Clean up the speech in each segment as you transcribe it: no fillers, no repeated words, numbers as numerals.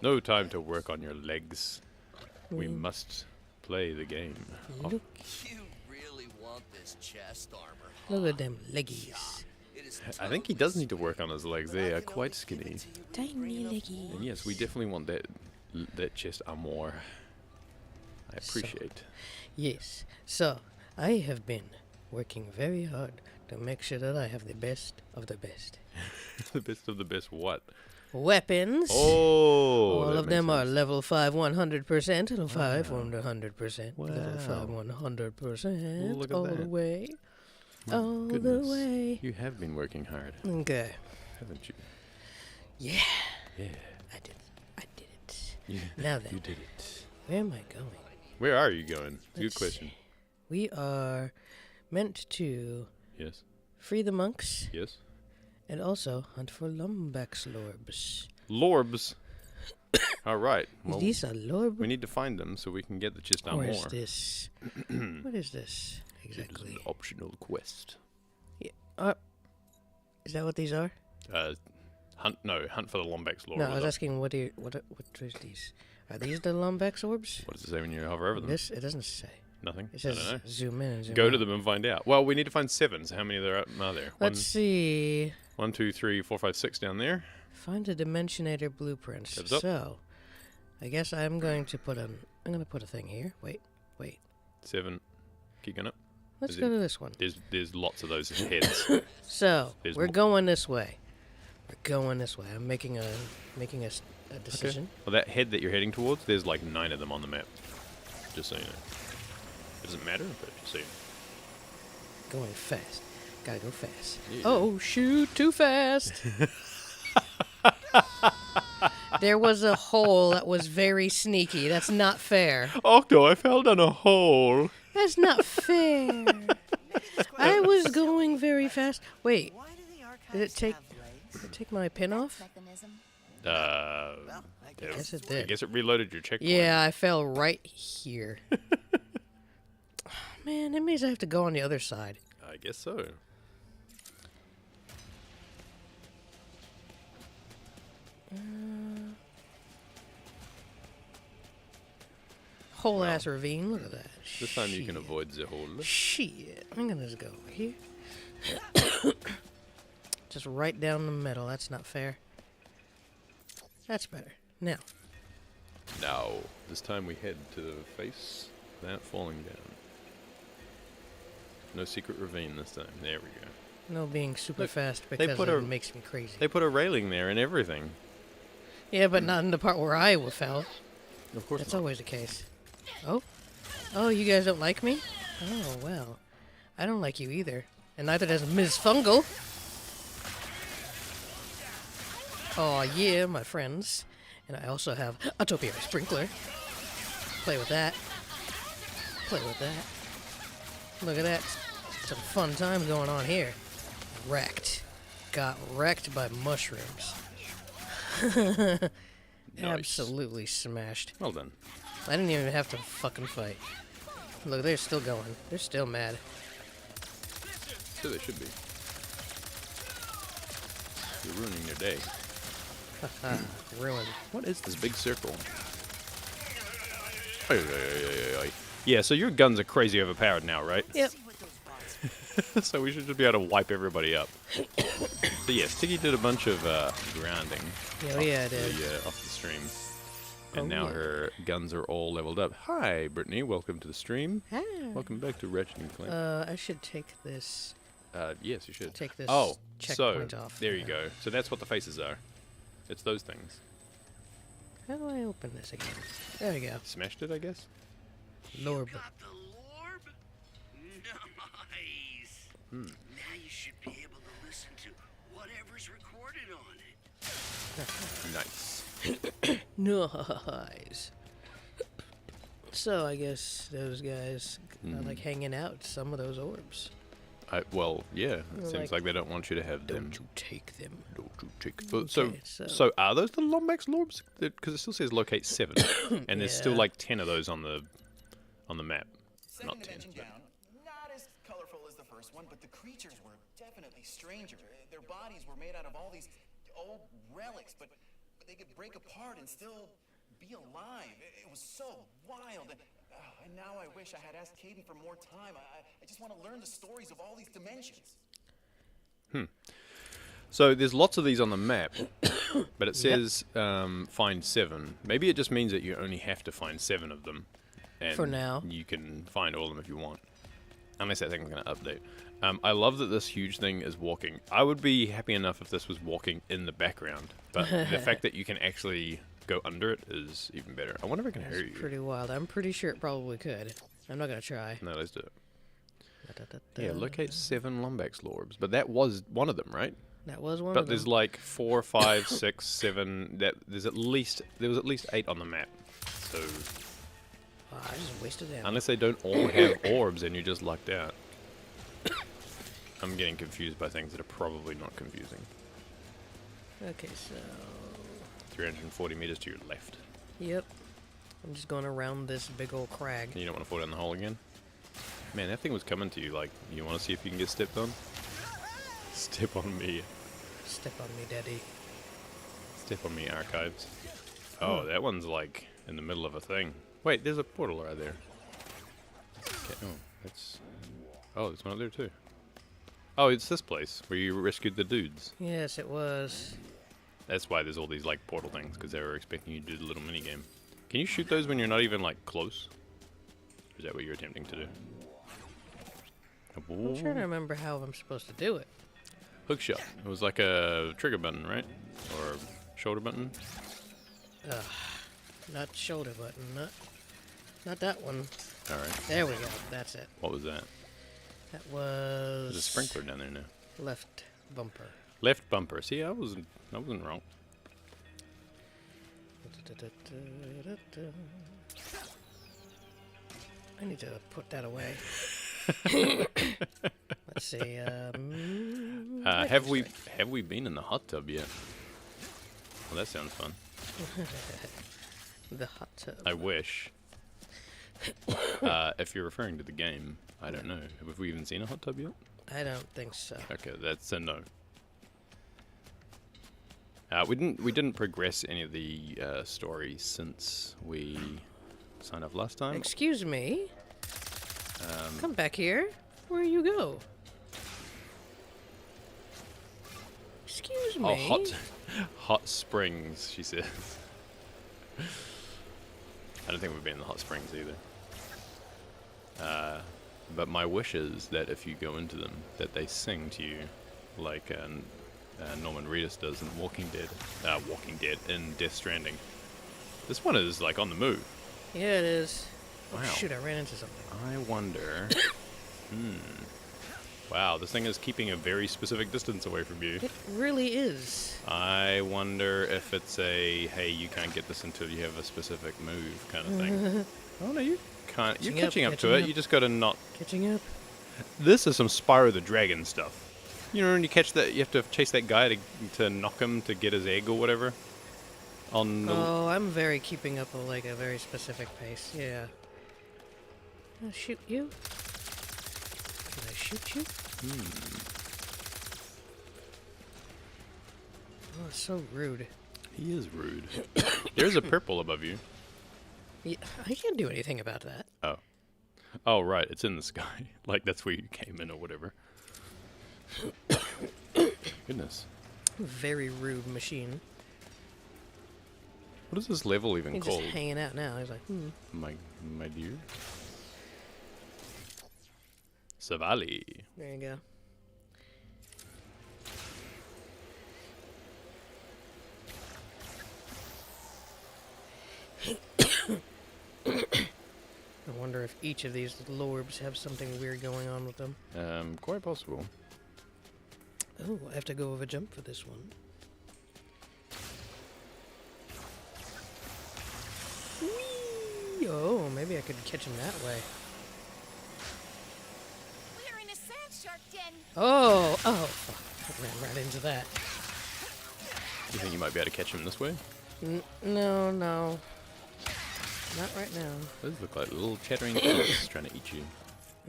No time to work on your legs. We must play the game. Oh. You really want this chest armor? Look at them leggies. I think he does need to work on his legs. They are quite skinny. Tiny leggies. And yes, we definitely want that chest armor. I appreciate. Yes. So, I have been working very hard to make sure that I have the best of the best. The best of the best what? Weapons. Oh! All that of them makes are sense. level 5 100%, level 5 100%, Wow. level 5 100%, Look at all that. the way, My all goodness. the way. You have been working hard, Okay. haven't you? Yeah. Yeah. I did it. You, Now then, you did it. where am I going? Where are you going? It's a good Let's question. see. We are meant to Yes. free the monks Yes. and also hunt for lumbax lorbs. Lorbs. All right. Well, These are lorb. we need to find them so we can get the chest Or armor. is this? What is this It is exactly? an optional quest. Is that what these are? Hunt for the Lombax lord. No, I was asking what is these? Are these the lumbax orbs? What does it say when you hover over them? This it doesn't say. Nothing. It I don't know. says zoom in and zoom Go out. to them and find out. Well, we need to find 7. So how many are there? Let's see. 1, 2, 3, 4, 5, 6 down there. Find the Dimensionator blueprints. Heads up. So, I guess I'm going to put I'm going to put a thing here. Wait. 7. Keep going up. Let's Is go it- to this one. There's lots of those heads. So There's we're more. going this way. We're going this way. I'm making a decision. Well, that head that you're heading towards, there's like 9 of them on the map. Just so you know. It doesn't matter, but just so you know. Going fast. Gotta go fast. Yeah. Oh shoot! Too fast. There was a hole that was very sneaky. That's not fair. Octo, I fell down a hole. That's not fair. I was going very fast. Wait, did it take my pin off? I guess it did. I guess it reloaded your checkpoint. Yeah, I fell right here. Oh, man, that means I have to go on the other side. I guess so. Whole ass ravine. Look at that. This time you can Shit. avoid the hole. Shit. I'm gonna just go over here. Just right down the middle. That's not fair. That's better. Now. Now, this time we head to the face without falling down. No secret ravine this time. There we go. No being super Look, fast they because put it a- makes me crazy. They put a railing there and everything. Yeah, but not in the part where I fell. Of course That's not. always the case. Oh? Oh, you guys don't like me? Oh, well. I don't like you either. And neither does Ms. Fungal. Oh, yeah, my friends. And I also have a topiary sprinkler. Play with that. Play with that. Look at that. Some fun times going on here. Wrecked. Got wrecked by mushrooms. Nice. Absolutely smashed. Well done. I didn't even have to fucking fight. Look, they're still going. They're still mad. So they should be. You're ruining their day. Ruined. What is this big circle? Ay, ay, ay, ay, ay. Yeah, so your guns are crazy overpowered now, right? Yep. So we should just be able to wipe everybody up. So yes, Tiggy did a bunch of grounding Oh, yeah, I did. off the stream. And Oh, now yeah. her guns are all leveled up. Hi, Brittany. Welcome to the stream. Ah. Welcome back to Ratchet Clank. I should take this. Yes, you should. Take this Oh, checkpoint so off. there you go. So that's what the faces are. It's those things. How do I open this again? There we go. Smashed it, I guess. Lorb. Got the lorb? Nice. Now you should be able to listen to whatever's recorded on it. Nice. Nice. So I guess those guys are like hanging out some of those orbs. Well, yeah. It They're seems like, like they don't want you to have them. Don't you take them. Don't you take. Okay, So are those the Lombax Lorbs? Because it still says locate 7, and there's still Yeah. like 10 of those on the map. Second Not 10. dimension down, not as colorful as the first one, but the creatures were definitely stranger. Their bodies were made out of all these old relics, but they could break apart and still be alive. It was so wild. And now I wish I had asked Caden for more time. I just want to learn the stories of all these dimensions. So there's lots of these on the map, but it says find 7. Maybe it just means that you only have to find 7 of them. And For now. you can find all of them if you want. Unless that thing's going to update. I love that this huge thing is walking. I would be happy enough if this was walking in the background. But the fact that you can actually go under it is even better. I wonder if I can hear you. Pretty wild. I'm pretty sure it probably could. I'm not going to try. No, let's do it. Yeah, locate 7 Lumbax Lorbs. But that was one of them, right? That was one But of them. there's like 4, 5, 6, 7. There was at least 8 on the map. So Oh, I just wasted ammo. unless they don't all have orbs, then you're just lucked out. I'm getting confused by things that are probably not confusing. Okay, so... 340 meters to your left. Yep. I'm just going around this big old crag. You don't want to fall down the hole again? Man, that thing was coming to you. Like, you want to see if you can get stepped on? Step on me. Step on me, daddy. Step on me, archives. Oh, that one's like in the middle of a thing. Wait, there's a portal right there. Okay, oh, that's... Oh, there's one up there too. Oh, it's this place where you rescued the dudes. Yes, it was. That's why there's all these like portal things, because they were expecting you to do the little mini game. Can you shoot those when you're not even like close? Or is that what you're attempting to do? I'm trying to remember how I'm supposed to do it. Hook shot. It was like a trigger button, right? Or shoulder button. Not shoulder button. Not that one. All right. There we go. That's it. What was that? That was... There's a sprinkler down there now. Left bumper. Left bumper. See, I wasn't wrong. I need to put that away. Let's see. Have we been in the hot tub yet? Well, that sounds fun. The hot tub. I wish. If you're referring to the game, I don't know. Have we even seen a hot tub yet? I don't think so. Okay, that's a no. We didn't progress any of the stories since we signed up last time. Excuse me. Come back here. Where you go? Excuse me. Oh, hot springs, she says. I don't think we've been in the hot springs either. But my wish is that if you go into them, that they sing to you like Norman Reedus does in Walking Dead in Death Stranding. This one is like on the move. Yeah, it is. Wow. Oh, shoot, I ran into something. I wonder. Wow, this thing is keeping a very specific distance away from you. It really is. I wonder if it's a, hey, you can't get this until you have a specific move kind of thing. Oh no, you can't. You're catching up to it. You just gotta not. Catching up. This is some Spyro the Dragon stuff. You know, when you catch that, you have to chase that guy to knock him to get his egg or whatever. On the Oh, I'm very keeping up like a very specific pace. Yeah. Can I shoot you? Can I shoot you? Oh, it's so rude. He is rude. There's a purple above you. Yeah, I can't do anything about that. Oh. Oh, right. It's in the sky. Like, that's where you came in or whatever. Goodness. Very rude machine. What is this level even He's called? just hanging out now. He's like, My dear? Savali. There you go. I wonder if each of these lorbs have something weird going on with them. Quite possible. Oh, I have to go over a jump for this one. Whee! Oh, maybe I could catch him that way. We're in a sand shark den. Oh, fuck. I ran right into that. You think you might be able to catch him this way? No. Not right now. Those look like little chattering fish trying to eat you.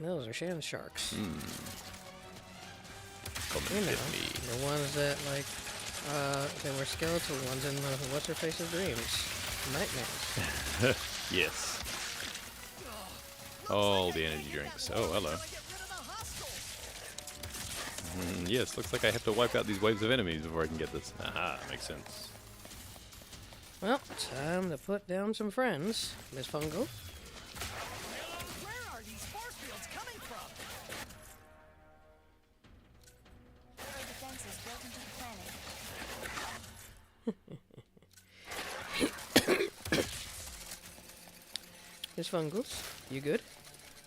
Those are sand sharks. Come You and know, get me. the ones that, like, There were skeletal ones in the what's-her-face's dreams. Nightmares. Yes. All the energy drinks. Oh, hello. Yes, looks like I have to wipe out these waves of enemies before I can get this. Aha, makes sense. Well, time to put down some friends, Miss Fungal. Where are these force fields coming from? There are defenses built into the planet. Miss Fungals, you good?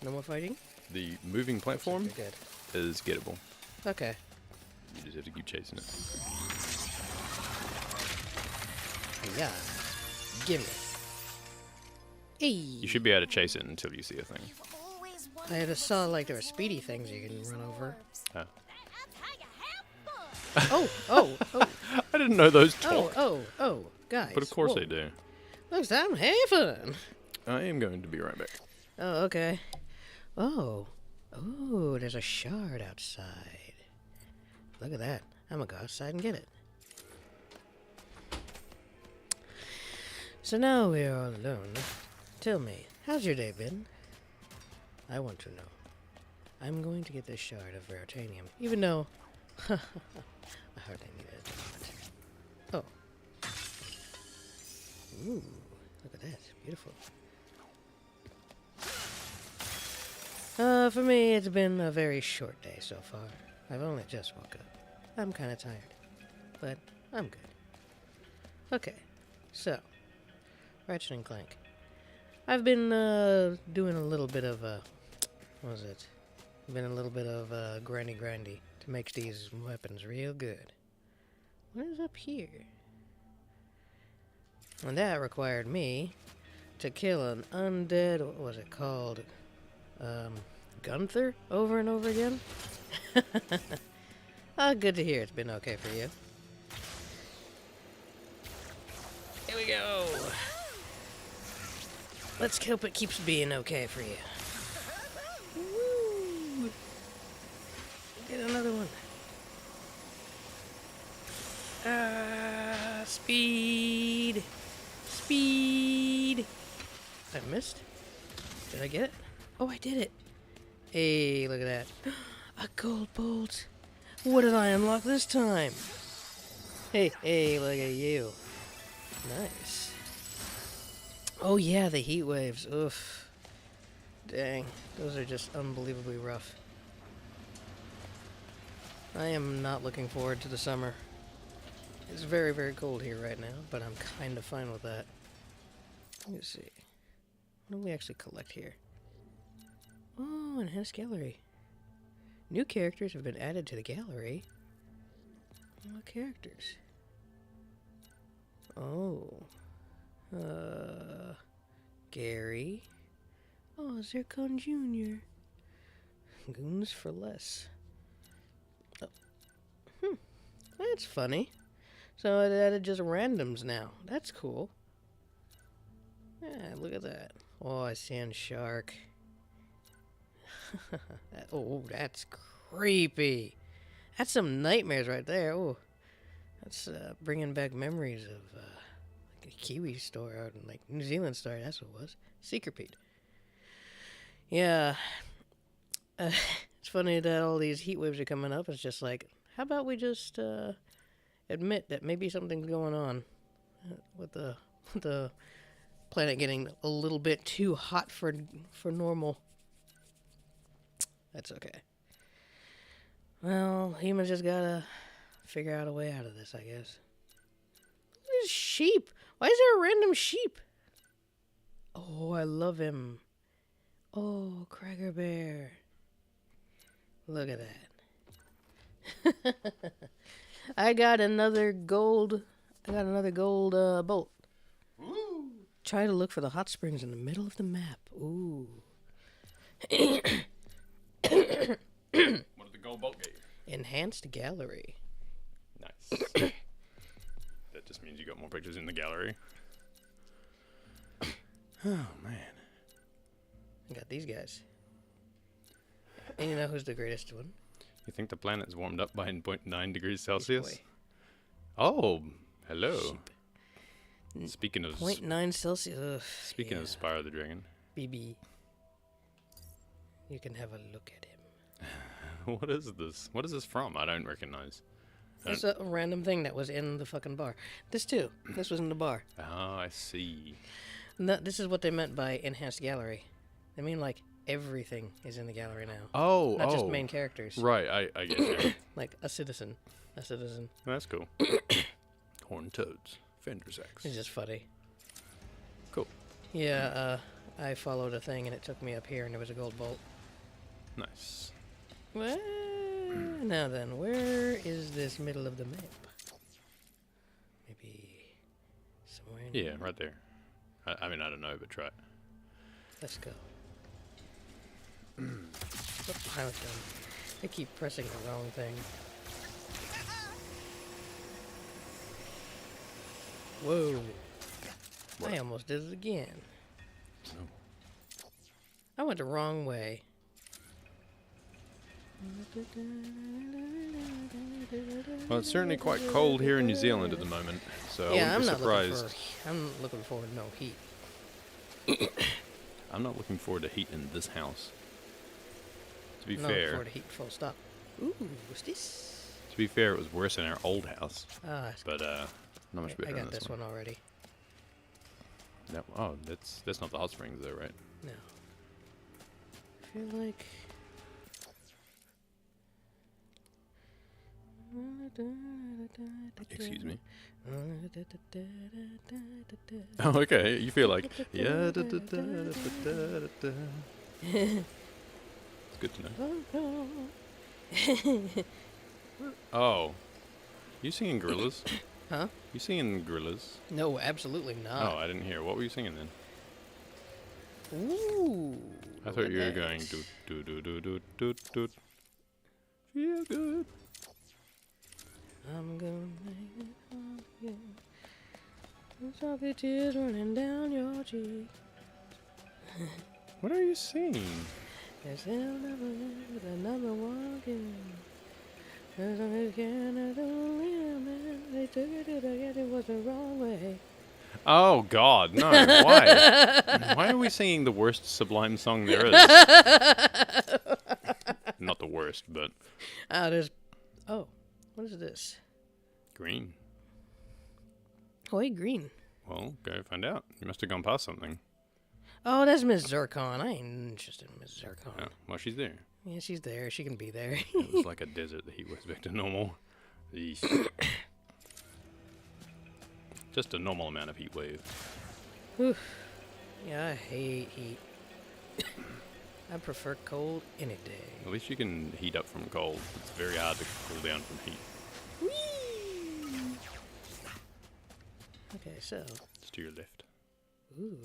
No more fighting? The moving platform You're good. is gettable. Okay. You just have to keep chasing it. Yeah. Gimme. Hey. You should be able to chase it until you see a thing. Always I just saw like there were speedy things you can run over. Ah. Oh, oh, oh, I didn't know those oh, talk. oh, guys. But of course whoa. they do. Looks like I'm having fun. I am going to be right back. Oh, okay. Oh. Oh, there's a shard outside. Look at that. I'm gonna go outside and get it. So now we're all alone. Tell me, how's your day been? I want to know. I'm going to get this shard of Veritanium, even though I hardly need it at the moment. Oh. Ooh, look at that. Beautiful. For me, it's been a very short day so far. I've only just woke up. I'm kind of tired, but I'm good. Okay, so, Ratchet and Clank. I've been doing a little bit of, what was it? Been a little bit of grindy to make these weapons real good. What is up here? And that required me to kill an undead, what was it called? Gunther over and over again? Good to hear it's been okay for you. Here we go. Let's hope it keeps being okay for you. Woo. Get another one. Speed. Speed. I missed. Did I get it? Oh, I did it. Hey, look at that. A gold bolt. What did I unlock this time? Hey, look at you. Nice. Oh yeah, the heat waves. Oof. Dang, those are just unbelievably rough. I am not looking forward to the summer. It's very, very cold here right now, but I'm kind of fine with that. Let's see. What do we actually collect here? Oh, enhanced gallery. New characters have been added to the gallery. What characters? Oh. Gary. Oh, Zircon Jr. Goons for less. Oh. That's funny. So it added just randoms now. That's cool. Yeah, look at that. Oh, I sand shark. Oh, that's creepy. That's some nightmares right there. Oh, that's bringing back memories of like a Kiwi store out in like New Zealand store. That's what it was. Secret Pete. Yeah. It's funny that all these heat waves are coming up. It's just like, how about we just admit that maybe something's going on with the planet getting a little bit too hot for normal. That's okay. Well, humans just gotta figure out a way out of this, I guess. Look at this sheep. Why is there a random sheep? Oh, I love him. Oh, Cracker Bear. Look at that. I got another gold bolt. Ooh. Try to look for the hot springs in the middle of the map. Ooh. What did the gold bolt get you? Enhanced gallery. Nice. That just means you got more pictures in the gallery. Oh, man. I got these guys. And you know who's the greatest one? You think the planet's warmed up by 0.9 degrees Celsius? Boy. Oh, hello. Speaking of Point .9 Celsius. Ugh, speaking of Spyro the Dragon, BB. You can have a look at him. what is this? What is this from? I don't recognize. It's a random thing that was in the fucking bar. This too. This was in the bar. Oh, I see. No, this is what they meant by enhanced gallery. They mean like everything is in the gallery now. Oh, Not just main characters. Right, I get you. Like a citizen. A citizen. That's cool. Horned toads. Fender's axe. It's just funny. Cool. Yeah, I followed a thing and it took me up here and there was a gold bolt. Nice. Well, now then, where is this middle of the map? Maybe somewhere in Yeah, right there. I mean, I don't know, but try it. Let's go. What I was done. I keep pressing the wrong thing. Whoa. What? I almost did it again. No. I went the wrong way. Well, it's certainly quite cold here in New Zealand at the moment, so I Yeah, wouldn't I'm be not looking surprised. for. I'm looking forward to no heat. I'm not looking forward to heat in this house. To be I'm not looking forward to heat. Full stop. Ooh, what's this? to be fair, it was worse in our old house, Ah, but not much better I than got this one already. Oh, that's not the hot springs though, right? No. I feel like. Excuse me. Oh, okay. You feel like yeah. It's good to know. Oh, you singing Gorillas? Huh? You singing Gorillas? No, absolutely Oh, not. I didn't hear. What were you singing then? Ooh. I look thought at you were that. going do do do do do do do. Feel good. I'm gonna make it all again. There's all the tears running down your cheek. What are you singing? There's still never with another walking. There's only Canada limit. They took it to the end, it was the wrong way. Oh God, no! Why? Why are we singing the worst Sublime song there is? Not the worst, but There's. Oh, what is this? green. Oh, hey, green. Well, go find out. You must have gone past something. Oh, that's Miss Zircon. I ain't interested in Miss Zircon. Oh, well, she's there. Yeah, she's there. She can be there. It was like a desert. The heat was back to normal. Eesh. Just a normal amount of heat wave. Whew. Yeah, I hate heat. I prefer cold any day. At least you can heat up from cold. It's very hard to cool down from heat. Okay, so. It's to your left. Ooh.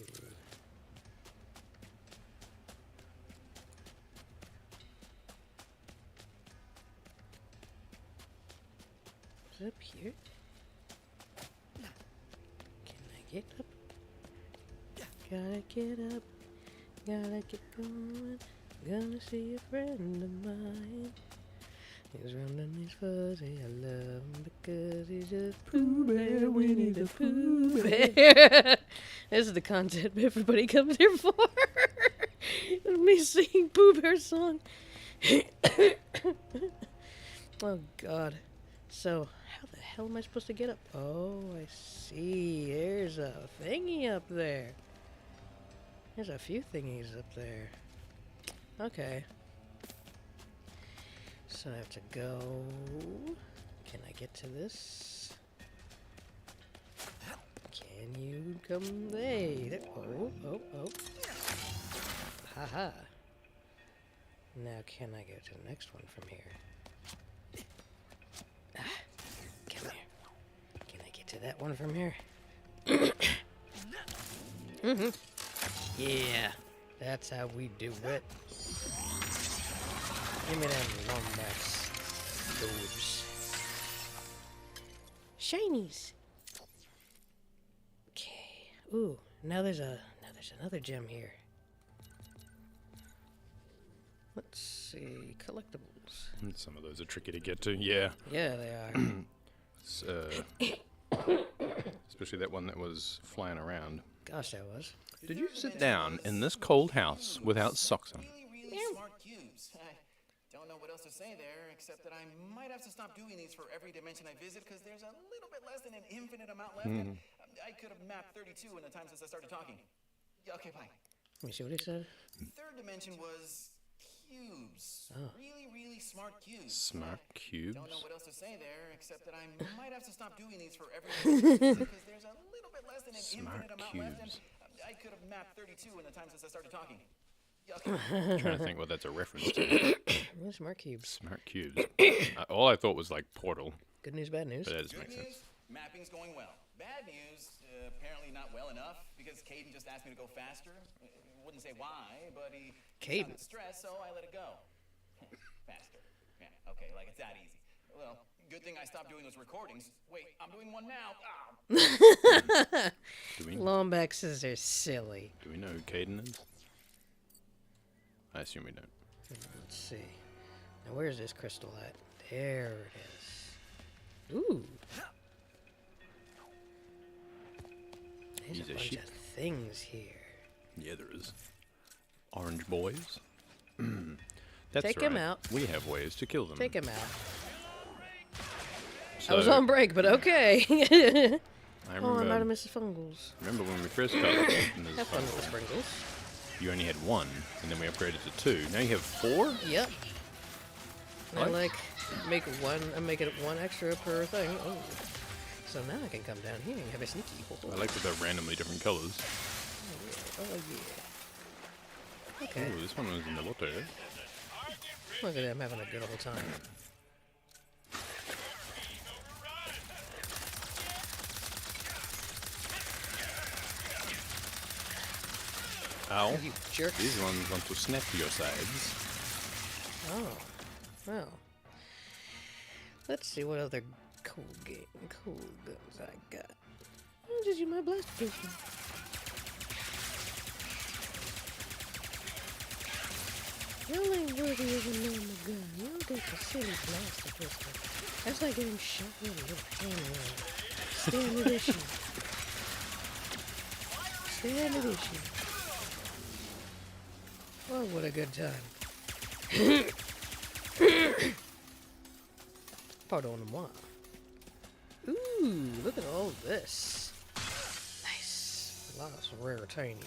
Is it up here? Can I get up? Gotta get up. Gotta get going. Gonna see a friend of mine. He's running, he's fuzzy. I love him because he's just Pooh Bear, Winnie the Pooh Bear. This is the content everybody comes here for. Me singing Pooh Bear's song. Oh God. So how the hell am I supposed to get up? Oh, I see. There's a thingy up there. There's a few thingies up there. Okay. So I have to go. Can I get to this? Can you come there? Oh, oh, oh. Haha. Now can I go to the next one from here? Ah, come here. Can I get to that one from here? Mm-hmm. Yeah, that's how we do it. Give me them Lombax. Those. Shinies. Okay. Ooh, now there's another gem here. Let's see, collectibles. Some of those are tricky to get to. Yeah. Yeah, they are. Especially that one that was flying around. Gosh, that was. Did you sit down in this cold house without socks on? Really smart cubes. I don't know what else to say there, except that I might have to stop doing these for every dimension I visit, because there's a little bit less than an infinite amount left. And I could have mapped 32 in the time since I started talking. Yeah, okay, bye. Let me see what he said. Third dimension was cubes. Oh. Really smart cubes. Smart cubes? Don't know what else to say there, except that I might have to stop doing these for every dimension because there's a little bit less than an Smart infinite amount left. And cubes. I could have mapped 32 in the time since I started talking. Yeah, okay. I'm trying to think what that's a reference to. Yeah, smart cubes. Smart cubes. All I thought was like Portal, Good news, bad news. but that doesn't Good make sense. news, mapping's going well. Bad news, apparently not well enough, because Caden just asked me to go faster. Wouldn't say why, but he Caden. sounded stressed, so I let it go. Faster. Yeah, okay, like it's that easy. Well, good thing I stopped doing those recordings. Wait, I'm doing one now. Ah. Lombax are silly. Do we know who Caden is? I assume we don't. Let's see. Now, where's this crystal at? There it is. Ooh. There's He's a a bunch sheep. of things here. Yeah, there is. Orange boys. That's Take right. him out. We have ways to kill them. Take him out. So, I was on break, but okay. I Oh, I'm out of remember, Mrs. Fungles. remember when we first got in this Have fun with the bundle, sprinkles. you only had one, and then we upgraded to two. Now you have four? Yep. And I What? like make it one extra per thing. Oh. So now I can come down here and have a sneaky. I like that they're randomly different colors. Oh yeah. Okay. Ooh, this one was in the water. Look at them having a good old time. Ow. You jerks. These ones want to snap your sides. Oh. Well. Let's see what other cool guns I got. I'll just use my blaster pistol. Y'all ain't worthy of a normal gun. Y'all got the silly blaster pistol. That's like getting shot with a little camera. Standard issue. Standard issue. Oh, what a good time. Pardon-moi. Ooh, look at all this. Nice. A lot of rare titanium.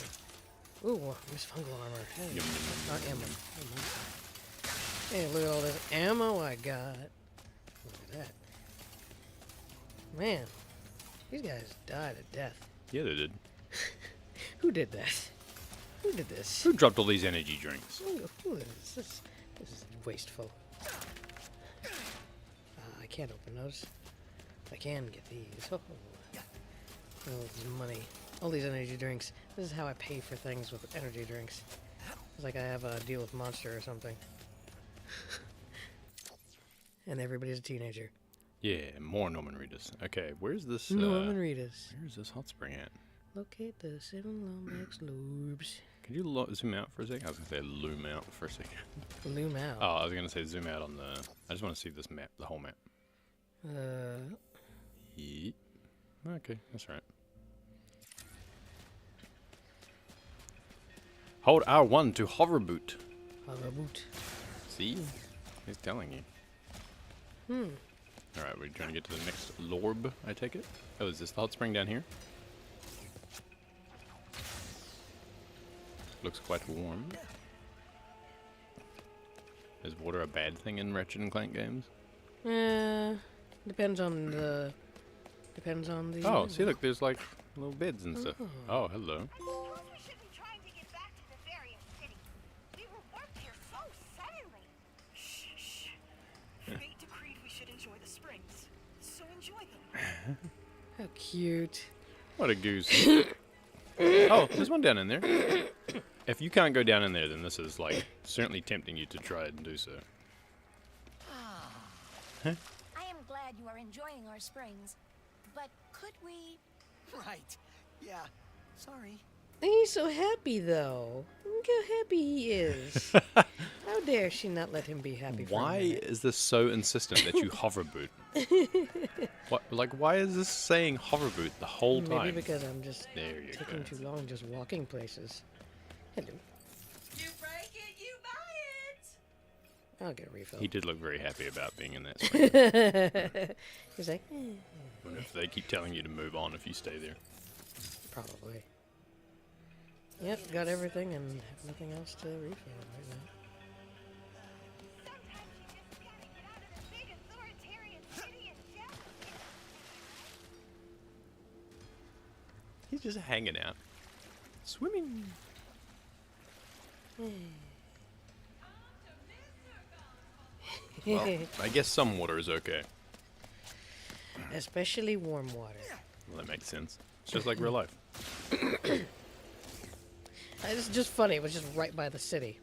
Ooh, Miss Fungal armor. Hey, not ammo. Hey, look at all this ammo I got. Look at that. Man, these guys died a death. Yeah, they did. Who did that? Who did this? Who dropped all these energy drinks? Who is this? This is wasteful. I can't open those. I can get these. Oh, this money. All these energy drinks. This is how I pay for things with energy drinks. It's like I have a deal with Monster or something. And everybody's a teenager. Yeah, more Norman Reedus. Okay, where's this? Norman Reedus. Where's this hot spring at? Locate the 7 Lombax lobes. Could you zoom out for a second? I was gonna say loom out for a second. Loom out. Oh, I was gonna say zoom out on the. I just want to see this map, the whole map. Yeet. Okay, that's right. Hold R1 to hover boot. Hover boot. See? He's telling you. Alright, we're trying to get to the next lorb, I take it. Oh, is this the hot spring down here? Looks quite warm. Is water a bad thing in Ratchet and Clank games? Depends on the. Oh, see, look, there's like little beds and stuff. Oh, hello. Suppose we should be trying to get back to the Varian City. We were warped here so suddenly. Shh. Fate decreed we should enjoy the springs. So enjoy them. How cute. What a goose. Oh, there's one down in there. If you can't go down in there, then this is like certainly tempting you to try and do so. I am glad you are enjoying our springs, but could we? Right. Yeah. Sorry. He's so happy, though. Look how happy he is. How dare she not let him be happy for a Why minute. is this so insistent that you hover boot? What? Like, why is this saying hover boot the whole time? Maybe because I'm just There you taking go. too long just walking places. Hello. You break it, you buy it. I'll get a refill. He did look very happy about being in that screen. He's like, Wonder if they keep telling you to move on if you stay there. probably. Yep, got everything and have nothing else to refill right now. Sometimes you just gotta get out of the big authoritarian city and just He's just hanging out. Swimming. Well, I guess some water is okay. Especially warm water. Well, that makes sense. It's just like real life. It's just funny. It was just right by the city.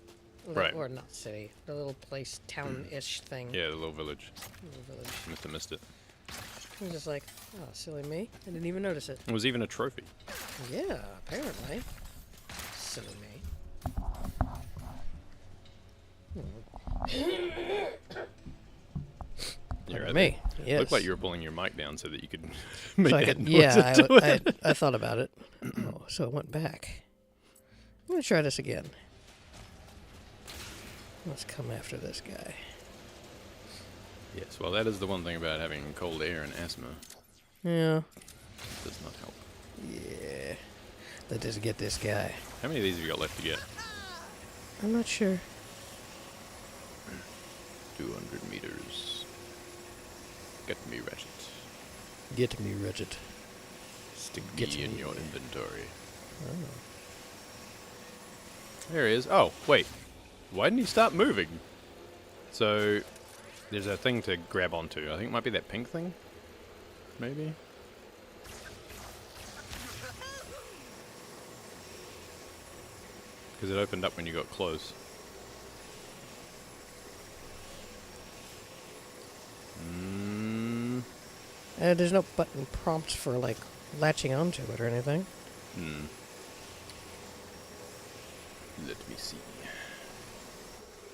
Right. Or not city. The little place, town-ish thing. Yeah, the little village. Little village. Must have missed it. I was just like, oh, silly me. I didn't even notice it. It was even a trophy. Yeah, apparently. Silly me. You're Pardon right me. there. Yes. Looked like you were pulling your mic down so that you could make So I that could- noise yeah, into it. I thought about it. Oh, so it went back. I'm gonna try this again. Let's come after this guy. Yes, well, that is the one thing about having cold air and asthma. Yeah. It does not help. Yeah. Let's just get this guy. How many of these have you got left to get? I'm not sure. 200 meters. Get me, Ratchet. Get me, Ratchet. Stick Get me in me. your inventory. Oh. There he is. Oh, wait. Why didn't he stop moving? So, there's a thing to grab onto. I think it might be that pink thing. Maybe? Because it opened up when you got close. There's no button prompts for, like, latching onto it or anything. Let me see.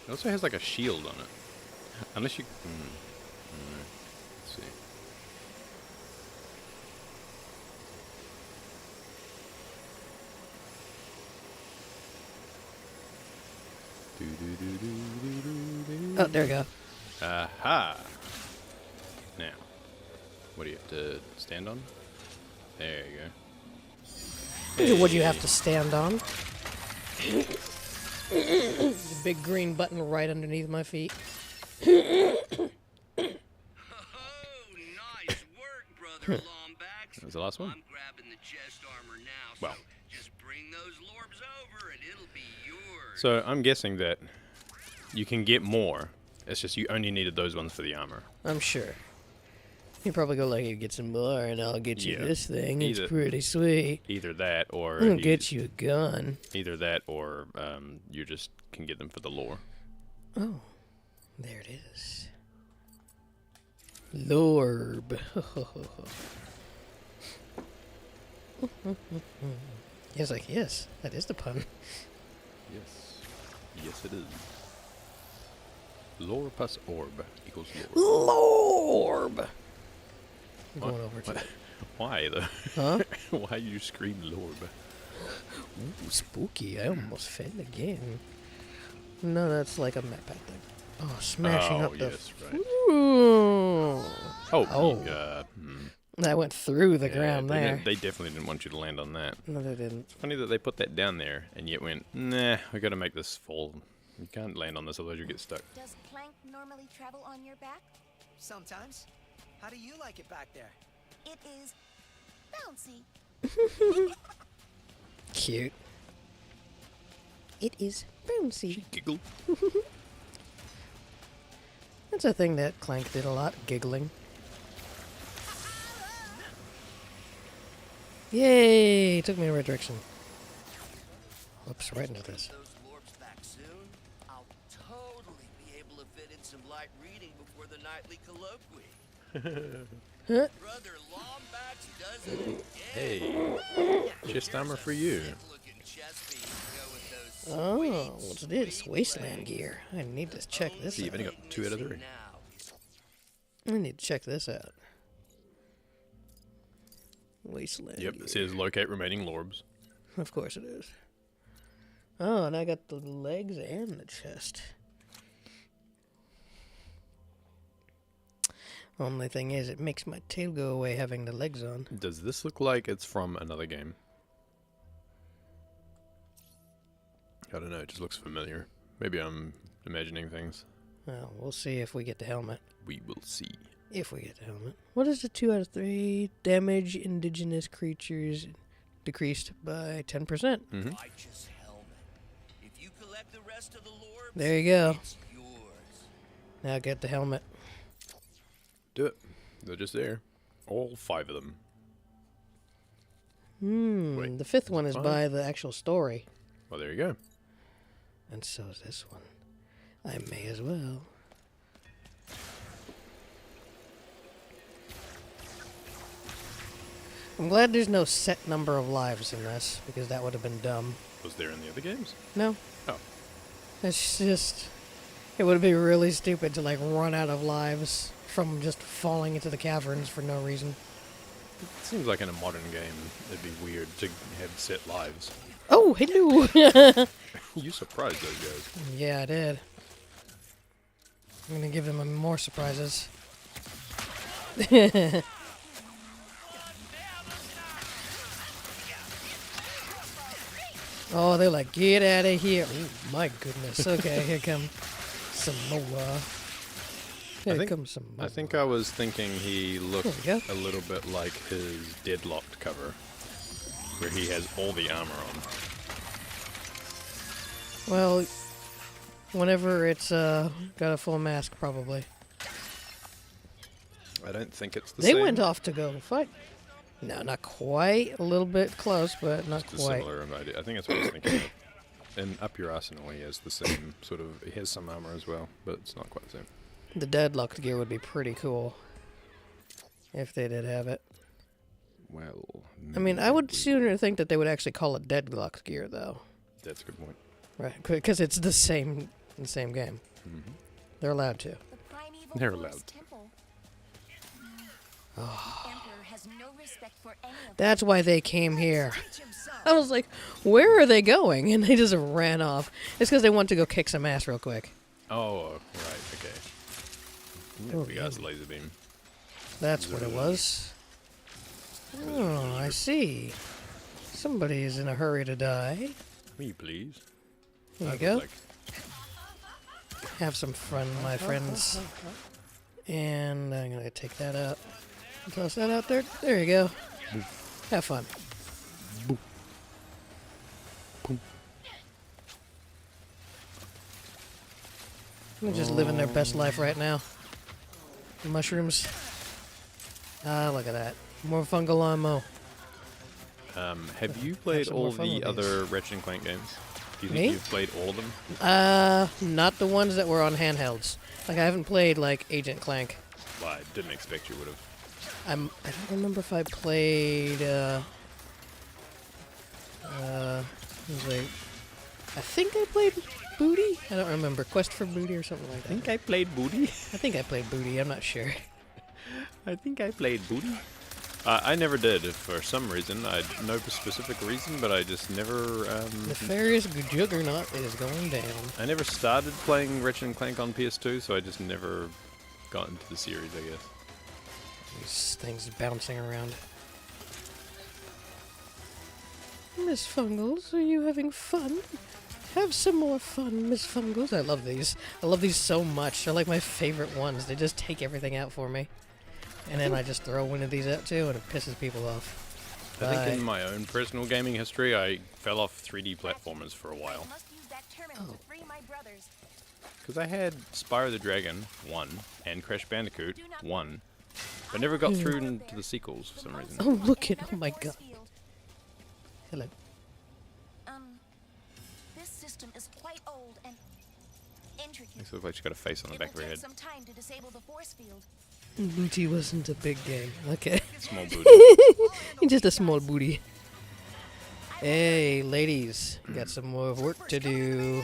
It also has like a shield on it. Unless you... Let's see. Oh, there we go. Aha! Now, what do you have to stand on? There you go. What do you have to stand on? The big green button right underneath my feet. Oh, nice work, brother Lombax. That was the last one. I'm grabbing the chest armor now, Well. so just bring those lorbs over and it'll be yours. So I'm guessing that you can get more. It's just you only needed those ones for the armor. I'm sure. You probably go like, you get some more, and I'll get you Yeah. this thing. It's Either- pretty sweet. Either that, or I'll get you a gun. either that, or you just can get them for the lore. Oh, there it is. Lorb. He's like, yes, that is the pun. Yes, yes, it is. Lore plus orb equals lore. Lorb. I'm going over to it. Why though? Huh? Why you scream lorb? Ooh, spooky. I almost fell again. No, that's like a map pad thing. Oh, smashing Oh up the... yes, right. Ooh. Oh, Oh. That went through the ground they, there. They definitely didn't want you to land on that. No, they didn't. Funny that they put that down there and yet went, nah, we got to make this fall. You can't land on this, otherwise you get stuck. Does Clank normally travel on your back? Sometimes. How do you like it back there? It is bouncy. Cute. It is bouncy. Giggle. That's a thing that Clank did a lot, giggling. Yay! Took me in the right direction. Whoops, right into this. Those lorbs back soon. I'll totally be able to fit in some light reading before the nightly colloquy. Huh? Brother Lombax does it again. Hey, chest armor for you. Looking Oh, what's this? Wasteland gear. I need to check this See, you've out. only got 2 out of 3. I need to check this out. Wasteland Yep, gear. it says locate remaining lorbs. Of course it is. Oh, and I got the legs and the chest. Only thing is, it makes my tail go away having the legs on. Does this look like it's from another game? I don't know, it just looks familiar. Maybe I'm imagining things. Well, we'll see if we get the helmet. We will see. If we get the helmet. What is the 2 out of 3? Damage indigenous creatures decreased by 10%. Mm-hmm. Righteous helmet. If you collect the rest of the lorbs, There you go. it's yours. Now get the helmet. Do it. They're just there. All 5 of them. Wait, The 5th one is 5? by the actual story. Well, there you go. And so is this one. I may as well. I'm glad there's no set number of lives in this, because that would have been dumb. Was there in the other games? No. Oh. It's just... It would be really stupid to, like, run out of lives from just falling into the caverns for no reason. It seems like in a modern game, it'd be weird to have set lives. Oh, hello! You surprised those guys. Yeah, I did. I'm gonna give them more surprises. Oh, they're like, get out of here. Oh, my goodness. Okay, here come some more. Here comes some more. I think I was thinking he looked There we a little bit like his Deadlocked cover, where he has all the armor on. Well, whenever it's got a full mask, probably. I don't think it's the They same. went off to go fight. No, not quite. A little bit close, but not It's a quite. similar idea. I think that's what I was thinking of. And Up Your Arsenal, he has the same sort of... He has some armor as well, but it's not quite the same. The deadlocked gear would be pretty cool if they did have it. Well... I mean, I would sooner think that they would actually call it deadlocked gear, though. That's a good point. Right, because it's the same game. Mm-hmm. They're allowed to. The primeval They're forest allowed. temple. Emperor has no respect for any of That's why they came here. Teach him some. I was like, where are they going? And they just ran off. It's because they want to go kick some ass real quick. Oh, right, okay. Oh, We got his laser beam. That's what it was. Oh, I see. Somebody is in a hurry to die. Me, please. There you I'd go. like- Have some fun, my friends. And I'm going to take that out. Toss that out there. There you go. Have fun. They're just living their best life right now. Mushrooms. Ah, look at that. More fungal ammo. Have you played some more all fun the with other Ratchet and Clank games? Do you think Me? you've played all of them? Not the ones that were on handhelds. Like, I haven't played, like, Agent Clank. Well, I didn't expect you would have. I don't remember if I played, I think I played Booty? I don't remember. Quest for Booty or something like that. I played Booty. I think I played Booty. I'm not sure. I think I played Booty. I never did, for some reason. No specific reason, but I just never... Nefarious Juggernaut is going down. I never started playing Ratchet and Clank on PS2, so I just never got into the series, I guess. These things bouncing around. Miss Fungles, are you having fun? Have some more fun, Miss Fungles. I love these. I love these so much. They're like my favorite ones. They just take everything out for me. And then I just throw one of these out too, and it pisses people off. I think in my own personal gaming history, I fell off 3D platformers for a while. must use that terminal to free my brothers. Because I had Spyro the Dragon 1 and Crash Bandicoot 1, but never got through into the sequels for some reason. Oh, look at... Oh my god. Hello. This system is quite old and intricate. It looks like she's got a face on the It back of will her take head. some time to disable the force field. Booty wasn't a big game. Okay. Small booty. Just a small booty. Hey, ladies, got some more work to do.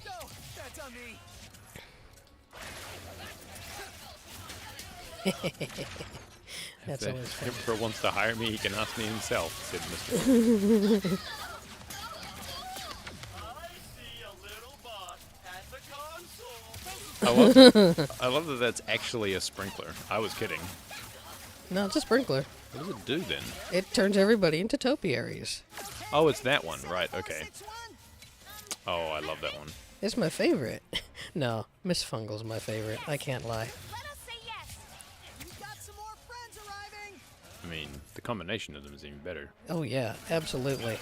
Go! That's on me! That's If always the fun. Emperor wants to hire me, he can ask me himself, said Mr. I love that that's actually a sprinkler. I was kidding. No, it's a sprinkler. What does it do then? It turns everybody into topiaries. Oh, it's that one, right? Okay. Oh, I love that one. It's my favorite. No, Miss Fungal's my favorite. I can't lie. Let us say yes. We've got some more friends arriving! I mean, the combination of them is even better. Oh yeah, absolutely.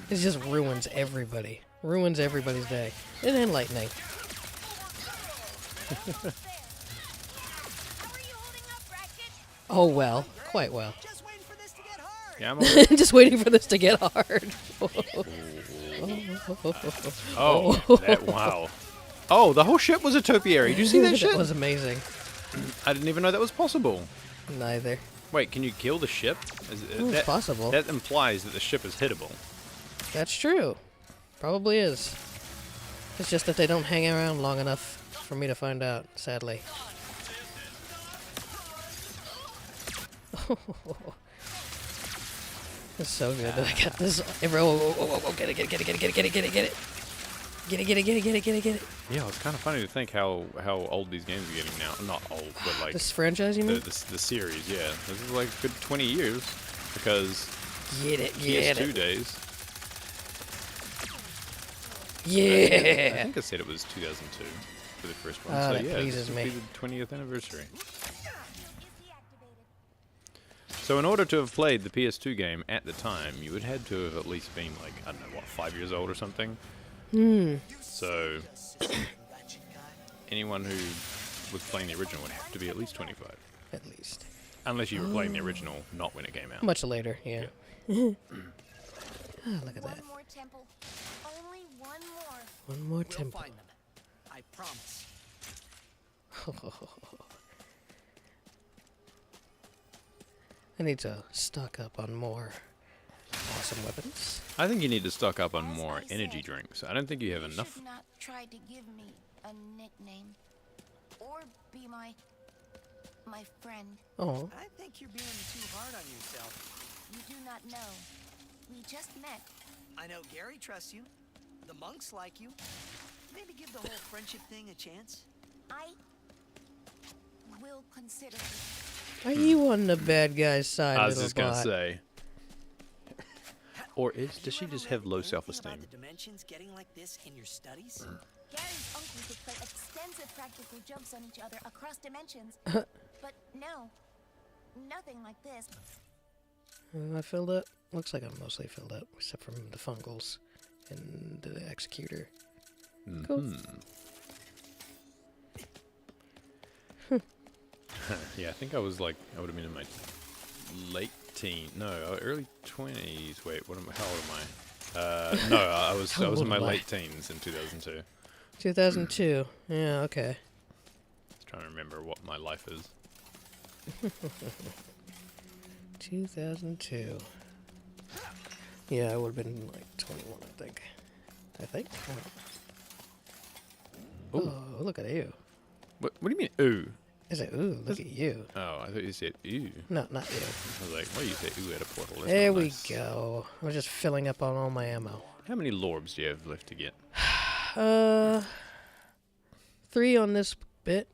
It just ruins everybody. Ruins everybody's day. And enlightening. How are you holding up, Ratchet? Oh well, quite well. Just waiting for this to get hard! Yeah, I'm alright. Just waiting for this to get hard. Oh, that, wow. Oh, the whole ship was a topiary. Did you see that shit? That was amazing. I didn't even know that was possible. Neither. Wait, can you kill the ship? It's possible. That implies that the ship is hittable. That's true. Probably is. It's just that they don't hang around long enough for me to find out, sadly. It's so good that I got this. Oh, get it, get it, get it, get it, get it, get it, get it, get it. Get it, get it, get it, get it, get it, get it. Yeah, it's kind of funny to think how old these games are getting now. Not old, but like This franchise, you mean? the series. Yeah, this is like a good 20 years because Get it, get PS2 it. days. I Yeah. think I said it was 2002 for the first one. Ah, So that yeah, pleases this would me. be the 20th anniversary. Is deactivated. So in order to have played the PS2 game at the time, you would had to have at least been like, I don't know, what, 5 years old or something? So anyone who was playing the original would have to be at least 25. At least. Unless you were playing the original, not when it came out. Much later, yeah. Ah, look at that. One more temple. Only one more. One more We'll temple. find them. I promise. I need to stock up on more awesome weapons. I think you need to stock up on more energy drinks. I don't think you have You enough. should not try to give me a nickname. Or be my friend. Oh, I think you're being too hard on yourself. You do not know. We just met. I know Gary trusts you. The monks like you. Maybe give the whole friendship thing a chance. I will consider it. are you on the bad guy's side, I was little just gonna bot? say. Or does she You ever just read have low anything self-esteem? about the dimensions getting like this in your studies? Gary's uncles would play extensive practical jokes on each other across dimensions. But no, nothing like this. Am I filled up? Looks like I'm mostly filled up, except for the fungals and the executor. Cool. Yeah, I think I was like, I would have been in my late early 20s. Wait, how old am I? No, I was How in old my am I? late teens in 2002. 2002. Yeah, okay. I was trying to remember what my life is. 2002. Yeah, I would have been like 21, I think. Ooh. Oh, look at you. What do you mean, ooh? I said, ooh, look at you. Oh, I thought you said ooh. No, not you. I was like, why do you say ooh at a portal? That's There not we nice. go. I'm just filling up on all my ammo. How many lorbs do you have left to get? 3 on this bit.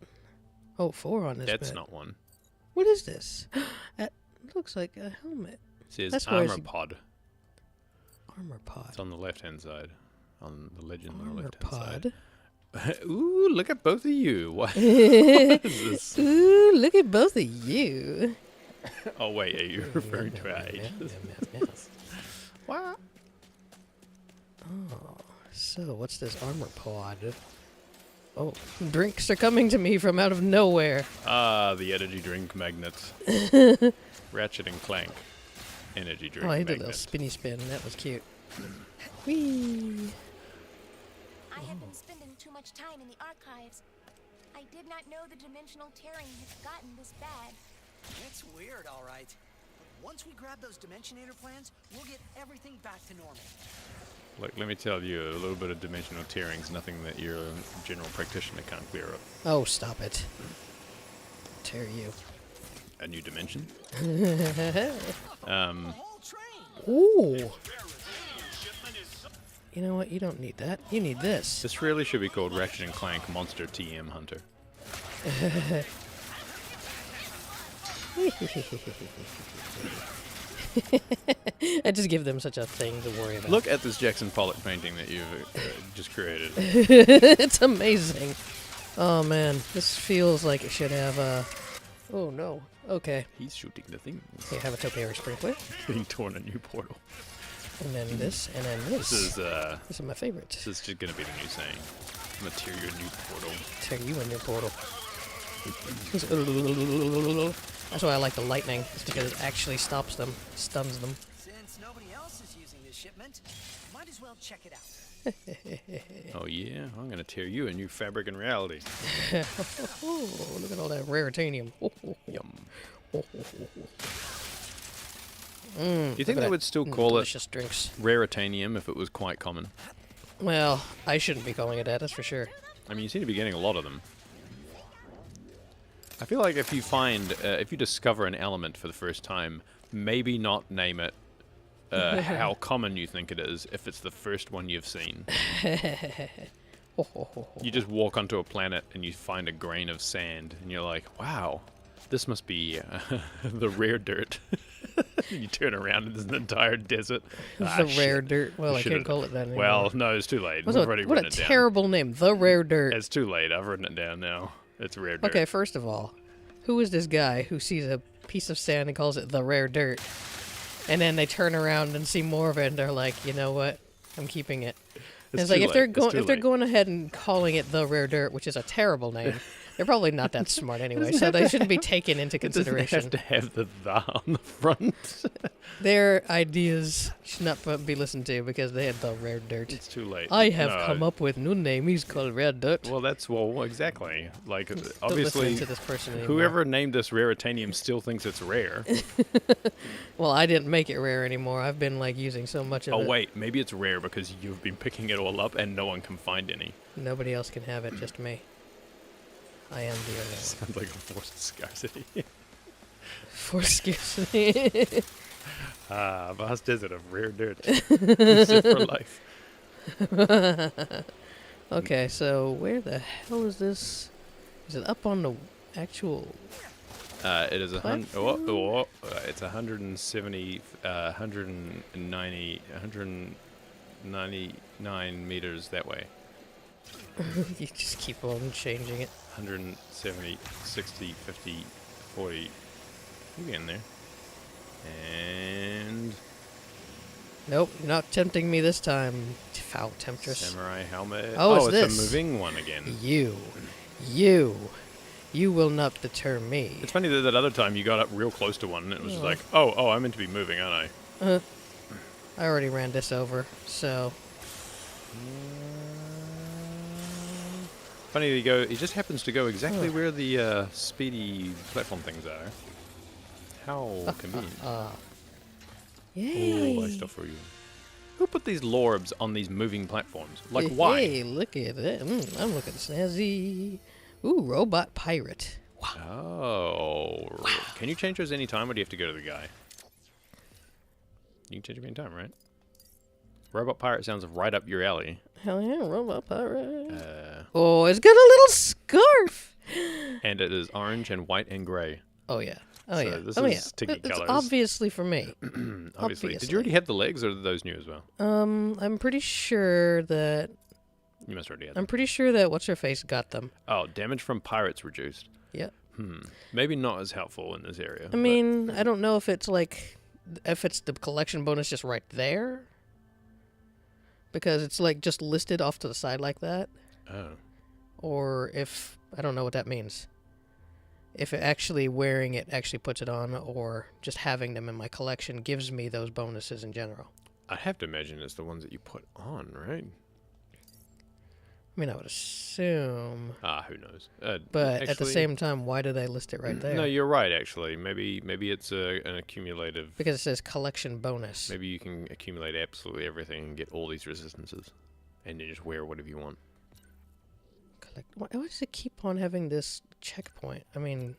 Oh, 4 on this bit. That's not one. What is this? That looks like a helmet. It says That's where armor it's- pod. Armor pod. It's on the left-hand side. On the legend on the Armor left-hand pod. side. Ooh, look at both of you. What is this? Ooh, look at both of you. Oh, wait, are you referring to our ages? What? Oh, so what's this armor pod? Oh, drinks are coming to me from out of nowhere. Ah, the energy drink magnets. Ratchet and Clank. Energy drink Oh, I did a little magnet. spinny spin. That was cute. Whee! I have been spending too much time in the archives. I did not know the dimensional tearing had gotten this bad. It's weird, all right. Once we grab those Dimensionator plans, we'll get everything back to normal. Look, let me tell you, a little bit of dimensional tearing's nothing that your general practitioner can't clear up. Oh, stop it. Tear you. A new dimension? The whole train. Ooh. You know what? You don't need that. You need this. This really should be called Ratchet Clank Monster TM Hunter. I just give them such a thing to worry about. Look at this Jackson Pollock painting that you've just created. It's amazing. Oh man, this feels like it should have a... Oh no. Okay. He's shooting the thing. We have a topiary sprinkler. Being torn a new portal. And then this, and then this. This This is my favorite. is just gonna be the new saying. I'm gonna tear you a new portal. Tear you in your portal. That's why I like the lightning. It's because it actually stops them, stuns them. Since nobody else is using this shipment, might as well check it out. Oh yeah, I'm gonna tear you a new fabric in reality. Oh, look at all that raritanium. Yum. Mm, You think they would still call it delicious drinks? raritanium if it was quite common? Well, I shouldn't be calling it that, that's for sure. I mean, you seem to be getting a lot of them. I feel like if you find, if you discover an element for the first time, maybe not name it how common you think it is if it's the first one you've seen. You just walk onto a planet and you find a grain of sand and you're like, wow, this must be the rare dirt. You turn around and there's an entire desert. The rare dirt. Well, I Should've- can't call it that anymore. Well, no, it's too late. We've already what a written it down. terrible name. The rare dirt. It's too late. I've written it down now. It's rare dirt. Okay, first of all, who is this guy who sees a piece of sand and calls it the rare dirt? And then they turn around and see more of it and they're like, you know what? I'm keeping it. And it's like too if they're late. It's going too if they're late. going ahead and calling it the rare dirt, which is a terrible name, they're probably not that smart anyway, so they shouldn't be taken into It doesn't consideration. have to have the on the front. Their ideas should not be listened to because they had the rare dirt. It's too late. I have No, come up with new name. He's called Rare Dirt. Well, exactly. Like, Don't listen obviously, to this person anymore. whoever named this raritanium still thinks it's rare. Well, I didn't make it rare anymore. I've been like using so much of Oh, it. wait. Maybe it's rare because you've been picking it all up and no one can find any. Nobody else can have it, just me. I am the only one. Sounds like a forced scarcity. For scarcity. Vast desert of rare dirt. Sit for life. Okay, so where the hell is this? Is it up on the actual... It is Platform? It's 170, 190, 199 meters that way. You just keep on changing it. 170, 60, 50, 40. You're getting there. And Nope, you're not tempting me this time, foul temptress. samurai helmet. Oh, it's it's this. a moving one again. You will not deter me. It's funny that other time you got up real close to one and it was just like, oh, I'm meant to be moving, aren't I? I already ran this over, so... Funny that it just happens to go exactly where the speedy platform things are. How convenient. Yay! Oh, I stuff for you. Who put these lorbs on these moving platforms? Like, why? Hey, look at that. I'm looking snazzy. Ooh, robot pirate. Oh. Can you change those any time, or do you have to go to the guy? You can change them any time, right? Robot pirate sounds right up your alley. Hell yeah, robot pirate. Oh, it's got a little scarf. And it is orange and white and gray. Oh yeah. Oh So yeah. this oh is yeah. Tiggy It's colours. obviously for me. Obviously. Did you already have the legs, or are those new as well? I'm pretty sure that You must already have them. what's her face got them. Oh, damage from pirates reduced. Yeah. Maybe not as helpful in this area. I mean, I don't know if it's the collection bonus just right there. Because it's like just listed off to the side like that. Oh. Or if I don't know what that means. If it actually wearing it actually puts it on, or just having them in my collection gives me those bonuses in general. I have to imagine it's the ones that you put on, right? I mean, I would assume. Who knows? But at the actually- same time, why do they list it right there? No, you're right. Actually, maybe it's an accumulative. Because it says collection bonus. Maybe you can accumulate absolutely everything and get all these resistances, and then just wear whatever you want. Why does it keep on having this checkpoint? I mean,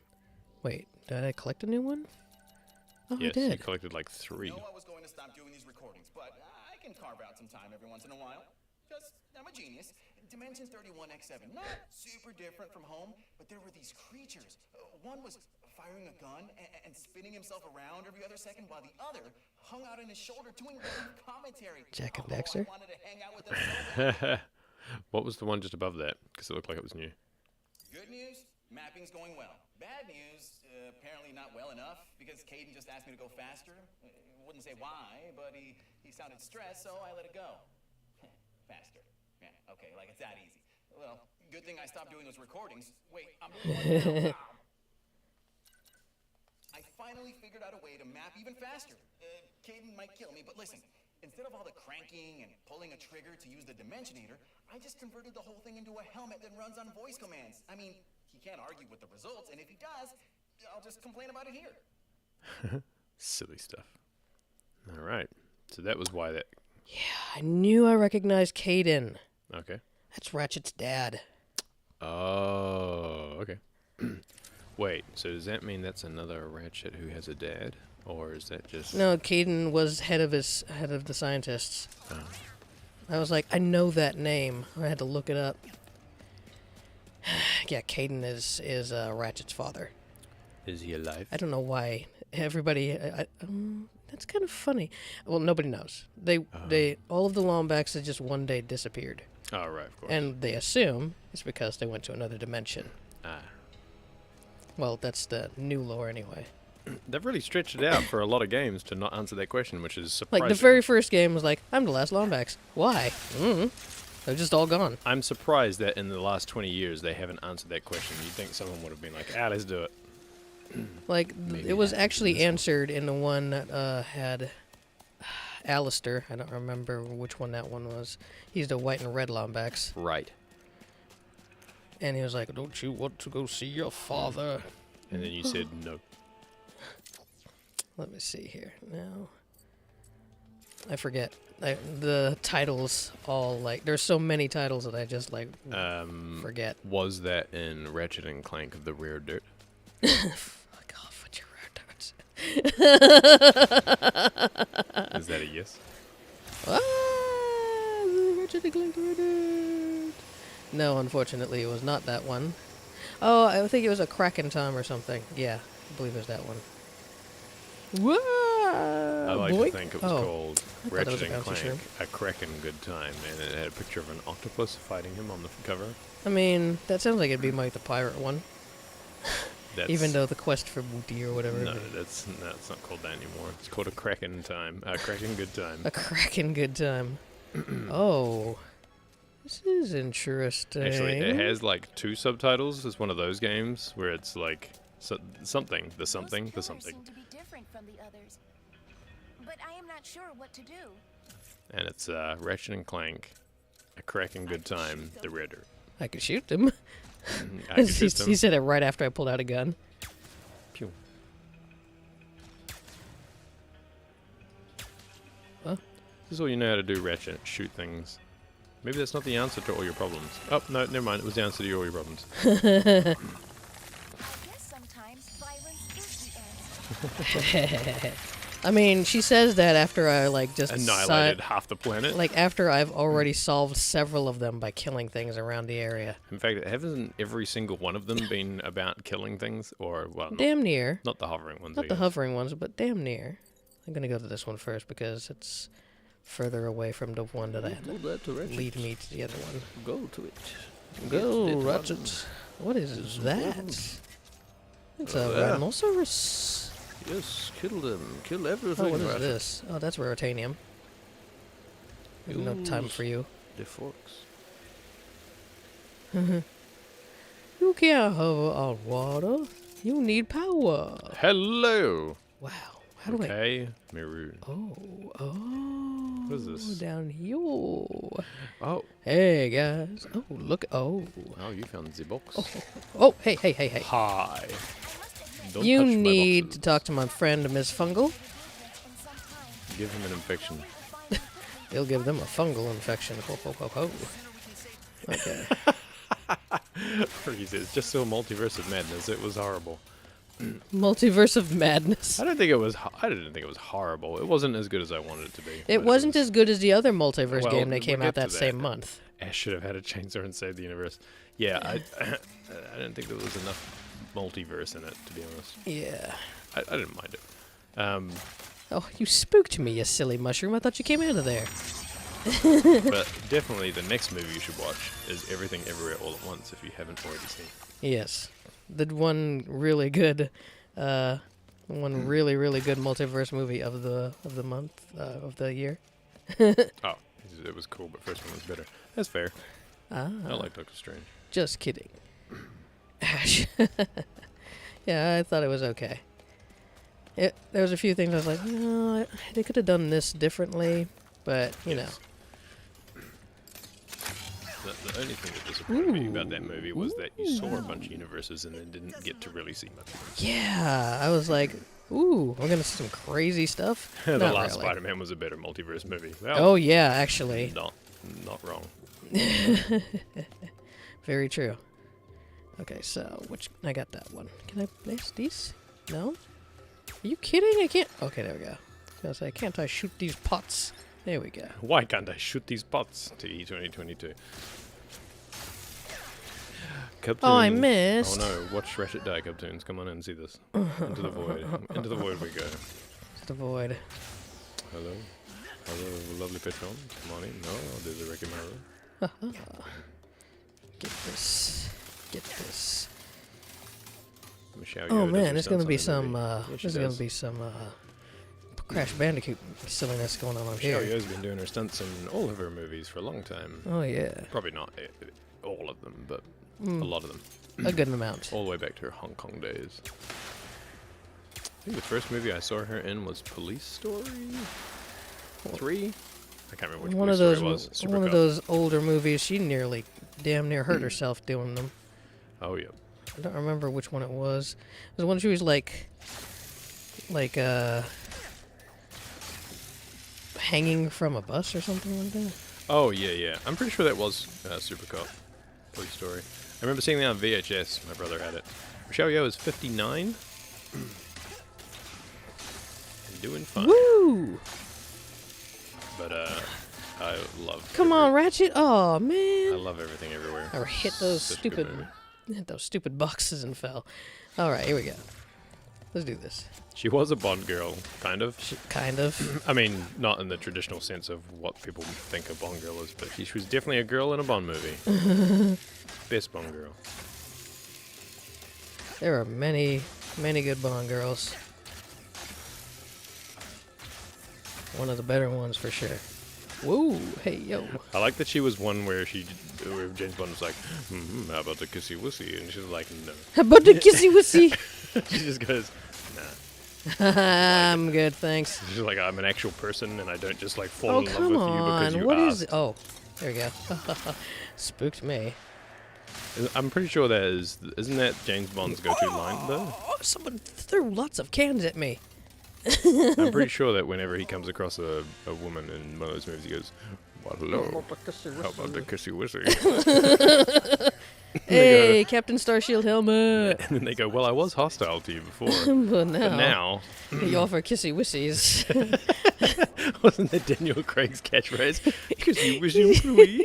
wait, did I collect a new one? Oh, Yes, I you did. collected like 3. I know I was going to stop doing these recordings, but I can carve out some time every once in a while. Because I'm a genius. Dimensions 31x7, not super different from home, but there were these creatures. One was firing a gun and spinning himself around every other second, while the other hung out on his shoulder doing live commentary. Jack and Oh, Dexter? I wanted to hang out with them so bad. What was the one just above that? Because it looked like it was new. Good news, mapping's going well. Bad news, apparently not well enough, because Caden just asked me to go faster. Wouldn't say why, but he sounded stressed, so I let it go. Faster. Yeah, okay, like it's that easy. Well, good thing I stopped doing those recordings. Wait, I'm doing one now. I finally figured out a way to map even faster. Caden might kill me, but listen. Instead of all the cranking and pulling a trigger to use the Dimensionator, I just converted the whole thing into a helmet that runs on voice commands. I mean, he can't argue with the results, and if he does, I'll just complain about it here. Silly stuff. All right. So that was why that. I knew I recognized Caden. Okay. That's Ratchet's dad. Oh, okay. Wait, so does that mean that's another Ratchet who has a dad, or is that just? No, Caden was head of the scientists. Oh. I was like, I know that name. I had to look it up. Yeah, Caden is Ratchet's father. Is he alive? I don't know why everybody. That's kind of funny. Well, nobody knows. They all of the Lombax had just one day disappeared, Oh, right, of course. and they assume it's because they went to another dimension. Ah. Well, that's the new lore anyway. They've really stretched it out for a lot of games to not answer that question, which is surprising. Like the very first game was like, I'm the last Lombax. Why? They're just all gone. I'm surprised that in the last 20 years they haven't answered that question. You'd think someone would have been like, let's do it. Like, it was actually answered in the one that had Alistair. I don't remember which one that one was. He's the white and red Lombax. Right. And he was like, don't you want to go see your father? And then you said no. Let me see here. Now, I forget. The titles all, like, there's so many titles that I just, like, forget. Was that in Ratchet and Clank of the Rare Dirt? Fuck off with your rare darts. Is that a yes? Ratchet and Clank Rare Dirt. No, unfortunately, it was not that one. Oh, I think it was a Kraken Time or something. Yeah, I believe it was that one. Whoa! I like to think it was called thought it Ratchet was a and bouncy Clank, shrimp. A Crackin' Good Time, and it had a picture of an octopus fighting him on the cover. I mean, that sounds like it'd be like the pirate one. That's, Even though the quest for booty or whatever. No, that's not called that anymore. It's called a Crackin' Time. A Crackin' Good Time. A Kraken Good Time. Oh. This is interesting. Actually, it has like 2 subtitles. It's one of those games where it's like something, the something, the Those something. colors seem to be different from the others, but I am not sure what to do. And it's Ratchet and Clank, A Crackin' Good Time, the Rare Dirt. I could shoot them. I could shoot them. He said it right after I pulled out a gun. Pew. Huh? This is all you know how to do, Ratchet. Shoot things. Maybe that's not the answer to all your problems. Oh, no, never mind. It was the answer to all your problems. I guess sometimes violence is the answer. I mean, she says that after I, like, just... Annihilated half the planet. Like, after I've already solved several of them by killing things around the area. In fact, hasn't every single one of them been about killing things? Or, well, Damn near. not the hovering ones. Not I the guess. hovering ones, but damn near. I'm gonna go to this one first because it's further away from the one that I had to lead me to the other one. Go to it. Go, Ratchet. What is that? It's a rhinoceros. Yes, kill them. Kill Oh, everything. what is this? Oh, that's Raritanium. No time for you. The forks. You can't hover on water. You need power. Hello. Wow. How do I... Okay, Maroon. Oh. What is this? Down here. Oh. Hey guys. Oh, look. Oh. Oh, you found the box. Oh, hey, hey, hey, hey. Hi. Don't You touch my need boxes. to talk to my friend, Miss Fungal. Give him an infection. You'll give them a fungal infection. Ho, ho, ho, ho. Okay. He says, just so multiverse of madness. It was horrible. Multiverse of Madness. I didn't think it was horrible. It wasn't as good as I wanted it to be. It but wasn't as good as the other multiverse Well, game that we'll came get out to that that. same month. Ash should have had a chainsaw and saved the universe. Yeah, I didn't think there was enough multiverse in it, to be honest. Yeah. I didn't mind it. Oh, you spooked me, you silly mushroom. I thought you came out of there. But definitely the next movie you should watch is Everything Everywhere All at Once if you haven't already seen it. Yes. The one really good really good multiverse movie of the month, of the year. Oh, it was cool, but first one was better. That's fair. I like Doctor Strange. Just kidding. Ash. Yeah, I thought it was okay. There was a few things I was like, no, they could have done this differently, but, you know. The only thing that disappointed me about that movie was that you saw a bunch of universes and then didn't get to really see much of them. Yeah, I was like, ooh, we're going to see some crazy stuff. The Not last really. Spider-Man was a better multiverse movie. Well, Oh, yeah, actually. not wrong. Very true. Okay, so, I got that one. Can I place these? No? Are you kidding? I can't. Okay, there we go. I was gonna say, can't I shoot these pots? There we go. Why can't I shoot these pots? TE 2022. Cubtoons. Oh, I missed. Oh no, watch Ratchet die, Cubtoons. Come on in and see this. Into the void. Into the void we go. Just avoid. Hello? Hello, lovely patron. Come on in. No, there's a wrecking mirror. Get this. Get this. Michelle Oh Yeoh man, doesn't there's gonna stunt be on the some. movie. Yeah, she There's gonna does. be some Crash Bandicoot silliness going on over Michelle here. Yeoh's been doing her stunts in all of her movies for a long time. Oh yeah, Probably not all of them, but a lot of them. a good amount. All the way back to her Hong Kong days. I think the first movie I saw her in was Police Story 3. I can't remember which One police of those, story it was. Super one of Cop. those older movies. She nearly, damn near hurt herself doing them. Oh yeah. I don't remember which one it was. It was one she was like hanging from a bus or something like that. Oh yeah, yeah. I'm pretty sure that was Super Cop. Police Story. I remember seeing that on VHS. My brother had it. Michelle Yeoh is 59. And doing fine. Woo! But I love. Come on, Ratchet! Oh I man! love Everything Everywhere. I hit those Such a good stupid, movie. hit those stupid boxes and fell. All right, here we go. Let's do this. She was a Bond girl, kind of. Kind of. I mean, not in the traditional sense of what people think a Bond girl is, but she was definitely a girl in a Bond movie. Best Bond girl. There are many, many good Bond girls. One of the better ones for sure. Whoa! Hey yo! I like that she was one where where James Bond was like, how about the kissy wussy? And she's like, no. How about the kissy wussy? She just goes, nah. I'm good, thanks. She's like, I'm an actual person, and I don't just like fall Oh in love come with you because on! you What asked. is? Oh, there we go. Spooked me. I'm pretty sure that isn't that James Bond's go-to line though? Oh, someone threw lots of cans at me. I'm pretty sure that whenever he comes across a woman in one of those movies, he goes, "Well, hello. How about the kissy wussy?" Hey, Captain Starshield helmet. And then they go, "Well, I was hostile to you before, But now, but now." you offer kissy wussies. Wasn't that Daniel Craig's catchphrase? Kissy wussy, please.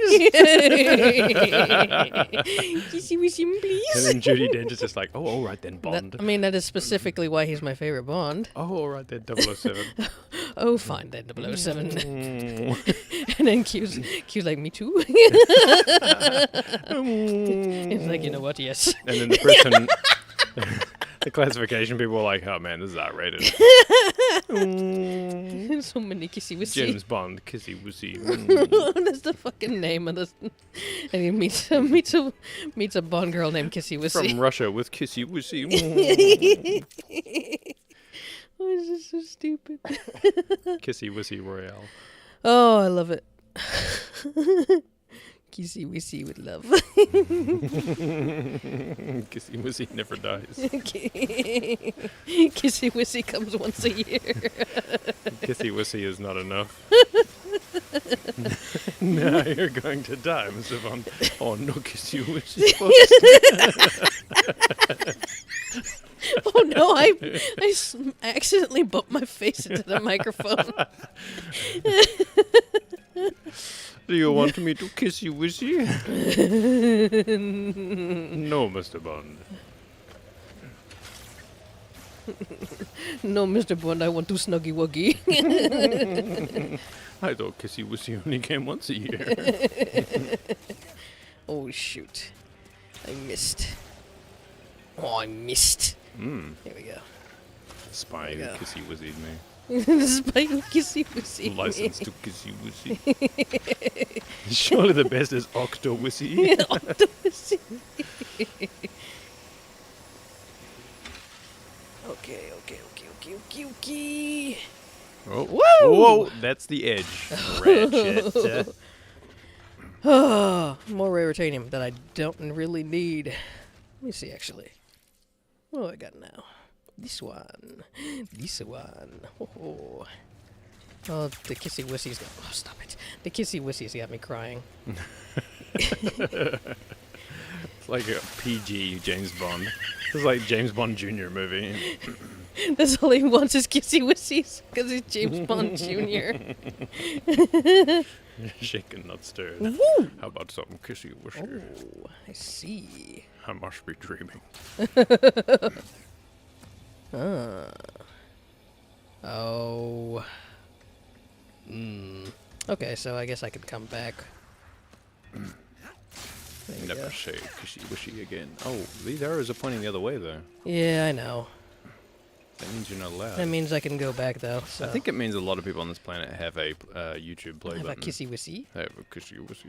Kissy wussy, please. And then Judi Dench is just like, "Oh, all right then, Bond." I mean, that is specifically why he's my favorite Bond. Oh, all right then, 007. Oh, fine then, 007. Mm. And then Q's like, me too. It's like, you know what, yes. And then the person, the classification people are like, "Oh man, this is outrated." So many kissy wussy. James Bond, kissy wussy. Mm. That's the fucking name of this. And he meets a Bond girl named Kissy Wussy. From Russia with kissy wussy. Mm. Oh, this is so stupid. Kissy wussy royale. Oh, I love it. Kissy Wissy with love. Kissy Wissy never dies. Kissy Wissy comes once a year. Kissy Wissy is not enough. Now you're going to die, Mr. Bond. Oh no, Kissy Wissy. Oh no, I accidentally bumped my face into the microphone. Do you want me to kiss you, Wissy? No, Mr. Bond. No, Mr. Bond, I want to snuggy wuggy. I thought Kissy Wissy only came once a year. Oh shoot. I missed. Oh, I missed. Here we go. Spy who There you go. Kissy Wissy'd me. Spike Kissy Wissy. License to Kissy Wissy. Surely the best is Octo Wissy. Octopus. Okay. Oh. Woo! Whoa, that's the edge. Ratchet. More rare titanium that I don't really need. Let me see, actually. What do I got now? This one. Oh, the Kissy Wissy's got... Oh, stop it. The Kissy Wissy's got me crying. It's like a PG James Bond. It's like James Bond Jr. movie. That's all he wants is Kissy Wissies, because he's James Bond Jr. Shaken, not stirred. Woo! How about some Kissy Wissy? Oh, I see. I must be dreaming. Oh. Okay, so I guess I could come back. There you Never go. say Kissy Wissy again. Oh, these arrows are pointing the other way, though. Yeah, I know. That means you're not allowed. That means I can go back, though. So. I think it means a lot of people on this planet have a YouTube play I have a button. Kissy Wissy. They have a Kissy Wissy.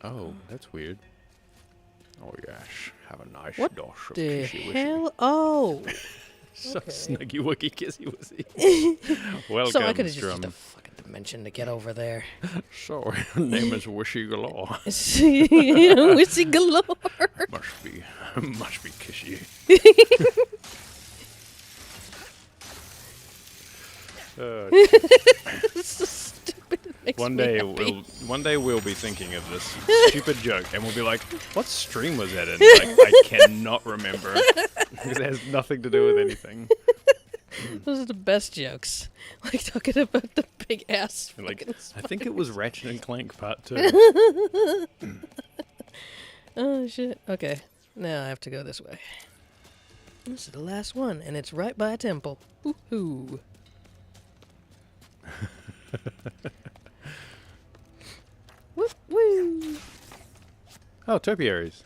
Oh, that's weird. Oh, yes. Have a nice What dosh of the Kissy Wissy. hell? Oh! So Okay. snuggy wuggy Kissy Wissy. Welcome, So I could have just used Strum. a fucking dimension to get over there. So, name is Wishy Galore. Wissy galore! Must be Kissy. It's so stupid. It makes One me day happy. one day we'll be thinking of this stupid joke, and we'll be like, "What stream was that in?" Like, I cannot remember because it has nothing to do with anything. Those are the best jokes. Like talking about the big ass. And, like, fucking I think it was Ratchet and Clank Part 2. Oh shit. Okay. Now I have to go this way. This is the last one, and it's right by a temple. Woohoo. Woo woo. Oh, topiaries.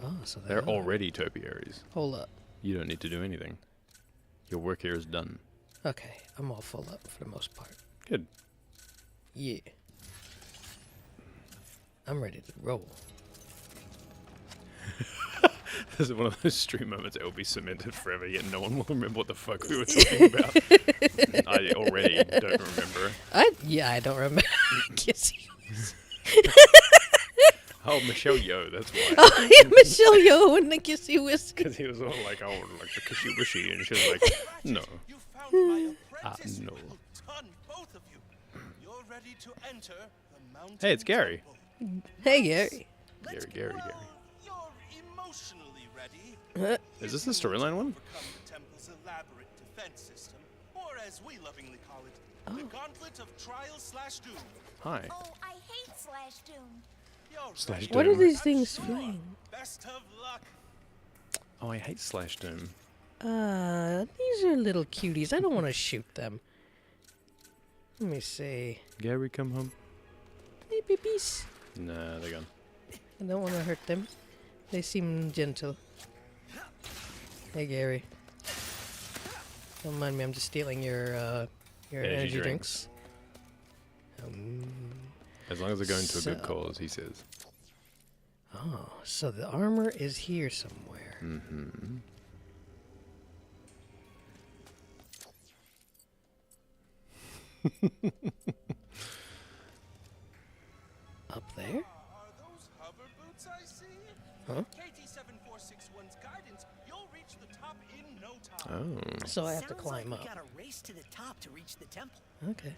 Oh, so They're already topiaries. Hold up. You don't need to do anything. Your work here is done. Okay, I'm all full up for the most part. Good. Yeah. I'm ready to roll. This is one of those stream moments that will be cemented forever, yet no one will remember what the fuck we were talking about. I already don't remember. I don't remember. Kissy. Oh, Michelle Yeoh, that's why. Oh, yeah, Michelle Yeoh and the Kissy Whisk. Because he was all like, I would like the Kissy Wishy, and she was like, no. You found my apprentice. no. Well done, both of you. You're ready to enter the mountain. Hey, it's Gary. temple. Hey, Gary. Gary. Well, you're emotionally ready. Is this the storyline one? Overcome the temple's elaborate defense system, or as we lovingly call it, the Gauntlet of Trial/Doom. Hi. Oh, I hate Slash Doom. You're Slash ready. What are Doom. these things Sure. flying? Best of luck. Oh, I hate Slash Doom. These are little cuties. I don't want to shoot them. Let me see. Gary, come home. Hey, babies. Nah, they're gone. I don't want to hurt them. They seem gentle. Hey, Gary. Don't mind me. I'm just stealing your energy drinks. As long as they're going to a good So- cause, he says. Oh, so the armor is here somewhere. Mm-hmm. there? Are those hover boots I see? Huh? KT-7461's guidance, you'll reach the top in no time. Oh. So I have to Sounds climb like up. we gotta race to the top to reach the temple. Okay.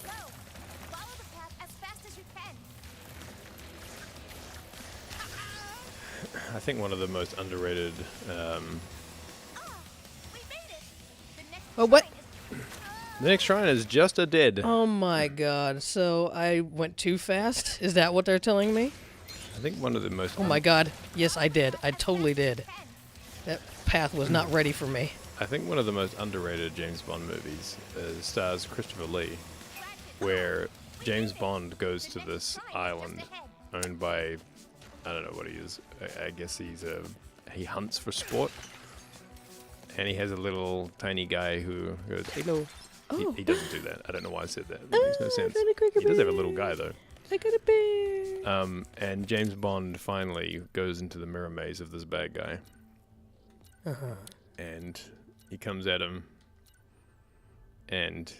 Go! Follow the path as fast as you can. I think one of the most underrated. Ah, we made it. The next Oh, what? shrine is- The next shrine is just a dead. Oh my god. So I went too fast? Is that what they're telling me? I think one of the most. Oh my god. Yes, I did. I totally did. That path was not ready for me. I think one of the most underrated James Bond movies stars Christopher Lee, where James Bond goes to this island owned by, I don't know what he is. I guess he hunts for sport, and he has a little tiny guy who goes, "Hello." Oh. He doesn't do that. I don't know why I said that. It makes no sense. tiny cricket He does have a bear. little guy though. I got a bear. And James Bond finally goes into the mirror maze of this bad guy. Uh-huh. And he comes at him, and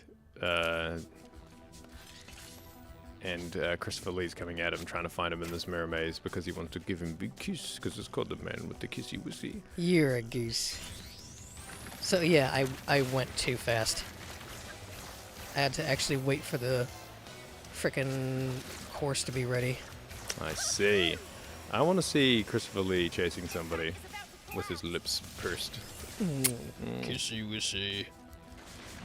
Christopher Lee's coming at him, trying to find him in this mirror maze because he wants to give him a big kiss, because it's called the man with the kissy wissy. You're a goose. So yeah, I went too fast. I had to actually wait for the frickin' horse to be ready. I see. I want to see Christopher Lee chasing somebody with his lips pursed. Kissy wissy.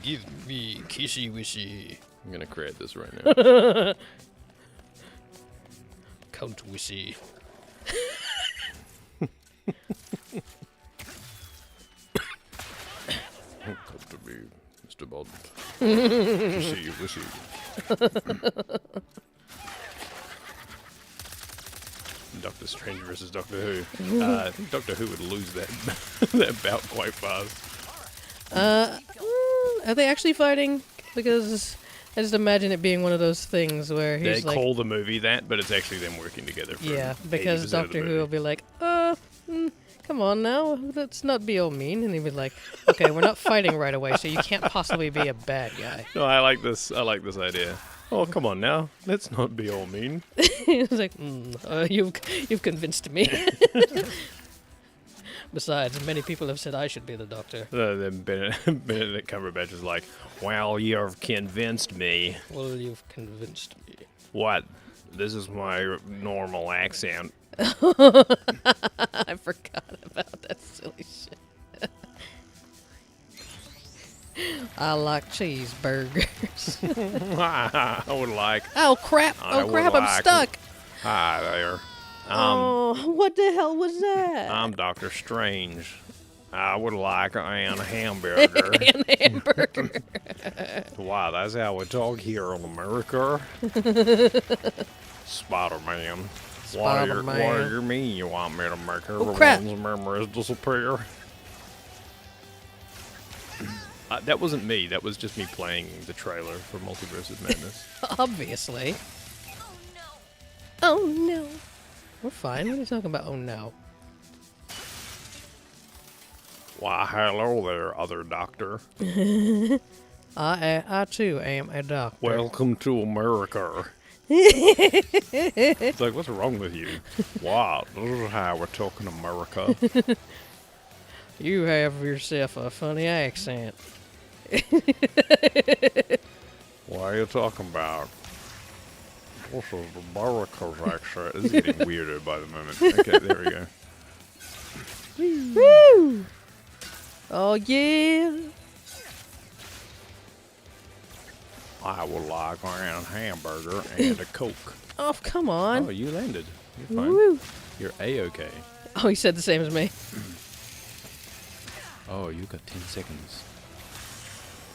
Give me kissy wissy. I'm gonna create this right now. Count wissy. Come to me, Mr. Bond. Kissy wissy. Doctor Strange versus Doctor Who. I think Doctor Who would lose that that bout quite fast. Are they actually fighting? Because I just imagine it being one of those things where They he's like, call the movie that, but it's actually them working together. For yeah, 80% because of the Doctor Who movie. will be like, come on now, let's not be all mean. And he'd be like, okay, we're not fighting right away, so you can't possibly be a bad guy. No, I like this. I like this idea. Oh, come on now. Let's not be all mean. He's like, you've convinced me. Besides, many people have said I should be the Doctor. Then Benedict Cumberbatch is like, well, you've convinced me. Well, you've convinced me. What? This is my normal accent. I forgot about that silly shit. I like cheeseburgers. I would like. Oh crap! I Oh crap! would I'm like- stuck. Hi there. Oh, what the hell was that? I'm Doctor Strange. I would like a hamburger. An hamburger. Wow, that's how we talk here in America. Spider-Man. What do you mean you want me to make crap. everyone's memories disappear? That wasn't me. That was just me playing the trailer for Multiverse of Madness. Obviously. Oh no. Oh no. We're fine. What are you talking about? Oh no. Why, hello there, other doctor. I too am a doctor. Welcome to America. It's like, what's wrong with you? Wow, this is how we're talking America. You have yourself a funny accent. What are you talking about? This is America's accent. This is getting weirder by the moment. Okay, there we go. Woo! Oh yeah. I would like a hamburger and a Coke. Oh come on. Oh, you landed. You're fine. Woo. You're A-okay. Oh, he said the same as me. Oh, you got 10 seconds.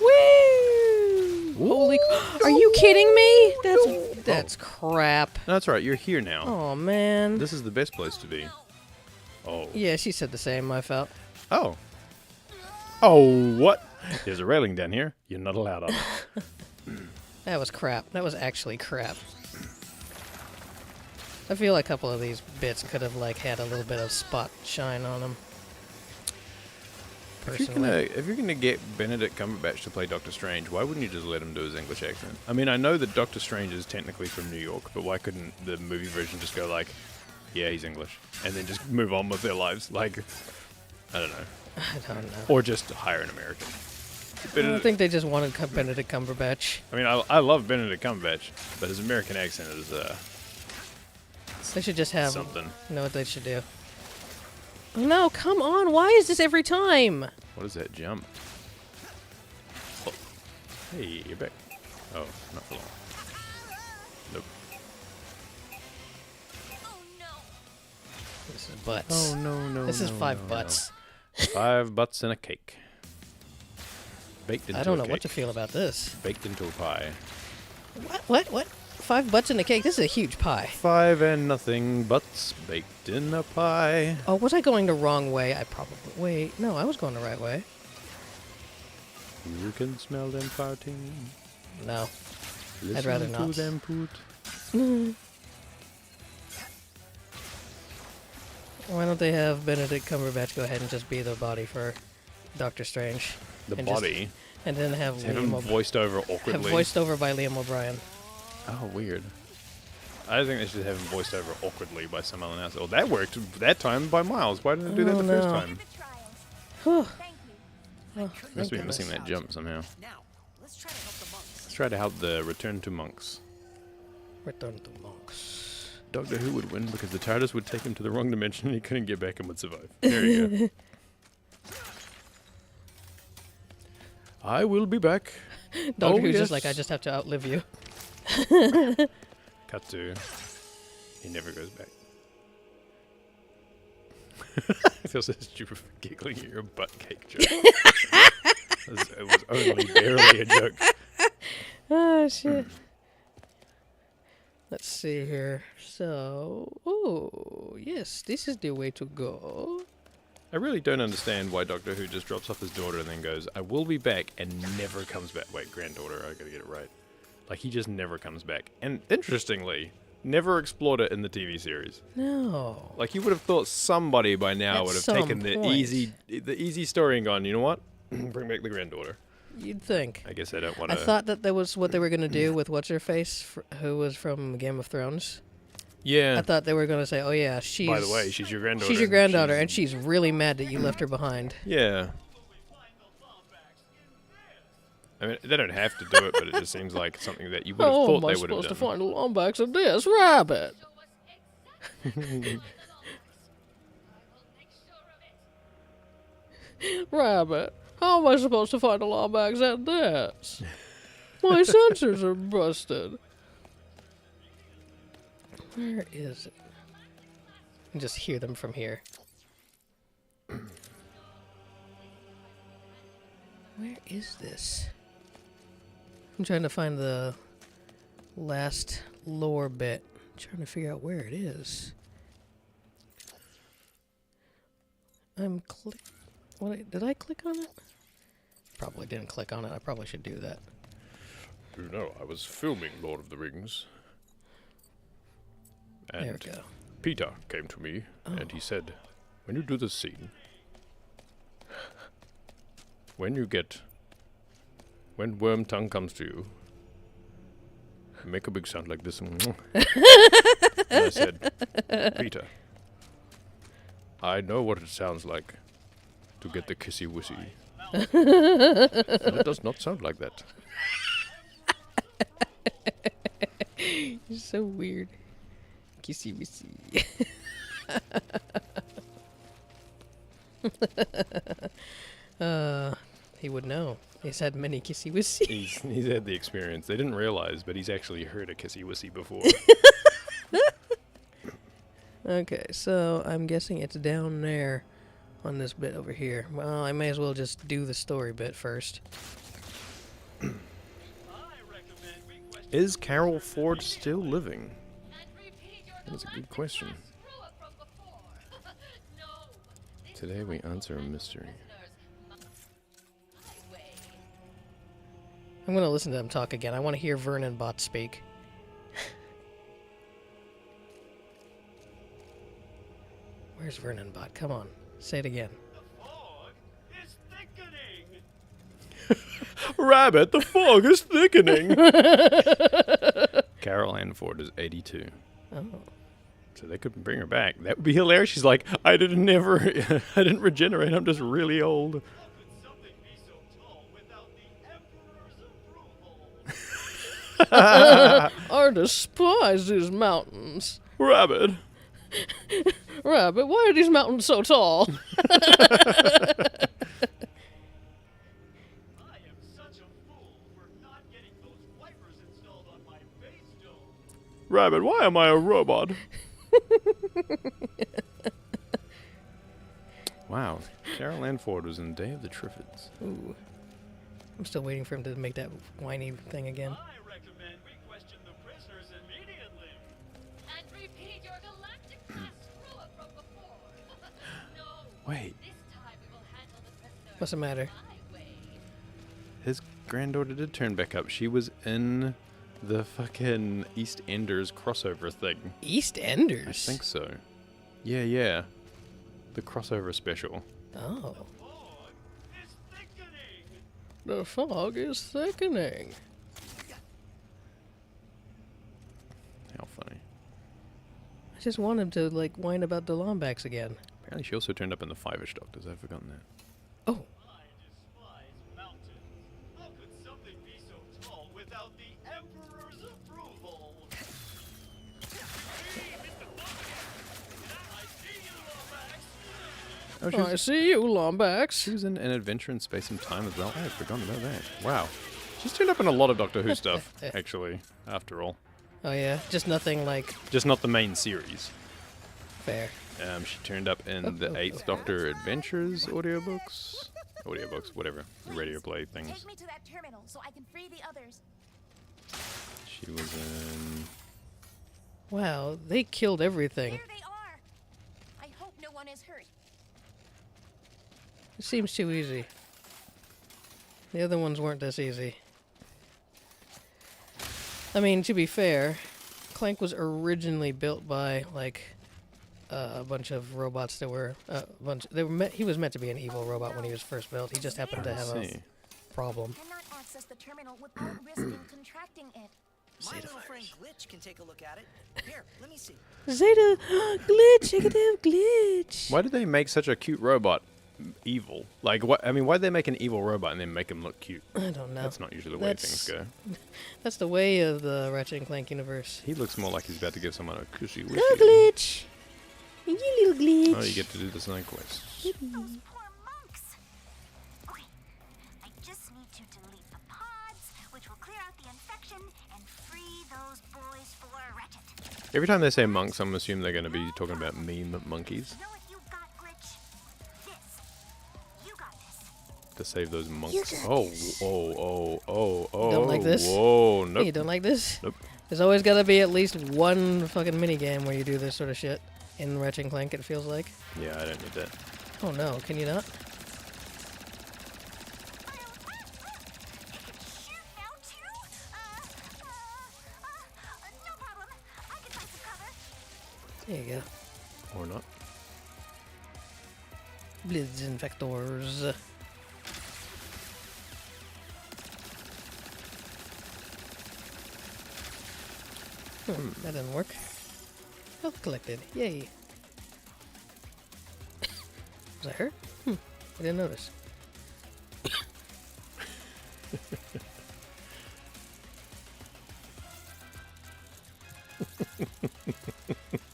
Woo! Holy! Are you kidding me? That's crap. No, that's right. You're here now. Oh man. This is the best place to be. Oh. Yeah, she said the same. I felt. Oh. Oh, what? There's a railing down here. You're not allowed up. That was crap. That was actually crap. I feel like a couple of these bits could have like had a little bit of spot shine on them. personally. If you're gonna get Benedict Cumberbatch to play Doctor Strange, why wouldn't you just let him do his English accent? I mean, I know that Doctor Strange is technically from New York, but why couldn't the movie version just go like, yeah, he's English, and then just move on with their lives? Like, I don't know. I don't know. Or just hire an American. I think they just wanted Benedict Cumberbatch. I mean, I love Benedict Cumberbatch, but his American accent is They should just have something. You know what they should do? Oh no, come on, why is this every time? What is that jump? Oh. Hey, you're back. Oh, not for long. Nope. This is butts. Oh, no. This is 5 butts. 5 butts and a cake. Baked into I don't a know cake. what to feel about this. Baked into a pie. What? 5 butts in a cake? This is a huge pie. 5 and nothing butts baked in a pie. Oh, was I going the wrong way? I probably... Wait, no, I was going the right way. You can smell them farting. No. Listen rather to not. them poot. Why don't they have Benedict Cumberbatch go ahead and just be the body for Doctor Strange? The And body. And then have Have him voiced over awkwardly. have voiced over by Liam O'Brien. Oh, weird. I think they should have him voiced over awkwardly by someone else. Oh, that worked that time by miles. Why didn't they do that Oh, the first no. time? Whew. Thank you. Oh, Must thank be missing goodness. that jump somehow. Now, let's try to help the monks. Let's try to help the Return to Monks. Return to monks. Doctor Who would win because the TARDIS would take him to the wrong dimension and he couldn't get back and would survive. There you go. I will be back. Doctor Oh, Who's yes. just like, I just have to outlive you. Cut to. He never goes back. I feel so stupid for giggling at your butt cake joke. It was only barely a joke. Oh, shit. Let's see here. So, oh, yes, this is the way to go. I really don't understand why Doctor Who just drops off his daughter and then goes, I will be back, and never comes back. Wait, granddaughter, I gotta get it right. Like, he just never comes back. And interestingly, never explored it in the TV series. No. Like, you would have thought somebody by now At would have some taken the point. easy story and gone, you know what? Bring back the granddaughter. You'd think. I guess I don't want I to... thought that was what they were going to do with What's-Her-Face, who was from Game of Thrones. Yeah. I thought they were going to say, oh yeah, she's... By the way, she's your granddaughter. She's your granddaughter, and she's really mad that you left her behind. Yeah. I mean, they don't have to do it, but it just seems like something that you would have How thought am I they would have supposed to done. find the Lombax in this rabbit? Rabbit, how am I supposed to find the Lombax in this? My sensors are busted. Where is it? I can just hear them from here. Where is this? I'm trying to find the last lore bit. I'm trying to figure out where it is. I'm did I click on it? Probably didn't click on it. I probably should do that. You know, I was filming Lord of the Rings. And There we go. Peter came to me, and he said, when you do this scene, when Worm Tongue comes to you, make a big sound like this. And I said, Peter, I know what it sounds like to get the kissy wissy. And it does not sound like that. You're so weird. Kissy wissy. He would know. He's had many kissy wissy. He's had the experience. They didn't realize, but he's actually heard a kissy wissy before. Okay, so I'm guessing it's down there on this bit over here. Well, I may as well just do the story bit first. Is Carol Ford still living? That's a good question. Today we answer a mystery. I'm going to listen to them talk again. I want to hear Vernon Bot speak. Where's Vernon Bot? Come on. Say it again. The fog is thick. Rabbit, the fog is thickening. Carol Ann Ford is 82. Oh. So they could bring her back. That would be hilarious. She's like, I didn't regenerate. I'm just really old. I despise these mountains. Rabbit. Rabbit, why are these mountains so tall? Rabbit, why am I a robot? Wow. Carol Ann Ford was in Day of the Triffids. Ooh. I'm still waiting for him to make that whiny thing again. I recommend we question the prisoners immediately. And repeat your galactic class screw-up from before. No. Wait. This time we will handle the prisoners What's the matter? my way. His granddaughter did turn back up. She was in the fucking EastEnders crossover thing. EastEnders? I think so. Yeah, yeah. The crossover special. Oh. It's thickening. The fog is thickening. How funny. I just want him to, like, whine about the Lombax again. Apparently she also turned up in the Five-ish Doctors. I've forgotten that. Oh. I despise mountains. How could something be so tall without the Emperor's approval? Hey, Mr. Lombax! I see you, Lombax! Oh, she I was, see you, Lombax. she was in An Adventure in Space and Time as well. I had forgotten about that. Wow. She's turned up in a lot of Doctor Who stuff, actually, after all. Oh, yeah? Just nothing, like, Just not the main series. fair. She turned up in the 8th Doctor Adventures audiobooks. Audiobooks, whatever. The radio play things. Take me to that terminal so I can free the others. She was in... Wow, they killed everything. Here they are. I hope no one is hurt. It seems too easy. The other ones weren't this easy. I mean, to be fair, Clank was originally built by, like, a bunch of robots that were he was meant to be an evil robot when he was first built. He just happened to have a problem. Cannot access the terminal without risking contracting it. My little friend Glitch can take a look at it. Here, let me see. Zeta, glitch, negative glitch. Why did they make such a cute robot evil? Like, what? I mean, why did they make an evil robot and then make him look cute? I don't know. That's not usually the way things go. That's the way of the Ratchet and Clank universe. He looks more like he's about to give someone a cushy Oh, wishy. glitch. You little glitch. Oh, you get to do the side quest. Those poor monks. Okay, I just need to delete the pods, which will clear out the infection and free those boys for Ratchet. Every time they say monks, I'm assuming they're going to be talking about meme monkeys. You know what you got, Glitch? This. You got this. To save those monks. Oh. Don't like this? Whoa, Hey, nope. you don't like this? Nope. There's always got to be at least one fucking minigame where you do this sort of shit. In Ratchet and Clank, it feels like. Yeah, I don't need that. Oh no, can you not? You can shoot now, too? No problem. I can find some cover. There you go. Or not. Blizz infectors. That didn't work. Health collected. Yay. Was that her? I didn't notice.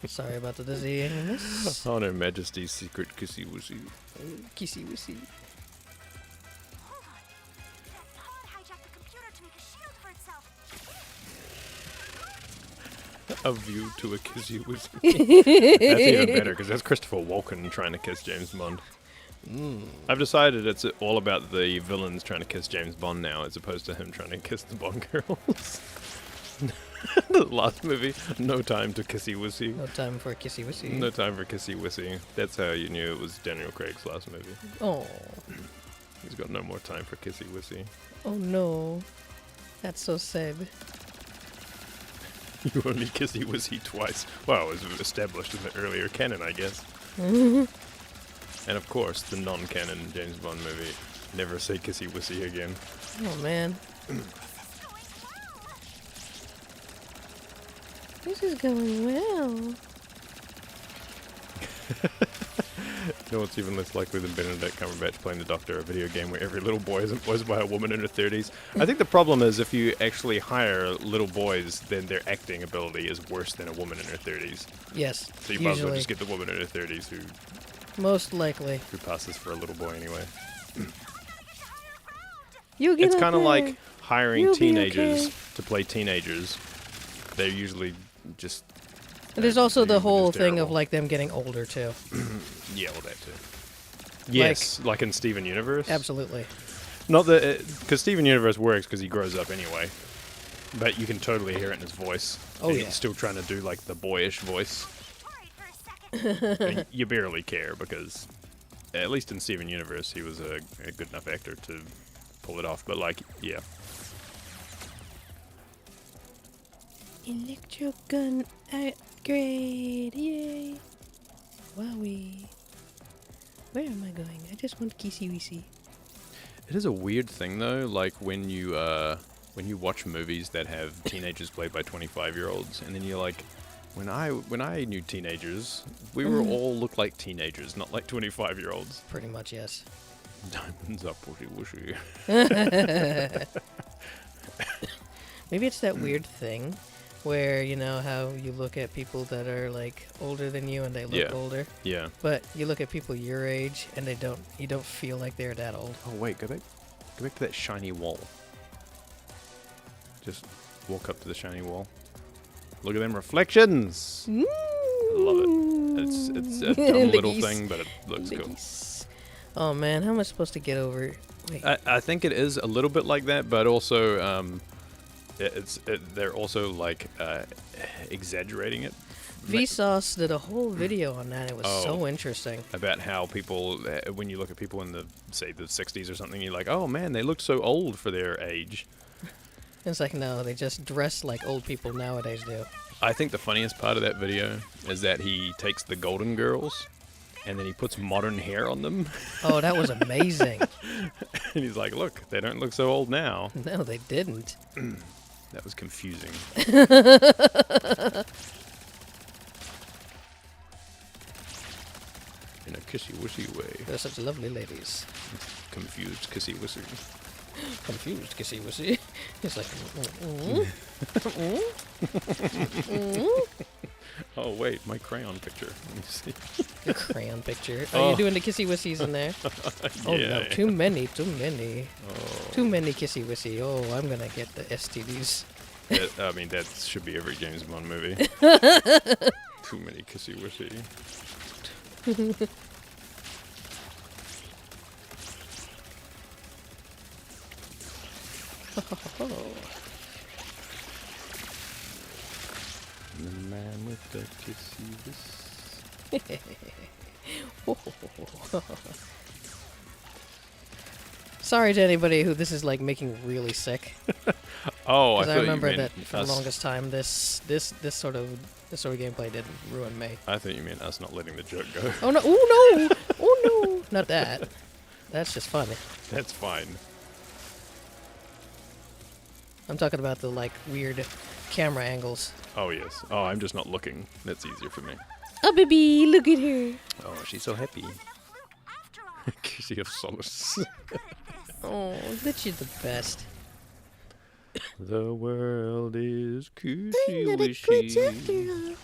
Sorry about the dizziness. On Her Majesty's secret kissy wussy. Kissy wissy. Hold on. That pod hijacked the computer to make a shield for itself. A view to a kissy wussy. That's even better because that's Christopher Walken trying to kiss James Bond. I've decided it's all about the villains trying to kiss James Bond now as opposed to him trying to kiss the Bond girls. The last movie, no time to kissy wussy. No time for kissy wissy. No time for kissy wussy. That's how you knew it was Daniel Craig's last movie. Oh. He's got no more time for kissy wussy. Oh no. That's so sad. You only kissy wussy twice. Well, it was established in the earlier canon, I guess. And of course, the non-canon James Bond movie, Never say kissy wissy again. Oh man. This is going well. You know what's even less likely than Benedict Cumberbatch playing the Doctor, a video game where every little boy is voiced by a woman in her 30s? I think the problem is if you actually hire little boys, then their acting ability is worse than a woman in her 30s. Yes. So you might as well usually. just get the woman in her 30s Most likely. who passes for a little boy anyway. You get It's up kind of there. like hiring You'll be teenagers okay. to play teenagers. They're usually just... And there's also the usually whole just thing of terrible. like them getting older too. Yeah, well, that too. Yes, like in Steven Universe. Absolutely. Not that, because Steven Universe works because he grows up anyway. But you can totally hear it in his voice. Oh, And yeah. He's still trying to do like the boyish voice. And you barely care because, at least in Steven Universe, he was a good enough actor to pull it off. But like, yeah. Electro gun upgrade, yay! Wowie. Where am I going? I just want kissy wissy. It is a weird thing though, like when you watch movies that have teenagers played by 25-year-olds, and then you're like, when I knew teenagers, we were all looked like teenagers, not like 25-year-olds. Pretty much, yes. Diamonds are pushy wushy. Maybe it's that weird thing where, you know, how you look at people that are like older than you and they look Yeah. older, Yeah. but you look at people your age and you don't feel like they're that old. Oh wait, go back to that shiny wall. Just walk up to the shiny wall. Look at them reflections. I love it. It's a dumb little Lickies. thing, but it looks cool. Lickies. Oh man, how am I supposed to get over? Wait. I think it is a little bit like that, but also they're also like exaggerating it. Vsauce did a whole video on that. It was Oh. so interesting. About how people, when you look at people in the, say, the 60s or something, you're like, oh man, they look so old for their age. It's like, no, they just dress like old people nowadays do. I think the funniest part of that video is that he takes the Golden Girls and then he puts modern hair on them. Oh, that was amazing. And he's like, look, they don't look so old now. No, they didn't. That was confusing. In a kissy-wissy way. They're such lovely ladies. Confused kissy-wissy. Confused, kissy wissy. He's like, Oh, wait, my crayon picture. Let me see. Your crayon picture. Are you doing the kissy wissies in there? Oh no, Yeah. too many. Too many kissy wissy. Oh, I'm gonna get the STDs. I mean, that should be every James Bond movie. Too many kissy-wissy. The man with the kissy-wissy. Sorry to anybody who this is like making really sick. Oh, I Because thought I remember you meant that for the us. longest time, this sort of gameplay didn't ruin me. I thought you meant us not letting the joke go. Oh no! Oh no! Oh no! Not that. That's just funny. That's fine. I'm talking about the like weird camera angles. Oh, yes. Oh, I'm just not looking. That's easier for me. Oh baby, look at her. Oh, she's so happy. Kissy of solace. Oh, that she's the best. The world is I'm kissy gonna quit wishy. after her.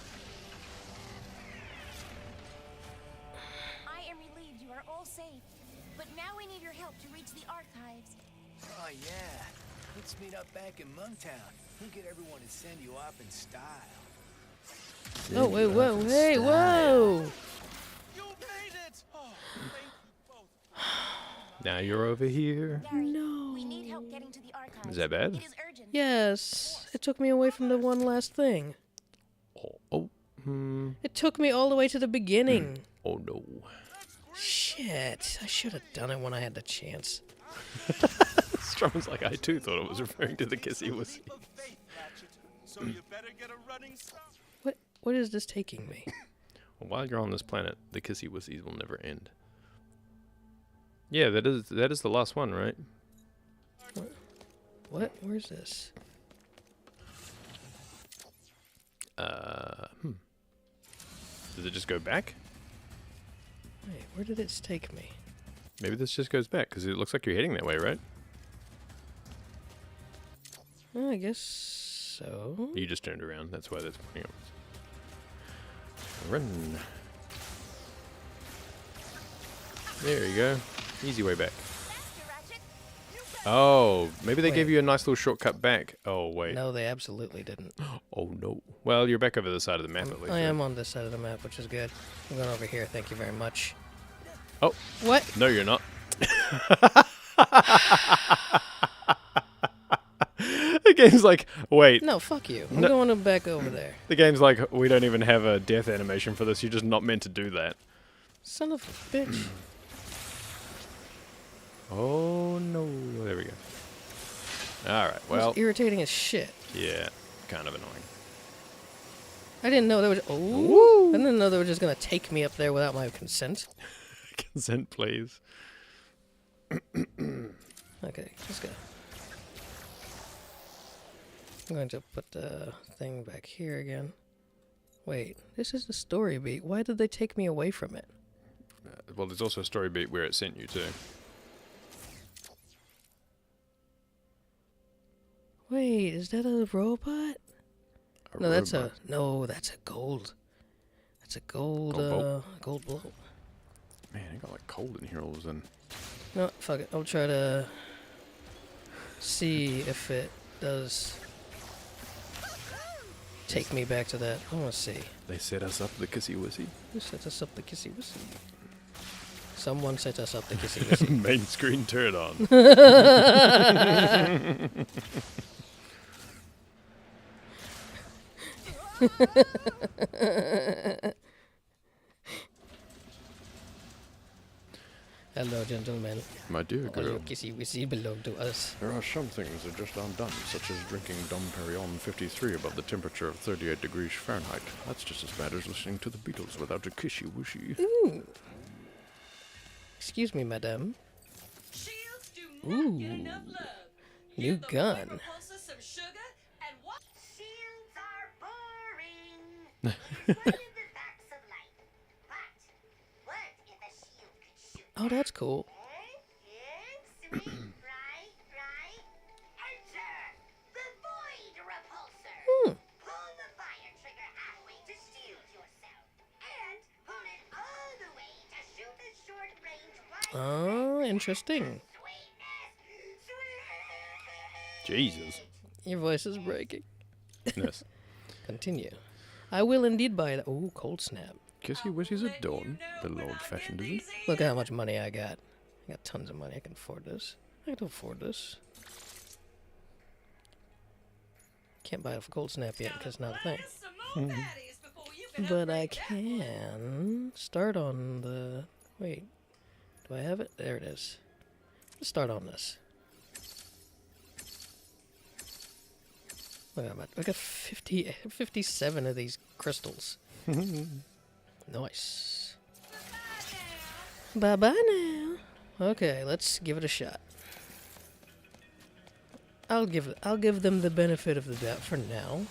I am relieved you are all safe. But now we need your help to reach the archives. Oh, yeah. Let's meet up back in Monktown. We'll get everyone to send you off in style. Oh, wait, whoa, hey, whoa! You made it! Oh, thank you both. Now you're over here. Gary, No. we need help getting to the archives. Is that bad? It is urgent. Yes, it took me away from the one last thing. Oh, It took me all the way to the beginning. oh no. Shit, I should have done it when I had the chance. Strong's like, I too thought it was referring to the kissy wissy. Leap of faith, Ratchet. So you better get a running start. What is this taking me? Well, while you're on this planet, the kissy wissies will never end. Yeah, that is the last one, right? What? Where's this? Does it just go back? Wait, where did it take me? Maybe this just goes back, because it looks like you're heading that way, right? I guess so. You just turned around. That's why that's pointing up. Run. There you go. Easy way back. Oh, maybe they gave you a nice little shortcut back. Oh, wait. No, they absolutely didn't. Oh, no. Well, you're back over the side of the map at least. I am on this side of the map, which is good. I'm going over here. Thank you very much. Oh. What? No, you're not. The game's like, wait. No, fuck you. I'm going back over there. The game's like, we don't even have a death animation for this. You're just not meant to do that. Son of a bitch. Oh, no. There we go. Alright, well. It's irritating as shit. Yeah, kind of annoying. I didn't know they were. Oh, I didn't know they were just gonna take me up there without my consent. Consent, please. Okay, let's go. I'm going to put the thing back here again. Wait, this is the story beat. Why did they take me away from it? Well, there's also a story beat where it sent you to. Wait, is that a robot? No, that's a gold. That's a gold. Gold blow. Man, I got like cold in here all of a sudden. No, fuck it. I'll try to see if it does take me back to that. I want to see. They set us up the kissy wissy. Who set us up the kissy wissy? Someone set us up the kissy wissy. Main screen turn on. Hello, gentlemen. My dear All your girl, kissy wissy belong to us. there are some things that just aren't done, such as drinking Dom Perignon 53 above the temperature of 38 degrees Fahrenheit. That's just as bad as listening to the Beatles without a kissy wishy. Ooh. Excuse me, madame. Shields do not get enough love. New Give the gun. boy repulsor some sugar and what? Shields are boring. There's one in the facts of life. But what if a shield could shoot? Oh, that's cool. Sweet, right? Enter the void repulsor. Pull the fire trigger halfway to shield yourself, and pull it all the way to shoot the short range right. Oh, interesting. Jesus. Your voice is breaking. Yes. Continue. I will indeed buy it. Oh, cold snap. Kissy wishy's at dawn. Little old-fashioned, is it? Look at how much money I got. I got tons of money. I can afford this. I can afford this. Can't buy it for cold snap yet because it's not a thing. But I can start on the... Wait. Do I have it? There it is. Let's start on this. Look, I got 57 of these crystals. Nice. Bye-bye now. Okay, let's give it a shot. I'll give them the benefit of the doubt for now.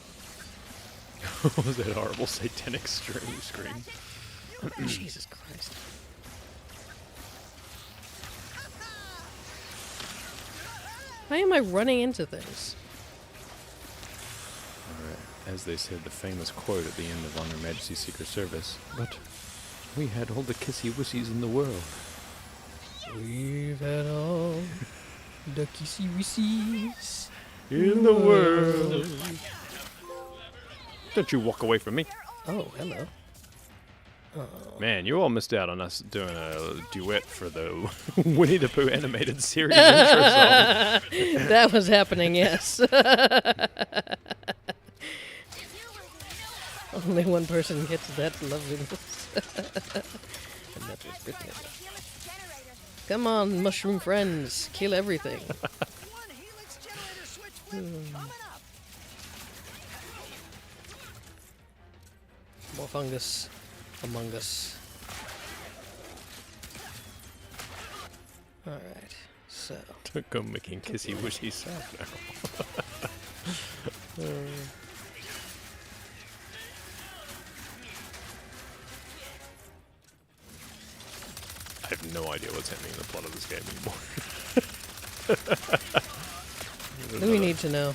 What was that horrible satanic scream? Jesus Christ. Why am I running into things? As they said, the famous quote at the end of On Her Majesty's Secret Service. But we had all the kissy wissies in the world. We've had all the kissy wissies In the world. Don't you walk away from me. Oh, hello. Man, you all missed out on us doing a duet for the Winnie the Pooh animated series intro song. That was happening, yes. Only one person gets that loveliness. And that was Brittany. Come on, mushroom friends. Kill everything. More fungus among us. Alright, so. Go making kissy wishy sound now. I have no idea what's happening in the plot of this game anymore. Do we need to know?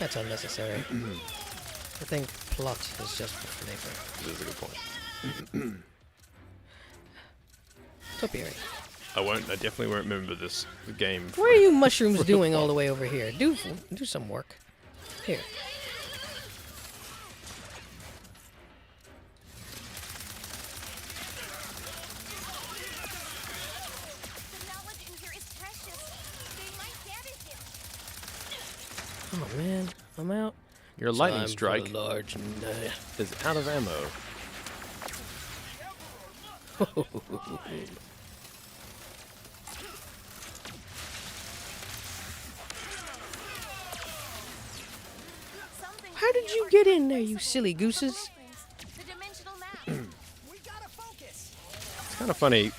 That's unnecessary. I think plot is just for flavor. This is a good point. Topiary. I definitely won't remember this game. What are you mushrooms doing all the way over here? Do some work. Here. The knowledge in here is precious. They might damage it. Oh man, I'm out. Your lightning Time for strike the large is out of ammo. How did you get in there, you silly gooses? The dimensional map. We gotta focus. It's kind of funny,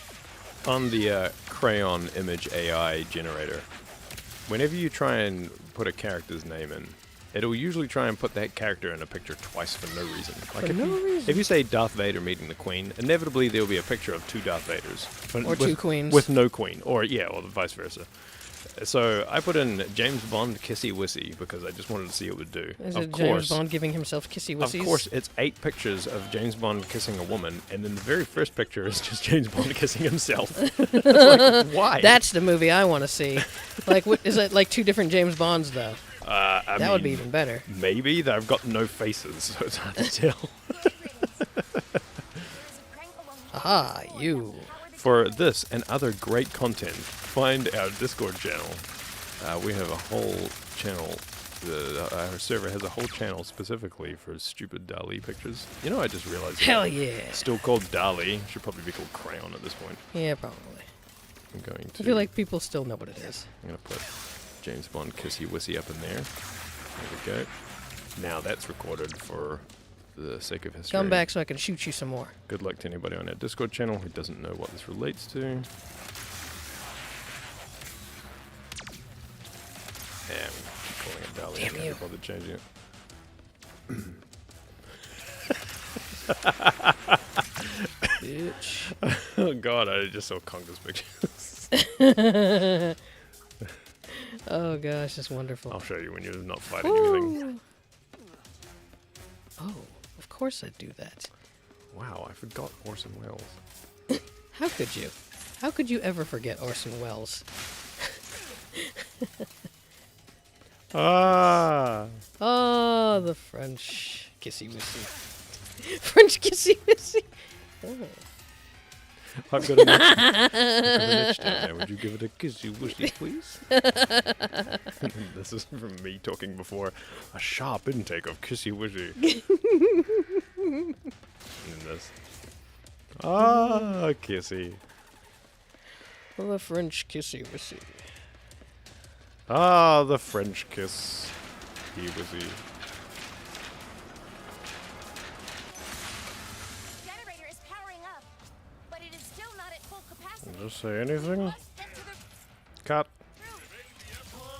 on the crayon image AI generator, whenever you try and put a character's name in, it'll usually try and put that character in a picture twice for no reason. Like if you say Darth Vader meeting the Queen, inevitably there'll be a picture of two Darth Vaders. Or two queens. With no queen. Or vice versa. So I put in James Bond Kissy Wissy because I just wanted to see what it would do. Is it James Bond giving himself kissy wissies? Of course, it's 8 pictures of James Bond kissing a woman, and then the very first picture is just James Bond kissing himself. It's like, why? That's the movie I want to see. Like, is it like 2 different James Bonds though? That would be even better. Maybe. I've got no faces, so it's hard to tell. Aha, you. For this and other great content, find our Discord channel. We have a whole channel. Our server has a whole channel specifically for stupid Dali pictures. You know, I just realized. Hell yeah. It's still called Dali. Should probably be called Crayon at this point. Yeah, probably. I'm going to. I feel like people still know what it is. I'm going to put James Bond Kissy Wissy up in there. There we go. Now that's recorded for the sake of history. Come back so I can shoot you some more. Good luck to anybody on our Discord channel who doesn't know what this relates to. Yeah, we keep calling it Dali. Damn I you. can't bother changing it. Bitch. Oh god, I just saw Conga's pictures. Oh gosh, that's wonderful. I'll show you when you're not fighting anything. Oh, of course I'd do that. Wow, I forgot Orson Welles. How could you? How could you ever forget Orson Welles? Ah! Oh, the French kissy wissy. French kissy wissy. Oh. I've got an itch down there. Would you give it a kissy wishy, please? This is from me talking before a sharp intake of kissy wishy. And this. Ah, kissy. Well, the French kissy wissy. Ah, the French kiss. He wissy. Generator is powering up, but it is still not at full capacity. Just say anything? Cut.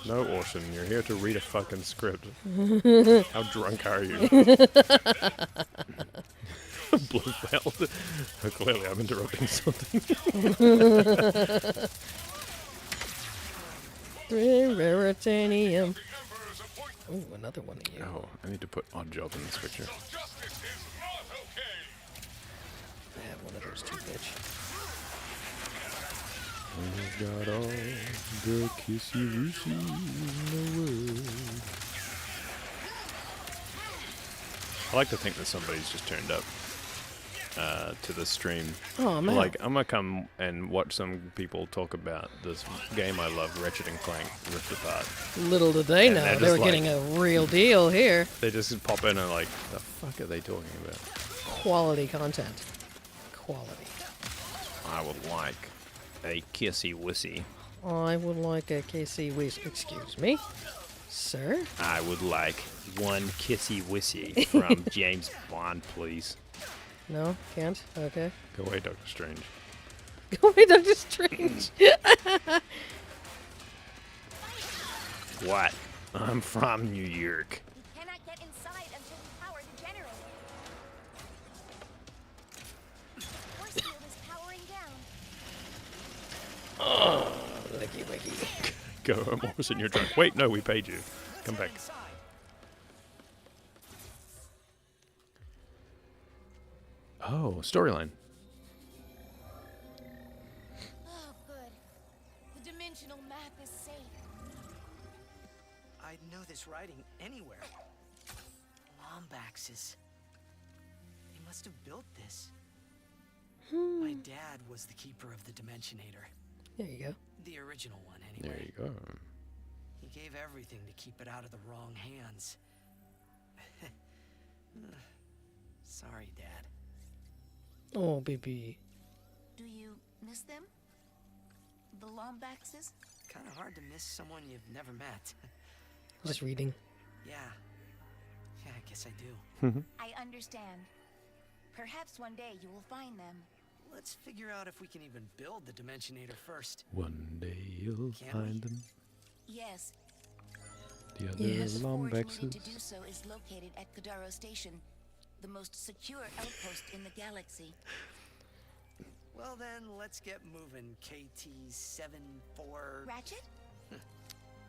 No, Orson, you're here to read a fucking script. How drunk are you? Blofeld. Oh, clearly I'm interrupting something. Raritanium. Oh, another one of you. Oh, I need to put odd job in this picture. I have one of those too, bitch. We've got all the kissy wissy in the world. I like to think that somebody's just turned up to the stream. Oh, man. Like, I'm gonna come and watch some people talk about this game I love, Ratchet and Clank Rift Apart. Little did they And know, they're they were just getting a real deal here. They just pop in and like, the fuck are they talking about? Quality content. Quality. I would like a kissy wissy. I would like a KC Wiss. Excuse me, sir. I would like one kissy wissy from James Bond, please. No, can't. Okay. Go away, Doctor Strange. Go away, Doctor Strange. What? I'm from New York. We cannot get inside until we power the generator. Force field is powering down. Oh, licky wicky. Go home, horse in your trunk. Wait, no, we paid you. Come back. Oh, storyline. Oh, good. The dimensional map is safe. I'd know this writing anywhere. Lombaxes. They must have built this. My dad was the keeper of the Dimensionator. There you go. The original one, anyway. There you go. He gave everything to keep it out of the wrong hands. Sorry, Dad. Oh, baby. Do you miss them? The Lombaxes? Kind of hard to miss someone you've never met. Just reading. Yeah. Yeah, I guess I do. I understand. Perhaps one day you will find them. Let's figure out if we can even build the Dimensionator first. One day you'll Can find we? them. Yes. The other Yes. Forge needed Lombaxes. to do so is located at Kadaro Station, the most secure outpost in the galaxy. Well then, let's get moving, KT-74... Ratchet?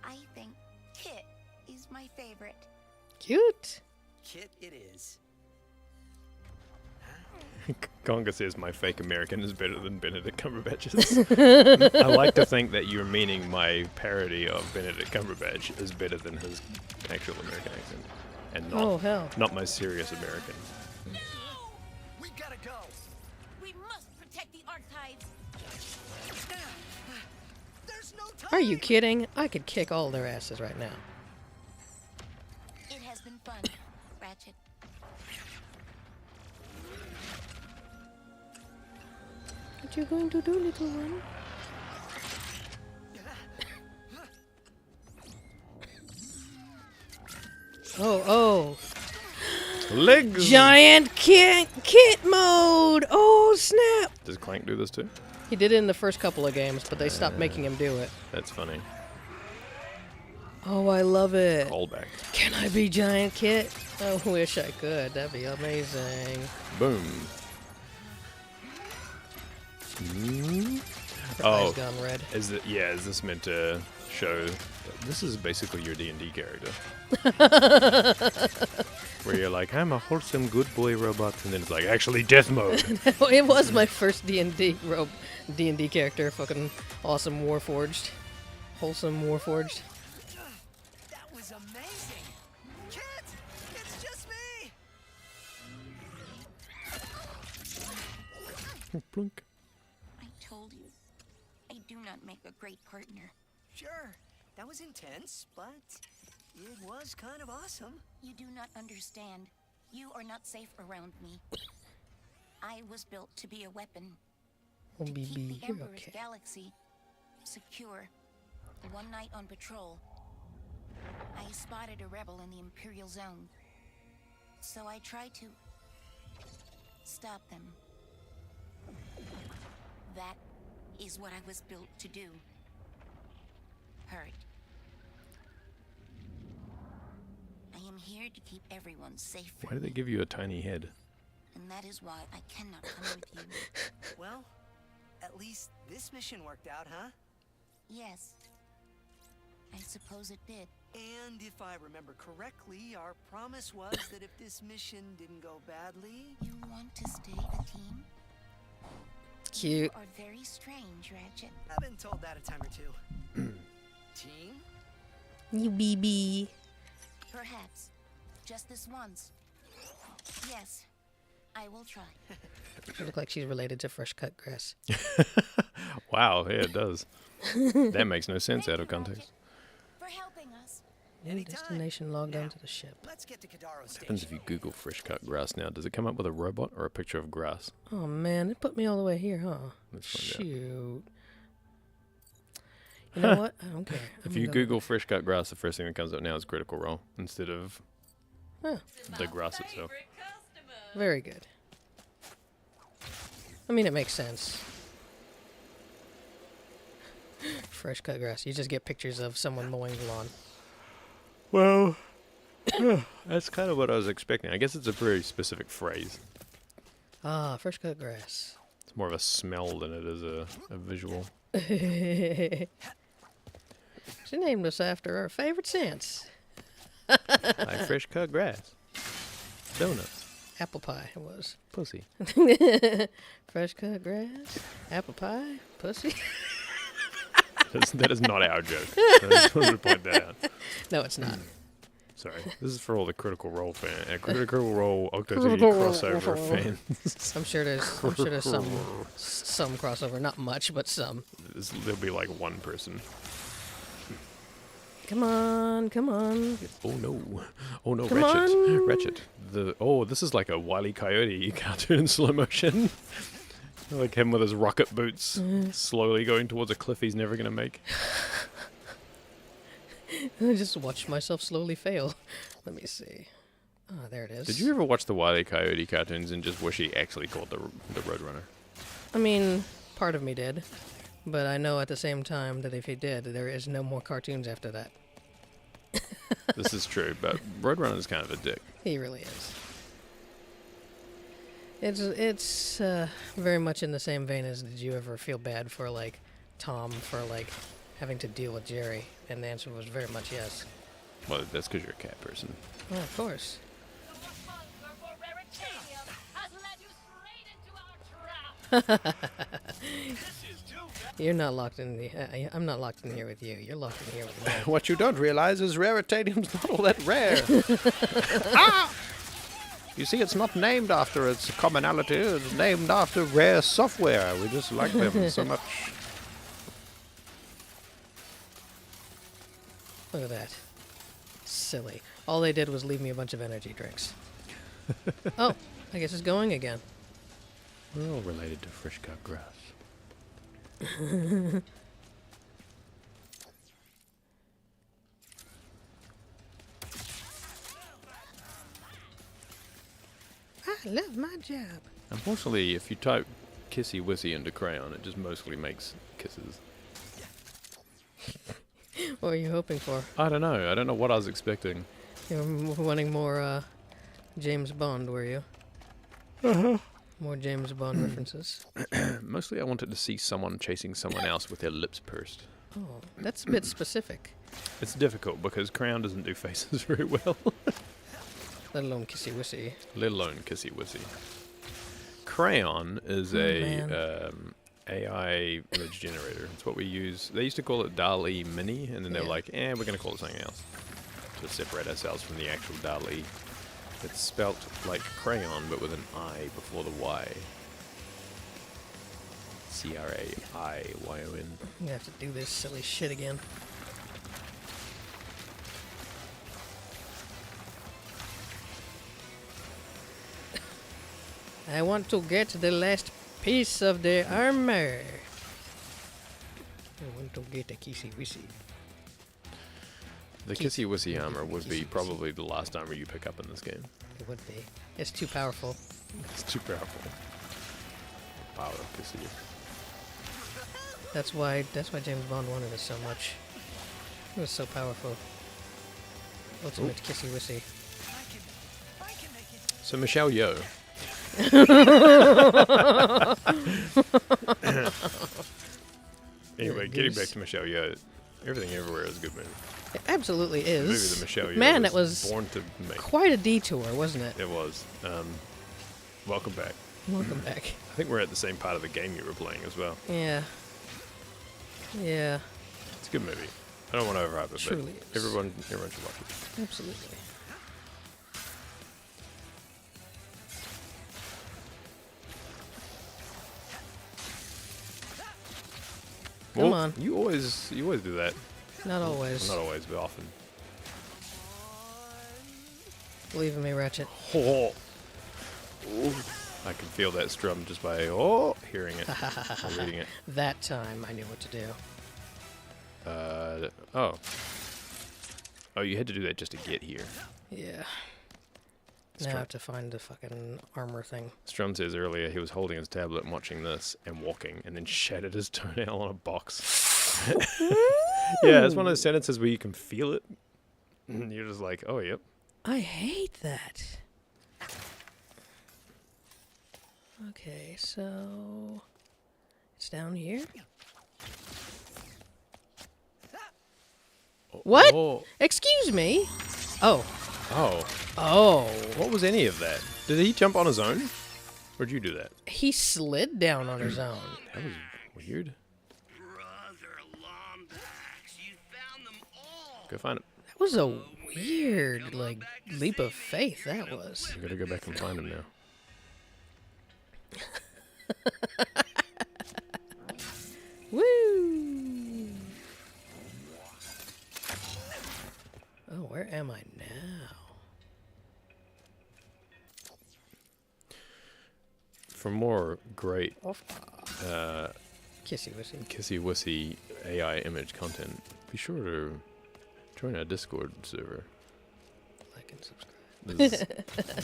I think Kit is my favorite. Cute. Kit it is. Conga says my fake American is better than Benedict Cumberbatch's. I like to think that you're meaning my parody of Benedict Cumberbatch is better than his actual American accent. And not, Oh, hell. not my serious American. We gotta go! We must protect the archives. There's no time! Are you kidding? I could kick all their asses right now. It has been fun, Ratchet. What you going to do, little one? Oh, Legs! Giant kit mode! Oh, snap! Does Clank do this too? He did it in the first couple of games, but they stopped making him do it. That's funny. Oh, I love it. Callback. Can I be Giant Kit? I wish I could. That'd be amazing. Boom. Eyes gone red. Is this meant to show? This is basically your D&D character. Where you're like, I'm a wholesome good boy robot, and then it's like, actually death mode. It was my first D&D character. Fucking awesome Warforged. Wholesome Warforged. That was amazing! Kit! It's just me! Plunk. I told you, I do not make a great partner. Sure, that was intense, but it was kind of awesome. You do not understand. You are not safe around me. I was built to be a weapon. Oh, To keep BB, the you're Emperor's okay. galaxy secure. One night on patrol, I spotted a rebel in the Imperial Zone. So I tried to stop them. That is what I was built to do. Hurt. I am here to keep everyone safe Why from do they me, give you a tiny head? and that is why I cannot come with you. Well, at least this mission worked out, huh? Yes, I suppose it did. And if I remember correctly, our promise was that if this mission didn't go badly... You want to stay a team? Cute. You are very strange, Ratchet. I've been told that a time or two. Team? You BB. Perhaps. Just this once. Yes, I will try. You look like she's related to fresh cut grass. Wow, yeah, it does. That makes no sense out of Thank you, context. Ratchet, for helping us. New Anytime. destination logged Now, onto the ship. Let's get to Kadaro What happens if Station. you Google fresh cut grass now? Does it come up with a robot or a picture of grass? Oh man, it put me all the way here, huh? Let's find out. Shoot. You know what? I don't care. If I'm you gonna- Google fresh cut grass, the first thing that comes up now is Critical Role instead of Huh, the grass itself. Favorite customer. very good. I mean, it makes sense. Fresh cut grass. You just get pictures of someone mowing the lawn. Well, that's kind of what I was expecting. I guess it's a very specific phrase. Ah, fresh cut grass. It's more of a smell than it is a visual. She named us after our favorite scents. Like fresh cut grass. Donuts. Apple pie, it was. Pussy. Fresh cut grass, apple pie, pussy. That is not our joke. I just wanted to point that out. No, it's not. Sorry. This is for all the Critical Role Critical Role Octotiggy crossover fans. I'm sure there's some crossover, not much, but some. There'll be like one person. Come on, come on. Oh no. Oh no, Come Ratchet. on. Ratchet. This is like a Wile E. Coyote cartoon in slow motion. Like him with his rocket boots, slowly going towards a cliff he's never gonna make. I just watched myself slowly fail. Let me see. Ah, there it is. Did you ever watch the Wile E. Coyote cartoons and just wish he actually called the Roadrunner? I mean, part of me did. But I know at the same time that if he did, there is no more cartoons after that. This is true, but Roadrunner's kind of a dick. He really is. It's very much in the same vein as did you ever feel bad for, like, Tom for, like, having to deal with Jerry? And the answer was very much yes. Well, that's because you're a cat person. Oh, of course. Your hunger for Raritanium has led you straight into our trap. You're not locked in the... I'm not locked in here with you. You're locked in here with me. What you don't realize is Raritanium's not all that rare. You see, it's not named after its commonality. It's named after rare software. We just like them so much. Look at that. Silly. All they did was leave me a bunch of energy drinks. Oh, I guess it's going again. We're all related to fresh cut grass. I love my job. Unfortunately, if you type Kissy Wissy into crayon, it just mostly makes kisses. What were you hoping for? I don't know. I don't know what I was expecting. You were wanting more James Bond, were you? More James Bond references. Mostly I wanted to see someone chasing someone else with their lips pursed. Oh, that's a bit specific. It's difficult because crayon doesn't do faces very well. Let alone Kissy Wissy. Let alone Kissy Wissy. Crayon is AI image generator. It's what we use. They used to call it DALL-E Mini, and then they're like, we're going to call it something else to separate ourselves from the actual DALL-E. It's spelt like crayon, but with an I before the Y. C-R-A-I-Y-O-N. I'm gonna have to do this silly shit again. I want to get the last piece of the armor. I want to get a Kissy Wissy. The Kissy Wissy armor would be probably the last armor you pick up in this game. It would be. It's too powerful. It's too powerful. The power of Kissy. That's why James Bond wanted it so much. It was so powerful. Ultimate Kissy Wissy. So Michelle Yeoh. Anyway, getting back to Michelle Yeoh, Everything Everywhere is a good movie. It absolutely is. The movie that Michelle Yeoh Man, that was born to make. Quite a detour, wasn't it? It was. Welcome back. Welcome back. I think we're at the same part of the game you were playing as well. Yeah. Yeah. It's a good movie. I don't want to overhype it, Truly but everyone should watch it. Absolutely. Come on. You always do that. Not always. Not always, but often. Believe in me, Ratchet. Oh. I can feel that strum just by hearing it or reading it. That time I knew what to do. Oh, you had to do that just to get here. Yeah. Now I have to find the fucking armor thing. Strum says earlier he was holding his tablet and watching this and walking and then shattered his toenail on a box. Yeah, it's one of those sentences where you can feel it. And you're just like, oh, yep. I hate that. Okay, so it's down here. What? Oh. Excuse me. Oh. Oh. Oh. What was any of that? Did he jump on his own? Or did you do that? He slid down on his own. That was weird. Brother Lombax, you found them all. Go find him. That was a weird, like, leap of faith, that was. We gotta go back and find him now. Woo! Oh, where am I now? For more great Kissy Wissy. Kissy Wissy AI image content, be sure to join our Discord server. Like and subscribe. This is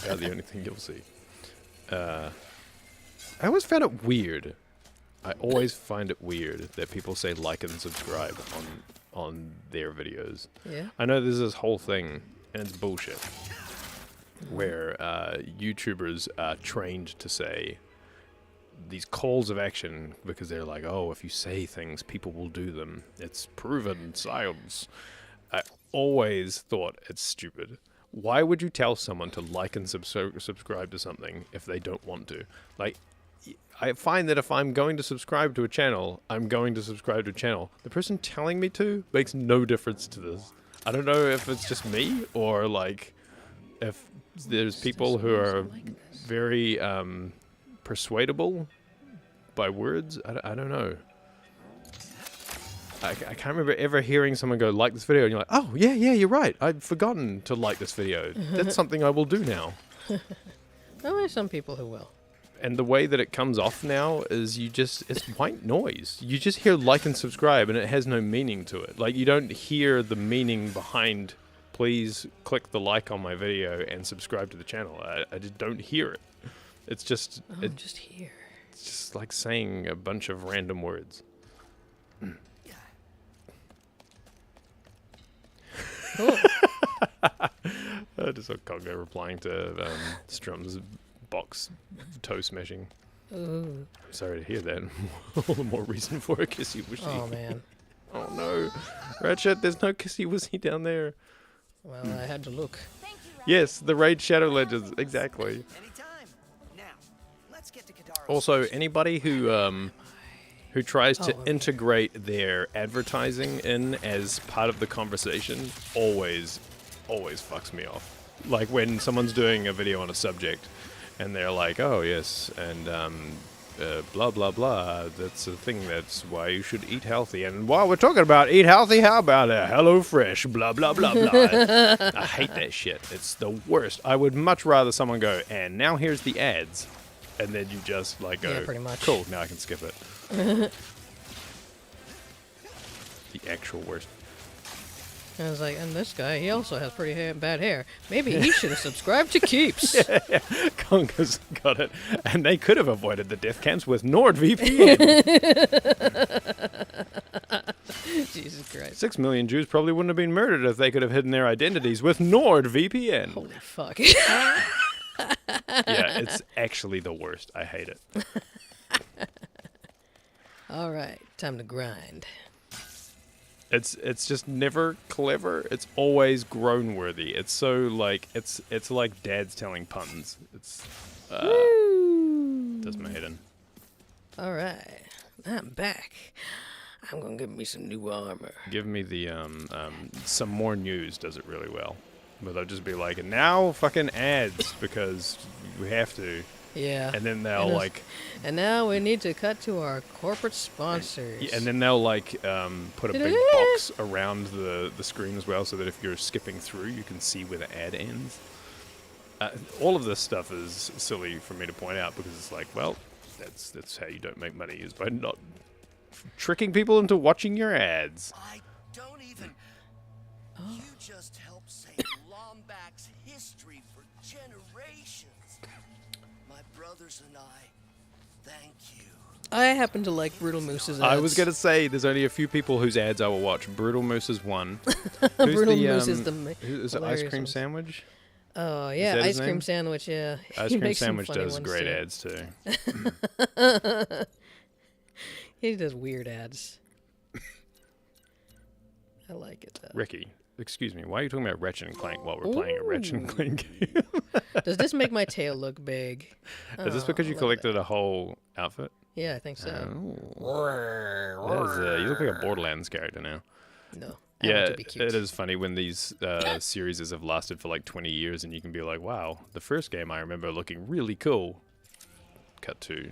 about the only thing you'll see. I always found it weird. I always find it weird that people say like and subscribe on their videos. Yeah. I know there's this whole thing, and it's bullshit, where YouTubers are trained to say these calls of action because they're like, oh, if you say things, people will do them. It's proven science. I always thought it's stupid. Why would you tell someone to like and subscribe to something if they don't want to? Like, I find that if I'm going to subscribe to a channel, I'm going to subscribe to a channel. The person telling me to makes no difference to this. I don't know if it's just me or like if there's people who are very persuadable by words. I don't know. I can't remember ever hearing someone go like this video and you're like, oh yeah, you're right. I'd forgotten to like this video. That's something I will do now. Well, there's some people who will. And the way that it comes off now is it's white noise. You just hear like and subscribe and it has no meaning to it. Like you don't hear the meaning behind please click the like on my video and subscribe to the channel. I just don't hear it. It's just just here. It's just like saying a bunch of random words. Cool. Just a Congo replying to Strum's box toe smashing. Ooh. I'm sorry to hear that. All the more reason for a Kissy Wissy. Oh man. Oh no. Ratchet, there's no Kissy Wissy down there. Well, I had to look. Yes, the Raid Shadow Legends, exactly. Anytime. Now, let's get to Kadaro's. Also, anybody who tries to integrate their advertising in as part of the conversation always fucks me off. Like when someone's doing a video on a subject and they're like, oh yes, and blah blah blah, that's a thing, that's why you should eat healthy, and while we're talking about eat healthy, how about a HelloFresh, blah blah blah blah. I hate that shit. It's the worst. I would much rather someone go, and now here's the ads, and then you just like go, yeah, pretty much. Cool, now I can skip it. The actual worst. I was like, and this guy, he also has pretty bad hair. Maybe he should have subscribed to Keeps. Yeah. Congo's got it. And they could have avoided the death camps with NordVPN. Jesus Christ. 6 million Jews probably wouldn't have been murdered if they could have hidden their identities with NordVPN. Holy fuck. Yeah, it's actually the worst. I hate it. All right, time to grind. It's just never clever. It's always groan worthy. It's so like it's like dads telling puns. It's does my head in. All right, I'm back. I'm gonna give me some new armor. Give me the some more news does it really well. But they'll just be like, and now fucking ads because we have to. Yeah. And then they'll and now we need to cut to our corporate sponsors. And then they'll put a big box around the screen as well, so that if you're skipping through, you can see where the ad ends. All of this stuff is silly for me to point out because it's like, well, that's how you don't make money, is by not tricking people into watching your ads. I don't even. You just helped save Lombax's history for generations. My brothers and I, Thank you. I happen to like Brutal Moose's ads. I was gonna say there's only a few people whose ads I will watch. Brutal Moose is one. Brutal Moose is the Who's the ice hilarious cream one. sandwich? Oh Is yeah, that his ice cream name? sandwich. Yeah, Ice He cream makes some sandwich funny does ones, great too. ads too. He does weird ads. I like it though. Ricky, excuse me, why are you talking about Ratchet and Clank while we're playing a Ratchet and Clank game? Does this make my tail look big? Is this because you look at collected a whole outfit? Yeah, I think so. You look like a Borderlands character now. No. I want Yeah, to be cute. it is funny when these series have lasted for like 20 years and you can be like, wow, the first game I remember looking really cool. Cut to.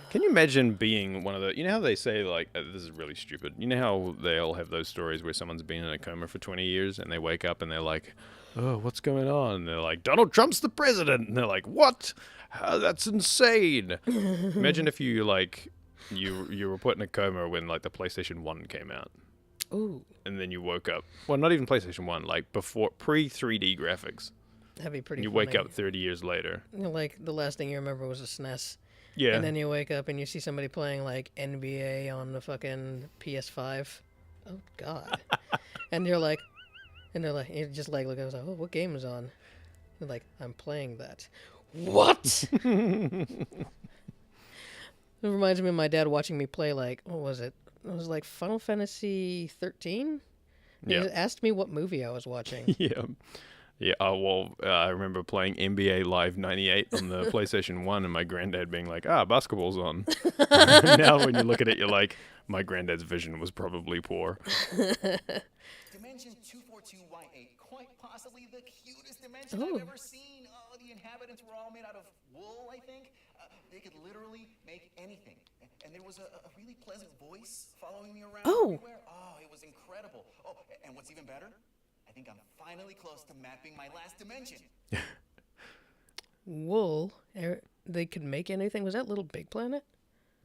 Can you imagine being one of the... You know how they say, like... this is really stupid. You know how they all have those stories where someone's been in a coma for 20 years and they wake up and they're like, oh, what's going on? And they're like, Donald Trump's the president! And they're like, what? That's insane! Imagine if you, like... You were put in a coma when, like, the PlayStation 1 came out. Ooh. And then you woke up... Well, not even PlayStation 1. Like, before... Pre-3D graphics. That'd be pretty And you funny. wake up 30 years later. You know, like, the last thing you remember was a SNES. Yeah. And then you wake up and you see somebody playing, like, NBA on the fucking PS5. Oh, God. And they're like... you just, like, look, I was like, oh, what game is on? They're like, I'm playing that. What? It reminds me of my dad watching me play, like, what was it? It was, like, Final Fantasy 13? Yeah. He asked me what movie I was watching. Yeah. Yeah, I remember playing NBA Live 98 on the PlayStation 1 and my granddad being like, basketball's on. Now when you look at it, you're like, my granddad's vision was probably poor. Dimension 242Y8, quite possibly the cutest dimension I've ever seen. Oh, the inhabitants were all made out of wool, I think. They could literally make anything. And there was a really pleasant voice following me around everywhere. Oh, it was incredible. Oh, and what's even better? I think I'm finally close to mapping my last dimension. Wool? They could make anything? Was that Little Big Planet?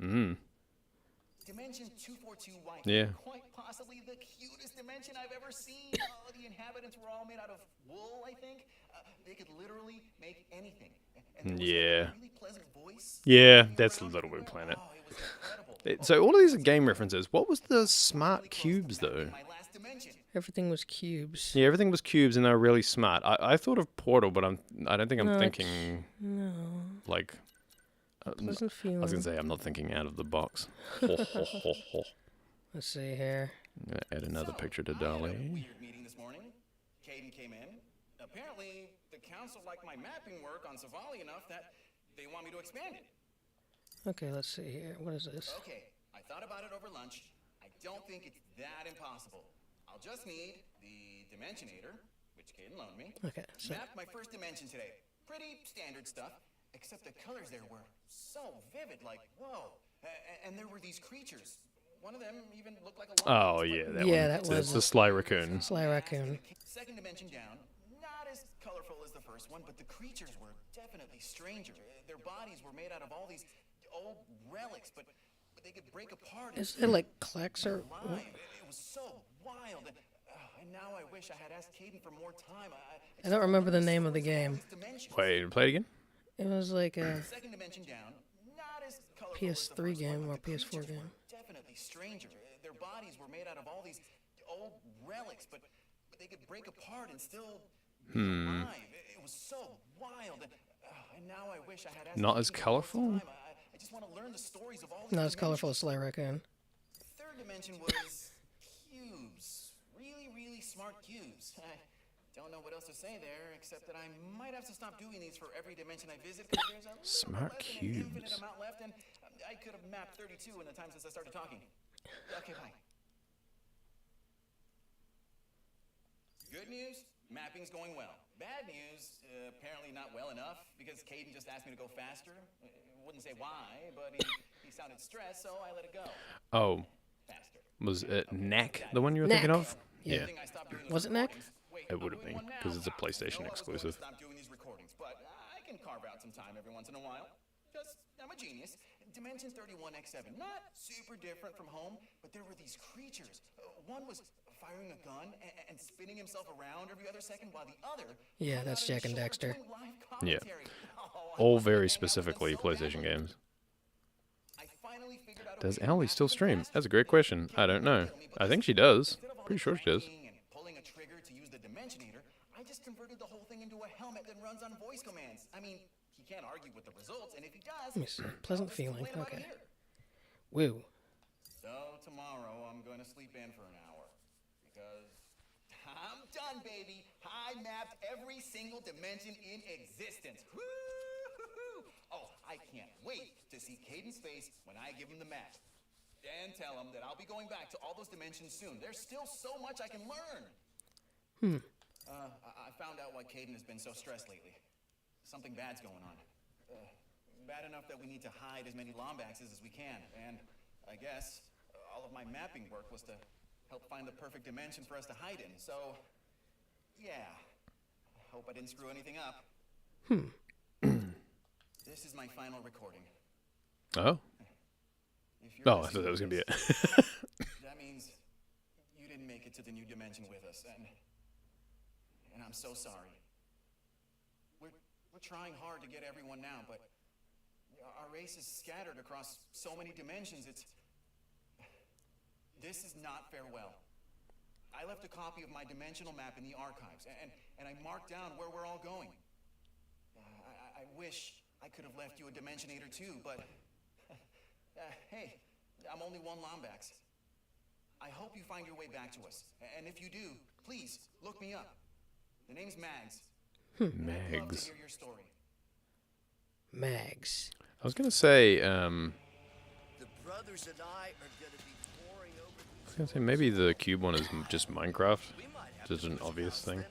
Mm. Dimension 242Y8, Yeah. quite possibly the cutest dimension I've ever seen. Oh, the inhabitants were all made out of wool, I think. They could literally make anything. And there was Yeah. a really pleasant voice. Yeah, that's Little Big Planet. So all of these are game references. What was the smart cubes, though? Everything was cubes. Yeah, everything was cubes and they were really smart. I thought of Portal, but I don't think I'm thinking... No. Like... Pleasant I feeling. was going to say, I'm not thinking out of the box. Let's see here. I'm going to add another picture to Dolly. Weird meeting this morning. Caden came in. Apparently, the council liked my mapping work on Savali enough that they want me to expand it. Okay, let's see here. What is this? Okay, I thought about it over lunch. I don't think it's that impossible. I'll just need the Dimensionator, which Caden loaned me. Okay, so... Mapped my first dimension today. Pretty standard stuff, except the colors there were so vivid, like, whoa. And there were these creatures. One of them even looked like a Oh, yeah, that one. that was... It's the Sly Raccoon. Sly Raccoon. Second dimension down, not as colorful as the first one, but the creatures were definitely stranger. Their bodies were made out of all these old relics, but they could break apart. Is it like Klex or... It was so wild. And now I wish I had asked Caden for more time. I don't remember the name of the game. Wait, play it again? It was like a Second dimension down, not as colorful PS3 game or PS4 game. Definitely stranger. Their bodies were made out of all these old relics, but they could break apart and still be alive. It was so wild. And now I wish I had asked Not as Caden for more colorful? time. I just want to learn the stories of all these Not as colorful as Sly Raccoon. Third dimension was cubes. Really, really smart cubes. I don't know what else to say there, except that I might have to stop doing these for every dimension I visit because there's a Smart less than an infinite cubes. amount left, and I could have mapped 32 in the time since I started talking. Okay, bye. Good news, mapping's going well. Bad news, apparently not well enough, because Caden just asked me to go faster. Wouldn't say why, but he sounded stressed, so I let it go. Oh. Was it Knack, the one you were thinking of? Yeah. Was it Knack? It would have been, because it's a PlayStation exclusive. Stop doing these recordings, but I can carve out some time every once in a while. Just, I'm a genius. Dimension 31X7, not super different from home, but there were these creatures. One was firing a gun and spinning himself around every other second, while the other... Yeah, that's Jack and Dexter. Yeah. Oh, all very specifically PlayStation games. Does Owly still stream? That's a great question. I don't know. I think she does. Pretty sure she does. Pulling a trigger to use the Dimensionator, I just converted the whole thing into a helmet that runs on voice commands. I mean, he can't argue with the results, and if he does, Let me see. Pleasant feeling. Okay. Woo. So tomorrow I'm going to sleep in for an hour because I'm done, baby. I mapped every single dimension in existence. Woo-hoo-hoo. Oh, I can't wait to see Caden's face when I give him the map. And tell him that I'll be going back to all those dimensions soon. There's still so much I can learn. I found out why Caden has been so stressed lately. Something bad's going on. Bad enough that we need to hide as many Lombaxes as we can. And I guess all of my mapping work was to help find the perfect dimension for us to hide in. So, yeah. I hope I didn't screw anything up. This is my final recording. Oh. Oh, I thought that was going to be it. That means you didn't make it to the new dimension with us, and I'm so sorry. We're trying hard to get everyone now, but our race is scattered across so many dimensions. This is not farewell. I left a copy of my dimensional map in the archives, and I marked down where we're all going. I wish I could have left you a Dimensionator too, but hey, I'm only one Lombax. I hope you find your way back to us, and if you do, please look me up. The name's Mags. I'd love to hear your story. Mags. I was going to say, The brothers and I are going to be pouring over I was going to say maybe the cube one is just Minecraft. Just an obvious thing.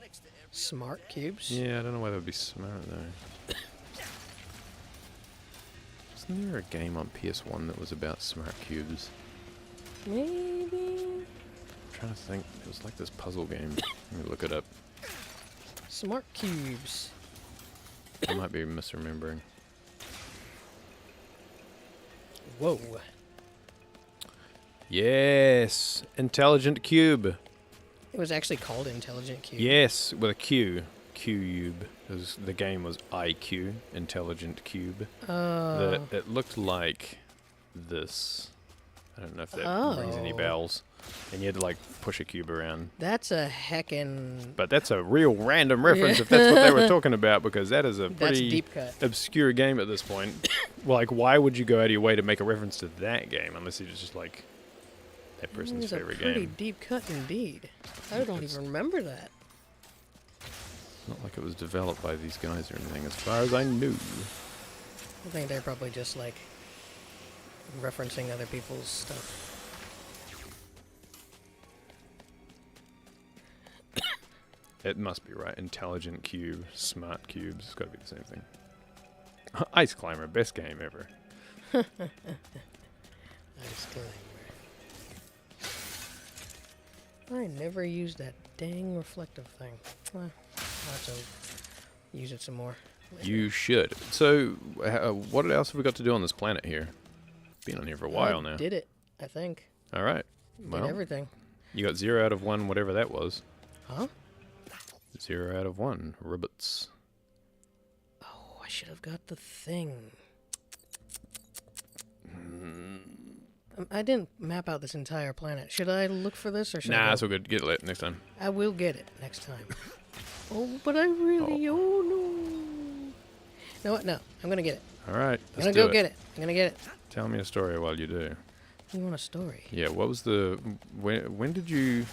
Smart cubes? Yeah, I don't know why that would be smart though. Wasn't there a game on PS1 that was about smart cubes? Maybe. I'm trying to think. It was like this puzzle game. Let me look it up. Smart cubes. I might be misremembering. Whoa. Yes! Intelligent Cube! It was actually called Intelligent Cube. Yes, with a Q. Cube. The game was IQ, Intelligent Cube. It looked like this. I don't know if that rings any bells. And you had to like push a cube around. That's a heckin'... But that's a real random reference if that's what they were talking about, because that is a pretty deep cut. Obscure game at this point. Well, like, why would you go out of your way to make a reference to that game unless it's just like that person's favorite game? It's a pretty deep cut indeed. I don't even remember that. Not like it was developed by these guys or anything, as far as I knew. I think they're probably just like referencing other people's stuff. It must be right. Intelligent cube, smart cubes. It's got to be the same thing. Ice Climber, best game ever. Ice Climber. I never used that dang reflective thing. Well, I'll have to use it some more later. You should. So, what else have we got to do on this planet here? Been on here for a while now. Did it, I think. All right. Did everything. You got 0 out of 1, whatever that was. Huh? 0 out of 1. Ribbits. Oh, I should have got the thing. I didn't map out this entire planet. Should I look for this, or should I Nah, go? that's all good. Get it next time. I will get it next time. Oh, but I really... Oh, no. You know what? No, I'm going to get it. All right. I'm going to go get it. I'm going to get it. Tell me a story while you do. You want a story? Yeah, what was the... When did you...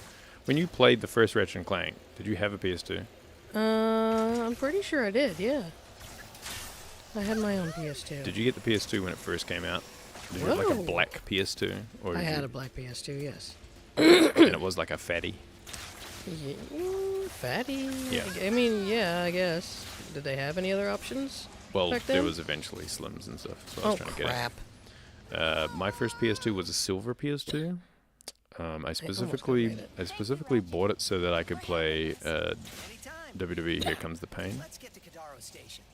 When you played the first Ratchet Clank, did you have a PS2? I'm pretty sure I did, yeah. I had my own PS2. Did you get the PS2 when it first came out? Did you have like a black PS2? Or I had a black PS2, yes. And it was like a fatty? Yeah, fatty? Yeah. I mean, yeah, I guess. Did they have any other options? Well, back there then? was eventually Slims and stuff. So I was trying to crap. get it. My first PS2 was a silver PS2. I specifically bought it so that I could play WWE Here Comes the Pain. Let's get to Kadaro Station.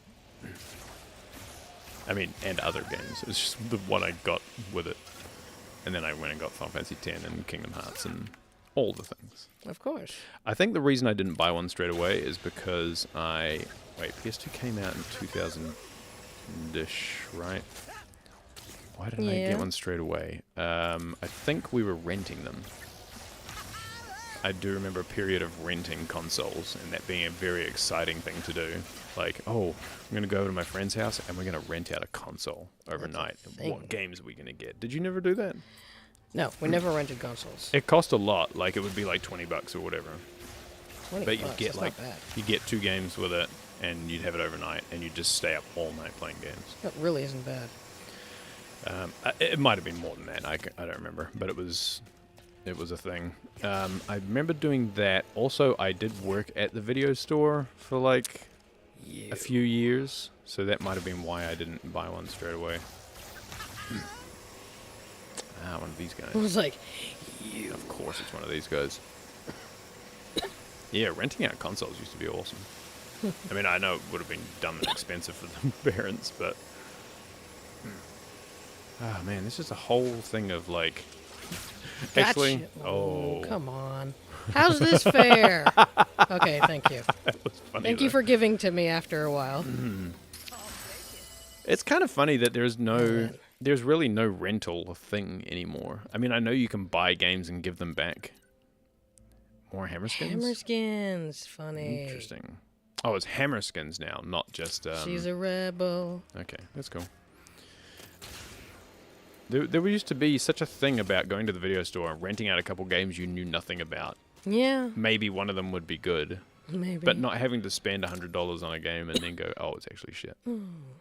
I mean, and other games. It was just the one I got with it. And then I went and got Final Fantasy X and Kingdom Hearts and all the things. Of course. I think the reason I didn't buy one straight away is because PS2 came out in 2000. dish, right? Why didn't I Yeah. get one straight away? I think we were renting them. I do remember a period of renting consoles and that being a very exciting thing to do. Like, oh, I'm going to go over to my friend's house and we're going to rent out a console overnight. thing. What games are we going to get? Did you never do that? No, we never rented consoles. It cost a lot. Like, it would be like $20 or whatever. 20 But you'd bucks, get that's like, not bad. you get 2 games with it and you'd have it overnight and you'd just stay up all night playing games. That really isn't bad. It might have been more than that. I don't remember, but it was a thing. I remember doing that. Also, I did work at the video store for like a few years, so that might have been why I didn't buy one straight away. One of these guys. I was like, Of course, it's one of these guys. Yeah, renting out consoles used to be awesome. I mean, I know it would have been dumb and expensive for the parents, but oh man, this is a whole thing of like. Actually, gotcha. oh, Come on. How's this fair? Okay, thank you. that was funny. Thank you though. for giving to me after a while. It's kind of funny that there's man. there's really no rental thing anymore. I mean, I know you can buy games and give them back. More hammer skins. Hammer skins, funny. Interesting. Oh, it's hammer skins now, not just. She's a rebel. Okay, that's cool. There used to be such a thing about going to the video store and renting out a couple games you knew nothing about. Yeah, Maybe one of them would be good, maybe. but not having to spend $100 on a game and then go, oh, it's actually shit.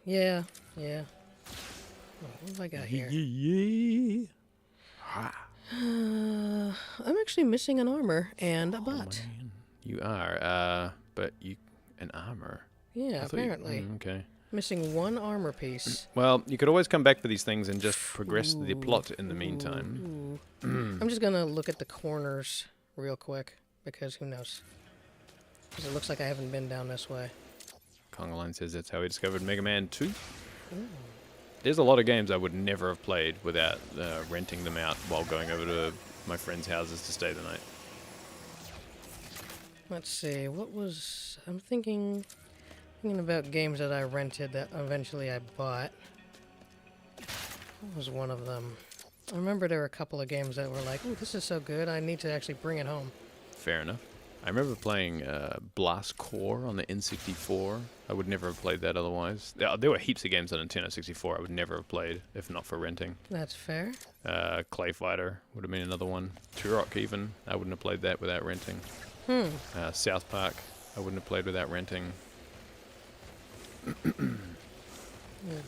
Yeah, yeah. Oh, what have I got here? Yeah. I'm actually missing an armor and a butt. Man, you are, but you an armor. Yeah, I thought you- apparently. Okay. Missing one armor piece. Well, you could always come back for these things and just progress the plot in the meantime. I'm just gonna look at the corners real quick, because who knows? Because it looks like I haven't been down this way. Congoline says that's how he discovered Mega Man 2. There's a lot of games I would never have played without renting them out while going over to my friends' houses to stay the night. Let's see, what was... I'm thinking about games that I rented that eventually I bought. What was one of them? I remember there were a couple of games that were like, ooh, this is so good, I need to actually bring it home. Fair enough. I remember playing Blast Core on the N64. I would never have played that otherwise. There were heaps of games on Nintendo 64 I would never have played if not for renting. That's fair. Clay Fighter would have been another one. Turok even. I wouldn't have played that without renting. South Park. I wouldn't have played without renting.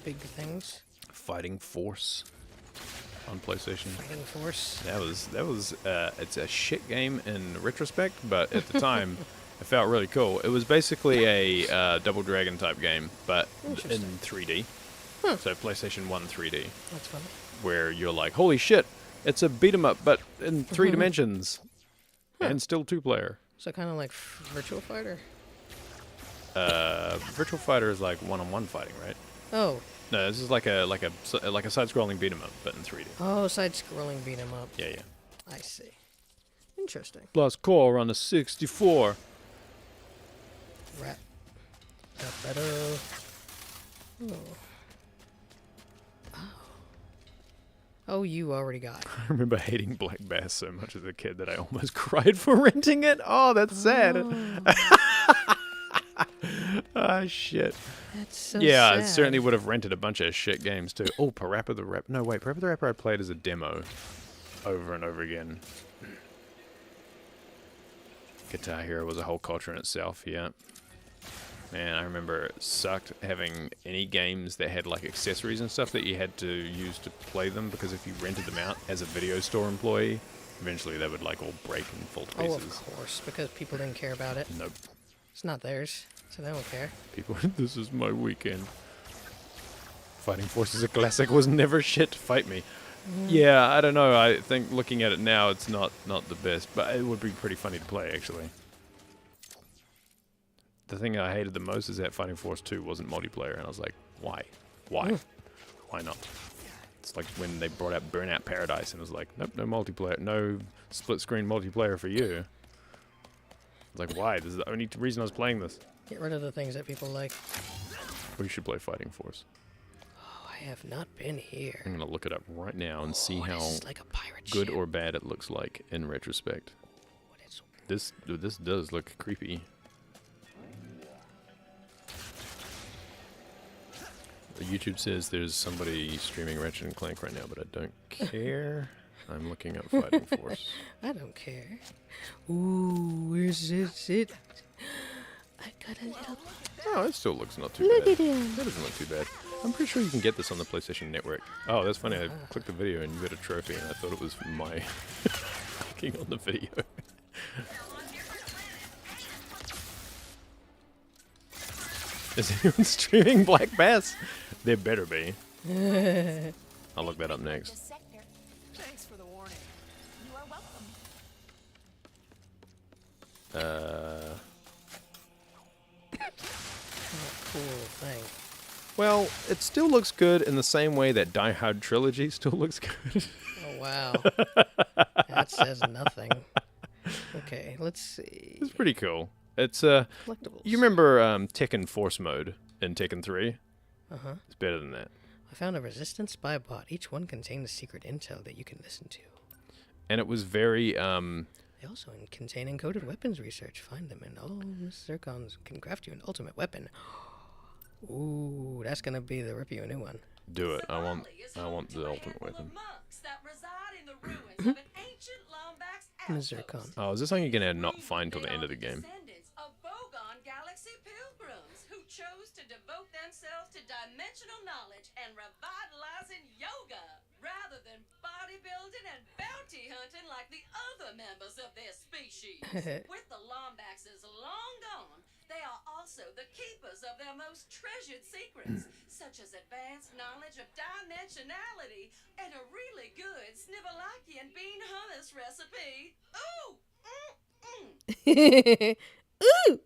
Big things. Fighting Force on PlayStation. Fighting Force. That was it's a shit game in retrospect, but at the time it felt really cool. It was basically a Double Dragon type game, but in 3D. So PlayStation 1 3D. That's funny. Where you're like, holy shit, it's a beat 'em up, but in 3 dimensions, and still 2-player. So kind of like Virtual Fighter? Virtual Fighter is like one-on-one fighting, right? Oh. No, this is like a side-scrolling beat 'em up, but in 3D. Oh, side-scrolling beat 'em up. Yeah. I see. Interesting. Blast Core on the 64. Rat. Better. Oh. Oh, you already got it. I remember hating Black Bass so much as a kid that I almost cried for renting it. Oh, that's sad. Ah, shit. That's so Yeah, I sad. certainly would have rented a bunch of shit games too. Oh, Parappa the Rapper. No, wait, Parappa the Rapper I played as a demo over and over again. Guitar Hero was a whole culture in itself, yeah. Man, I remember it sucked having any games that had like accessories and stuff that you had to use to play them, because if you rented them out as a video store employee, eventually they would like all break and fall to Oh, pieces. of course, because people didn't care about it. Nope. It's not theirs, so they don't care. People, this is my weekend. Fighting Force is a classic, was never shit. Fight me. Yeah, I don't know. I think looking at it now, it's not the best, but it would be pretty funny to play, actually. The thing I hated the most is that Fighting Force 2 wasn't multiplayer, and I was like, why? Why? Why not? It's like when they brought out Burnout Paradise, and it was like, nope, no multiplayer, no split-screen multiplayer for you. It's like, why? This is the only reason I was playing this. Get rid of the things that people like. We should play Fighting Force. I have not been here. I'm gonna look it up right now and see Oh, how this is like a pirate good ship. or bad it looks like in retrospect. What is- This does look creepy. YouTube says there's somebody streaming Ratchet and Clank right now, but I don't care. I'm looking up Fighting Force. I don't care. Ooh, where's it? I got a little... Oh, it still looks not too Look bad. at him. That doesn't look too bad. I'm pretty sure you can get this on the PlayStation Network. Oh, that's funny. I clicked the video and you got a trophy, and I thought it was my clicking on the video. Is anyone streaming Black Bass? There better be. I'll look that up next. Thanks for the warning. You are welcome. Cool thing. Well, it still looks good in the same way that Die Hard Trilogy still looks good. Oh, wow. That says nothing. Okay, let's see. It's pretty cool. It's Collectibles. you remember Tekken Force Mode in Tekken 3? Uh-huh. It's better than that. I found a resistant spy bot. Each one contains secret intel that you can listen to. And it was very They also contain encoded weapons research. Find them, and all Zircons can craft you an ultimate weapon. Ooh, that's gonna be the rip you a new one. do it. I want the ultimate weapon. And a Zircon. Oh, is this something you can add not find till the end of the game? Who chose to devote themselves to dimensional knowledge and revitalizing yoga rather than bodybuilding and bounty hunting like the other members of their species. With the Lombaxes long gone, they are also the keepers of their most treasured secrets, such as advanced knowledge of dimensionality and a really good Snivelakian bean hummus recipe. Ooh! Ooh!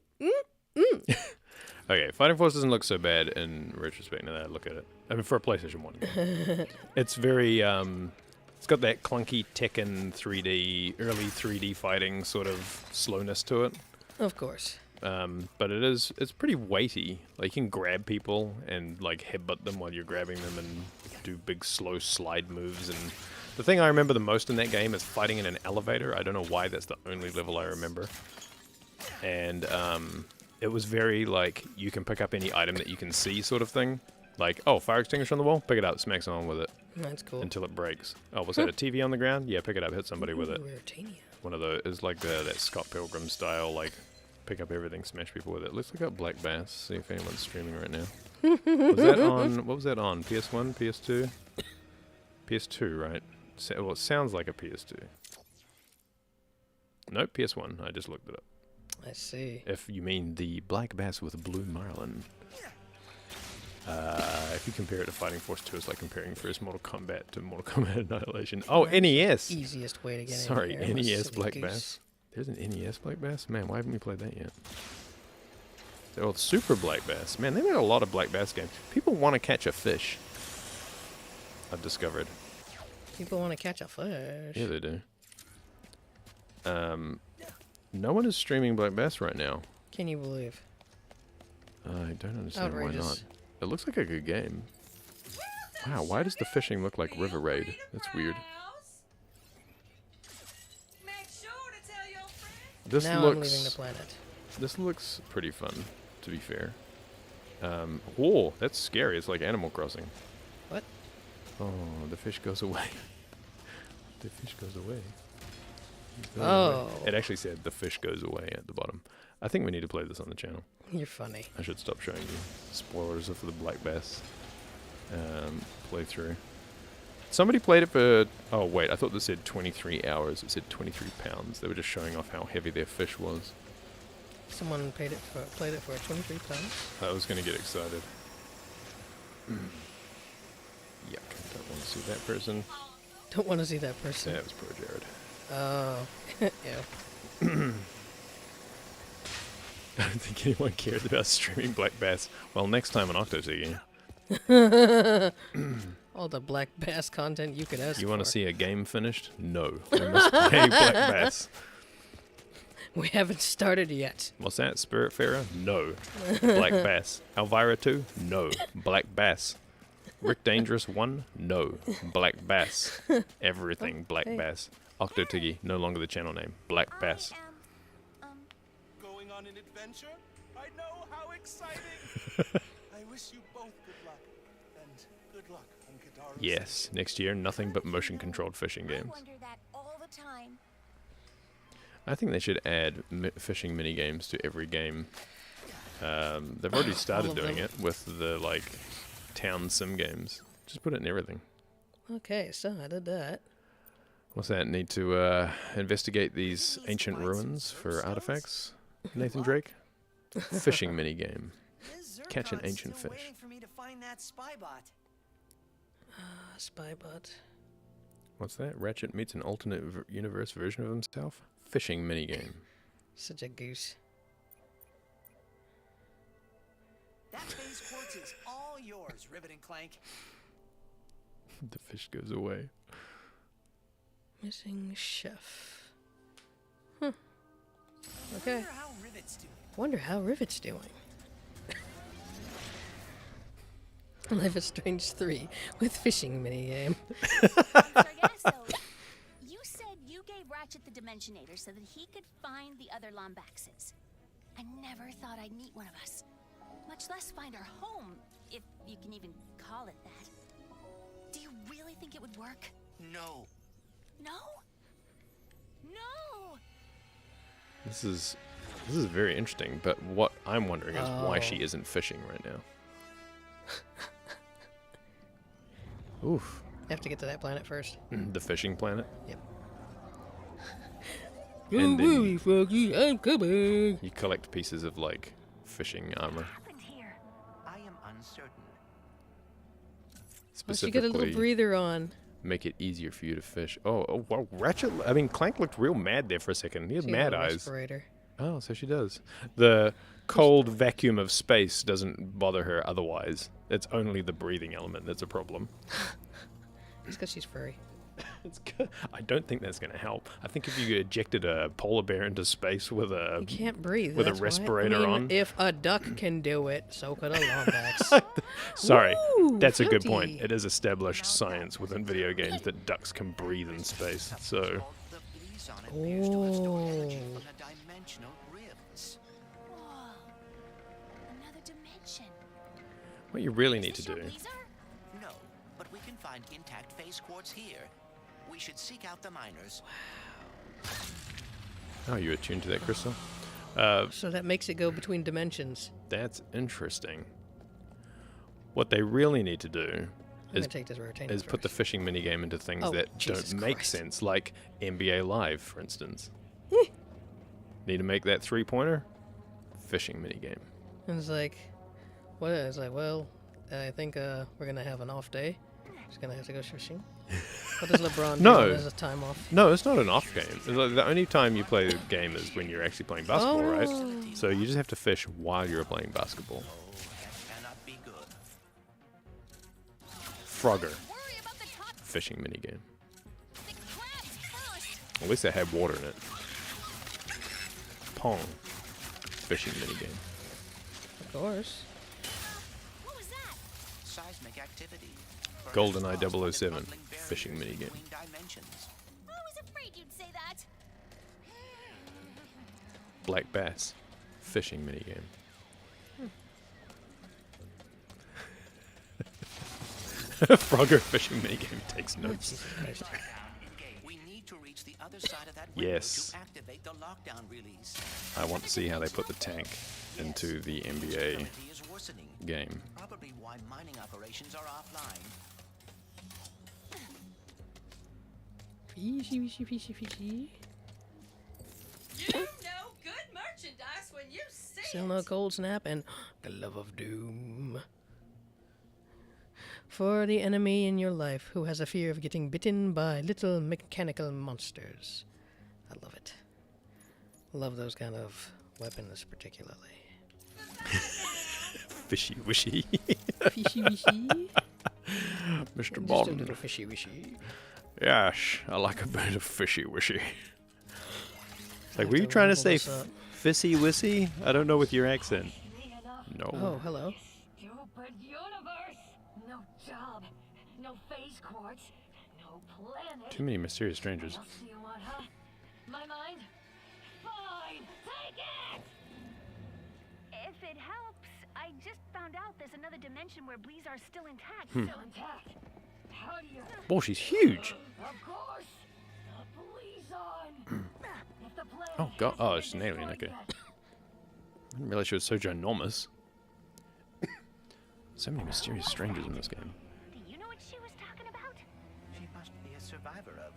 Okay, Fighting Force doesn't look so bad in retrospect now that I look at it. I mean, for a PlayStation 1 game. It's very, it's got that clunky Tekken 3D, early 3D fighting sort of slowness to it. Of course. But it's pretty weighty. Like, you can grab people and, like, headbutt them while you're grabbing them and do big, slow slide moves. And the thing I remember the most in that game is fighting in an elevator. I don't know why, that's the only level I remember. And, it was very, like, you can pick up any item that you can see sort of thing. Like, oh, fire extinguisher on the wall? Pick it up, smack someone with it. That's cool. Until it breaks. Oh, was that a TV on the ground? Yeah, pick it up, hit somebody with it. Raritania. One of those is like that Scott Pilgrim style, like, pick up everything, smash people with it. Let's look up Black Bass, see if anyone's streaming right now. Was that on, what was that on? PS1, PS2? PS2, right? Well, it sounds like a PS2. Nope, PS1, I just looked it up. I see. If you mean the Black Bass with Blue Marlin. If you compare it to Fighting Force 2, it's like comparing first Mortal Kombat to Mortal Kombat Annihilation. Oh, NES! Easiest way to get Sorry, in here. NES Black Bass. There's an NES Black Bass? Man, why haven't we played that yet? Oh, Super Black Bass. Man, they made a lot of Black Bass games. People want to catch a fish. I've discovered. People want to catch a fish. Yeah, they do. No one is streaming Black Bass right now. Can you believe? I don't understand why Outrageous. not. It looks like a good game. Wow, why does the fishing look like River Raid? That's weird. This now looks, I'm leaving the planet. This looks pretty fun, to be fair. Whoa, that's scary. It's like Animal Crossing. What? Oh, the fish goes away. The fish goes away. Oh. It actually said the fish goes away at the bottom. I think we need to play this on the channel. You're funny. I should stop showing you spoilers of the Black Bass playthrough. Somebody played it for... Oh, wait. I thought this said 23 hours. It said 23 pounds. They were just showing off how heavy their fish was. Someone played it for 23 pounds. I was going to get excited. Yuck. Don't want to see that person. Don't want to see that person. That was poor Jared. Oh. Yeah. I don't think anyone cares about streaming Black Bass. Well, next time on Octotiggy. All the Black Bass content you could ask for. You want to see a game finished? No. We must play Black Bass. We haven't started yet. What's that? Spiritfarer? No. Black Bass. Elvira 2? No. Black Bass. Rick Dangerous 1? No. Black Bass. Everything Black Bass. Octotiggy, no longer the channel name. Black Bass. Going on an adventure? I know, how exciting! I wish you both good luck. And good luck on Kataro's Yes, next year, nothing but motion-controlled fishing I games. wonder that all the time. I think they should add fishing mini-games to every game. They've already started doing it with the, like, town sim games. Just put it in everything. Okay, so I did that. What's that? Need to investigate these ancient ruins for artifacts? Nathan Drake? Fishing minigame. Catch an ancient fish. Waiting for me to find that spy bot. Spybot. What's that? Ratchet meets an alternate universe version of himself? Fishing minigame. Such a goose. That phase quartz is all yours, Rivet and Clank. The fish goes away. Missing chef. Huh. Okay. Wonder how Rivet's doing. Wonder how Rivet's doing. Life is Strange 3 with fishing minigame. Sargasso, you said you gave Ratchet the Dimensionator so that he could find the other Lombaxes. I never thought I'd meet one of us. Much less find our home, if you can even call it that. Do you really think it would work? No. No? No! This is very interesting, but what I'm wondering is why she isn't fishing right now. Oof. You have to get to that planet first. The fishing planet? Yep. And Don't worry, then Froggy, I'm coming. you collect pieces of, like, fishing armor. I am uncertain. Once you get a little breather on. Make it easier for you to fish. Oh, wow. Ratchet, I mean, Clank looked real mad there for a second. He had She mad has a eyes. respirator. Oh, so she does. The cold vacuum of space doesn't bother her otherwise. It's only the breathing element that's a problem. It's because she's furry. I don't think that's going to help. I think if you ejected a polar bear into space with a You can't breathe. with a that's why. respirator I mean, on. If a duck can do it, so could a lombax. Sorry, Woo, that's a good point. floaty. It is established science within video games that ducks can breathe in space. So Oh. Dimensional ribs. Whoa. Another dimension. what you really need to do. No, but we can find intact phase quartz here. We should seek out the miners. Oh, you're attuned to that crystal? So that makes it go between dimensions. That's interesting. What they really need to do I'm is, gonna take this rotating is put the first. fishing minigame into things Oh, that Jesus don't make Christ. sense, like NBA Live, for instance. Need to make that three-pointer? Fishing minigame. And it's like, what? It's like, well, I think we're gonna have an off day. Just gonna have to go fishing. What does LeBron do No. when there's a time off? No, it's not an off game. It's like the only time you play the game is when you're actually playing basketball, Oh. right? So you just have to fish while you're playing basketball. Cannot be good. Frogger. Fishing minigame. At least they had water in it. Pong. Fishing minigame. Of course. Seismic activity. GoldenEye 007. Fishing minigame. Dimensions. I was afraid you'd say that. Black Bass. Fishing minigame. Frogger fishing minigame takes notes. We need to reach the other side of that window Yes. to activate the lockdown release. I want to see how they put the tank into the NBA Stability is worsening. game. Probably why mining operations are offline. Fishy, fishy, fishy, fishy. You know good merchandise when you see Still it. no cold snap and Glove of Doom. For the enemy in your life who has a fear of getting bitten by little mechanical monsters. I love it. Love those kind of weapons particularly. Fishy wishy. Fishy wishy. Mr. Just a Bond. little fishy wishy. Yes, I like a bit of fishy wishy. It's like, have were you to trying to rumble say this up. fissy wissy? I don't know with your accent. No. Oh, hello. Stupid universe! No job, no phase quartz, no planet. Too many mysterious strangers. What else do you want, huh? My mind? Fine, take it! If it helps, I just found out there's another dimension where Blees are still intact. Still intact? How do you... Oh, she's huge. Of course! Blees on! If the planet Oh god. Oh, hasn't it's been an alien. destroyed Okay. yet. I didn't realize she was so ginormous. So many mysterious strangers in this game. Do you know what she was talking about? She must be a survivor of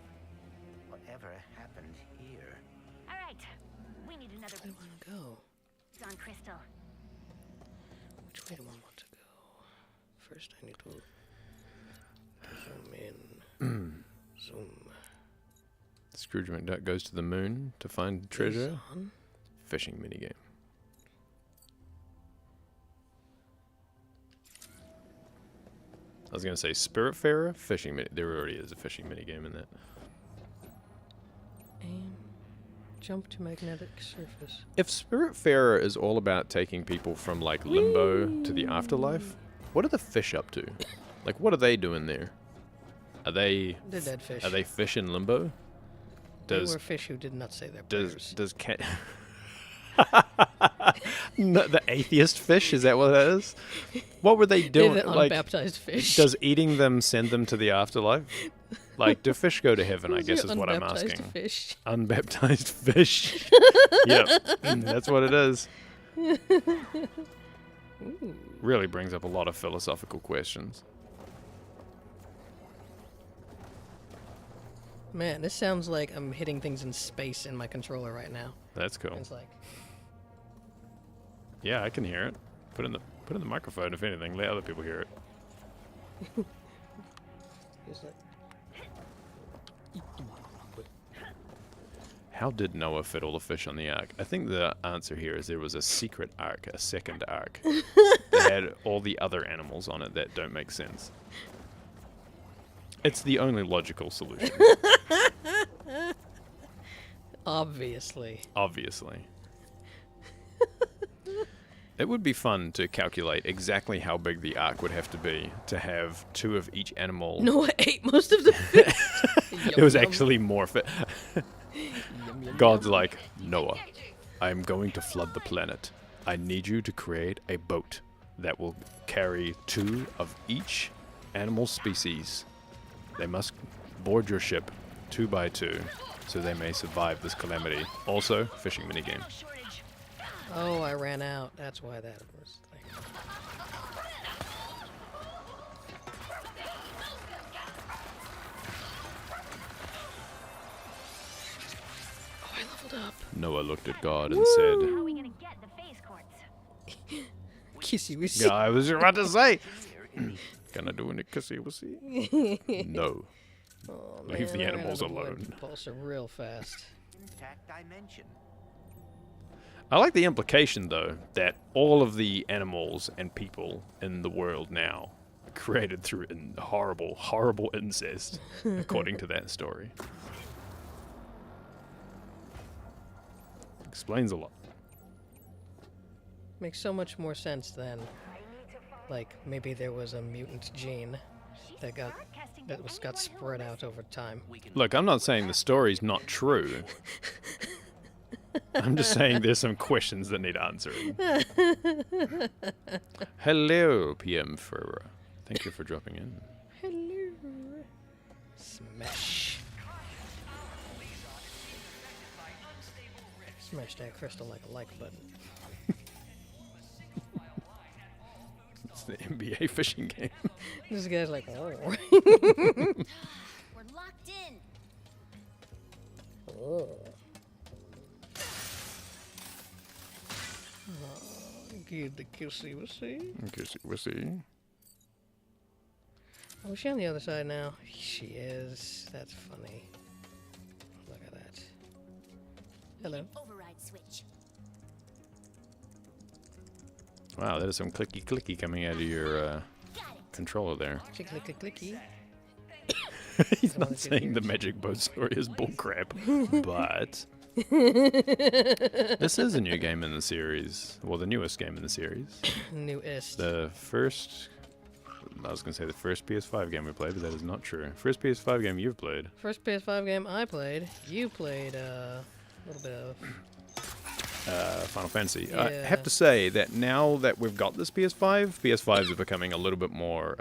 whatever happened here. All right, we need another Where do I want to go? on Crystal. Which way do I want to go? First, I need to zoom in. Zoom. Scrooge McDuck goes to the moon to find treasure. On. Fishing minigame. I was gonna say Spiritfarer, fishing mini. There already is a fishing minigame in that. And jump to magnetic surface. If Spiritfarer is all about taking people from like limbo to the afterlife, what are the fish up to? Like, what are they doing there? Are they? They're dead fish. Are they fish in limbo? They were fish who did not say their prayers. Does cat? No, the atheist fish, is that what that is? What were they doing? They're the Like, unbaptized fish. does eating them send them to the afterlife? Like, do fish go to heaven? I Those guess are is what I'm unbaptized asking. fish. Unbaptized fish. Yep, that's what it is. Really brings up a lot of philosophical questions. Man, this sounds like I'm hitting things in space in my controller right now. That's cool. It's like, Yeah, I can hear it. Put in the microphone, if anything. Let other people hear it. it's like How did Noah fit all the fish on the ark? I think the answer here is there was a secret ark, a second ark, that had all the other animals on it that don't make sense. It's the only logical solution. obviously. Obviously. It would be fun to calculate exactly how big the ark would have to be to have two of each animal. Noah ate most of the fish. It was actually more fit. God's like, Noah, I'm going to flood the planet. I need you to create a boat that will carry two of each animal species. They must board your ship 2 by 2 so they may survive this calamity. Also, fishing minigame. Oh, I ran out. That's why that was the thing. Oh, I leveled up. Noah looked at God and said, How are we gonna get the phase quartz? Kissy wissy. yeah, I was about to say. Can I do any kissy wissy? No. Oh, Leave the man, I ran animals out of wood. alone. Pulsar real fast. Intact dimension. I like the implication, though, that all of the animals and people in the world now are created through horrible, horrible incest, according to that story. Explains a lot. Makes so much more sense than, like, maybe there was a mutant gene that got spread out over time. Look, I'm not saying the story's not true. I'm just saying there's some questions that need answering. Hello, PM Furra. Thank you for dropping in. Hello. Smash. Smash that crystal like a like button. It's the NBA fishing game. This guy's like, oh. We're locked in. Oh. Get the kissy wissy. Kissy wissy. Oh, is she on the other side now? She is. That's funny. Look at that. Hello. Override switch. Wow, that is some clicky clicky coming out of your controller there. Click, click, clicky. He's not saying the magic boat story is bullcrap, but this is a new game in the series. Well, the newest game in the series. Newest. The first I was going to say the first PS5 game we played, but that is not true. First PS5 game you've played. First PS5 game I played. You played a little bit of Final Fantasy. Yeah. I have to say that now that we've got this PS5, PS5s are becoming a little bit more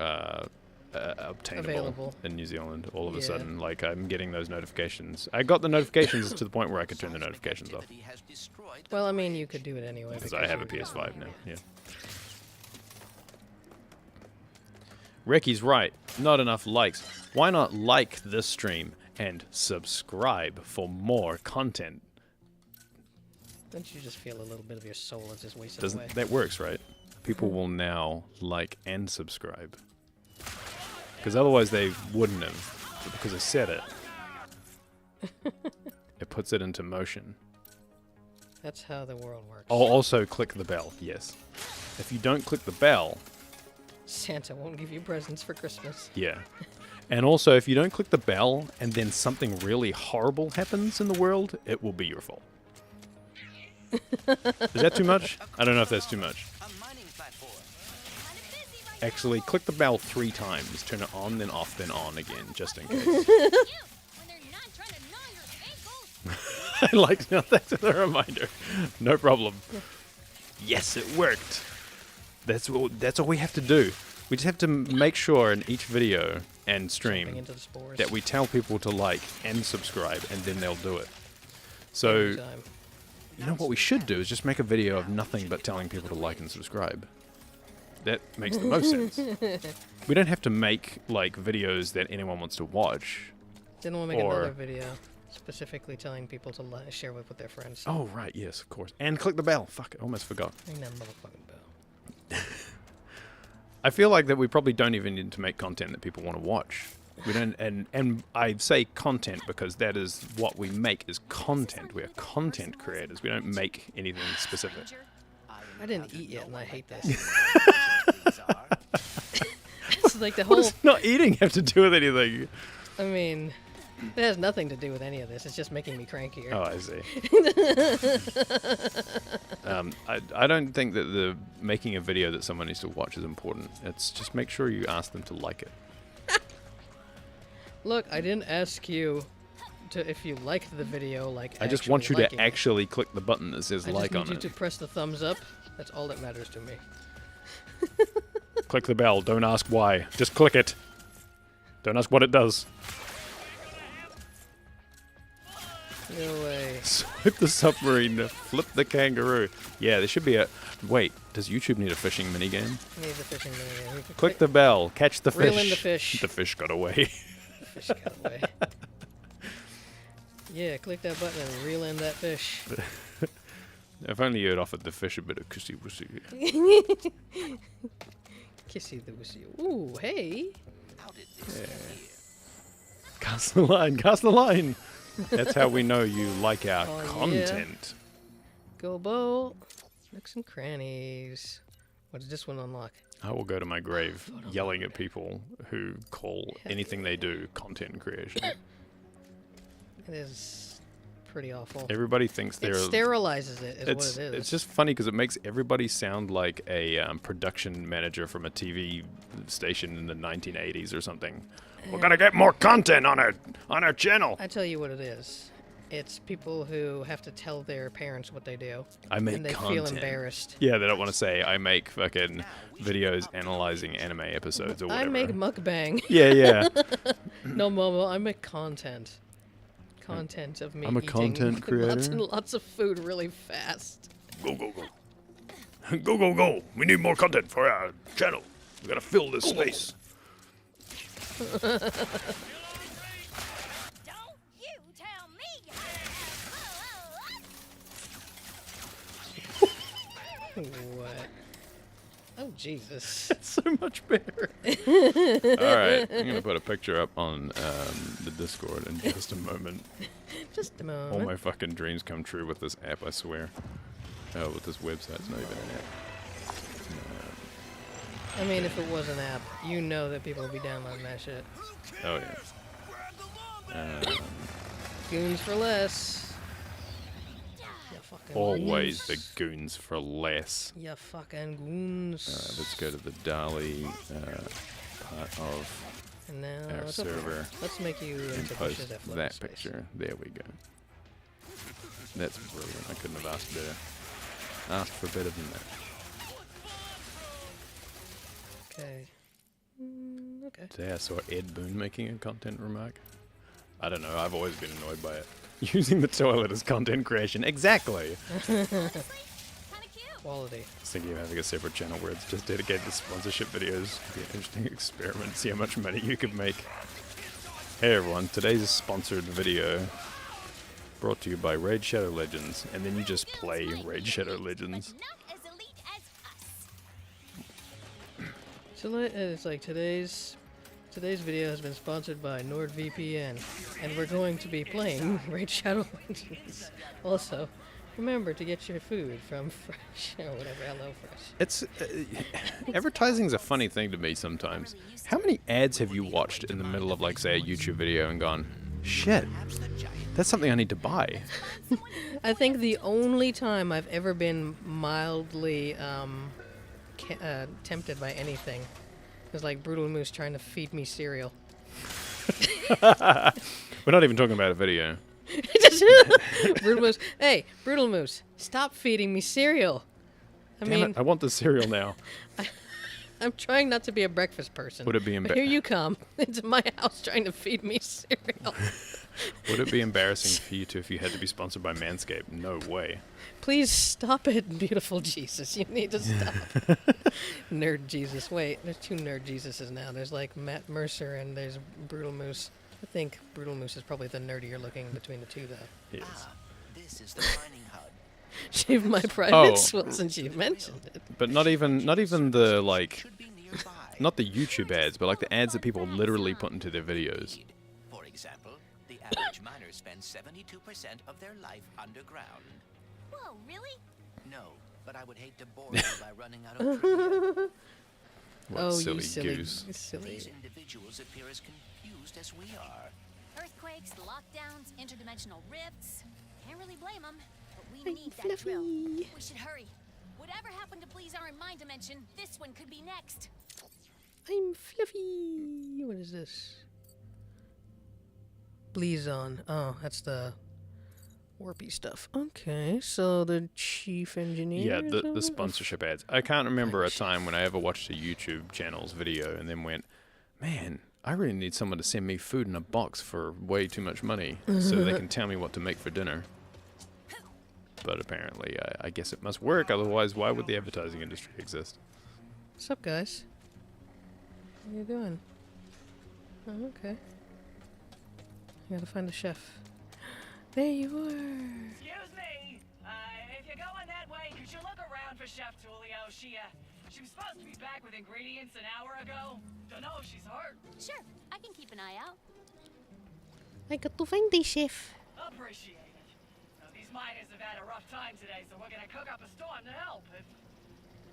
obtainable Available. in New Zealand all of a Yeah. sudden. Like, I'm getting those notifications. I got the notifications to the point where I could turn the notifications off. Well, I mean, you could do it anyway. Because I have a PS5 now, yeah. Recky's right. Not enough likes. Why not like this stream and subscribe for more content? Don't you just feel a little bit of your soul is just wasted Doesn't away? that works, right? People will now like and subscribe. Because otherwise they wouldn't have. But because I said it, it puts it into motion. That's how the world works. Oh, also click the bell, yes. If you don't click the bell, Santa won't give you presents for Christmas. yeah. And also, if you don't click the bell and then something really horrible happens in the world, it will be your fault. Is that too much? I don't know if that's too much. Actually, click the bell 3 times. Turn it on, then off, then on again, just in case. I like now. That's a reminder. No problem. Yes, it worked. That's all we have to do. We just have to make sure in each video and stream Jumping into the spores. that we tell people to like and subscribe, and then they'll do it. So, Every time. you know what we should do is just make a video of nothing but telling people to like and subscribe. That makes the most sense. We don't have to make like videos that anyone wants to watch. Then we'll make or- another video specifically telling people to share with their friends. Oh, right, yes, of course. And click the bell. Fuck, I almost forgot. Ring that motherfucking bell. I feel like that we probably don't even need to make content that people want to watch. We don't, and I say content because that is what we make is content. We are content creators. We don't make anything specific. I didn't eat yet, and I hate this. It's like the What whole. does not eating have to do with anything? I mean, it has nothing to do with any of this. It's just making me crankier. Oh, I see. I don't think that the making a video that someone needs to watch is important. It's just make sure you ask them to like it. Look, I didn't ask you to if you liked the video. Like, I just want you to liking it. actually click the button that says I like just on need you it. to press the thumbs up. That's all that matters to me. Click the bell. Don't ask why. Just click it. Don't ask what it does. No way. Swipe the submarine. Flip the kangaroo. Yeah, there should be a... Wait, does YouTube need a fishing minigame? Need the fishing minigame. We could Click the bell. Catch the fish. Reel in the fish. The fish got away. The fish got away. Yeah, click that button and reel in that fish. If only you had offered the fish a bit of kissy wussy. Kissy the wussy. Ooh, hey. Yeah. Cast the line. Cast the line. That's how we know you like our Oh, yeah. content. Go bowl. Nooks and crannies. What does this one unlock? I will go to my grave yelling at people who call anything they do content creation. It is pretty awful. Everybody thinks they're... It sterilizes it, is what it is. It's just funny because it makes everybody sound like a production manager from a TV station in the 1980s or something. We're gonna get more content on our channel. I tell you what it is. It's people who have to tell their parents what they do. I make and they content. feel embarrassed. Yeah, they don't want to say I make fucking videos analyzing anime episodes or whatever. I make mukbang. Yeah, yeah. No, Momo, I make content. Content of me I'm a eating content lots creator. and lots of food really fast. Go, go, go. Go, go, go. We need more content for our channel. We gotta fill this space. Don't you tell me. What? Oh, Jesus. That's so much better. Alright, I'm gonna put a picture up on the Discord in just a moment. Just a moment. All my fucking dreams come true with this app, I swear. Oh, with this website, it's not even an app. I mean, if it was an app, you know that people would be downloading that shit. Oh, yeah. Goons for less. Ya fucking Always goons. the goons for less. Ya fucking goons. Let's go to the Dali. part of And now our what's up? server Let's make you and into post pictures that float in that space. picture. There we go. That's brilliant. I couldn't have asked better. Asked for better than that. Okay. Okay. Today I saw Ed Boon making a content remark. I don't know, I've always been annoyed by it. Using the toilet as content creation. Exactly! Quality. I was thinking of having a separate channel where it's just dedicated to sponsorship videos. Could be an interesting experiment, see how much money you could make. Hey everyone, today's sponsored video brought to you by Raid Shadow Legends, and then you just play Raid Shadow Legends. So it's like today's video has been sponsored by NordVPN, and we're going to be playing Raid Shadow Legends. Also, remember to get your food from Fresh or whatever, HelloFresh. It's advertising's a funny thing to me sometimes. How many ads have you watched in the middle of, like, say, a YouTube video and gone, shit, that's something I need to buy? I think the only time I've ever been mildly tempted by anything was like Brutal Moose trying to feed me cereal. We're not even talking about a video. Brutal Moose, hey, Brutal Moose, stop feeding me cereal. I Damn mean, it, I want the cereal now. I'm trying not to be a breakfast person. Would it be but here you come into my house trying to feed me cereal. Would it be embarrassing for you two if you had to be sponsored by Manscaped? No way. Please stop it, beautiful Jesus. You need to stop. Nerd Jesus. Wait, there's two Nerd Jesuses now. There's like Matt Mercer and there's Brutal Moose. I think Brutal Moose is probably the nerdier looking between the two, though. Yes. This is the mining hub. Shave my privates? Well, since you mentioned it. But not even the, like, not the YouTube ads, but like the ads that people literally put into their videos. For example, the average miner spends 72% of their life underground. Whoa, really? No, but I would hate to bore you by running out of trivia. What Oh, silly you silly goose. silly. These individuals appear as confused as we are. Earthquakes, lockdowns, interdimensional rifts. Can't really blame them, but we I'm need that fluffy. drill. We should hurry. Whatever happened to Please Aren't My Dimension, this one could be next. I'm fluffy. What is this? Bleezon. Oh, that's the warpy stuff. Okay, so the chief engineer. Yeah, the sponsorship ads. I can't remember a time when I ever watched a YouTube channel's video and then went, man, I really need someone to send me food in a box for way too much money so they can tell me what to make for dinner. But apparently, I guess it must work, otherwise why would the advertising industry exist? What's up, guys? How you doing? Oh, okay. I gotta find the chef. There you are. Excuse me. If you're going that way, could you look around for Chef Tulio? She was supposed to be back with ingredients an hour ago. Don't know if she's hurt. Sure, I can keep an eye out. I got to find the chef. Appreciate it. Now, these miners have had a rough time today, so we're gonna cook up a storm to help if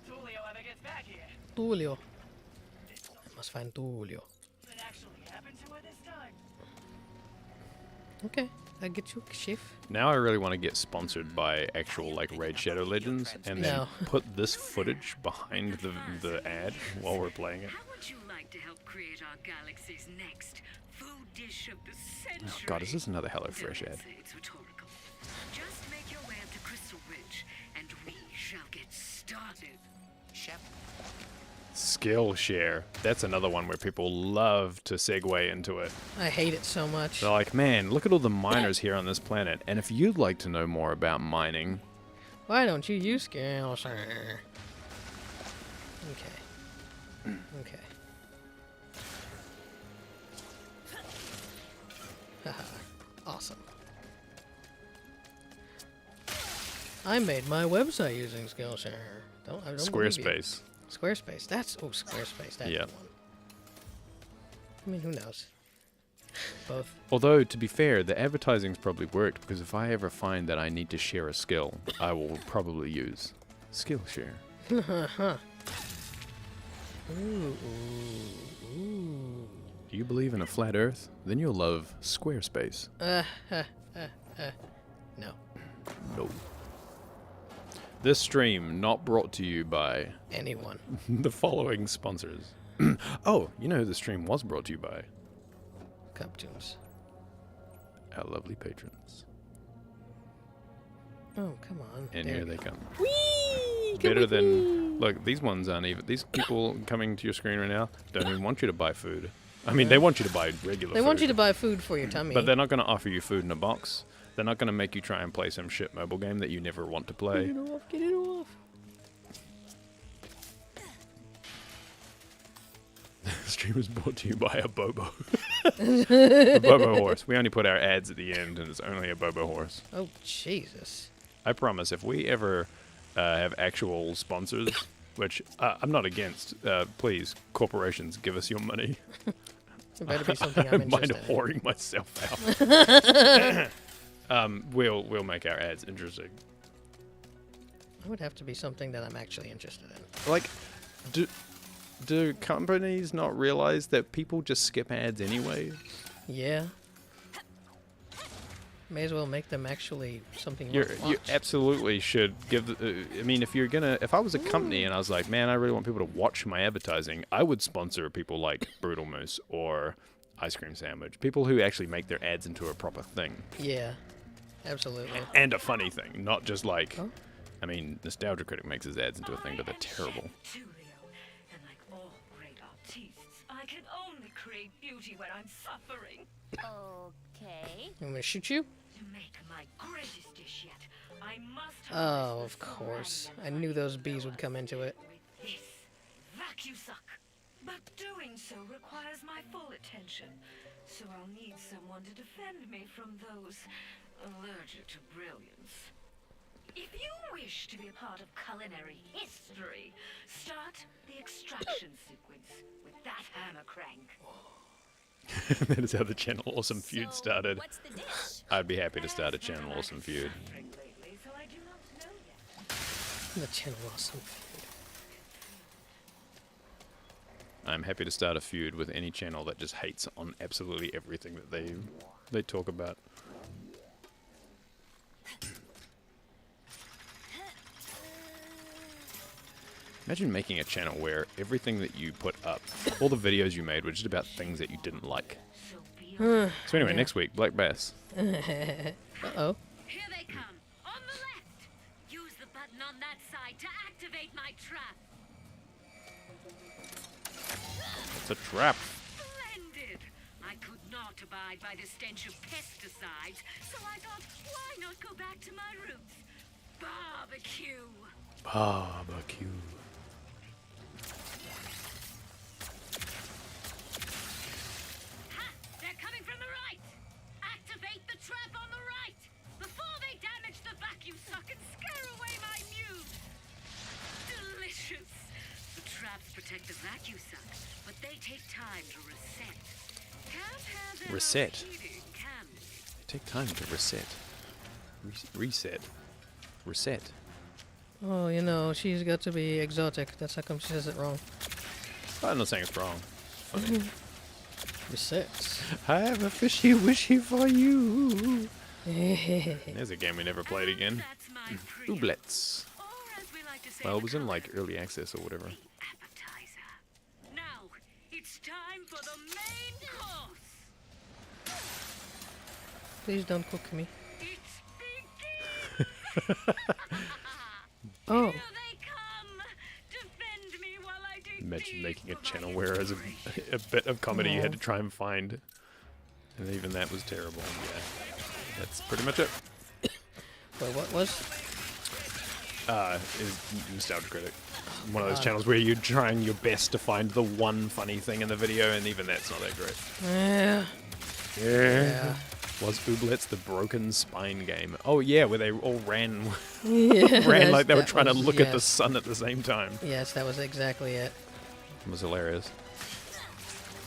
Tulio ever gets back here. Tulio. I must find Tulio. It actually happened to her this time. Okay, I get you, chef. Now I really want to get sponsored by actual, like, Raid Shadow Legends and then No. put this footage behind the ad while we're playing it. How would you like to help create our galaxy's next food dish of the century? Oh god, is this another HelloFresh ad? Don't say it's rhetorical. Just make your way up to Crystal Ridge, and we shall get started. Chef, Skillshare. That's another one where people love to segue into it. I hate it so much. They're like, man, look at all the miners here on this planet, and if you'd like to know more about mining, Why don't you use Skillshare? Okay. Okay. Haha. Awesome. I made my website using Skillshare. I don't believe you. Squarespace. Squarespace. That's Squarespace. That's Yeah. the one. I mean, who knows? Both. Although, to be fair, the advertising's probably worked, because if I ever find that I need to share a skill, I will probably use Skillshare. Huh. Ooh, ooh, ooh. Do you believe in a flat earth? Then you'll love Squarespace. No. No. This stream not brought to you by Anyone. the following sponsors. Oh, you know who the stream was brought to you by? Cuptoons. Our lovely patrons. Oh, come on. And There here you they go. come. Whee! Come Better with than... me. Look, these ones aren't even... These people coming to your screen right now don't even want you to buy food. I mean, they want you to buy regular food. They want you to buy food for your tummy. But they're not going to offer you food in a box. They're not going to make you try and play some shit mobile game that you never want to play. Get it off, get it off. Stream is brought to you by a Bobo. A Bobo horse. We only put our ads at the end, and it's only a Bobo horse. Oh, Jesus. I promise, if we ever have actual sponsors, which I'm not against, please, corporations, give us your money. It better be something I'm I mind interested in. whoring myself out. We'll make our ads interesting. It would have to be something that I'm actually interested in. Like, do companies not realize that people just skip ads anyway? Yeah. May as well make them actually something You worth watch. absolutely should give. I mean, if I was a company and I was like, man, I really want people to watch my advertising, I would sponsor people like Brutal Moose or Ice Cream Sandwich, people who actually make their ads into a proper thing. Yeah, absolutely. And a funny thing, not just like. Huh? I mean, Nostalgia Critic makes his ads into a thing, but they're terrible. And like all great artists, I can only create beauty when I'm suffering. Okay. You want me to shoot you? To make my greatest dish yet, I must Oh, of course. I knew those bees would come into it. this vacuum-suck. But doing so requires my full attention, so I'll need someone to defend me from those allergic to brilliance. If you wish to be a part of culinary history, start the extraction sequence with that hammer crank. That is how the Channel Awesome Feud started. I'd be happy to start a Channel Awesome Feud. The Channel Awesome Feud. I'm happy to start a feud with any channel that just hates on absolutely everything that they talk about. Imagine making a channel where everything that you put up, all the videos you made were just about things that you didn't like. So anyway, next week, Black Bass. Uh-oh. Here they come. On the left. Use the button on that side to activate my trap. It's a trap. Splendid. I could not abide by the stench of pesticides, so I thought, why not go back to my roots? Barbecue. Barbecue. Ha! They're coming from the right. Activate the trap on the right before they damage the vacuum suck and scare away my muse. Delicious. The traps protect the vacuum suck, but they take time to reset. Can't have them Reset. overheating, can we? They take time to reset. Reset. Reset. Oh, you know, she's got to be exotic. That's how come she says it wrong. I'm not saying it's wrong. Reset. I have a fishy wishy for you. There's a game we never played again. Ooblets. Well, it was in like early access or whatever. Now, it's time for the main course. Please don't cook me. It's Oh. Here they come. Defend me while I dig Imagine deep making a for channel my where as a bit of comedy you had to try and find. And even that was terrible. Yeah. That's pretty much it. Wait, what was? Is Nostalgia Critic. One of those channels where you're trying your best to find the one funny thing in the video, and even that's not that great. Yeah. Yeah. Was Ooblets the broken spine game? Oh yeah, where they all ran Yeah, ran like they were trying to was- look at the yes. sun at the same time. Yes, that was exactly it. It was hilarious.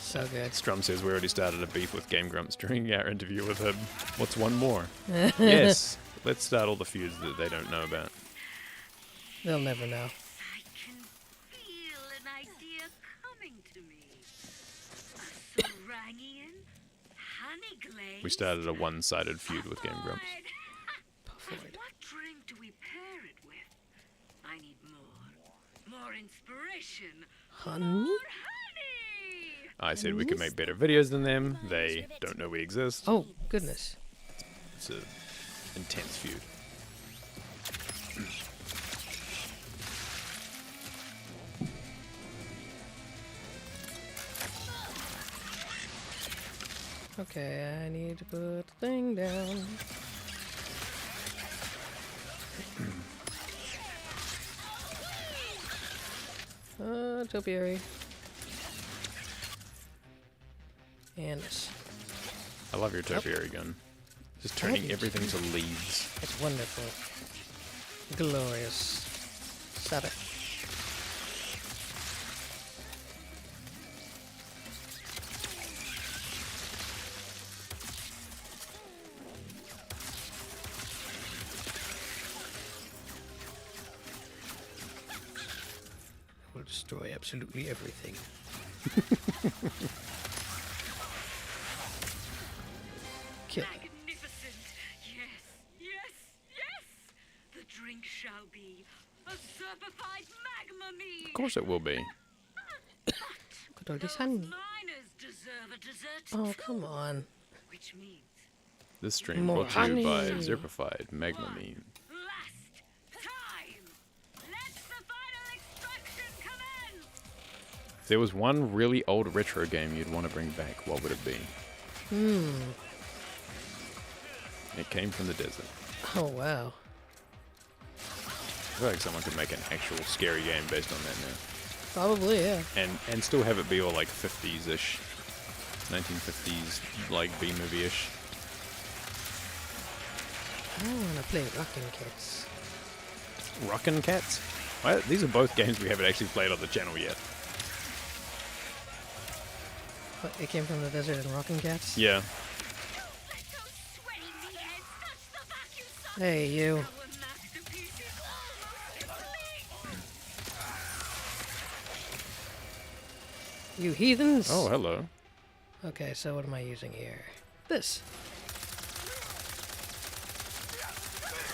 So good. Strum says we already started a beef with Game Grumps during our interview with him. What's one more? Yes. Let's start all the feuds that they don't know about. They'll never know. I can feel an idea coming to me. A Sarangian, honey glaze. We started a one-sided feud with Game Grumps. And what drink do we pair it with? I need more. More inspiration. Honey? More honey! I said we could make better videos than them. They don't know we exist. Oh, goodness. It's a intense feud. Okay, I need to put the thing down. Topiary. And this. I love your topiary gun. Just turning everything to leaves. It's wonderful. Glorious. Stop it. Will destroy absolutely everything. Kill. Magnificent. Yes, yes, yes. The drink shall be a certified magma mead. Of course it will be. Good old honey. Miners deserve a dessert. Oh, come on. Which means This stream More brought to you by honey. Zerpified Magmamine. last time. Let the final extraction commence. If there was one really old retro game you'd want to bring back, what would it be? It came from the desert. Oh, wow. I feel like someone could make an actual scary game based on that now. Probably, yeah. And still have it be all like 50s-ish. 1950s, like B-movie-ish. I want to play Rockin' Cats. Rockin' Cats? Well, these are both games we haven't actually played on the channel yet. What, it came from the desert and Rockin' Cats? Yeah. Hey, you. You heathens! Oh, hello. Okay, so what am I using here? This.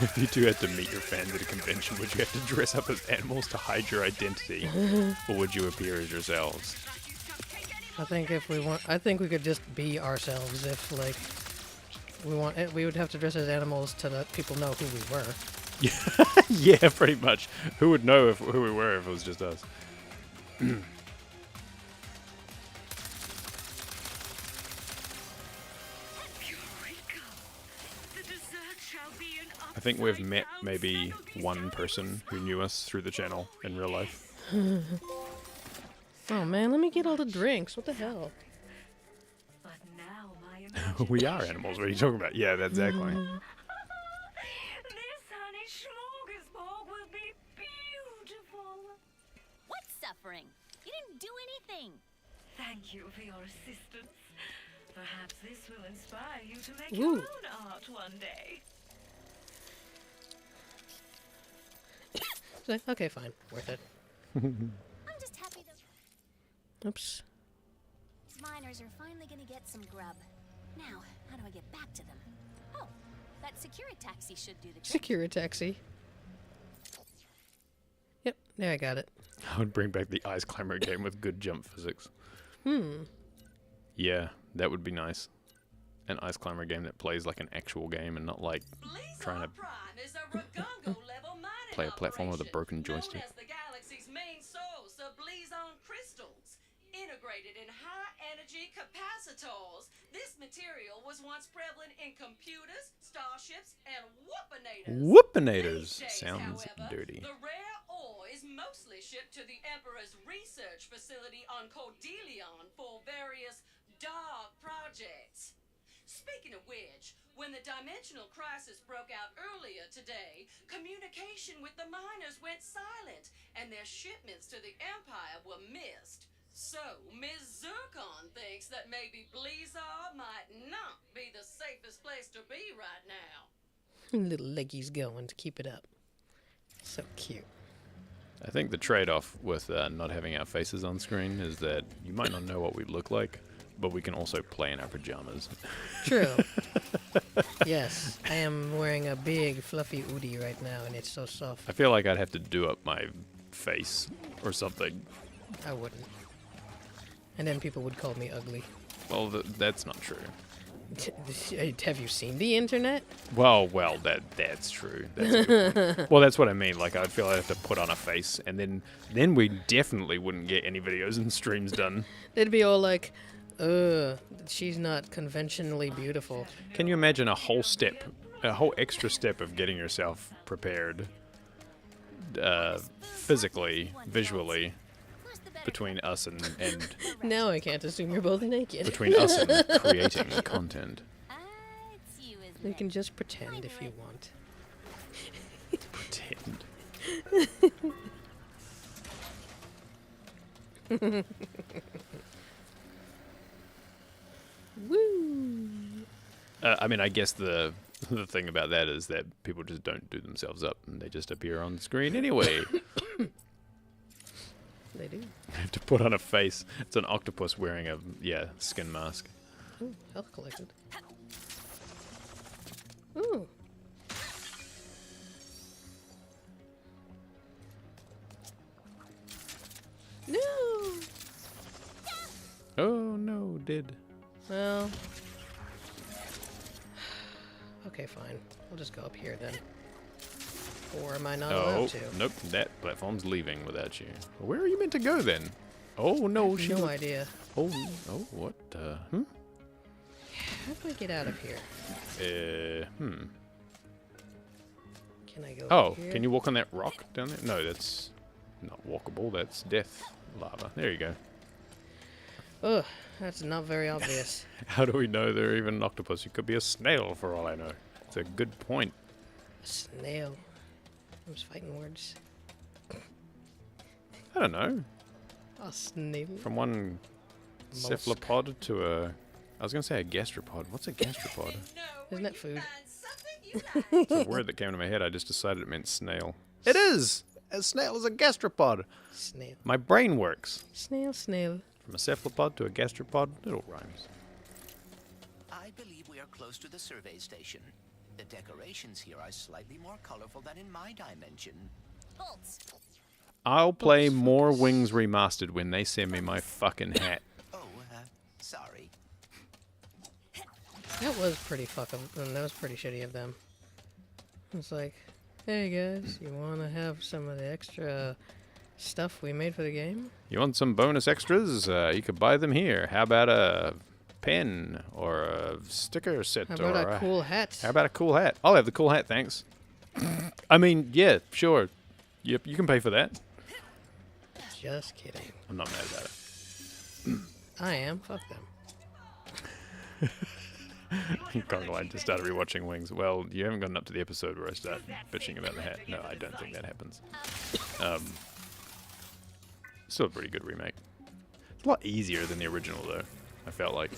If you two had to meet your fans at a convention, would you have to dress up as animals to hide your identity? Or would you appear as yourselves? I think if we want, I think we could just be ourselves. If like we want, we would have to dress as animals to let people know who we were. Yeah, pretty much. Who would know who we were if it was just us? I think we've met maybe one person who knew us through the channel in real life. Oh man, let me get all the drinks. What the hell? But now my We are animals. What are you talking about? Yeah, that's exactly. This honey smorgasbord will be beautiful. What's suffering? You didn't do anything. Thank you for your assistance. Perhaps this will inspire you to make Ooh. your own art one day. Okay, fine. Worth it. I'm just happy that Oops. these miners are finally gonna get some grub. Now, how do I get back to them? Oh, that security taxi should do the trick. Secure a taxi. Yep, there I got it. I would bring back the Ice Climber game with good jump physics. Yeah, that would be nice. An Ice Climber game that plays like an actual game and not like trying to play a platform with a broken joystick. Known as the galaxy's main source of Blazon crystals. Integrated in high-energy capacitors, this material was once prevalent in computers, starships, and whoopinators. Whoopinators These days, sounds however, dirty. The rare ore is mostly shipped to the Emperor's research facility on Cordelion for various dark projects. Speaking of which, when the dimensional crisis broke out earlier today, communication with the miners went silent, and their shipments to the Empire were missed. So, Ms. Zircon thinks that maybe Blazar might not be the safest place to be right now. Little leggies going to keep it up. So cute. I think the trade-off with not having our faces on screen is that you might not know what we look like, but we can also play in our pajamas. True. Yes, I am wearing a big fluffy hoodie right now, and it's so soft. I feel like I'd have to do up my face or something. I wouldn't. And then people would call me ugly. Well, that's not true. Have you seen the internet? Well, that's true. That's a good point. Well, that's what I mean. Like, I'd feel I'd have to put on a face, and then we definitely wouldn't get any videos and streams done. They'd be all like, she's not conventionally beautiful. Can you imagine a whole extra step of getting yourself prepared, physically, visually, between us and now I can't assume you're both naked. between us and creating content. You can just pretend if you want. Pretend. Woo! I mean, I guess the thing about that is that people just don't do themselves up, and they just appear on screen anyway. They do. I have to put on a face. It's an octopus wearing a skin mask. Ooh, health collected. Ooh. No. Oh no, did. Well. Okay, fine. We'll just go up here then. Or am I not allowed to? Nope, that platform's leaving without you. Where are you meant to go then? Oh no, No idea. Oh, what? How do I get out of here? Can I go Oh, here? can you walk on that rock down there? No, that's not walkable. That's death lava. There you go. Ugh, that's not very obvious. How do we know they're even an octopus? You could be a snail for all I know. It's a good point. A snail. Those fighting words. I don't know. A snail. From one cephalopod to a... I was going to say a gastropod. What's a gastropod? Isn't that food? It's a word that came to my head. I just decided it meant snail. It is! A snail is a gastropod. Snail. My brain works. Snail, snail. From a cephalopod to a gastropod, it all rhymes. I believe we are close to the survey station. The decorations here are slightly more colorful than in my dimension. Bolts. I'll play more Wings Remastered when they send me my fucking hat. Oh, sorry. That was pretty that was pretty shitty of them. It's like, hey guys, you want to have some of the extra stuff we made for the game? You want some bonus extras? You could buy them here. How about a pen or a sticker set? How about or a cool hat? How about a cool hat? I'll have the cool hat, thanks. I mean, yeah, sure. Yep, you can pay for that. Just kidding. I'm not mad about it. I am. Fuck them. Coraline just started rewatching Wings. Well, you haven't gotten up to the episode where I start bitching about the hat. No, I don't think that happens. Still a pretty good remake. It's a lot easier than the original, though. I felt like.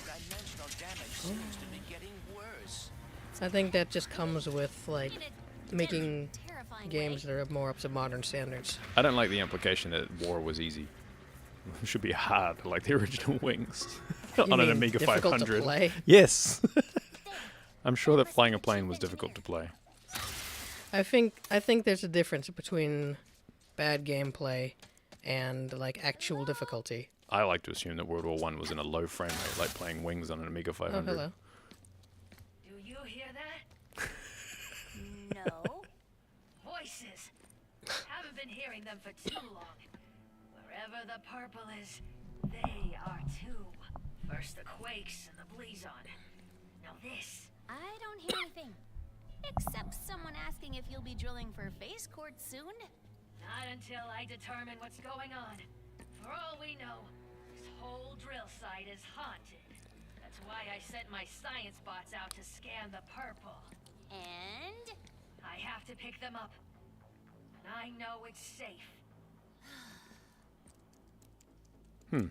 I think that just comes with like making games that are more up to modern standards. I don't like the implication that war was easy. It should be hard, like the original Wings. On an Amiga difficult 500. to play? Yes. I'm sure that flying a plane was difficult to play. I think there's a difference between bad gameplay and like actual difficulty. I like to assume that World War I was in a low frame rate, like playing Wings on an Amiga 500. Oh, hello. Do you hear that? No. Voices. Haven't been hearing them for too long. Wherever the purple is, they are too. First the quakes and the Blazon. Now this. I don't hear anything. Except someone asking if you'll be drilling for face quartz soon. Not until I determine what's going on. For all we know, this whole drill site is haunted. That's why I sent my science bots out to scan the purple. And? I have to pick them up. And I know it's safe. Wait!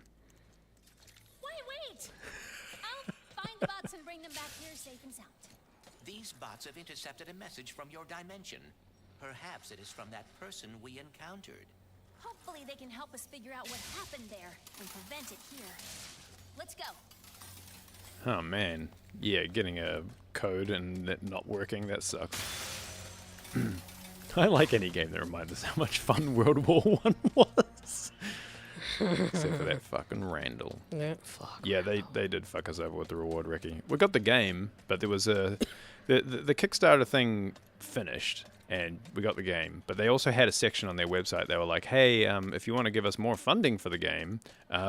I'll find the bots and bring them back here safe and sound. These bots have intercepted a message from your dimension. Perhaps it is from that person we encountered. Hopefully they can help us figure out what happened there and prevent it here. Let's go. Oh man, yeah, getting a code and it not working, that sucks. I like any game that reminds us how much fun World War I was. Except for that fucking Randall. Yeah, fuck. Yeah, they did fuck us over with the reward, Ricky. We got the game, but there was a... The Kickstarter thing finished, and we got the game. But they also had a section on their website. They were like, hey, if you want to give us more funding for the game,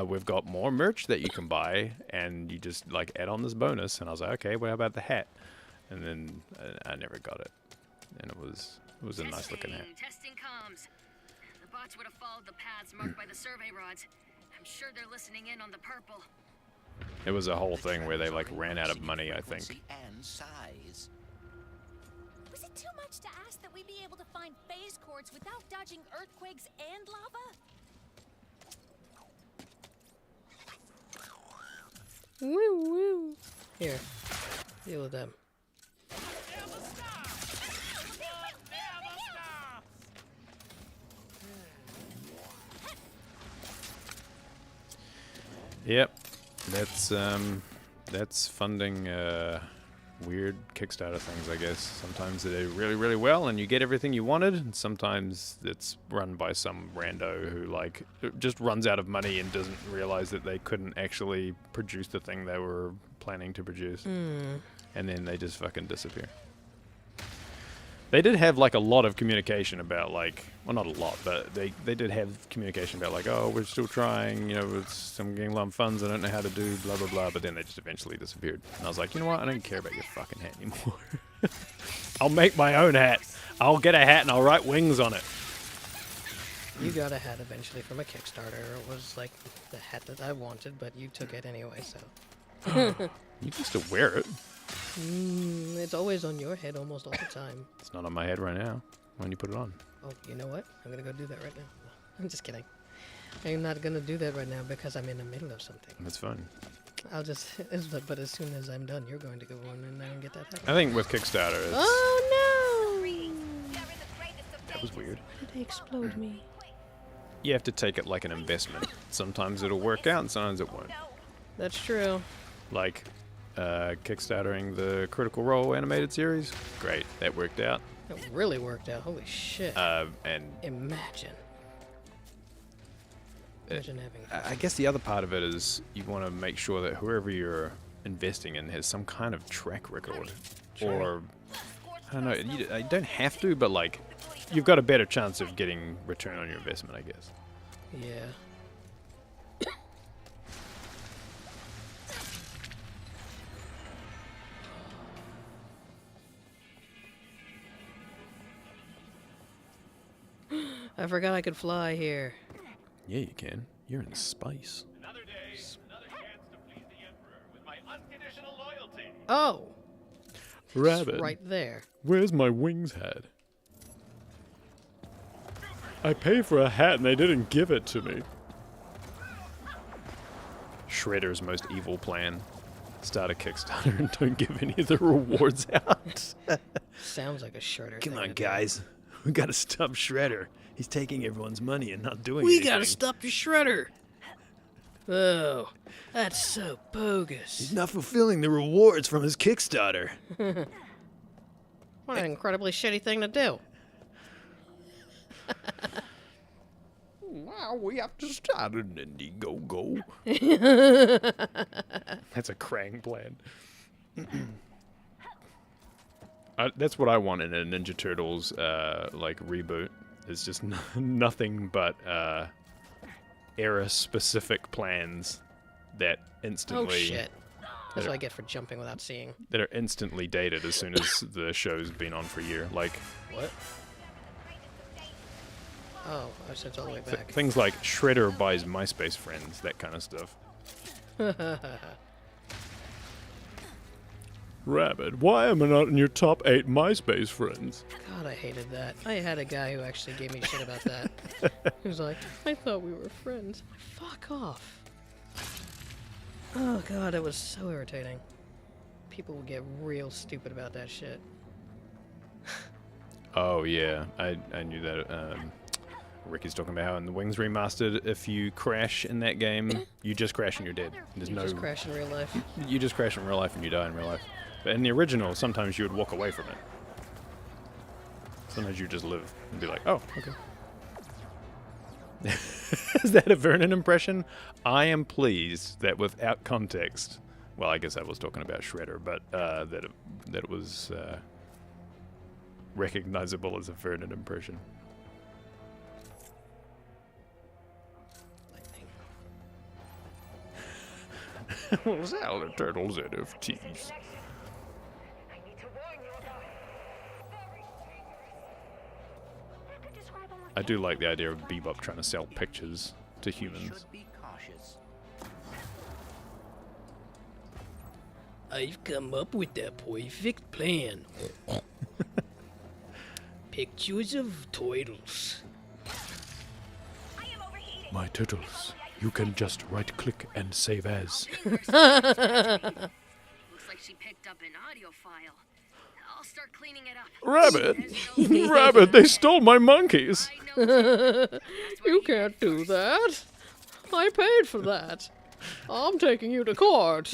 we've got more merch that you can buy, and you just, like, add on this bonus. And I was like, okay, well, how about the hat? And then I never got it. And it was a nice-looking hat. Testing comms. The bots would have followed the paths marked by the survey rods. I'm sure they're listening in on the purple. It was a whole thing where they, like, ran out of money, I think. And size. Was it too much to ask that we be able to find phase chords without dodging earthquakes and lava? Woo woo. Here, deal with them. Yep, that's funding weird Kickstarter things, I guess. Sometimes they do really, really well and you get everything you wanted, and sometimes it's run by some rando who, like, just runs out of money and doesn't realize that they couldn't actually produce the thing they were planning to produce. And then they just fucking disappear. They did have, like, a lot of communication about, like, well, not a lot, but they did have communication about, like, oh, we're still trying, you know, I'm getting lump funds, I don't know how to do, blah, blah, blah, but then they just eventually disappeared. And I was like, you know what, I don't care about your fucking hat anymore. I'll make my own hat. I'll get a hat and I'll write wings on it. You got a hat eventually from a Kickstarter. It was, like, the hat that I wanted, but you took it anyway, so... You can still wear it. It's always on your head almost all the time. It's not on my head right now. When you put it on. Oh, you know what? I'm gonna go do that right now. I'm just kidding. I'm not gonna do that right now because I'm in the middle of something. That's fine. I'll just... But as soon as I'm done, you're going to go on and get that hat. I think with Kickstarter, it's... Oh, no! That was weird. Why did they explode me? You have to take it like an investment. Sometimes it'll work out and sometimes it won't. That's true. Like... Kickstartering the Critical Role animated series. Great, that worked out. It really worked out. Holy shit. And Imagine having... I guess the other part of it is you want to make sure that whoever you're investing in has some kind of track record. True. Or, I don't know, you don't have to, but, like, you've got a better chance of getting return on your investment, I guess. Yeah. I forgot I could fly here. Yeah, you can. You're in space. Another day, another chance to please the Emperor with my unconditional loyalty. Oh! Rabbit. It's right there. Where's my wings hat? I paid for a hat and they didn't give it to me. Shredder's most evil plan. Start a Kickstarter and don't give any of the rewards out. Sounds like a Shredder. Come on, guys. We gotta stop Shredder. He's taking everyone's money and not doing We anything. gotta stop the Shredder. Oh, that's so bogus. He's not fulfilling the rewards from his Kickstarter. What an incredibly shitty thing to do. Wow, we have to start an Indiegogo. That's a Krang plan. That's what I want in a Ninja Turtles like reboot. It's just nothing but era-specific plans that instantly... Oh shit. That's what I get for jumping without seeing. That are instantly dated as soon as the show's been on for a year. Like... What? Oh, I said it's all the way back. Things like Shredder buys MySpace friends, that kind of stuff. Rabbit, why am I not in your top 8 MySpace friends? God, I hated that. I had a guy who actually gave me shit about that. He was like, I thought we were friends. Fuck off. Oh god, it was so irritating. People would get real stupid about that shit. Oh yeah, I knew that. Ricky's talking about how in the Wings Remastered, if you crash in that game, you just crash and you're dead. There's You no... just crash in real life. You just crash in real life and you die in real life. But in the original, sometimes you would walk away from it. Sometimes you just live and be like, oh, okay. Is that a Vernon impression? I am pleased that without context, well, I guess I was talking about Shredder, but that it was recognizable as a Vernon impression. What's all the turtles NFTs? I do like the idea of Bebop trying to sell pictures to humans. Be cautious. I've come up with the perfect plan. Pictures of turtles. My turtles. You can just right-click and save as. Looks like she picked up an audio file. I'll start cleaning it up. Rabbit! Rabbit, they stole my monkeys! You can't do that. I paid for that. I'm taking you to court.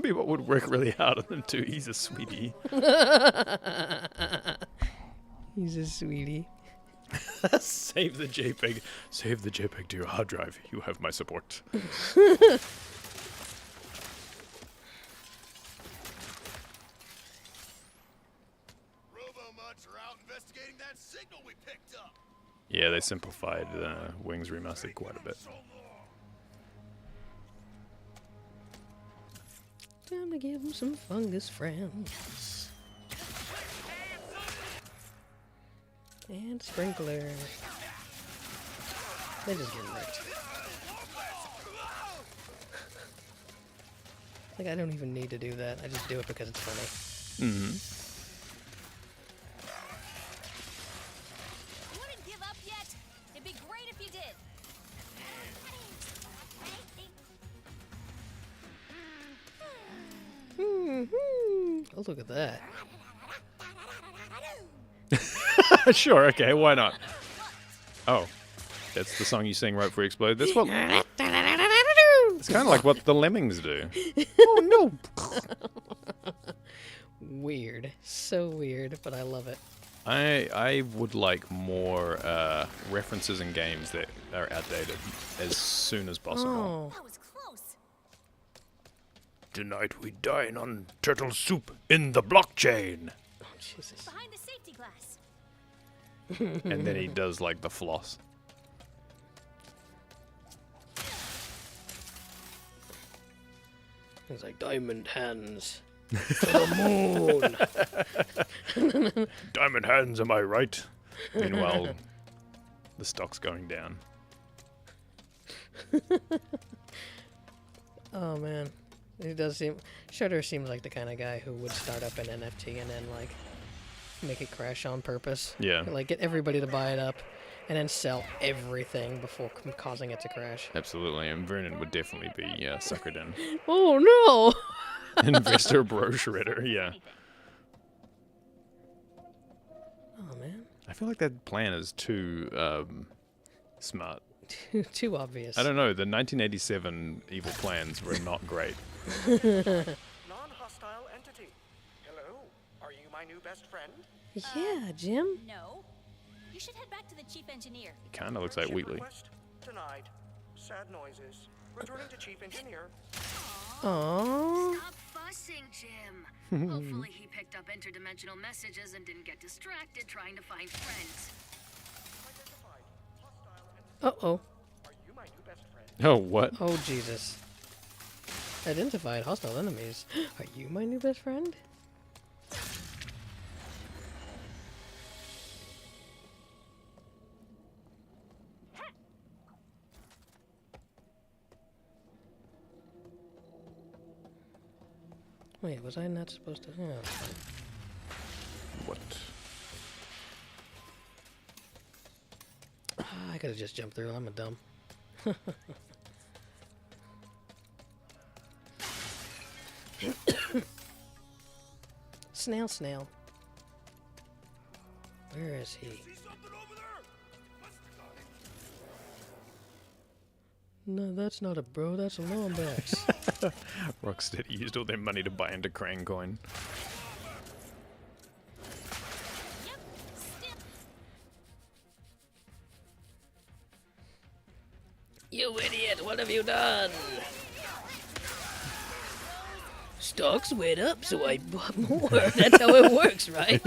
People would work really hard on them too. He's a sweetie. He's a sweetie. Save the JPEG. Save the JPEG to your hard drive. You have my support. Yeah, they simplified Wings Remastered quite a bit. Time to give him some fungus friends. And sprinkler. They just get wrecked. Like, I don't even need to do that. I just do it because it's funny. Mm-hmm. You wouldn't give up yet? It'd be great if you did. Oh, look at that. Sure, okay, why not? Oh, that's the song you sing right before you explode. That's what... It's kind of like what the Lemmings do. Oh, no! Weird. So weird, but I love it. I would like more references in games that are outdated as soon as possible. That was close. Tonight we dine on turtle soup in the blockchain. Oh, Jesus. Behind the safety glass. And then he does like the floss. He's like, diamond hands. To the moon. Diamond hands, am I right? Meanwhile, the stock's going down. Oh, man. It does seem... Shredder seems like the kind of guy who would start up an NFT and then, like, make it crash on purpose. Yeah. Like, get everybody to buy it up and then sell everything before causing it to crash. Absolutely, and Vernon would definitely be suckered in. Oh, no! Investor bro Shredder, yeah. Oh, man. I feel like that plan is too smart. Too obvious. I don't know, the 1987 evil plans were not great. Non-hostile entity. Hello, are you my new best friend? Yeah, Jim. No. You should head back to the chief engineer. Kind of looks like Ship Wheatley. request denied. Sad noises. Returning to chief engineer. Aww. Stop fussing, Jim. Hopefully he picked up interdimensional messages and didn't get distracted trying to find friends. Uh-oh. Are you my new best friend? Oh, what? Oh, Jesus. Identified hostile enemies. Are you my new best friend? Wait, was I not supposed to? Oh. What? I could have just jumped through. I'm a dumb. Snail, snail. Where is he? No, that's not a bro. That's a Lombax. Rocksteady used all their money to buy into Crane Coin. You idiot! What have you done? Stocks went up, so I bought more. That's how it works, right?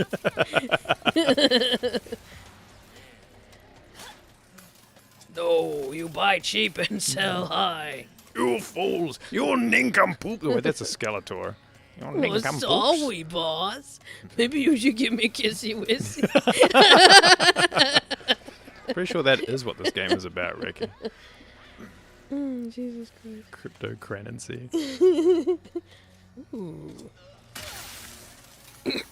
No, you buy cheap and sell high. You fools! You nincompoop! Oh, wait, that's a Skeletor. You Well, nincompoops. sorry, boss. Maybe you should give me a kissy wissy. Pretty sure that is what this game is about, Ricky. Jesus Christ. Cryptocurrency. Ooh. Pretty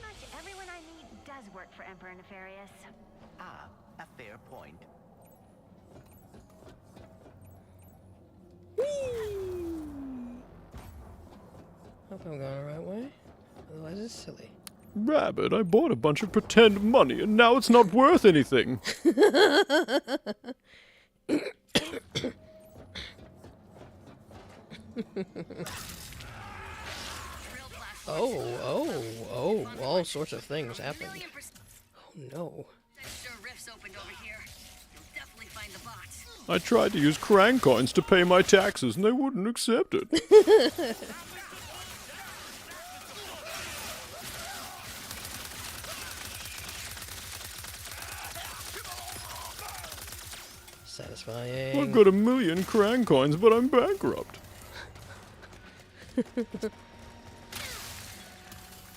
much everyone I meet does work for Emperor Nefarious. Ah, a fair point. Hope I'm going the right way. Otherwise, it's silly. Rabbit, I bought a bunch of pretend money and now it's not worth anything. Oh, all sorts of things happened. Oh no. I tried to use crank coins to pay my taxes and they wouldn't accept it. Satisfying. I've got 1,000,000 crank coins, but I'm bankrupt.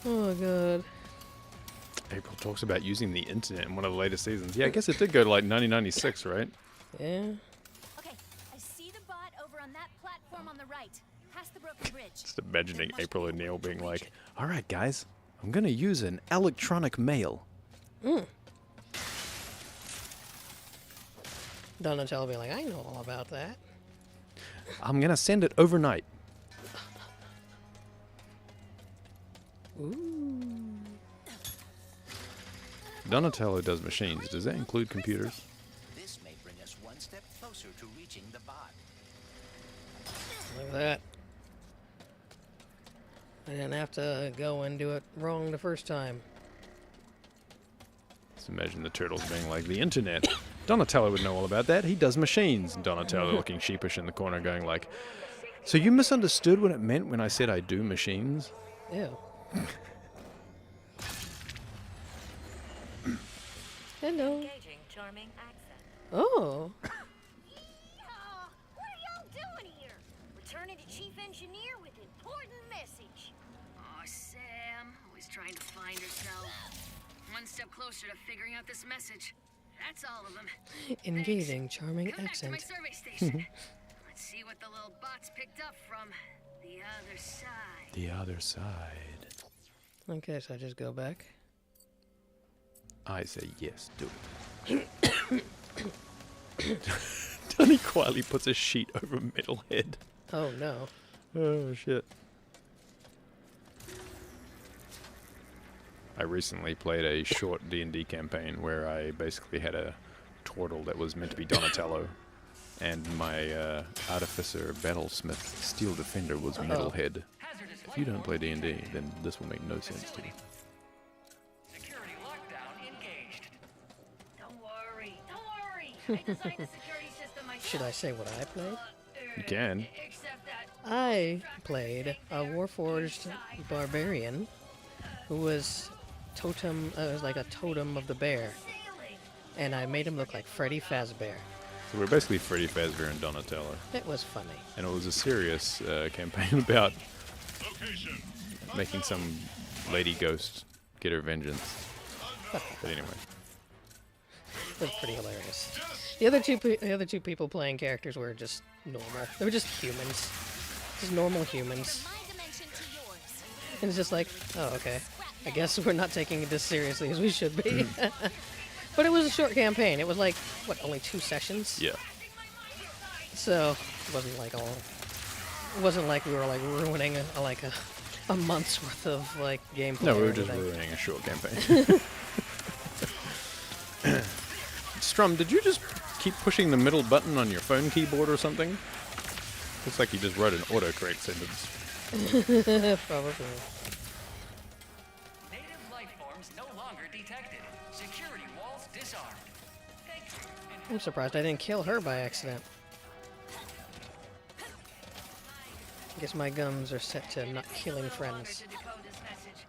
Oh god. April talks about using the internet in one of the later seasons. Yeah, I guess it did go to like 1996, right? Yeah. Okay, I see the bot over on that platform on the right, past the broken bridge. Just imagining April O'Neil being like, "Alright guys, I'm gonna use an electronic mail." Donatello be like, I know all about that. I'm gonna send it overnight. Ooh. Donatello does machines. Does that include computers? This may bring us one step closer to reaching the bot. Look at that. I didn't have to go and do it wrong the first time. Just imagine the turtles being like, the internet. Donatello would know all about that. He does machines. And Donatello looking sheepish in the corner going like, so you misunderstood what it meant when I said I do machines? Ew. Hello. Engaging charming accent. Oh. What are y'all doing here? Returning to Chief Engineer with important message. Aw, Sam, always trying to find herself. One step closer to figuring out this message. That's all of them. Engaging charming Come accent. back to my survey station. Let's see what the little bots picked up from the other side. The other side. Okay, so I just go back. I say yes, do it. Donnie quietly puts a sheet over Metalhead. Oh no. Oh shit. I recently played a short D&D campaign where I basically had a turtle that was meant to be Donatello, and my artificer, battlesmith, steel defender was Metalhead. If you don't play D&D, then this will make no sense to you. Security lockdown engaged. Don't worry. I designed the security system myself. Should I say what I played? You can. Except that I played a Warforged barbarian who was was like a totem of the bear, and I made him look like Freddy Fazbear. So we're basically Freddy Fazbear and Donatello. It was funny. And it was a serious campaign about making some lady ghost get her vengeance. But anyway. It was pretty hilarious. The other two people playing characters were just normal. They were just humans. Just normal humans. And it's just like, oh, okay. I guess we're not taking it as seriously as we should be. But it was a short campaign. It was like, what, only 2 sessions? Yeah. So, it wasn't like we were like ruining a month's worth of like gameplay. No, we or were just anything. ruining a short campaign. Strum, did you just keep pushing the middle button on your phone keyboard or something? Looks like you just wrote an autocorrect sentence. Probably. Native life forms no longer detected. Security walls disarmed. Thank I'm surprised I didn't kill her by accident. I guess my guns are set to not killing friends. To decode this message,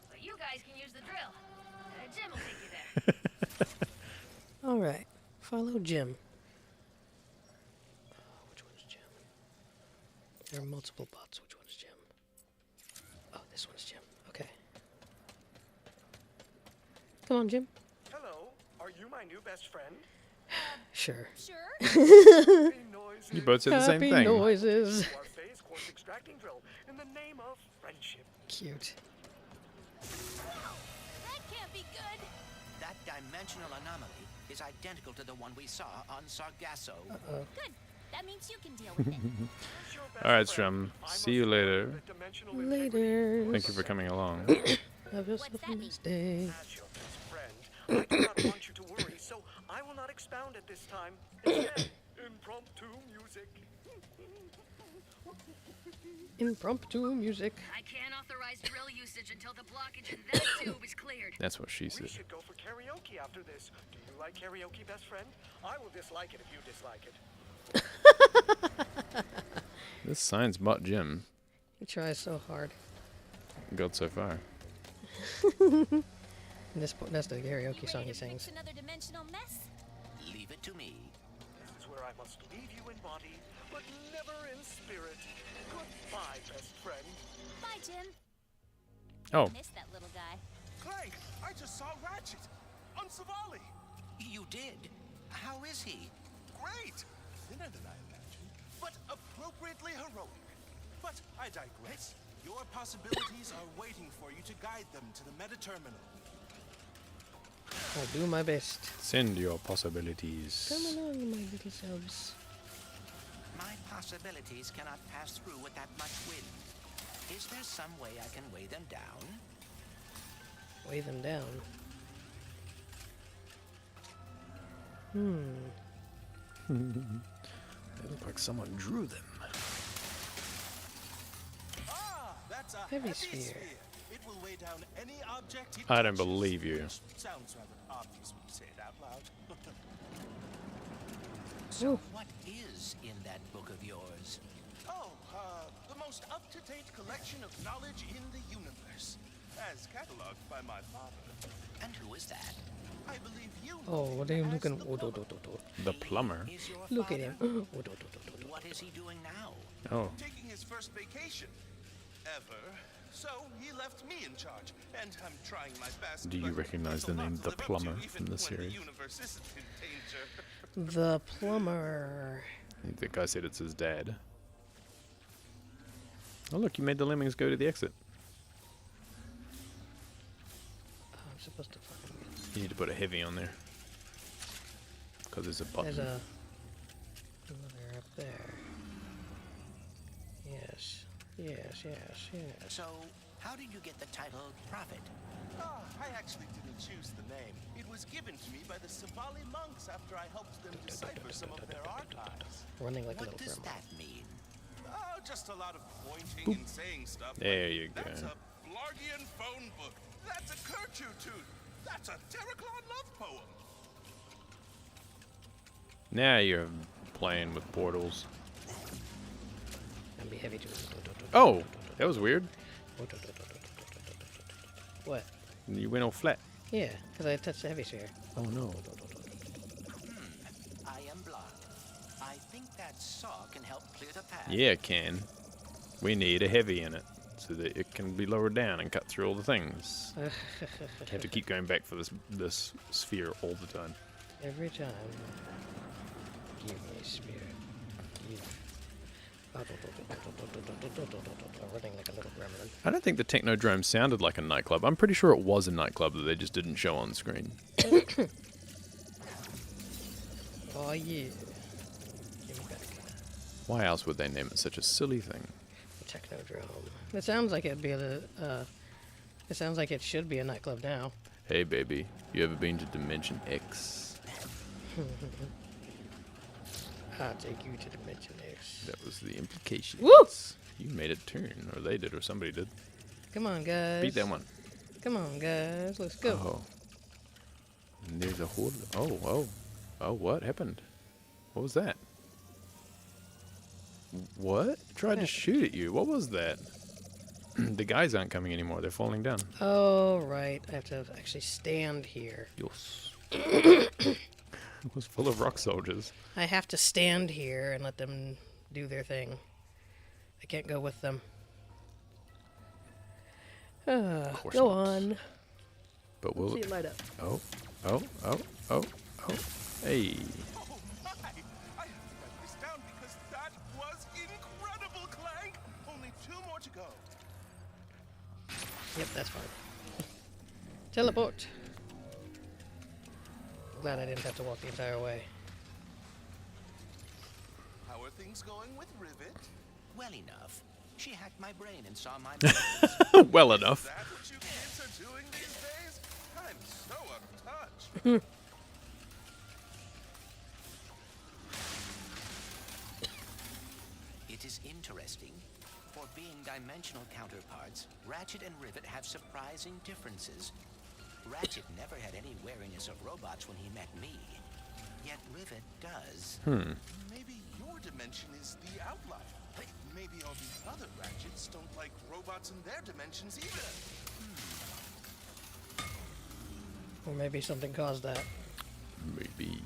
but you guys can use the drill. Jim will take you there. Alright, follow Jim. Which one's Jim? There are multiple bots. Which one's Jim? Oh, this one's Jim. Okay. Come on, Jim. Hello, are you my new best friend? Sure. Sure. You both said the same Happy thing. noises. Our phase course extracting drill in the name of friendship. Cute. That can't be good. That dimensional anomaly is identical to the one we saw on Sargasso. Uh-oh. Good. That means you can deal with it. Alright, Strum. See you later. Later. Thank you for coming along. Have yourself a nice day. As your best friend, I do not want you to worry, so I will not expound at this time. Instead, impromptu music. Impromptu music. I can't authorize drill usage until the blockage in that tube is cleared. That's what she We said. should go for karaoke after this. Do you like karaoke, best friend? I will dislike it if you dislike it. This science bot Jim He tries so hard. got so far. That's the karaoke song he sings. Another dimensional mess? Leave it to me. This is where I must leave you in body, but never in spirit. Goodbye, best friend. Bye, Jim. Oh, Missed that little guy. Clank, I just saw Ratchet on Savali. You did? How is he? Great! Thinner than I imagined, but appropriately heroic. But I digress. Your possibilities are waiting for you to guide them to the meta-terminal. I'll do my best. send your possibilities. Come along, my little selves. My possibilities cannot pass through with that much wind. Is there some way I can weigh them down? Weigh them down. They look like someone drew them. Ah, that's a Heavy sphere. It will weigh down any object it I don't touches. believe you. Sounds rather obvious when you say it out loud. So what is in that book of yours? Oh, the most up-to-date collection of knowledge in the universe, as cataloged by my father. And who is that? I believe you know Oh, what are you him as looking? the Oh, do, plumber. do, do, do. The plumber. Is your Look at father? him. Oh, do, do, do, do, do. What is he doing now? Oh, Taking his first vacation ever. So he left me in charge, and I'm trying my best. Do you but recognize it's a the lot name to The live up to Plumber even from the when series? The universe isn't in danger. The plumber. the guy said it's his dad. Oh look, you made the lemmings go to the exit. Oh, I'm supposed to find it. You need to put a heavy on there. Because there's a button. There's another up there. Yes. Yes, yes, yes. So, how did you get the title Prophet? Ah, I actually didn't choose the name. It was given to me by the Savali monks after I helped them decipher some of their archives. Running like a What little does grandma. that mean? Oh, just a lot of pointing and saying stuff. There like, you go. That's a Blargian phone book. That's a Kerchu tooth. That's a Terraclon love poem. Now you're playing with portals. And be heavy too. Oh, that was weird. What? You went all flat. Yeah, because I touched the heavy sphere. Oh no. I am blind. I think that saw can help clear the path. Yeah, it can. We need a heavy in it so that it can be lowered down and cut through all the things. You have to keep going back for this sphere all the time. Every time. Give me a sphere. Give. Running like a little gremlin. I don't think the Technodrome sounded like a nightclub. I'm pretty sure it was a nightclub that they just didn't show on screen. Oh yeah. Give me back. Why else would they name it such a silly thing? The Technodrome. It sounds like it'd be a. It sounds like it should be a nightclub now. Hey baby, you ever been to Dimension X? I'll take you to Dimension X. That was the implication. Woo! You made it turn, or they did, or somebody did. Come on, guys. Beat that one. Come on, guys. Let's go. Oh. And there's a horde. Oh, whoa. Oh, what happened? What was that? What? Tried to shoot at you. What was that? The guys aren't coming anymore. They're falling down. Oh, right. I have to actually stand here. Yes. It was full of rock soldiers. I have to stand here and let them do their thing. I can't go with them. course Go not. on. But we'll... See it light up. Oh. Hey. Oh my! I have to write this down because that was incredible, Clank. Only 2 more to go. Yep, that's fine. Teleport. Glad I didn't have to walk the entire way. How are things going with Rivet? Well enough. She hacked my brain and saw my Well enough. Is that what you kids are doing these days? I'm so out of touch. It is interesting. For being dimensional counterparts, Ratchet and Rivet have surprising differences. Ratchet never had any wariness of robots when he met me. Yet Rivet does. Maybe your dimension is the outlier. Maybe all the other Ratchets don't like robots in their dimensions either. Or maybe something caused that. Maybe.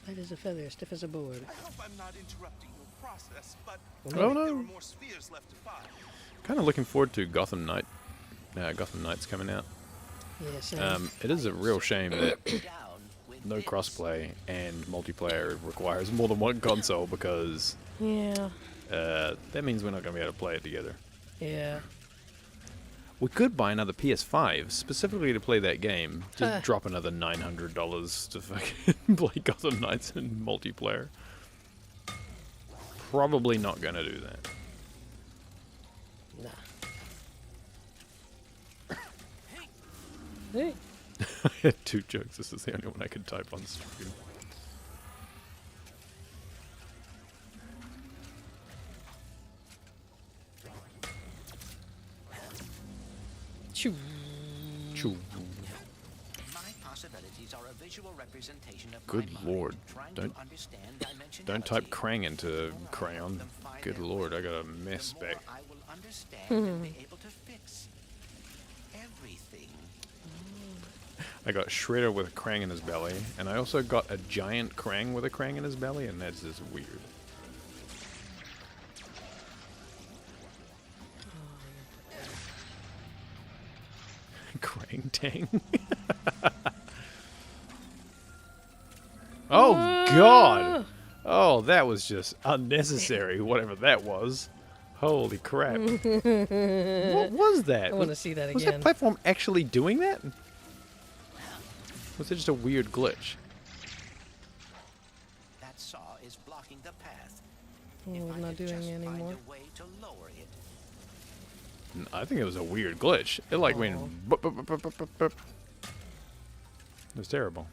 Light as a feather, stiff as a board. I hope I'm not interrupting your process, but Oh, I think no. there were more spheres left to find. Kind of looking forward to Gotham Knights coming out. Yes. It is a real shame that no crossplay and multiplayer requires more than one console because Yeah. that means we're not going to be able to play it together. Yeah. We could buy another PS5 specifically to play that game. Just drop another $900 to fucking play Gotham Knights in multiplayer. Probably not going to do that. Nah. Hey. I had 2 jokes. This is the only one I could type on stream. Choo. Choo. My possibilities are a visual representation of Good my lord. mind, trying Don't to understand dimensionality. Don't type Krang into crayon. Good lord, I got a mess The more back. I will understand and be able to fix everything. I got Shredder with a Krang in his belly, and I also got a giant Krang with a Krang in his belly, and that's just weird. Krang Tang. Oh god! Oh, that was just unnecessary, whatever that was. Holy crap. What was that? I want to see that Was again. that platform actually doing that? Was it just a weird glitch? That saw is blocking the path. Oh, If I'm I not could doing just it find anymore. a way to lower it. I think it was a weird glitch. It like went. Bup, bup, bup, bup, bup, bup, bup. It was terrible.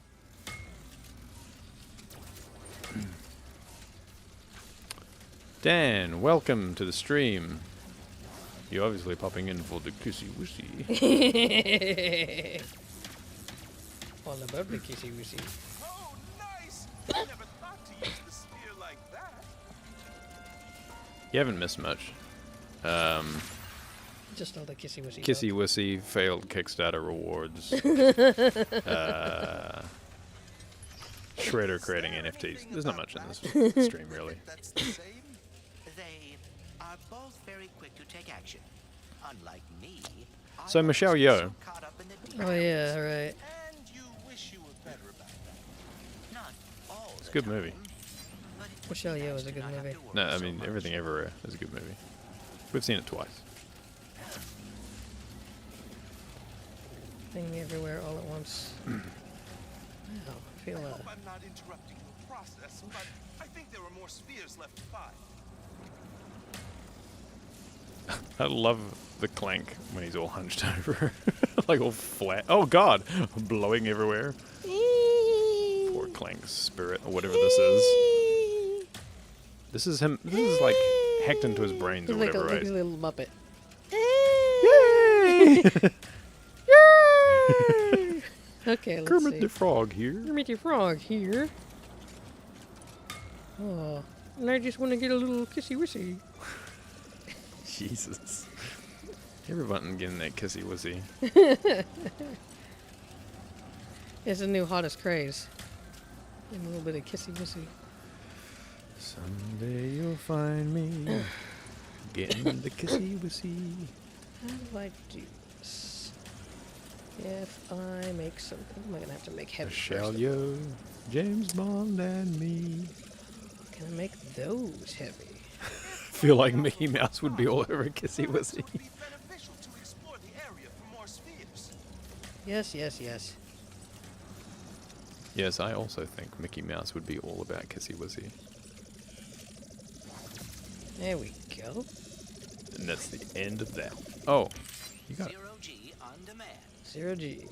Dan, welcome to the stream. You're obviously popping in for the kissy wissy. On the birthday kissy wissy. Oh, nice! I never thought to use the sphere like that. You haven't missed much. Just all the kissy wissy. Kissy wissy, failed Kickstarter rewards. Shredder creating NFTs. There's not much in this stream, really. That's the same. They are both very quick to take action. Unlike me, So Michelle Yeoh, caught up in the Oh yeah, right. And you wish you were better about that. not all it's a the good time, movie. but it Michelle would be Yeoh nice is a to good not have movie. to worry No, I so mean much. Everything Everywhere is a good movie. We've seen it twice. Thing everywhere all at once. Wow, I feel I hope I'm not interrupting your process, but I think there are more spheres left to find. I love the Clank when he's all hunched over, like all flat. Oh god, blowing everywhere. Poor Clank's spirit, or whatever this is. This is him. This is like hacked into his brains or He's like whatever, a right? little Muppet. Yay! Okay, let's Kermit see. the Frog here. Kermit the Frog here. Oh, and I just want to get a little kissy wissy. Jesus. Everyone getting that kissy wussy. It's a new hottest craze. A little bit of kissy wissy. Someday you'll find me getting the kissy wussy. How do I do this? If I make something, am I gonna have to make heavy Shall first? you, James Bond and me? Can I make those heavy? Feel like Mickey Mouse would be all over kissy wussy. Yes, yes, yes. Yes, I also think Mickey Mouse would be all about kissy wussy. There we go. And that's the end of that. Oh, you got it. 0G on demand. 0G.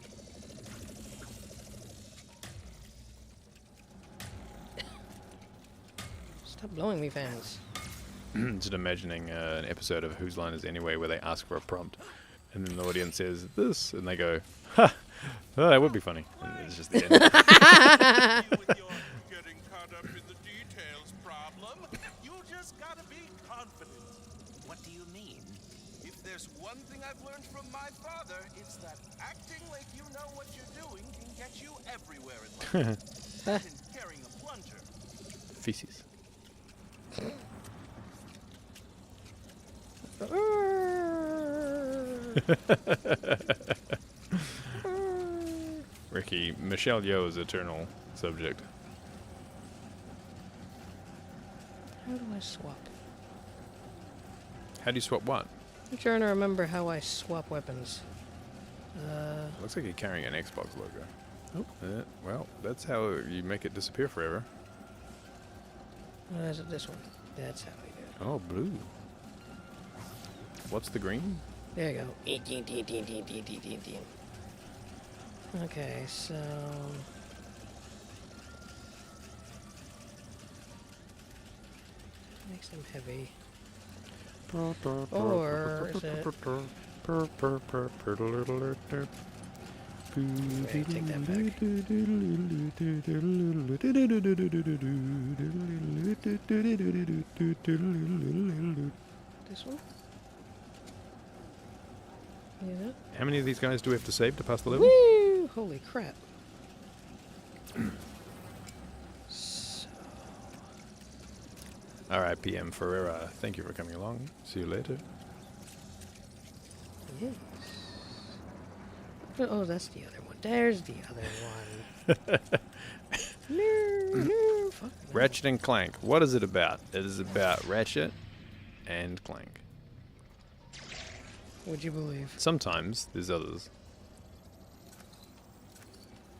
Stop blowing me, fans. Just imagining an episode of Whose Line Is it Anyway where they ask for a prompt and then the audience says this and they go, ha, oh, that would be funny. And it's just the end. Getting caught up in the details problem. You just gotta be confident. What do you mean? If there's one thing I've learned from my father, it's that acting like you know what you're doing can get you everywhere in life. Even carrying a plunger. Feces. Ricky, Michelle Yeoh's eternal subject. How do I swap? How do you swap what? I'm trying to remember how I swap weapons. Looks like you're carrying an Xbox logo. Oh. Well, that's how you make it disappear forever. Is it this one? That's how I do it. Oh, blue. What's the green? There you go. Okay, so... makes them heavy. Or is it... Wait, take that back. This one? Yeah. How many of these guys do we have to save to pass the level? Woo! Holy crap. So. Alright, PM Ferreira, thank you for coming along. See you later. Yes. Oh, that's the other one. There's the other one. No, fuck no. Ratchet and Clank. What is it about? It is about Ratchet and Clank. Would you believe? Sometimes there's others.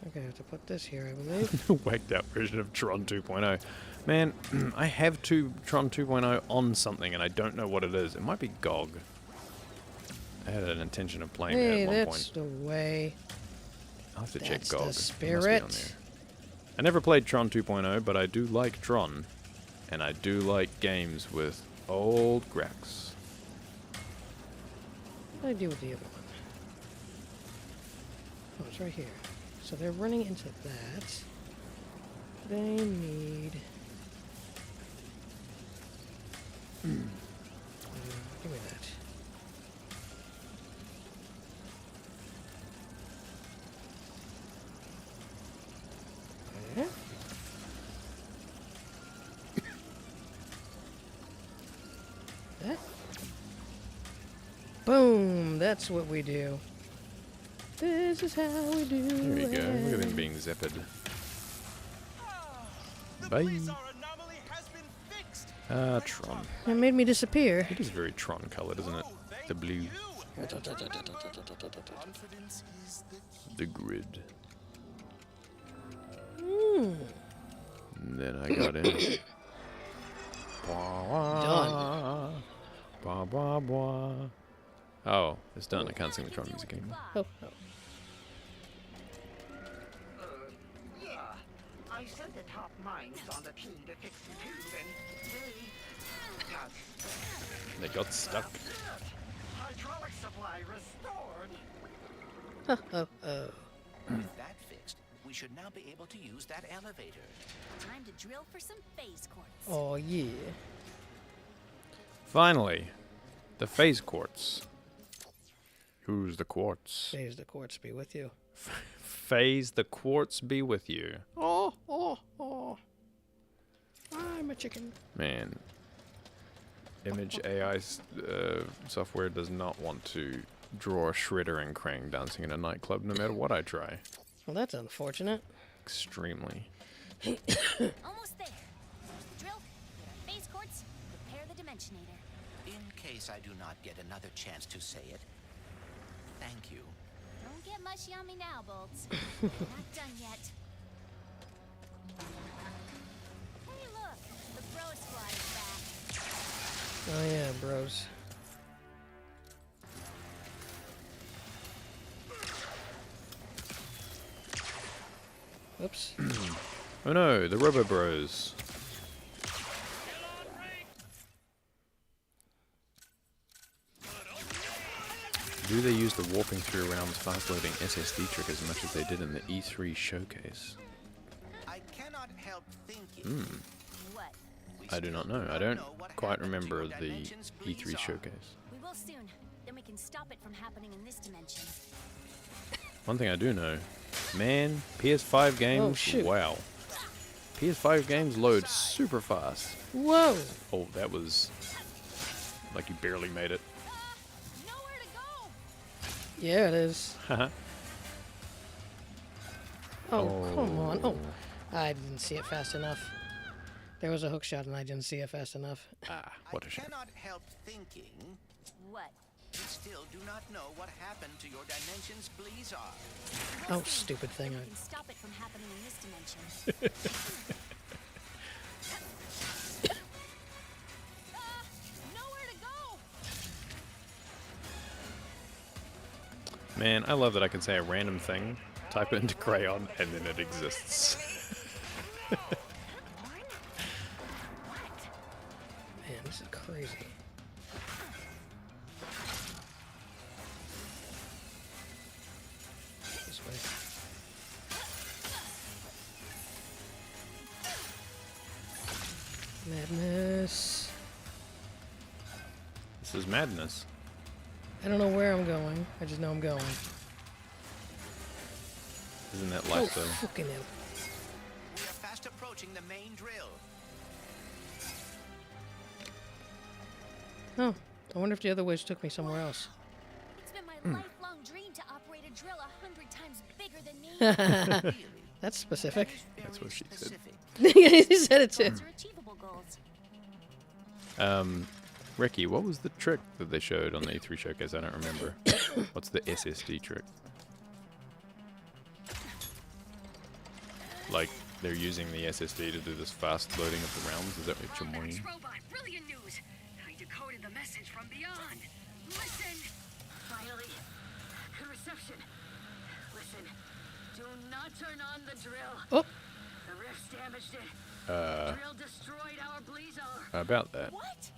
Okay, I have to put this here, I believe. Whacked out version of Tron 2.0. Man, I have Tron 2.0 on something and I don't know what it is. It might be GOG. I had an intention of playing it Hey, at one that's point. the way. I'll have to check That's GOG. the It must be on spirit. there. I never played Tron 2.0, but I do like Tron. And I do like games with old graphics. What do I do with the other one? Oh, it's right here. So they're running into that. They need... give me that. Okay. That. Boom! That's what we do. This is how we do it. There you go. Look at them being zipped. Bye. Ah, Tron. It made me disappear. It is very Tron colored, isn't it? The blue. The grid. Hmm. And then I got in. Done. Blah, blah, blah. Oh, it's done. I can't sing the Tron music anymore. Oh, oh. Yeah. I sent the top minds on the team to fix the tube and they got They got stuck. hydraulic supply restored. Oh, oh, oh. With that fixed, we should now be able to use that elevator. Time to drill for some phase quartz. Oh, yeah. Finally, the phase quartz. Who's the quartz? Phase the quartz be with you. Phase the quartz be with you. Oh, oh, oh. I'm a chicken. Man. Image AI software does not want to draw a Shredder and Krang dancing in a nightclub no matter what I try. Well, that's unfortunate. Extremely. Almost there. Drill, get our phase quartz, prepare the dimensionator. In case I do not get another chance to say it, thank you. Don't get mushy on me now, Bolts. Not done yet. Hey, look, the bro squad is back. Oh, yeah, bros. Oops. Oh no, the Robo Bros. Do they use the warping through realms fast loading SSD trick as much as they did in the E3 showcase? I cannot help thinking. What? I do not know. I don't quite remember the E3 showcase. We will soon. Then we can stop it from happening in this dimension. One thing I do know, man, PS5 games, shoot. wow. PS5 games load super fast. Whoa! Oh, that was like you barely made it. Nowhere to go. Yeah, it is. Haha. Oh, come on. Oh, I didn't see it fast enough. There was a hook shot and I didn't see it fast enough. Ah, what a shame. I cannot help thinking. What? You still do not know what happened to your dimension's Blizzard. Oh, stupid thing. We can stop it from happening in this dimension. Nowhere to go. Man, I love that I can say a random thing, type it into crayon, and then it exists. Man, this is crazy. This way. Madness. This is madness. I don't know where I'm going. I just know I'm going. Isn't that Oh, life though? fucking hell. We are fast approaching the main drill. Oh, I wonder if the other ways took me somewhere else. It's been my lifelong dream to operate a drill 100 times bigger than me. That's specific. That's what she said. He said it too. Those are achievable goals. Ricky, what was the trick that they showed on the E3 showcase? I don't remember. What's the SSD trick? Like, they're using the SSD to do this fast loading of the realms? Is that what you mean? Robot, brilliant news. I decoded the message from beyond. Listen. Finally, good reception. Listen, do not turn on the drill. Oh. The rifts damaged it. The drill destroyed our Blizzard. About that. What?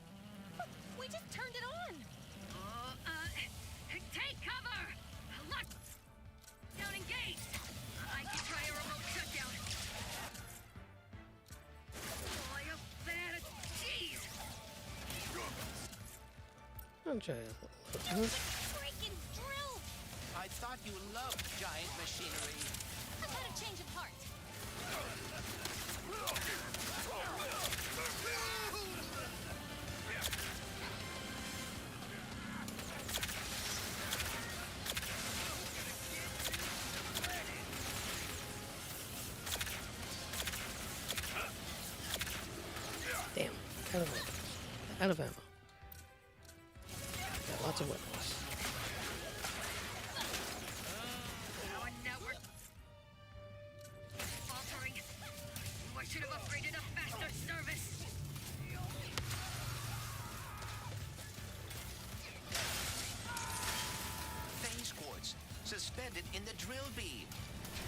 But we just turned it on. Take cover. Lock down engaged. I can try a remote shutdown. Oh, you bad. Jeez. I'm trying to... Freaking drill. I thought you loved giant machinery. I've had a change of heart. Damn. Out of ammo. Out of ammo. Got lots of weapons. Our network faltering. I should have upgraded a faster service. Phase quartz suspended in the drill beam.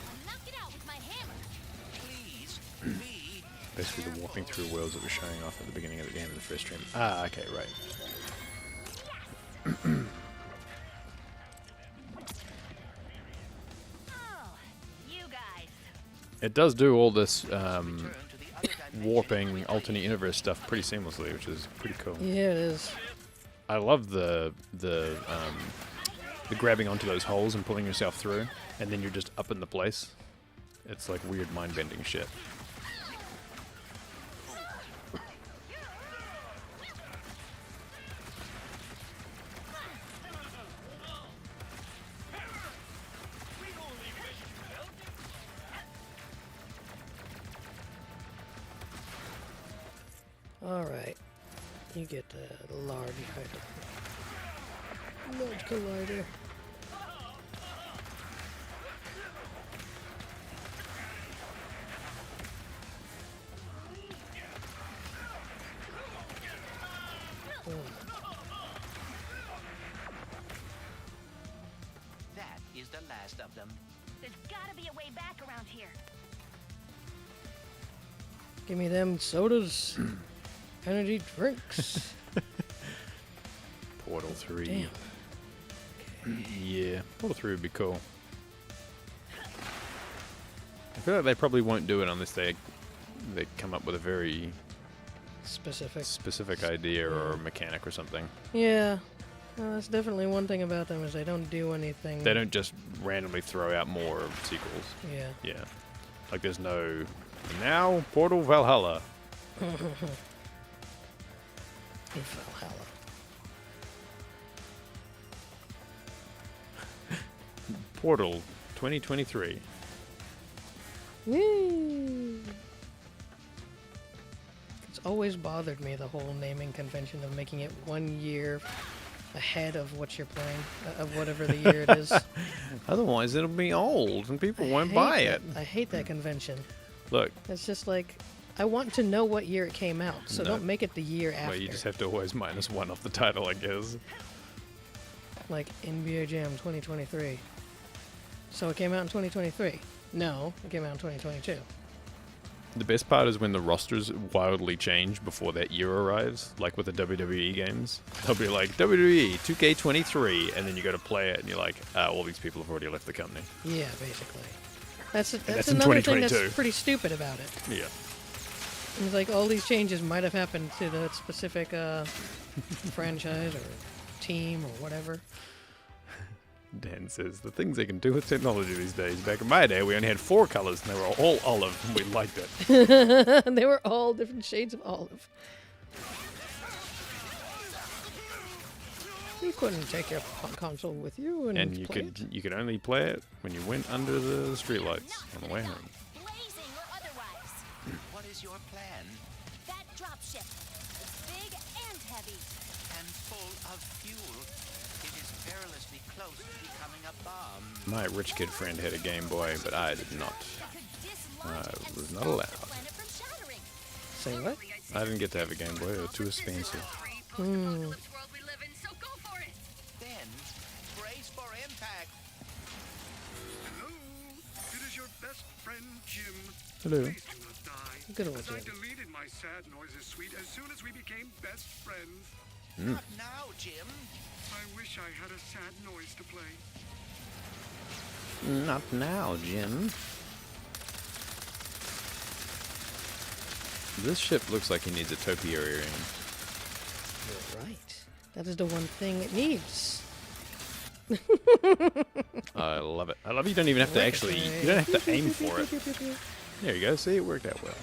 I'll knock it out with my hammer. Please be Basically the warping through worlds that was showing off at the beginning of the game in the first stream. Ah, okay, right. It does do all this warping alternate universe stuff pretty seamlessly, which is pretty cool. Yeah, it is. I love the grabbing onto those holes and pulling yourself through, and then you're just up in the place. It's like weird mind-bending shit. Alright. You get the large collider. That is the last of them. There's gotta be a way back around here. Give me them sodas. Energy drinks. Portal 3. Damn. Yeah, Portal 3 would be cool. I feel like they probably won't do it unless they come up with a very specific idea or mechanic or something. Yeah. Well, that's definitely one thing about them is they don't do anything. They don't just randomly throw out more sequels. Yeah. Yeah. Like there's no now Portal Valhalla. Valhalla. Portal 2023. Woo! It's always bothered me, the whole naming convention of making it 1 year ahead of what you're playing, of whatever the year it is. Otherwise it'll be old and people won't buy it. I hate that convention. Look. It's just like, I want to know what year it came out, so don't make it the year after. Well, you just have to always -1 off the title, I guess. Like NBA Jam 2023. So it came out in 2023. No, it came out in 2022. The best part is when the rosters wildly change before that year arrives, like with the WWE games. They'll be like, WWE 2K23, and then you go to play it, and you're like, all these people have already left the company. Yeah, basically. That's that's in another thing 2022. that's pretty stupid about it. Yeah. It's like all these changes might have happened to the specific franchise or team or whatever. Dan says, the things they can do with technology these days. Back in my day, we only had 4 colors, and they were all olive, and we liked it. They were all different shades of olive. You couldn't take your console with you and you play could you could only play it when you went under the streetlights on the way home. Blazing or otherwise. What is your plan? That dropship. It's big and heavy. And full of fuel. It is perilously close to becoming a bomb. My rich kid friend had a Game Boy, but I did not. I was not allowed. Say what? I didn't get to have a Game Boy. It was too expensive. Hmm. Then, brace for impact. Hello, it is your best friend Jim. Hello. Please do not die. Good old As I Jim. deleted my sad noises suite as soon as we became best friends. Not now, Jim. I wish I had a sad noise to play. Not now, Jim. This ship looks like it needs a topiary ring. You're right. That is the one thing it needs. I love it. I love you don't even have to actually, you don't have to aim for it. There you go, see, it worked out well.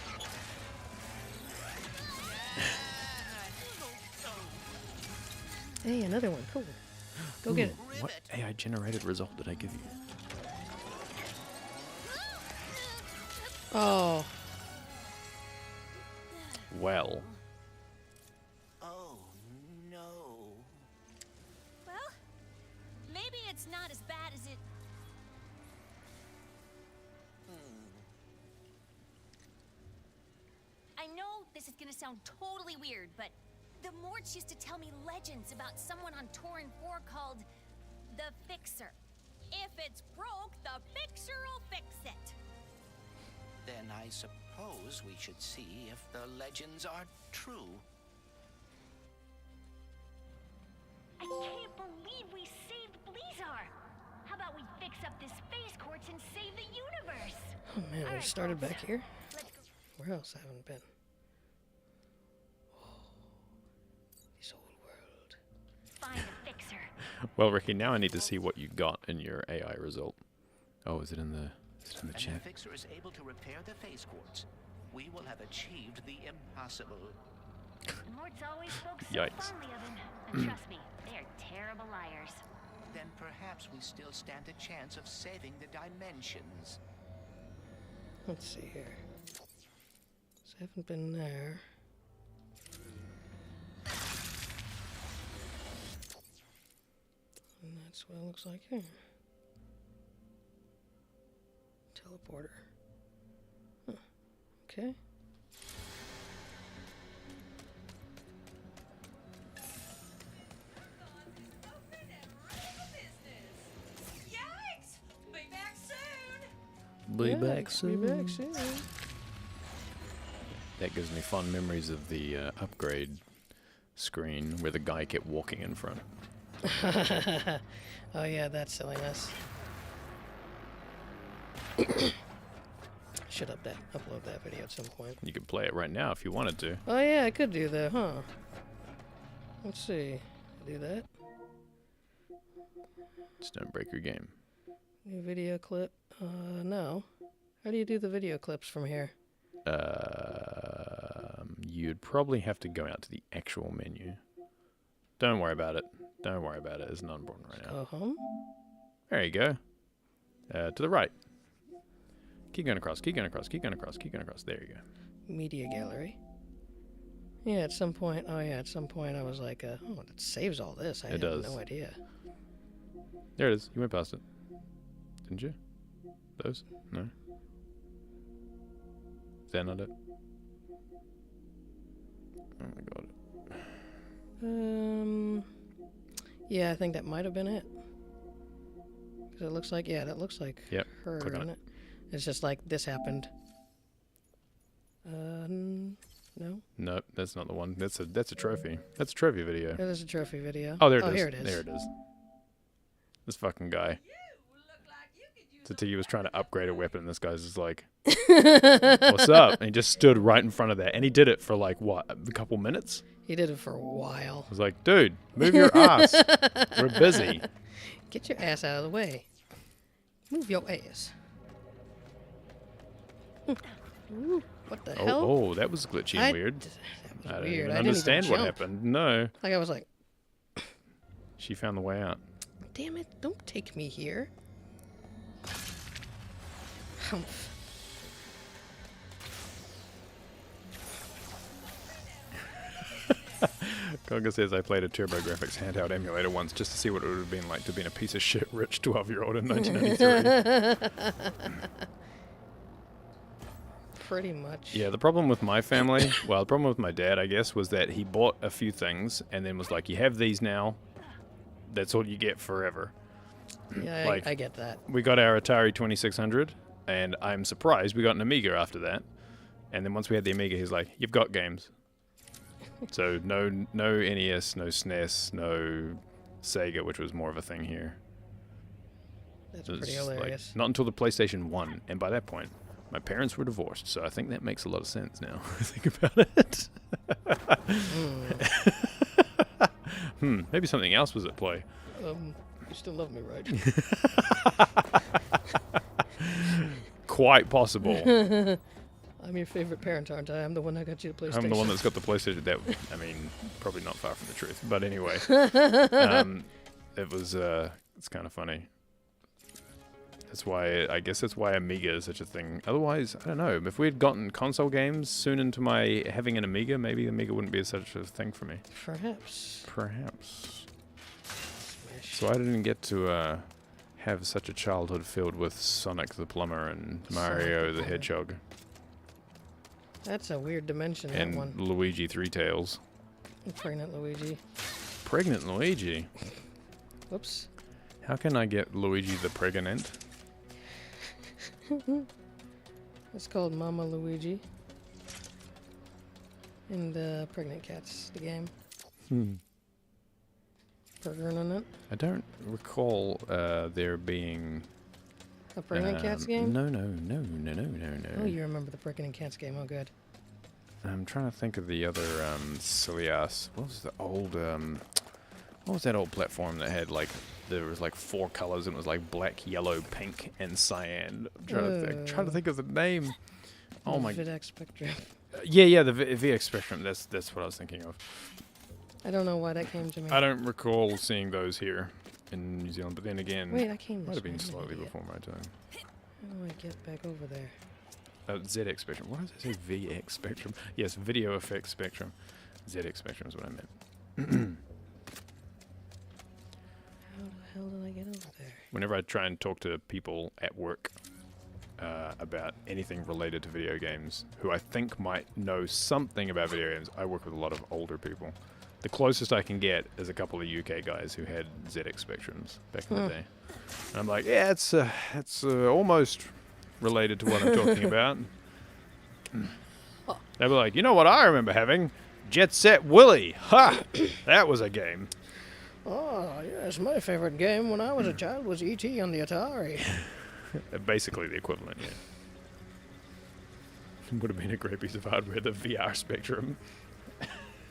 Hey, another one. Cool. Go get it. What AI generated result did I give you? Oh. Well. Oh, no. Well, maybe it's not as bad as it... I know this is gonna sound totally weird, but the Morts used to tell me legends about someone on Torrent 4 called the Fixer. If it's broke, the Fixer'll fix it. Then I suppose we should see if the legends are true. I can't believe we saved Blizzard. How about we fix up this space quartz and save the universe. Oh man, we Alright, started cool. back here. Let's go. Where else haven't been? Oh, this old world. Find a fixer. Well, Ricky, now I need to see what you got in your AI result. Oh, is it in the And the chat? fixer is able to repair the phase quartz. We will have achieved the impossible. Mort's always spoke so Yikes. fondly of him. And trust me, they are terrible liars. Then perhaps we still stand a chance of saving the dimensions. Let's see here. So I haven't been there. And that's what it looks like here. Teleporter. Huh. Okay. Yikes! Be back soon! Be Yeah, back soon. Be back soon. That gives me fond memories of the upgrade screen where the guy kept walking in front. Oh yeah, that's silliness. Should upload that video at some point. You could play it right now if you wanted to. Oh yeah, I could do that, huh? Let's see. Do that. Just don't break your game. New video clip. No. How do you do the video clips from here? You'd probably have to go out to the actual menu. Don't worry about it. Don't worry about it. It's not important right now. Go home. There you go. To the right. Keep going across. Keep going across. Keep going across. Keep going across. There you go. Media gallery. Yeah, at some point. Oh yeah, at some point I was like, oh, it saves all this. I It had does. no idea. There it is. You went past it. Didn't you? Those? No. Is that not it? Oh my god. Yeah, I think that might have been it. Because it looks like, yeah, that looks like Yep. her, Click on doesn't it? It's just like this happened. No. Nope, that's not the one. That's a trophy. That's a trophy video. It is a trophy video. Oh, there it is. Here it is. There it is. This fucking guy. So Tiggy was trying to upgrade a weapon, and this guy's just like, what's up? And he just stood right in front of that. And he did it for like, what, a couple minutes? He did it for a while. I was like, dude, move your ass. We're busy. Get your ass out of the way. Move your ass. Ooh, what the hell? Oh, that was glitchy and weird. That was I don't weird. even I understand what jump. happened. No. Like I was like, She found the way out. damn it, don't take me here. Humph. Conga says I played a TurboGrafx handheld emulator once just to see what it would have been like to be in a piece of shit rich 12-year-old in 1993. Pretty much. Yeah, the problem with my family, well, the problem with my dad, I guess, was that he bought a few things and then was like, you have these now, that's all you get forever. Yeah, Like, I get that. We got our Atari 2600, and I'm surprised we got an Amiga after that. And then once we had the Amiga, he's like, you've got games. So no NES, no SNES, no Sega, which was more of a thing here. That's It was pretty like, hilarious. not until the PlayStation 1, and by that point, my parents were divorced, so I think that makes a lot of sense now. Think about it. Maybe something else was at play. You still love me, right? Quite possible. I'm your favorite parent, aren't I? I'm the one that got you the PlayStation. I'm the one that's got the PlayStation. That, I mean, probably not far from the truth, but anyway, it was. It's kind of funny. That's why I guess that's why Amiga is such a thing. Otherwise, I don't know. If we had gotten console games soon into my having an Amiga, maybe Amiga wouldn't be such a thing for me. Perhaps. Perhaps. So I didn't get to have such a childhood filled with Sonic the Plumber and Mario the Hedgehog. That's a weird dimension, that And one. Luigi Three Tails. Pregnant Luigi. Pregnant Luigi? Whoops. How can I get Luigi the pregnant? It's called Mama Luigi. And Pregnant Cats, the game. Burger on it. I don't recall there being A Breaking Cats game? No. Oh, you remember the Breaking Cats game? Oh, good. I'm trying to think of the other silly ass. What was the old? What was that old platform that had like there was like 4 colors and it was like black, yellow, pink, and cyan? I'm trying to think of the name. Oh my. VX Spectrum. Yeah, the VX Spectrum. That's what I was thinking of. I don't know why that came to me. I don't recall seeing those here in New Zealand, but then again, Wait, I came this might have been way, slightly idiot. before my time. How do I get back over there? ZX Spectrum. Why does it say VX Spectrum? Yes, Video Effects Spectrum. ZX Spectrum is what I meant. How the hell did I get over there? Whenever I try and talk to people at work about anything related to video games, who I think might know something about video games, I work with a lot of older people. The closest I can get is a couple of UK guys who had ZX Spectrums back in the day. And I'm like, yeah, it's almost related to what I'm talking about. They were like, you know what I remember having? Jet Set Willy. Ha! That was a game. Oh, yes, my favorite game when I was a child was E.T. on the Atari. Basically the equivalent, yeah. Would have been a great piece of hardware, the VR Spectrum.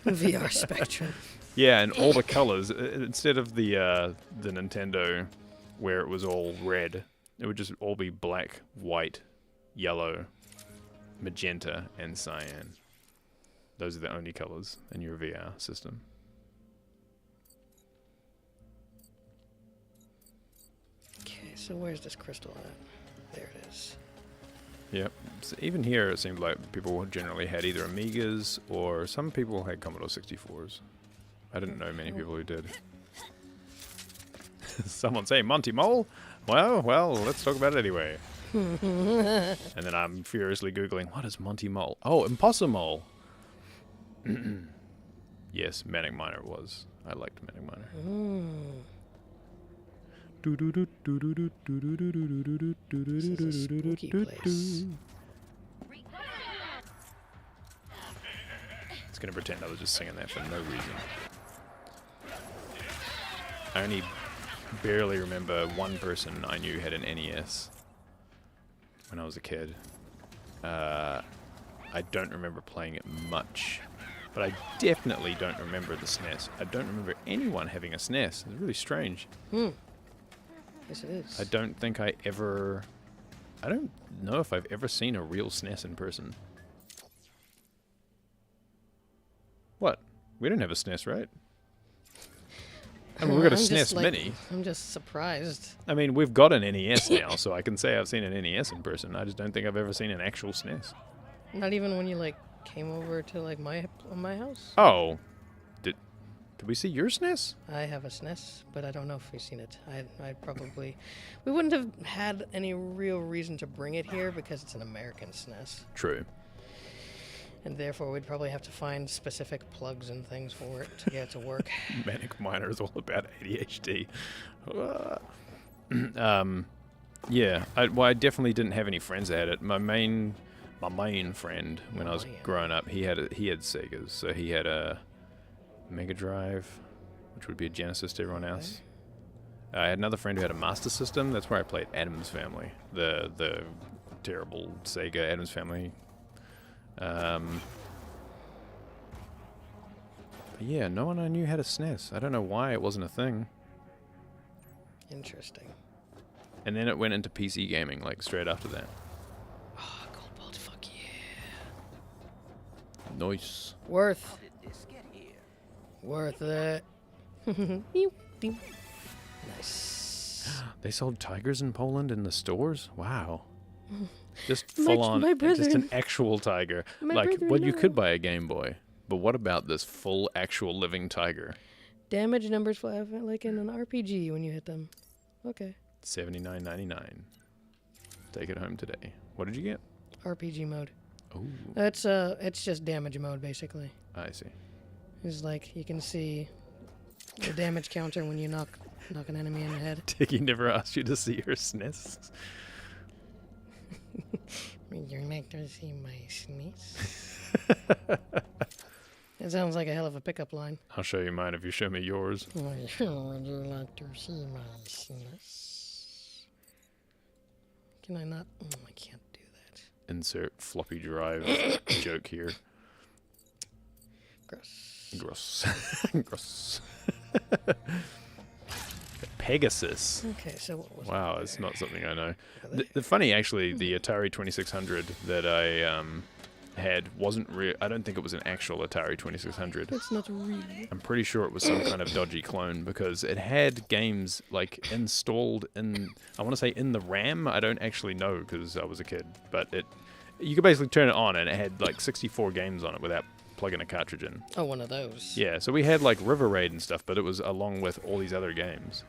VR Spectrum. Yeah, and all the colors, instead of the Nintendo where it was all red, it would just all be black, white, yellow, magenta, and cyan. Those are the only colors in your VR system. Okay, so where's this crystal at? There it is. Yep. So even here, it seemed like people generally had either Amigas or some people had Commodore 64s. I didn't know many people who did. Someone say Monty Mole? Well, let's talk about it anyway. And then I'm furiously Googling, what is Monty Mole? Oh, Impossible. Yes, Manic Miner was. I liked Manic Miner. This is a spooky place. It's gonna pretend I was just singing that for no reason. I only barely remember one person I knew had an NES when I was a kid. I don't remember playing it much, but I definitely don't remember the SNES. I don't remember anyone having a SNES. It's really strange. Yes, it is. I don't think I don't know if I've ever seen a real SNES in person. What? We didn't have a SNES, right? I mean, we've got a SNES Mini. I'm just surprised. I mean, we've got an NES now, so I can say I've seen an NES in person. I just don't think I've ever seen an actual SNES. Not even when you came over to my house. Oh, did we see your SNES? I have a SNES, but I don't know if we've seen it. We wouldn't have had any real reason to bring it here because it's an American SNES. True. And therefore, we'd probably have to find specific plugs and things for it to get it to work. Manic Miner is all about ADHD. Yeah, I definitely didn't have any friends that had it. My main friend when I was growing up, he had Segas, so he had a Mega Drive, which would be a Genesis to everyone else. I had another friend who had a Master System. That's where I played Addams Family, the terrible Sega Addams Family. But yeah, no one I knew had a SNES. I don't know why it wasn't a thing. Interesting. And then it went into PC gaming, straight after that. Oh, Cobalt, fuck yeah. Nice. Worth it. Nice. They sold tigers in Poland in the stores? Wow. Just My full on, brother. just an actual tiger. My You could buy a Game Boy, but what about this full, actual living tiger? Damage numbers fly like in an RPG when you hit them. Okay. $79.99. Take it home today. What did you get? RPG mode. Oh. It's just damage mode basically. I see. It's you can see the damage counter when you knock an enemy in the head. Tiggy never asked you to see your SNES. You're not going to see my SNES? It sounds like a hell of a pickup line. I'll show you mine if you show me yours. Would you like to see my SNES? Can I not? Oh, I can't do that. Insert floppy drive joke here. Gross. Gross. Gross. Pegasus. Okay, so what was wow, it's not something I know. The funny, actually, the Atari 2600 that I had wasn't real. I don't think it was an actual Atari 2600. It's not really. I'm pretty sure it was some kind of dodgy clone because it had games like installed in, I want to say in the RAM. I don't actually know because I was a kid, but you could basically turn it on and it had like 64 games on it without plugging a cartridge in. Oh, one of those. Yeah, so we had like River Raid and stuff, but it was along with all these other games.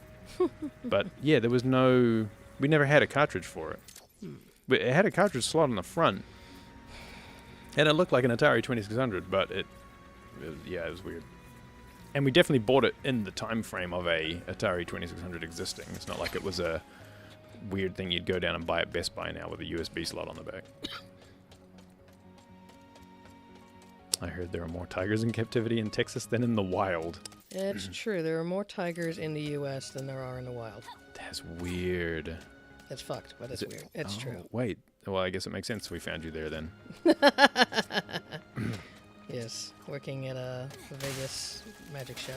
But yeah, there was no, we never had a cartridge for it. But it had a cartridge slot on the front. And it looked like an Atari 2600, but it was weird. And we definitely bought it in the time frame of a Atari 2600 existing. It's not like it was a weird thing you'd go down and buy at Best Buy now with a USB slot on the back. I heard there are more tigers in captivity in Texas than in the wild. It's true. There are more tigers in the U.S. than there are in the wild. That's weird. It's fucked, but it's weird. It's true. Wait. Well, I guess it makes sense we found you there then. Yes, working at a Vegas magic show.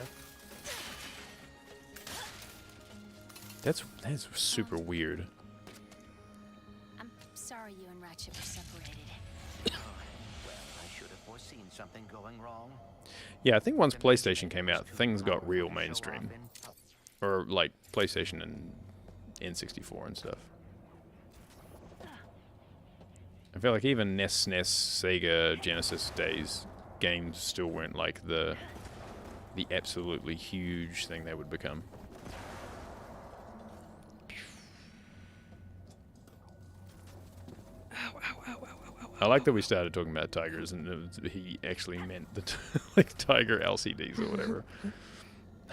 That's super weird. I'm sorry you and Ratchet were separated. Well, I should have foreseen something going wrong. Yeah, I think once PlayStation came out, things got real mainstream. Or like PlayStation and N64 and stuff. I feel like even NES, SNES, Sega, Genesis days, games still weren't like the absolutely huge thing they would become. I like that we started talking about tigers, and he actually meant the like tiger LCDs or whatever.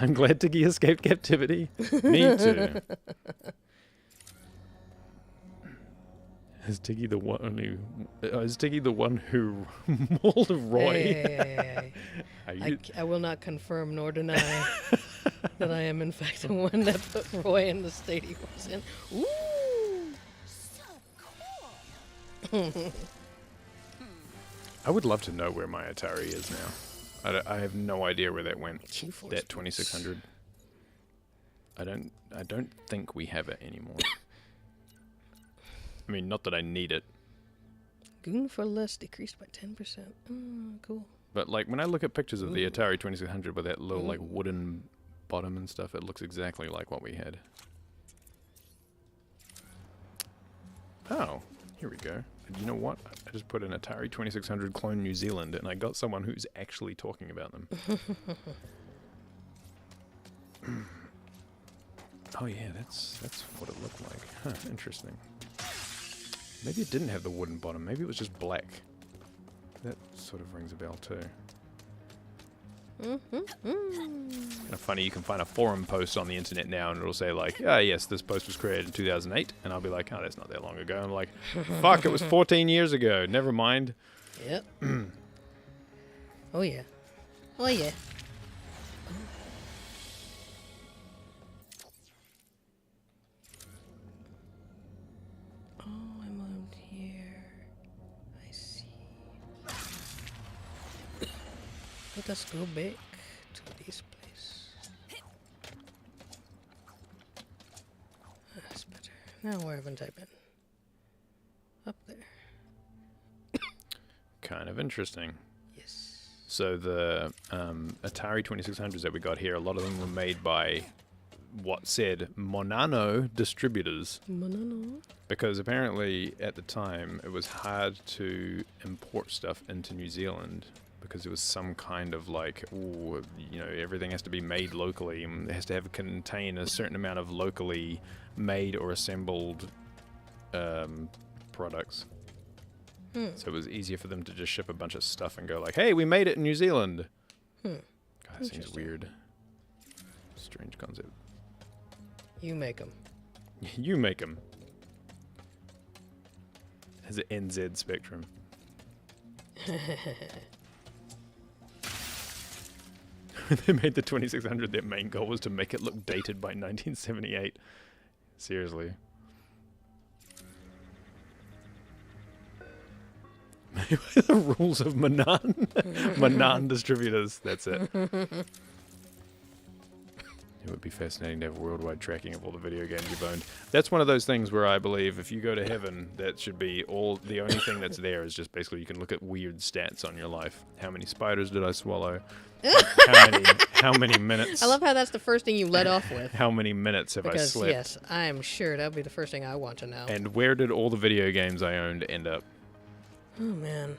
I'm glad Tiggy escaped captivity. Me too. Is Tiggy the one who mauled Roy? Hey. I will not confirm nor deny that I am in fact the one that put Roy in the state he was in. Ooh, so cool. I would love to know where my Atari is now. I have no idea where that went. That 2600. I don't think we have it anymore. I mean, not that I need it. Goon for less decreased by 10%. Cool. But like when I look at pictures of the Atari 2600 with that little like wooden bottom and stuff, it looks exactly like what we had. Oh, here we go. You know what? I just put an Atari 2600 clone New Zealand, and I got someone who's actually talking about them. Oh yeah, that's what it looked like. Huh, interesting. Maybe it didn't have the wooden bottom. Maybe it was just black. That sort of rings a bell too. Kind of funny, you can find a forum post on the internet now and it'll say like, ah yes, this post was created in 2008, and I'll be like, oh, that's not that long ago. I'm like, fuck, it was 14 years ago. Never mind. Yep. Oh yeah. Oh yeah. Oh, I moved here. I see. Let us go back to this place. That's better. Now where haven't I been? Up there. Kind of interesting. Yes. So the Atari 2600s that we got here, a lot of them were made by what said Monano distributors. Monano. Because apparently at the time it was hard to import stuff into New Zealand because it was some kind of like, ooh, you know, everything has to be made locally and it has to contain a certain amount of locally made or assembled products. So it was easier for them to just ship a bunch of stuff and go like, hey, we made it in New Zealand. God, that seems weird. Strange concept. You make them. You make them. Has an NZ Spectrum. When they made the 2600, their main goal was to make it look dated by 1978. Seriously. me by the rules of Manan. Manan distributors. That's it. It would be fascinating to have worldwide tracking of all the video games you've owned. That's one of those things where I believe if you go to heaven, that should be all. The only thing that's there is just basically you can look at weird stats on your life. How many spiders did I swallow? How many minutes? I love how that's the first thing you let off with. How many minutes have I slept? Yes, I am sure that would be the first thing I want to know. And where did all the video games I owned end up? Oh man.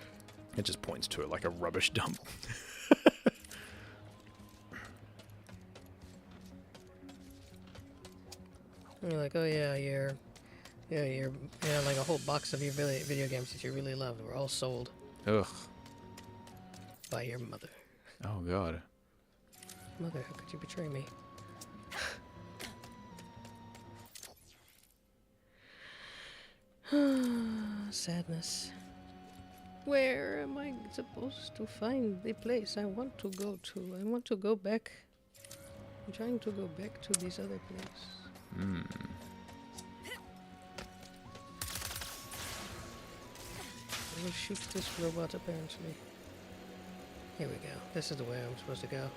It just points to it like a rubbish dump. You're like, oh yeah, you're like a whole box of your video games that you really love were all sold. Ugh. By your mother. Oh God. Mother, how could you betray me? Sadness. Where am I supposed to find the place I want to go to? I want to go back. I'm trying to go back to this other place. Hmm. I will shoot this robot apparently. Here we go. This is the way I'm supposed to go.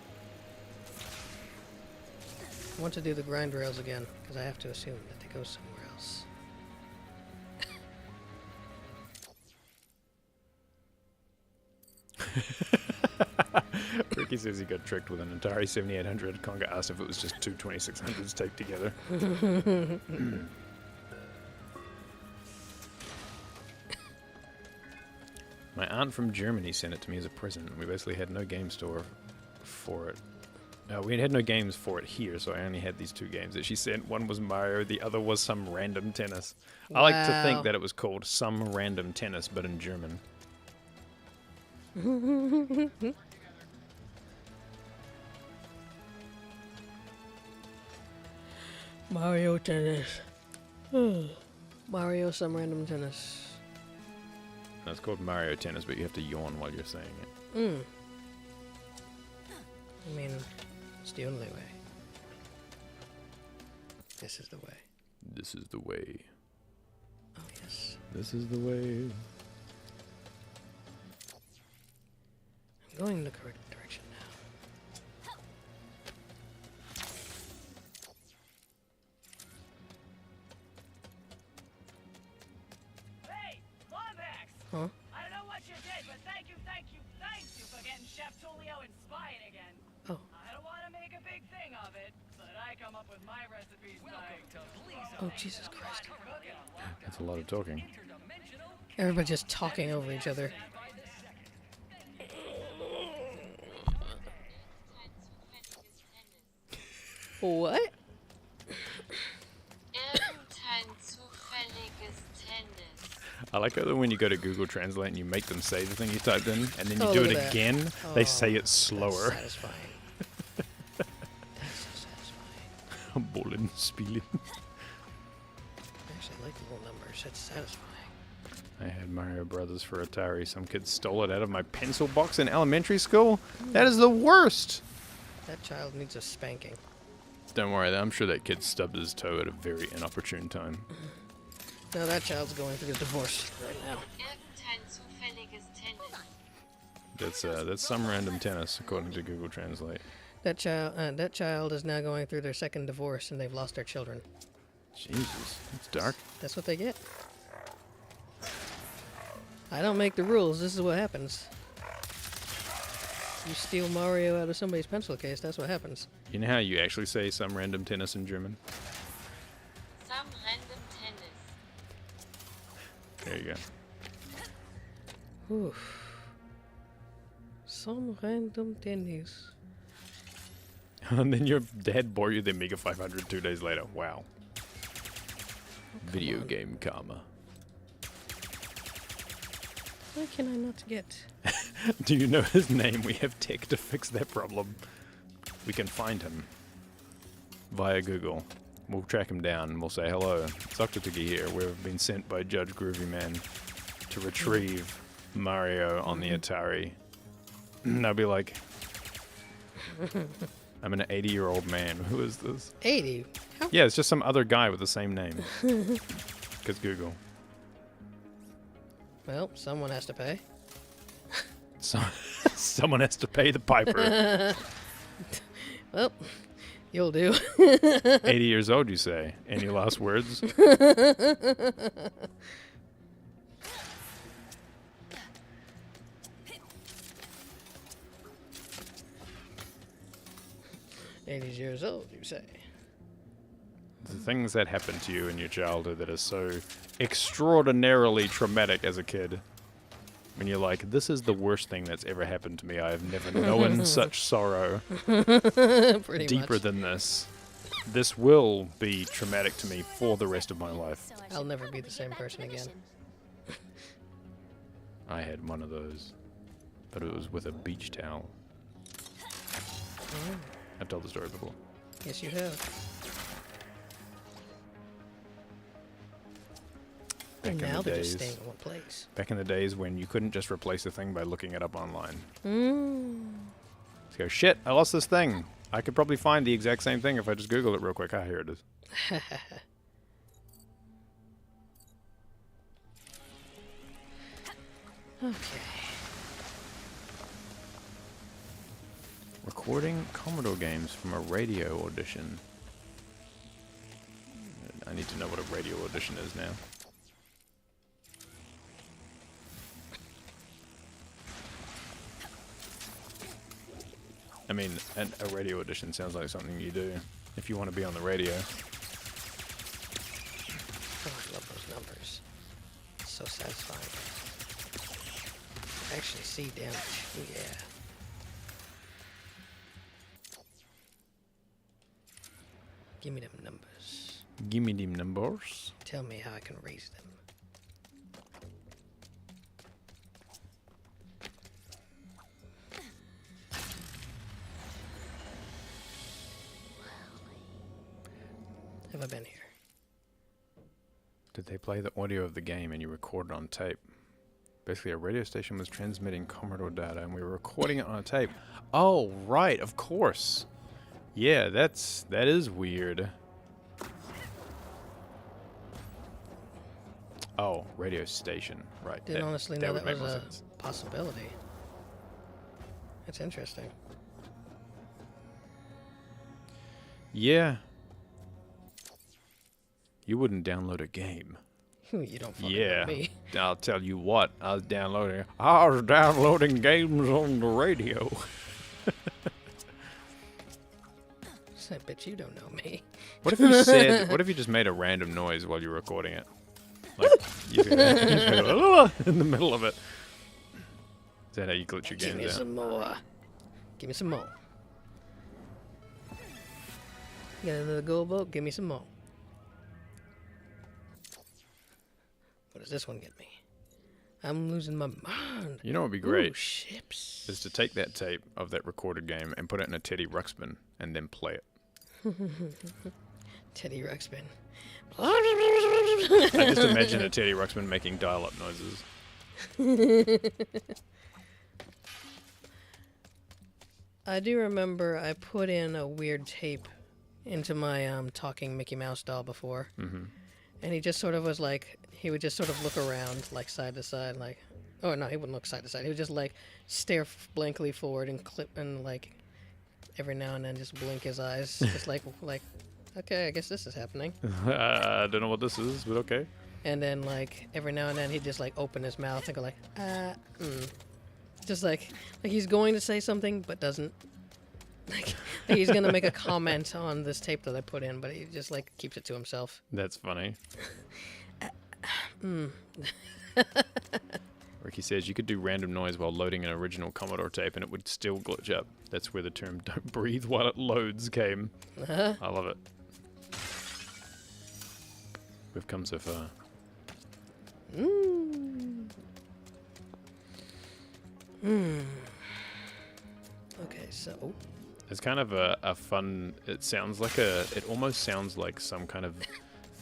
I want to do the grind rails again, because I have to assume that they go somewhere else. Ricky says he got tricked with an Atari 7800. Conga asked if it was just two 2600s taped together. My aunt from Germany sent it to me as a present. We basically had no game store for it. We had no games for it here, so I only had these two games that she sent. One was Mario, the other was some random tennis. Wow. I like to think that it was called Some Random Tennis, but in German. Mario Tennis. Mario Some Random Tennis. No, it's called Mario Tennis, but you have to yawn while you're saying it. I mean, it's the only way. This is the way. This is the way. Oh, yes. This is the way. I'm going the correct direction now. Hey, Lombax! Huh? I don't know what you did, but thank you for getting Chef Tulio inspired again. Oh. I don't want to make a big thing of it, but I come up with my recipes Oh, Jesus Christ. That's a lot of talking. Everybody just talking over each other. What? I like it when you go to Google Translate and you make them say the thing you typed in, and then you Oh, do look it at that. again, they say it slower. That's satisfying. That's so satisfying. Bollen spielen. Actually, I like the little numbers. That's satisfying. I had Mario Brothers for Atari. Some kid stole it out of my pencil box in elementary school. That is the worst. That child needs a spanking. Don't worry, I'm sure that kid stubbed his toe at a very inopportune time. No, that child's going through a divorce right now. That's some random tennis, according to Google Translate. That child is now going through their second divorce, and they've lost their children. Jesus, it's dark. That's what they get. I don't make the rules. This is what happens. You steal Mario out of somebody's pencil case, that's what happens. You know how you actually say some random tennis in German? Some random tennis. There you go. Oof. Some random tennis. And then your dad bought you the Mega 500 2 days later. Wow. Video game karma. Why can I not get? Do you know his name? We have tech to fix that problem. We can find him via Google. We'll track him down and we'll say, hello, it's Octotiggy here. We've been sent by Judge Groovy Man to retrieve Mario on the Atari. And I'll be like, I'm an 80-year-old man. Who is this? 80? Yeah, it's just some other guy with the same name. Because Google. Well, someone has to pay. So, someone has to pay the piper. Well, you'll do. 80 years old, you say. Any last words? 80 years old, you say. The things that happen to you in your childhood that are so extraordinarily traumatic as a kid. When you're like, this is the worst thing that's ever happened to me. I have never known such sorrow. Pretty deeper much. than this. This will be traumatic to me for the rest of my life. I'll never be the same person again. I had one of those, but it was with a beach towel. Oh. I've told the story before. Yes, you have. Back And in now the they're just days- staying in one place. Back in the days when you couldn't just replace a thing by looking it up online. So go, shit, I lost this thing. I could probably find the exact same thing if I just Google it real quick. Ah, here it is. Okay. Recording Commodore games from a radio audition. I need to know what a radio audition is now. I mean, a radio audition sounds like something you do if you want to be on the radio. Oh, I love those numbers. It's so satisfying. Actually see damage. Ooh, yeah. Give me them numbers. Give me them numbers. Tell me how I can raise them. Have I been here? Did they play the audio of the game and you record it on tape? Basically, a radio station was transmitting Commodore data and we were recording it on a tape. Oh, right, of course. Yeah, that is weird. Oh, radio station, right. Didn't honestly know would that make was more a sense. possibility. That's interesting. Yeah. You wouldn't download a game. You don't fucking Yeah, know me. I'll tell you what. I was downloading games on the radio. I bet you don't know me. What if you said? What if you just made a random noise while you were recording it? Like you could in the middle of it. Is that how you glitch your Give me games out? some more. Give me some more. You got another gold boat? Give me some more. What does this one get me? I'm losing my mind. You know what would be great? Ooh, ships. Is to take that tape of that recorded game and put it in a Teddy Ruxpin and then play it. Teddy Ruxpin. I just imagine a Teddy Ruxpin making dial-up noises. I do remember I put in a weird tape into my talking Mickey Mouse doll before. And he just sort of was like, he would just sort of look around, like side to side, like, oh no, he wouldn't look side to side. He would just like stare blankly forward and clip and like every now and then just blink his eyes, just like, okay, I guess this is happening. I don't know what this is, but okay. And then like every now and then he'd just like open his mouth and go like, just like he's going to say something but doesn't. Like he's gonna make a comment on this tape that I put in, but he just like keeps it to himself. That's funny. Ricky says you could do random noise while loading an original Commodore tape and it would still glitch up. That's where the term "don't breathe while it loads" came. I love it. We've come so far. Okay, so it's kind of a fun. It sounds like it almost sounds like some kind of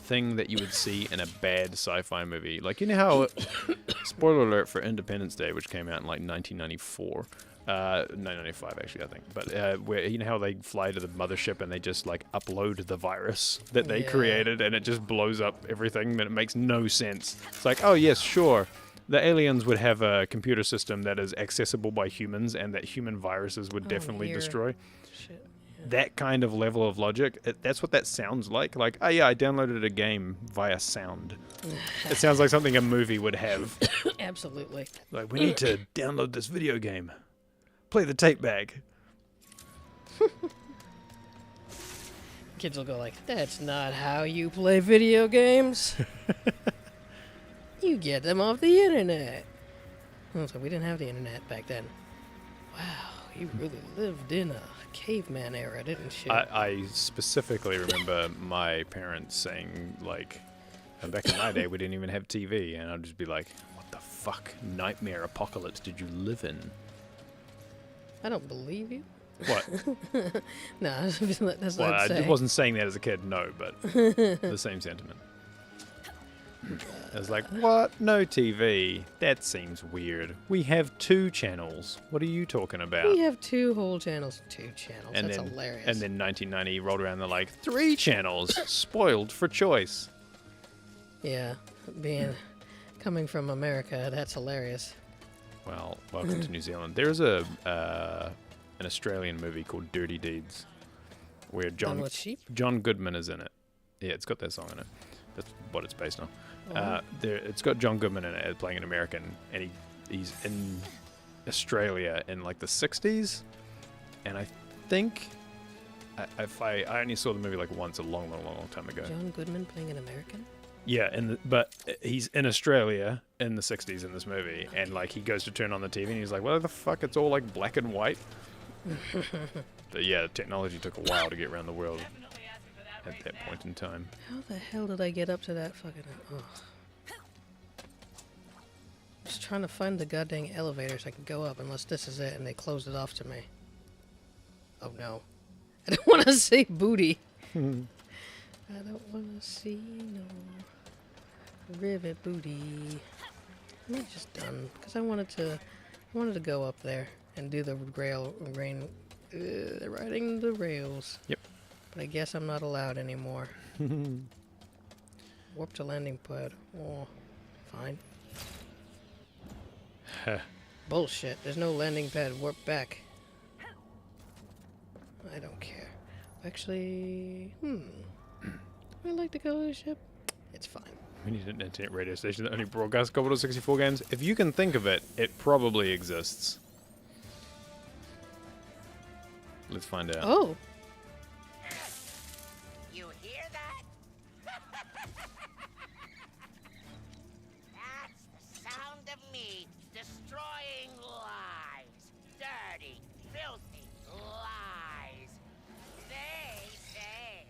thing that you would see in a bad sci-fi movie. Like, you know how, spoiler alert for Independence Day, which came out in like 1994. 1995 actually, I think. But where, you know how they fly to the mothership and they just like upload the virus that they created and it just blows up everything, and it makes no sense. It's like, oh yes, sure. the aliens would have a computer system that is accessible by humans and that human viruses would definitely destroy. Shit. That kind of level of logic, that's what that sounds like. Like, oh yeah, I downloaded a game via sound. It sounds like something a movie would have. Absolutely. Like, we need to download this video game. Play the tape bag. Kids will go like, that's not how you play video games. You get them off the internet. Oh, so we didn't have the internet back then. Wow, you really lived in a caveman era, didn't you? I specifically remember my parents saying, like, back in my day, we didn't even have TV. And I'd just be like, what the fuck nightmare apocalypse did you live in? I don't believe you. What? No, that's what Well, I'd say. I wasn't saying that as a kid, no, but the same sentiment. I was like, what? No TV? That seems weird. We have 2 channels. What are you talking about? We have 2 whole channels. 2 channels. And That's then, hilarious. And then 1990 rolled around, they're like, 3 channels. Spoiled for choice. Yeah, coming from America, that's hilarious. Well, welcome to New Zealand. There's an Australian movie called Dirty Deeds, where Done with sheep? John Goodman is in it. Yeah, it's got that song in it. That's what it's based on. Oh. It's got John Goodman in it playing an American, and he's in Australia in like the 60s, and I think I only saw the movie like once a long time ago. John Goodman playing an American? Yeah, but he's in Australia in the 60s in this movie, and like he goes to turn on the TV and he's like, what the fuck, it's all like black and white. But yeah, technology took a while to get around the world at that point in time. How the hell did I get up to that fucking... Oh. Just trying to find the goddamn elevator so I can go up, unless this is it and they closed it off to me. Oh no. I don't want to see booty. I don't want to see no rivet booty. I'm just done because I wanted to go up there and do the riding the rails. Yep. But I guess I'm not allowed anymore. Warp to landing pad. Oh, fine. Bullshit. There's no landing pad. Warp back. I don't care. Actually, I'd like to go to the ship. It's fine. We need an internet radio station that only broadcasts Commodore 64 games. If you can think of it, it probably exists. Let's find out. Oh. You hear that? That's the sound of me destroying lives. Dirty, filthy lies. They say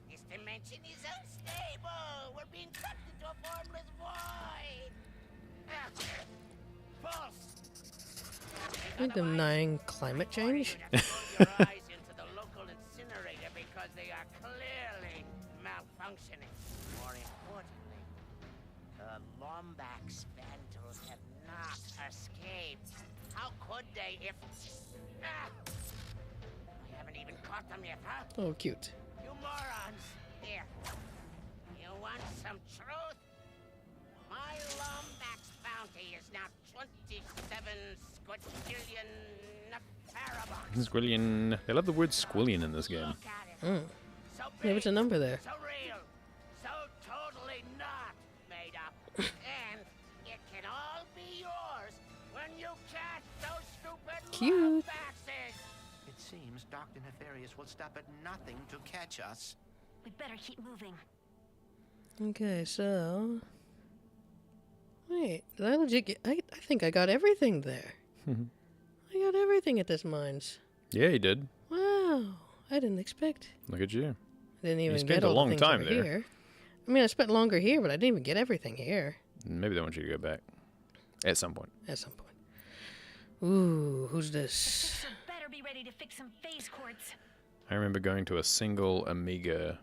this dimension is unstable. We're being sucked into a formless void. False. Are they denying climate change? Your eyes into the local incinerator because they are clearly malfunctioning. More importantly, the Lombax vandals have not escaped. How could they if... I haven't even caught them yet, huh? Oh, cute. You morons! Here. You want some truth? My Lombax bounty is now 27 squillion parabucks. Squillion. They love the word squillion in this game. Mm. Yeah, what's a number there? So real, so totally not made up. And it can all be yours when you catch those stupid Cute. Lombaxes. It seems Dr. Nefarious will stop at nothing to catch us. We'd better keep moving. Okay, so... Wait, did I legit get... I think I got everything there. I got everything at this mines. Yeah, you did. Wow, I didn't expect. Look at you. I didn't even spent get a all long the things time over there. here. I mean, I spent longer here, but I didn't even get everything here. Maybe they want you to go back. At some point. At some point. Ooh, who's this? Better be ready to fix some phase cords. I remember going to a single Amiga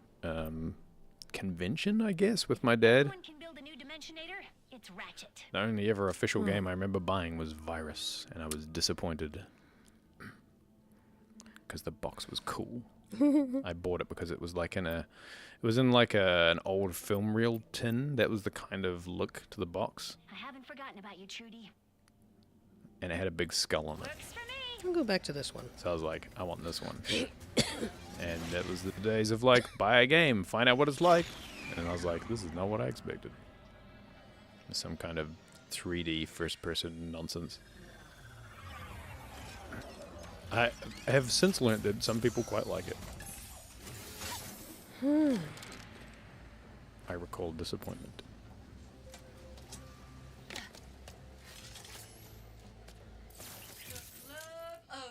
convention, I guess, with my dad. Someone can build a new dimensionator. It's Ratchet. The only ever official game I remember buying was Virus, and I was disappointed. Because the box was cool. I bought it because it was like in an old film reel tin. That was the kind of look to the box. I haven't forgotten about you, Trudy. And it had a big skull on it. I'll go back to this one. So I was like, I want this one. And it was the days of like, buy a game, find out what it's like. And I was like, this is not what I expected. Some kind of 3D first-person nonsense. I have since learned that some people quite like it. I recall disappointment.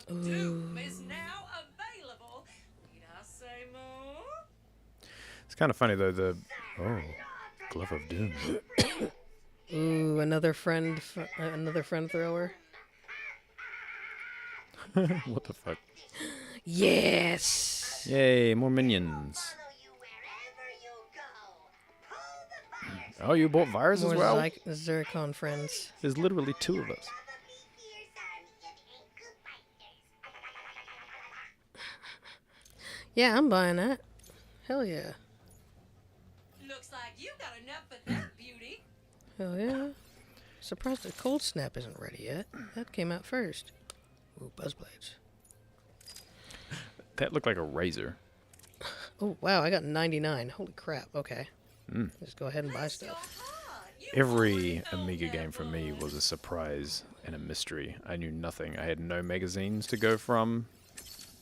Of Doom is now available. Need I say more? It's kind of funny though. Glove of Doom. Ooh, another friend thrower. What the fuck? Yes. Yay, more minions. Oh, you bought virus as well? Zircon friends. There's literally 2 of us. Yeah, I'm buying that. Hell yeah. Looks like you got enough for that beauty. Hell yeah. Surprised the Cold Snap isn't ready yet. That came out first. Ooh, Buzzblades. That looked like a razor. Oh, wow, I got 99. Holy crap, okay. Just go ahead and buy stuff. Every Amiga game for me was a surprise and a mystery. I knew nothing. I had no magazines to go from.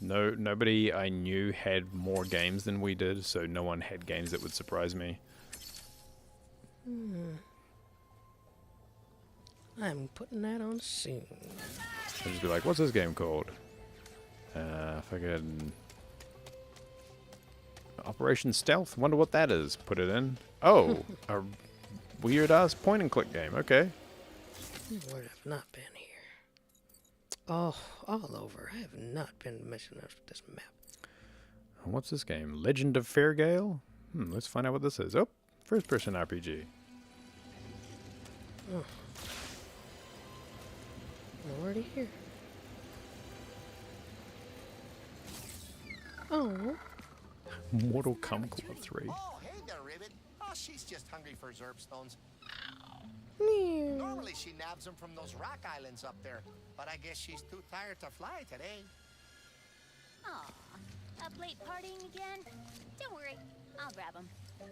Nobody I knew had more games than we did, so no one had games that would surprise me. I'm putting that on soon. I'd just be like, what's this game called? Fucking Operation Stealth? Wonder what that is. Put it in. Oh, a weird-ass point-and-click game. Okay. Where have not been here? Oh, all over. I have not been messing up with this map. What's this game? Legend of Fairgale? Let's find out what this is. Oh, first-person RPG. Oh. I'm already here. Oh. Mortal Kombat 3. Oh, hey there, Ribbit. Oh, she's just hungry for Zerbstones. Normally she nabs them from those rock islands up there, but I guess she's too tired to fly today. Aw, up late partying again? Don't worry, I'll grab them.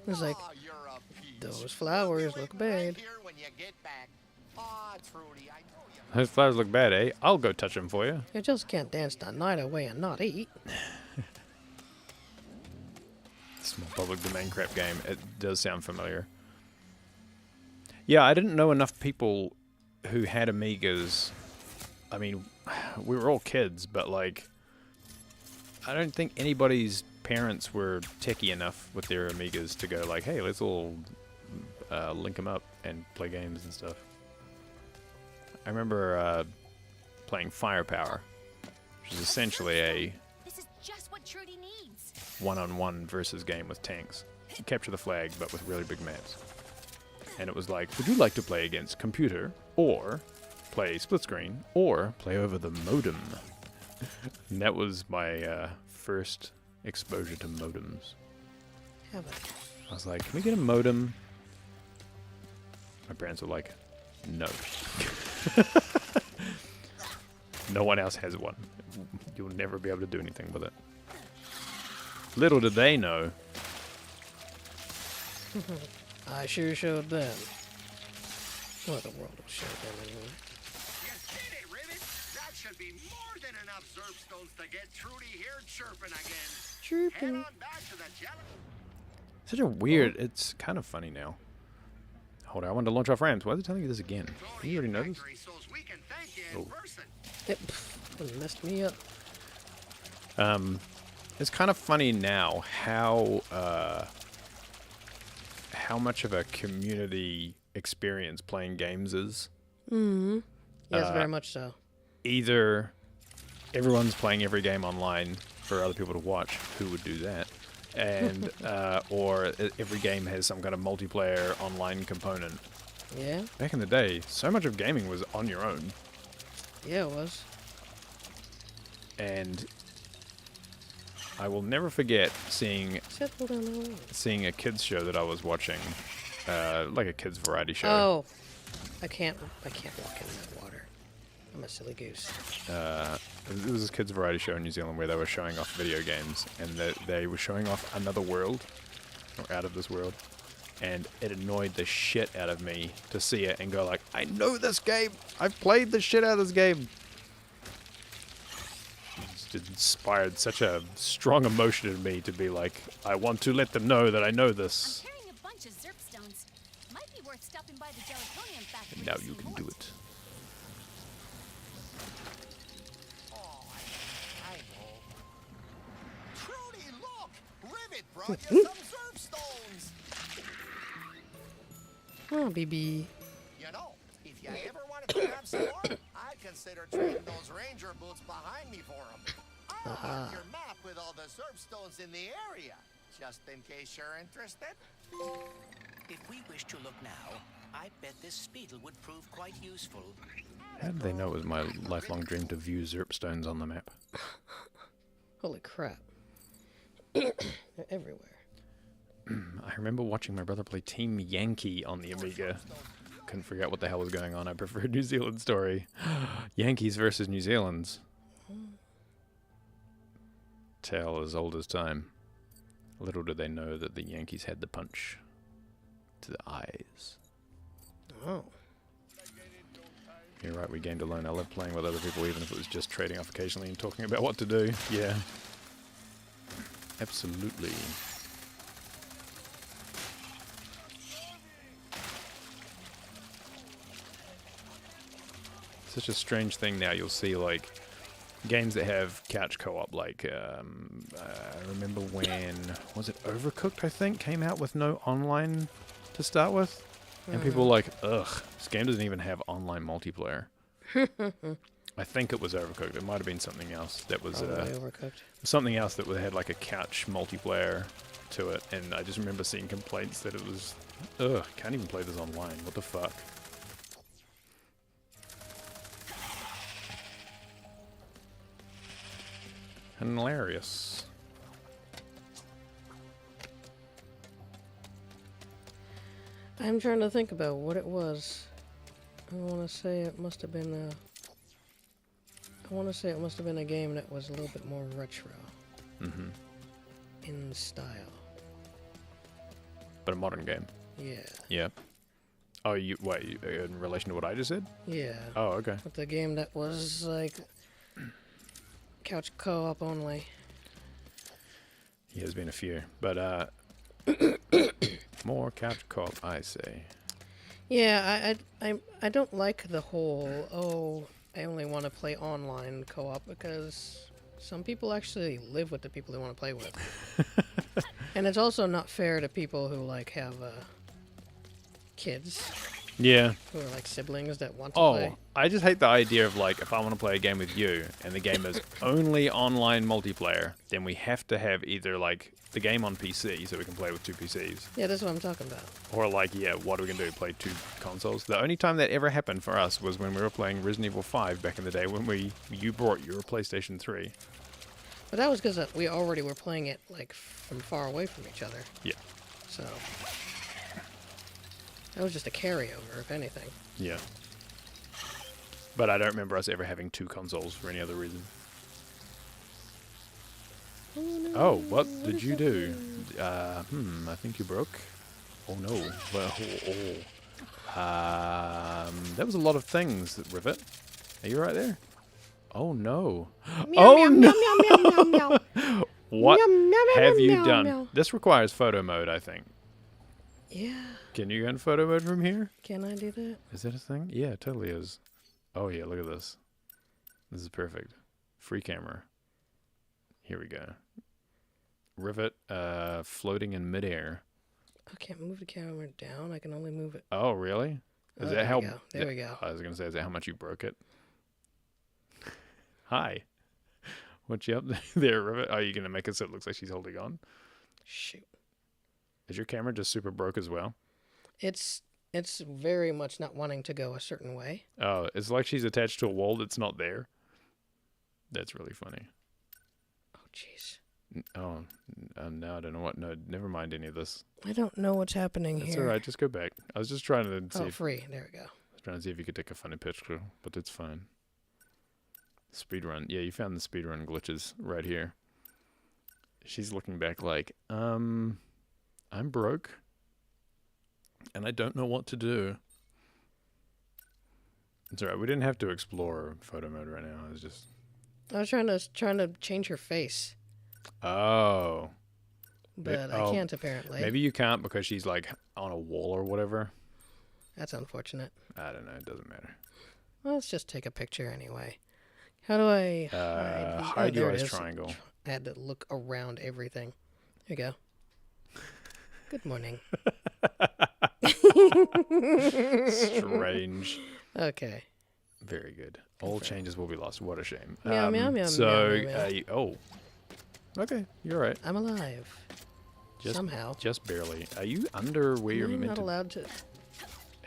It's like, Oh, you're a peach. those flowers look bad. Here when you get back. Oh, Trudy, I know you. Those flowers look bad, eh? I'll go touch them for you. You just can't dance the night away and not eat. Small public domain crap game. It does sound familiar. Yeah, I didn't know enough people who had Amigas. I mean, we were all kids, but like, I don't think anybody's parents were techie enough with their Amigas to go like, hey, let's all link them up and play games and stuff. I remember playing Firepower, which is essentially a This is just what Trudy needs. one-on-one versus game with tanks. You capture the flag, but with really big maps. And it was like, would you like to play against computer, or play split screen, or play over the modem? And that was my first exposure to modems. I was like, can we get a modem? My parents were like, no. No one else has one. You'll never be able to do anything with it. Little did they know. I sure showed them. Well, the world will show them anyway. You did it, Ribbit. That should be more than enough Zerbstones to get Trudy here chirping again. Chirping. Head on back to the jelly. Such a weird, it's kind of funny now. Hold on, I wanted to launch off ramps. Why is it telling you this again? You already know this? Oh. It messed me up. It's kind of funny now how much of a community experience playing games is. Mm-hmm. Yes, very much so. Either everyone's playing every game online for other people to watch, who would do that? And or every game has some kind of multiplayer online component. Yeah. Back in the day, so much of gaming was on your own. Yeah, it was. And I will never forget seeing a kids show that I was watching, like a kids variety show. Oh, I can't walk in that water. I'm a silly goose. It was a kids' variety show in New Zealand where they were showing off video games, and they were showing off Another World, or Out of This World, and it annoyed the shit out of me to see it and go like, I know this game! I've played the shit out of this game! It inspired such a strong emotion in me to be like, I want to let them know that I know this. I'm carrying a bunch of Zerp stones. Might be worth stopping by the Gelatonium factory. And now to you see can more. do it. Trudy, look! Rivet brought you some Zerp stones! Oh, BB. You know, if you ever wanted to grab some more, I'd consider trading those ranger boots behind me for them. I'll mark your map with all the Zerp stones in the area, just in case you're interested. If we wish to look now, I bet this Speedle would prove quite useful. How did they know it was my lifelong dream to view Zerp stones on the map? Holy crap. They're everywhere. I remember watching my brother play Team Yankee on the Amiga. Couldn't figure out what the hell was going on. I preferred New Zealand story. Yankees versus New Zealand's. Tale as old as time. Little did they know that the Yankees had the punch to the eyes. Oh. You're right, we gained alone. I love playing with other people, even if it was just trading off occasionally and talking about what to do. Yeah. Absolutely. Such a strange thing now. You'll see, like, games that have couch co-op, like, I remember when, was it Overcooked, I think, came out with no online to start with? And people were like, ugh, this game doesn't even have online multiplayer. I think it was Overcooked. It might have been something else that was, Overcooked. something else that had, like, a couch multiplayer to it. And I just remember seeing complaints that it was, ugh, can't even play this online. What the fuck? Hilarious. I'm trying to think about what it was. I want to say it must have been a game that was a little bit more retro. Mm-hmm. In style. But a modern game. Yeah. Yeah. Oh, wait, in relation to what I just said? Yeah. Oh, okay. But the game that was like couch co-op only. Yeah, there's been a few, but more couch co-op, I say. Yeah, I don't like the whole I only want to play online co-op, because some people actually live with the people they want to play with. And it's also not fair to people who like have kids. Yeah. Who are like siblings that want to play. I just hate the idea of, like, if I want to play a game with you and the game is only online multiplayer, then we have to have either, like, the game on PC so we can play with two PCs. Yeah, that's what I'm talking about. Or, like, yeah, what are we going to do? Play two consoles? The only time that ever happened for us was when we were playing Resident Evil 5 back in the day, when you brought your PlayStation 3. But that was because we already were playing it, like, from far away from each other. Yeah. So that was just a carryover, if anything. Yeah. But I don't remember us ever having two consoles for any other reason. Oh, what did you do? I think you broke. Oh no. Well, that was a lot of things, Rivet. Are you right there? Oh no. Oh no. What have you done? This requires photo mode, I think. Yeah. Can you go in photo mode from here? Can I do that? Is that a thing? Yeah, it totally is. Oh yeah, look at this. This is perfect. Free camera. Here we go. Rivet, floating in midair. I can't move the camera down. I can only move it. Oh, really? Is that there how? we go. There we go. I was gonna say, is that how much you broke it? Hi. What you up there, Rivet? Are you gonna make it so it looks like she's holding on? Shoot. Is your camera just super broke as well? It's very much not wanting to go a certain way. Oh, it's like she's attached to a wall that's not there. That's really funny. Oh, jeez. Oh, no, I don't know what. No, never mind any of this. I don't know what's happening That's here. all right. Just go back. I was just trying to see. Free. There we go. Trying to see if you could take a funny picture, but it's fine. Speedrun. Yeah, you found the speedrun glitches right here. She's looking back like, I'm broke. And I don't know what to do. It's alright, we didn't have to explore photo mode right now. I was just... I was trying to change her face. Oh. But I can't, apparently. Maybe you can't because she's, like, on a wall or whatever. That's unfortunate. I don't know. It doesn't matter. Well, let's just take a picture anyway. How do I hide? Hide there your it eyes is. triangle. I had to look around everything. There you go. Good morning. Strange. Okay. Very good. All changes will be lost. What a shame. Meow, meow, meow, so, meow, meow. oh. Okay, you're right. I'm alive. Somehow. Just barely. Are you under where you're meant not to... allowed to...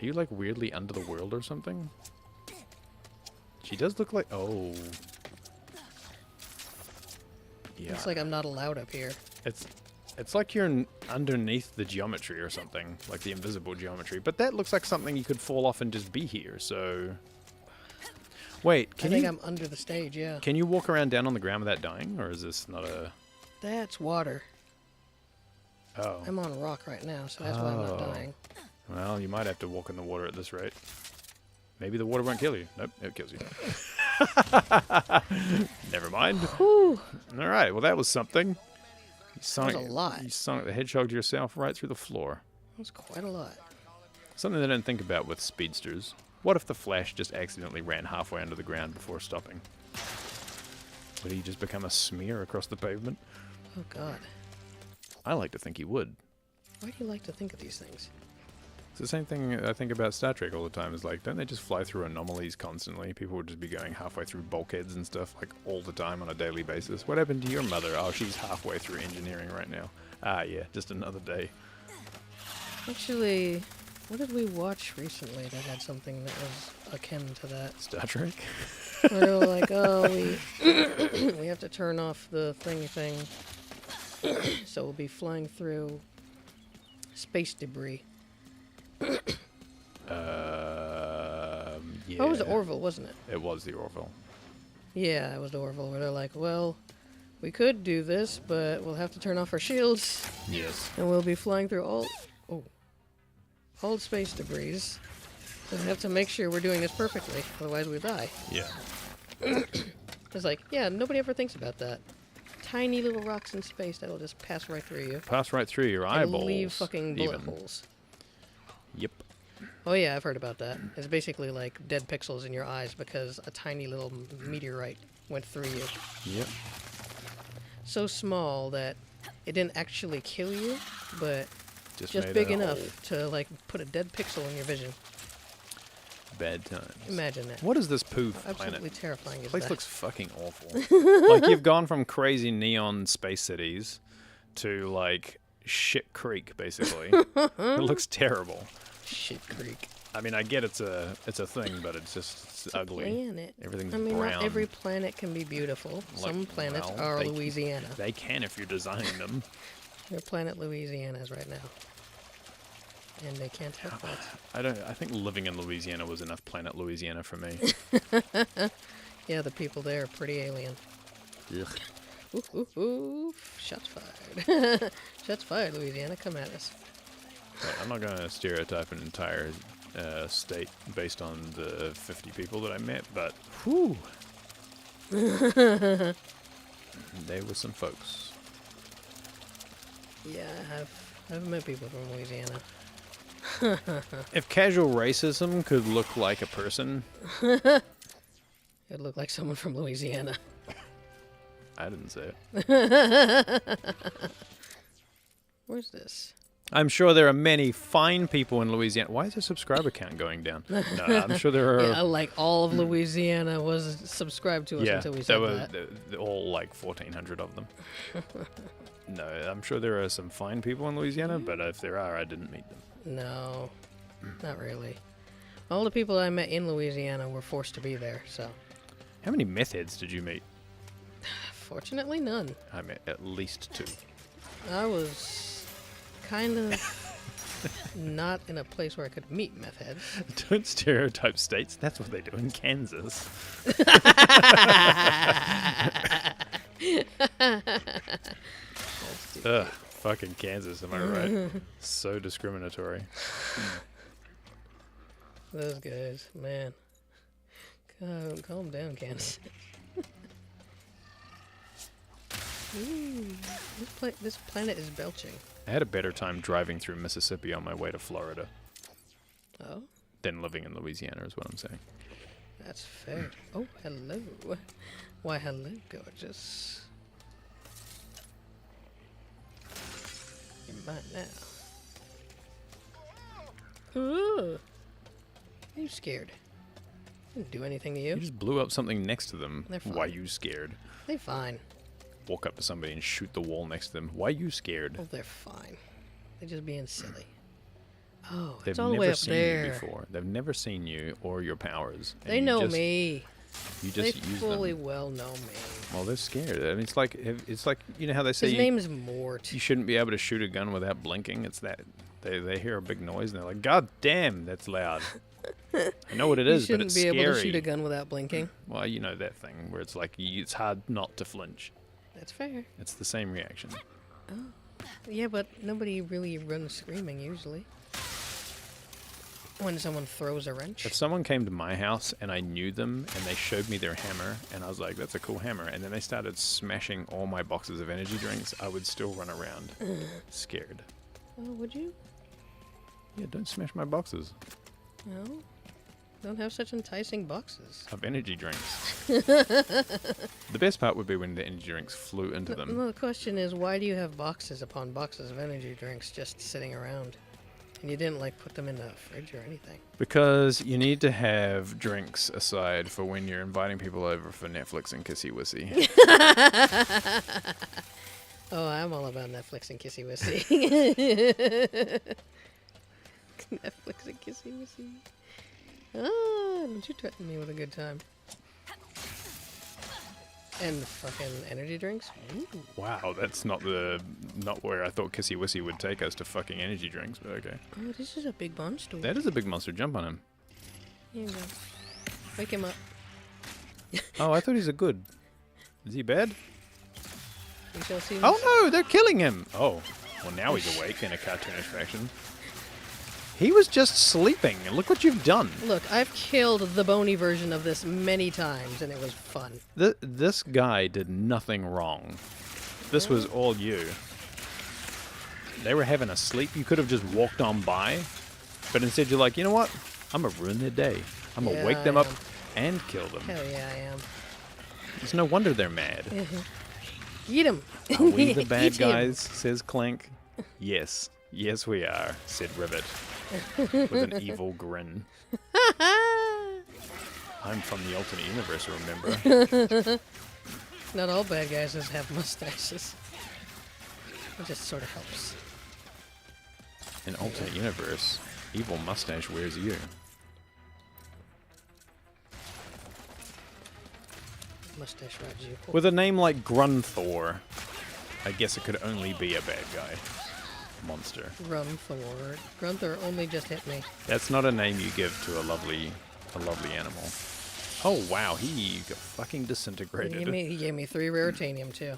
Are you, like, weirdly under the world or something? She does look like... Oh. Yeah. Looks like I'm not allowed up here. It's like you're underneath the geometry or something, like the invisible geometry. But that looks like something you could fall off and just be here, so... Wait, I think I'm under the stage, yeah. Can you walk around down on the ground without dying, or is this not a... That's water. Oh. I'm on a rock right now, so that's why I'm not dying. Well, you might have to walk in the water at this rate. Maybe the water won't kill you. Nope, it kills you. Never mind. Alright, well that was something. That was a lot. You Sonic the Hedgehog yourself right through the floor. That was quite a lot. Something they don't think about with speedsters. What if the Flash just accidentally ran halfway under the ground before stopping? Would he just become a smear across the pavement? Oh god. I like to think he would. Why do you like to think of these things? It's the same thing I think about Star Trek all the time. Is like, don't they just fly through anomalies constantly? People would just be going halfway through bulkheads and stuff, like, all the time on a daily basis. What happened to your mother? Oh, she's halfway through engineering right now. Ah, yeah, just another day. Actually, what did we watch recently that had something that was akin to that? Star Trek? Where they were like, oh, we have to turn off the thingy thing, so we'll be flying through space debris. Yeah. Oh, it was the Orville, wasn't it? It was the Orville. Yeah, it was the Orville, where they're like, well, we could do this, but we'll have to turn off our shields. Yes. And we'll be flying through all space debris. So we have to make sure we're doing this perfectly, otherwise we die. Yeah. It's like, yeah, nobody ever thinks about that. Tiny little rocks in space that'll just pass right through you. Pass right through your eyeballs. And leave fucking bullet holes. Yep. Oh yeah, I've heard about that. It's basically like dead pixels in your eyes because a tiny little meteorite went through you. Yep. So small that it didn't actually kill you, but just made big a enough hole. to like put a dead pixel in your vision. Bad times. Imagine that. What is this poo How planet? absolutely terrifying is This place that? looks fucking awful. Like, you've gone from crazy neon space cities to, like, Shit Creek, basically. It looks terrible. Shit Creek. I mean, I get it's a thing, but it's ugly. Planet. Everything's I mean, brown. not every planet can be beautiful. Some planets well, are they Louisiana. They can if you're designing them. They're planet Louisianas right now. And they can't help that. I think living in Louisiana was enough planet Louisiana for me. Yeah, the people there are pretty alien. Ugh. Ooh, ooh, ooh. Shots fired. Shots fired, Louisiana. Come at us. Right, I'm not going to stereotype an entire state based on the 50 people that I met, but whew. They were some folks. Yeah, I've met people from Louisiana. If casual racism could look like a person... It looked like someone from Louisiana. I didn't say it. Where's this? I'm sure there are many fine people in Louisiana. Why is the subscriber count going down? No, I'm sure there are... Yeah, like all of Louisiana was subscribed to us until we said that. There were all like 1,400 of them. No, I'm sure there are some fine people in Louisiana, but if there are, I didn't meet them. No, not really. All the people I met in Louisiana were forced to be there, so... How many meth heads did you meet? Fortunately, none. I met at least 2. I was kind of Not in a place where I could meet meth heads. Don't stereotype states. That's what they do in Kansas. Ugh, fucking Kansas, am I right? So discriminatory. Those guys, man. Calm down, Kansas. Ooh, this planet is belching. I had a better time driving through Mississippi on my way to Florida. Oh? Than living in Louisiana is what I'm saying. That's fair. Oh, hello. Why, hello, gorgeous. You're mine now. Ooh. Are you scared? Didn't do anything to you. You just blew up something next to them. They're fine. Why are you scared? They're fine. Walk up to somebody and shoot the wall next to them. Why are you scared? Oh, they're fine. They're just being silly. Oh, They've it's all the never way up seen there. you before. They've never seen you or your powers. and They you know just- me. You They just use fully them. well know me. Well, they're scared. I mean, it's like you know how they say His name is Mort. you shouldn't be able to shoot a gun without blinking. It's that they hear a big noise and they're like, "God damn, that's loud." I know what it is, but it's You shouldn't be able to shoot a scary. gun without blinking. Well, you know that thing where it's like it's hard not to flinch. That's fair. It's the same reaction. Oh. Yeah, but nobody really runs screaming usually. When someone throws a wrench. If someone came to my house and I knew them and they showed me their hammer and I was like, "That's a cool hammer," and then they started smashing all my boxes of energy drinks, I would still run around scared. Oh, would you? Yeah, don't smash my boxes No. Don't have such enticing boxes. of energy drinks. The best part would be when the energy drinks flew into them. Well, the question is, why do you have boxes upon boxes of energy drinks just sitting around? And you didn't, like, put them in the fridge or anything. Because you need to have drinks aside for when you're inviting people over for Netflix and Kissy Wissy. Oh, I'm all about Netflix and Kissy Wissy. Netflix and Kissy Wissy. Ah, don't you threaten me with a good time. And fucking energy drinks? Ooh. Wow, that's not where I thought Kissy Wissy would take us to fucking energy drinks, but okay. Oh, this is a big monster. That is a big monster. Jump on him. Here you go. Wake him up. Oh, I thought he's a good. Is he bad? We shall see. Oh no, they're killing him. Oh, well now he's awake in a cartoonish fashion. He was just sleeping. Look what you've done. Look, I've killed the bony version of this many times, and it was fun. This guy did nothing wrong. This was all you. They were having a sleep. You could have just walked on by, but instead you're like, you know what? I'm gonna ruin their day. I'm gonna Yeah, wake them I up am. and kill them. Hell yeah, I am. It's no wonder they're mad. Eat him. Are we the bad Eat him. guys? Says Clank. Yes. Yes, we are, said Rivet. With an evil grin. I'm from the alternate universe, remember? Not all bad guys just have mustaches. It just sort of helps. In alternate universe, evil mustache wears you. Mustache rides you. With a name like Grunthor, I guess it could only be a bad guy. Monster. Grunthor. Grunthor only just hit me. That's not a name you give to a lovely animal. Oh wow, he got fucking disintegrated. He gave me 3 raritanium too.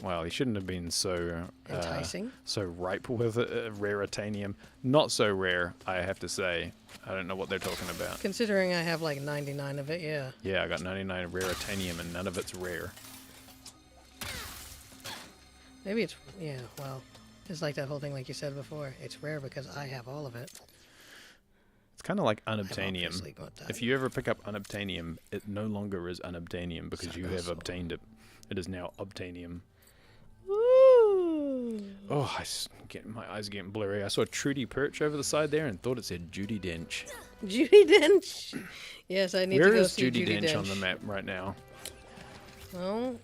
Well, he shouldn't have been so Enticing? so ripe with raritanium. Not so rare, I have to say. I don't know what they're talking about. Considering I have like 99 of it, yeah. Yeah, I got 99 raritanium and none of it's rare. Maybe it's, yeah, well, it's like that whole thing like you said before. It's rare because I have all of it. It's kind of like obviously unobtainium. got that. If you ever pick up unobtainium, it no longer is unobtainium because you have obtained it. It is now obtainium. Oh, my eyes are getting blurry. I saw Trudy Perch over the side there and thought it said Judi Dench. Judi Dench. Yes, I need Where to go is see Judi Judi Dench Dench on the map right now? Well,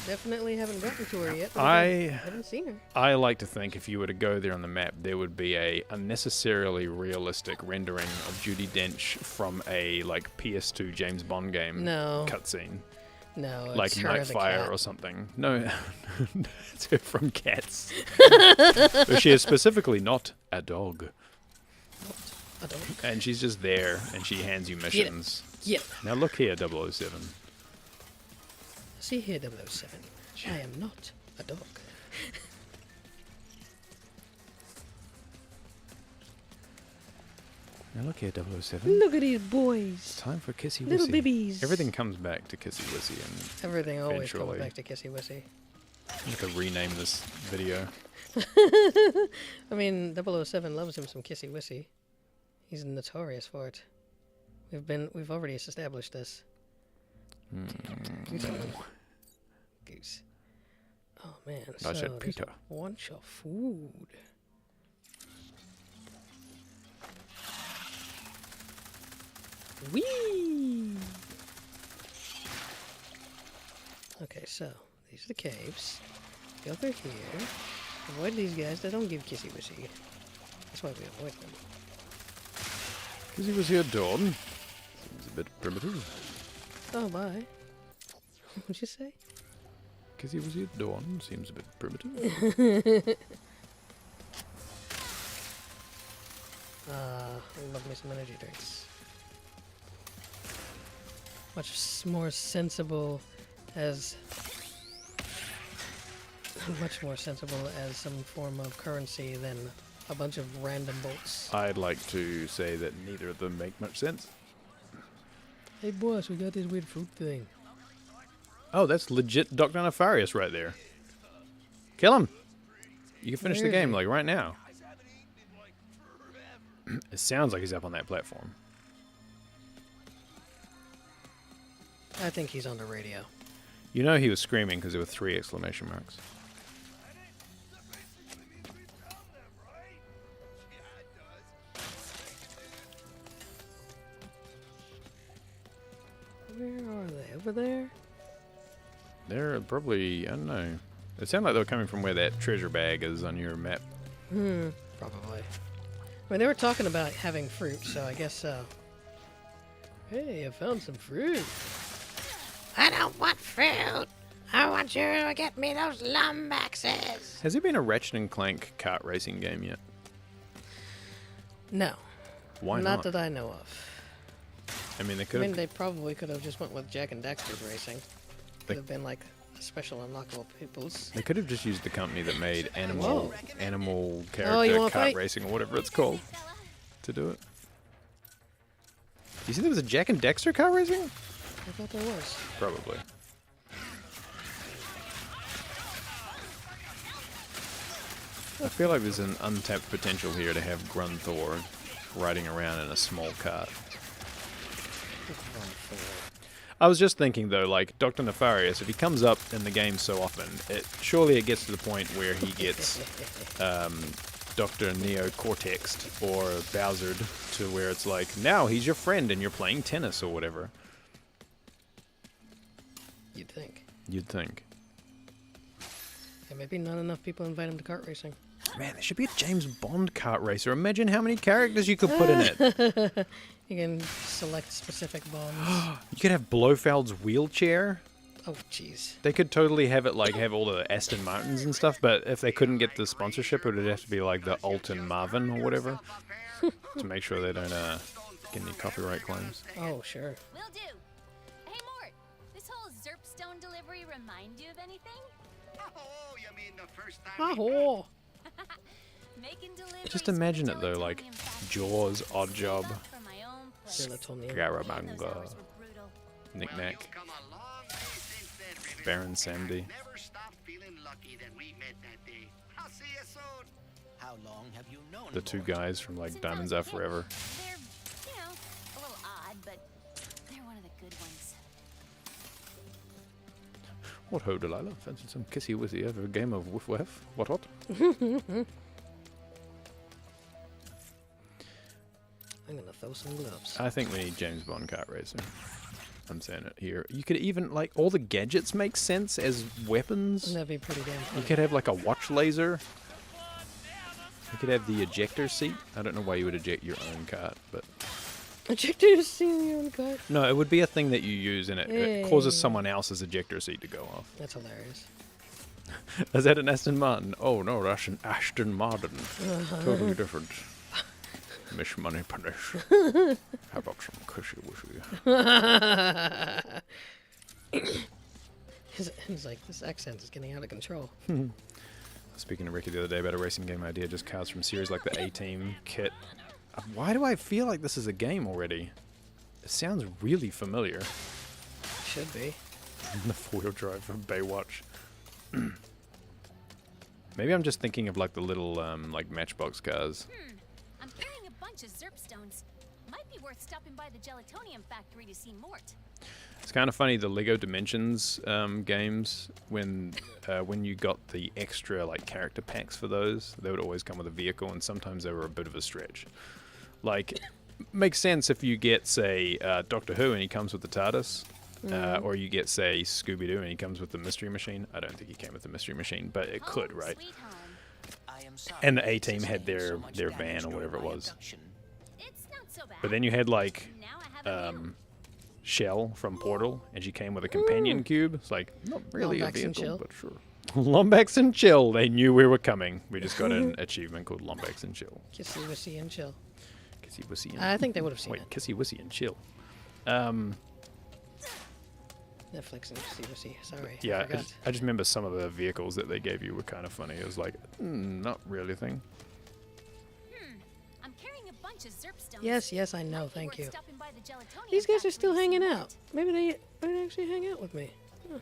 definitely haven't gotten to her yet. But I haven't seen her. I like to think if you were to go there on the map, there would be a unnecessarily realistic rendering of Judi Dench from a like PS2 James Bond game No. cutscene. No, it's like her, the Nightfire cat. or something. No, it's her from Cats. But she is specifically not a dog. A dog. And she's just there, and she hands you missions. Yep. Now look here, 007. See here, 007. I am not a dog. Now look here, 007. Look at these boys. It's time for Kissy Little Wissy. babies. Everything comes back to Kissy Wissy, and Everything always comes eventually- back to Kissy Wissy. I'm going to rename this video. I mean, 007 loves him some Kissy Wissy. He's notorious for it. We've already established this. Goose. Goose. Oh man, I so said there's Peter. a bunch of food. Whee! Okay, so these are the caves. Go through here. Avoid these guys. They don't give Kissy Wissy. That's why we avoid them. Kissy Wissy at dawn. Seems a bit primitive. Oh, bye. What'd you say? Kissy Wissy at dawn seems a bit primitive. I love me some energy drinks. Much more sensible as some form of currency than a bunch of random bolts. I'd like to say that neither of them make much sense. Hey boss, we got this weird fruit thing. Oh, that's legit Dr. Nefarious right there. Kill him. You can finish Where the is game he? like right now. It sounds like he's up on that platform. I think he's on the radio. You know he was screaming because there were 3 exclamation marks. Where are they? Over there? They're probably, I don't know. It sounded like they were coming from where that treasure bag is on your map. Probably. I mean, they were talking about having fruit, so I guess so. Hey, I found some fruit. I don't want fruit. I want you to get me those lumbaxes. Has there been a Ratchet and Clank kart racing game yet? No. Why not? Not that I know of. I mean, they I could mean, have. they probably could have just went with Jack and Daxter's racing. Could have been like special unlockable peoples. They could have just used the company that made Whoa. animal Oh, character you kart wanna fight? racing or whatever it's called to do it. You see, there was a Jack and Dexter kart racing? I thought there was. Probably. I feel like there's an untapped potential here to have Grunthor riding around in a small cart. I was just thinking though, like Dr. Nefarious, if he comes up in the game so often, surely it gets to the point where he gets Dr. Neo Cortexed or Bowsered to where it's like, now he's your friend and you're playing tennis or whatever. You'd think. You'd think. Yeah, maybe not enough people invite him to kart racing. Man, there should be a James Bond kart racer. Imagine how many characters you could put in it. You can select specific bonds. You could have Blofeld's wheelchair. Oh, jeez. They could totally have it like have all the Aston Martins and stuff, but if they couldn't get the sponsorship, it would have to be like the Alton Marvin or whatever to make sure they don't get any copyright claims. Oh, sure. Will do. Hey, Mort, this whole Zerpstone delivery remind you of anything? Oh, you mean the first time? Oh. Making deliveries Just imagine it though, like Jaws, Odd Job, for my own place. Garabanga, Knick Knack, Baron Samedi. Never stopped feeling lucky that we met that day. I'll see you soon. How long have you known The 2 guys from like Diamonds Are Forever. They're, you know, a little odd, but they're one of the good ones. What ho, Delilah? Fancy some kissy wissy over a game of woof waff? What hot? I'm gonna throw some gloves. I think we need James Bond kart racing. I'm saying it here. You could even, like, all the gadgets make sense as weapons. That'd be pretty damn funny. You could have, like, a watch laser. You could have the ejector seat. I don't know why you would eject your own kart, but Ejector seat in your own car. No, it would be a thing that you use, and it causes someone else's ejector seat to go off. That's hilarious. Is that an Aston Martin? Oh no, that's an Aston Martin. Totally different. Mish money punish. How about some cushy wishy? It's like, this accent is getting out of control. Speaking to Ricky the other day about a racing game idea, just cards from series like the A-Team kit. Why do I feel like this is a game already? It sounds really familiar. Should be. The four-wheel drive from Baywatch. Maybe I'm just thinking of like the little like Matchbox cars. I'm carrying a bunch of Zerp stones. Might be worth stopping by the Gelatonium factory to see Mort. It's kind of funny, the Lego Dimensions games, when you got the extra like character packs for those, they would always come with a vehicle, and sometimes they were a bit of a stretch. Like, makes sense if you get, say, Doctor Who and he comes with the TARDIS, or you get, say, Scooby-Doo and he comes with the Mystery Machine. I don't think he came with the Mystery Machine, but it could, right? And the A-Team had their van or whatever it was. But then you had like Shell from Portal, and she came with a companion cube. It's like, not really Lombax a vehicle, and but sure. Lombax and Chill. They knew we were coming. We just got an achievement called Lombax and Chill. Kissy, Wissy, and Chill. Kissy, Wissy, and... I think they would have seen Wait, it. Kissy, Wissy, and Chill. Netflix and Kissy, Wissy. Sorry. Yeah, I just remember some of the vehicles that they gave you were kind of funny. It was like, not really a thing. I'm carrying a bunch of Zerp stones. Yes, I know. Thank you. These guys are still hanging out. Maybe they might actually hang out with me. Huh.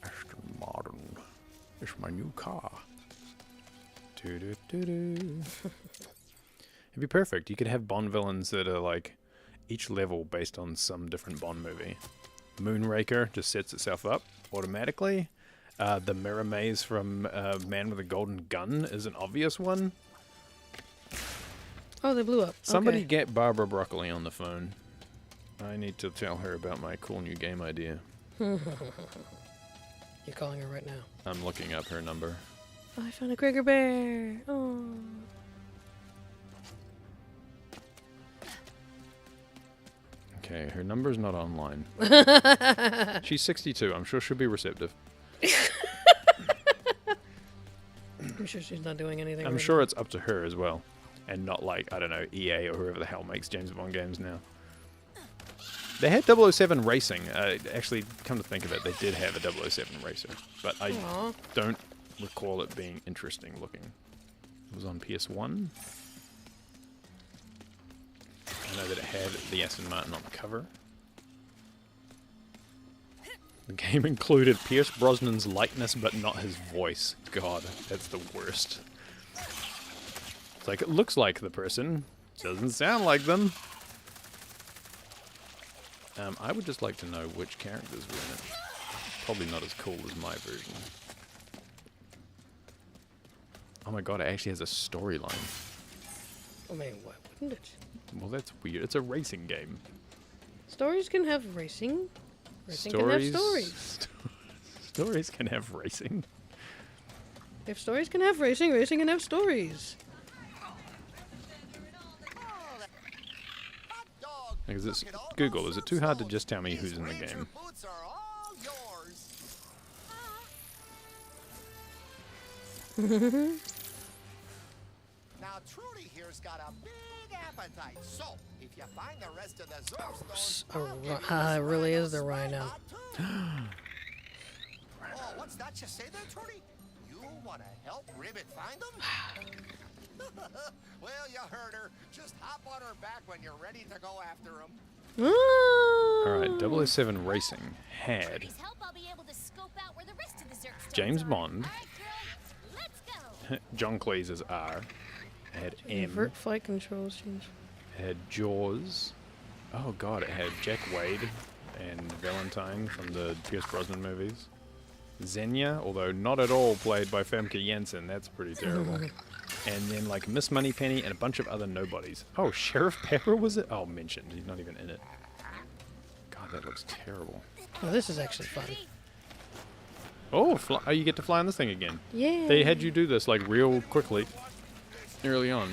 Aston Martin. It's my new car. It'd be perfect. You could have Bond villains that are like each level based on some different Bond movie. Moonraker just sets itself up automatically. The mirror maze from Man with a Golden Gun is an obvious one. Oh, they blew up. Somebody Okay. get Barbara Broccoli on the phone. I need to tell her about my cool new game idea. You're calling her right now. I'm looking up her number. Oh, I found a Gregor bear. Oh. Okay, her number's not online. She's 62. I'm sure she'll be receptive. I'm sure she's not doing anything. I'm right sure now. it's up to her as well. And not like, I don't know, EA or whoever the hell makes James Bond games now. They had 007 Racing. Actually, come to think of it, they did have a 007 Racer. But I don't recall it being interesting looking. It was on PS1. I know that it had the Aston Martin on the cover. The game included Pierce Brosnan's likeness, but not his voice. God, that's the worst. It's like, it looks like the person, doesn't sound like them. I would just like to know which characters were in it. Probably not as cool as my version. Oh my god, it actually has a storyline. I mean, why wouldn't it? Well, that's weird. It's a racing game. Stories can have racing. Racing can have stories. Stories can have racing. If stories can have racing, racing can have stories. Because it's Google. Is it too hard to just tell me who's in the game? Now Trudy here's got a big appetite, so if you find the rest of the Zerp It really is the rhino. Oh, what's that you say there, Trudy? You want to help Ribbit find them? Well, you heard her. Just hop on her back when you're ready to go after him. Alright, 007 Racing had James Bond, John Cleese as R, it had M, Invert flight controls change. it had Jaws, oh god, it had Jack Wade and Valentine from the Pierce Brosnan movies, Xenia, although not at all played by Famke Janssen, that's pretty terrible. And then like Miss Moneypenny and a bunch of other nobodies. Oh, Sheriff Pepper was it? Oh, mentioned. He's not even in it. God, that looks terrible. Oh, this is actually fun. Oh, you get to fly on this thing again. Yeah. They had you do this like real quickly. early on.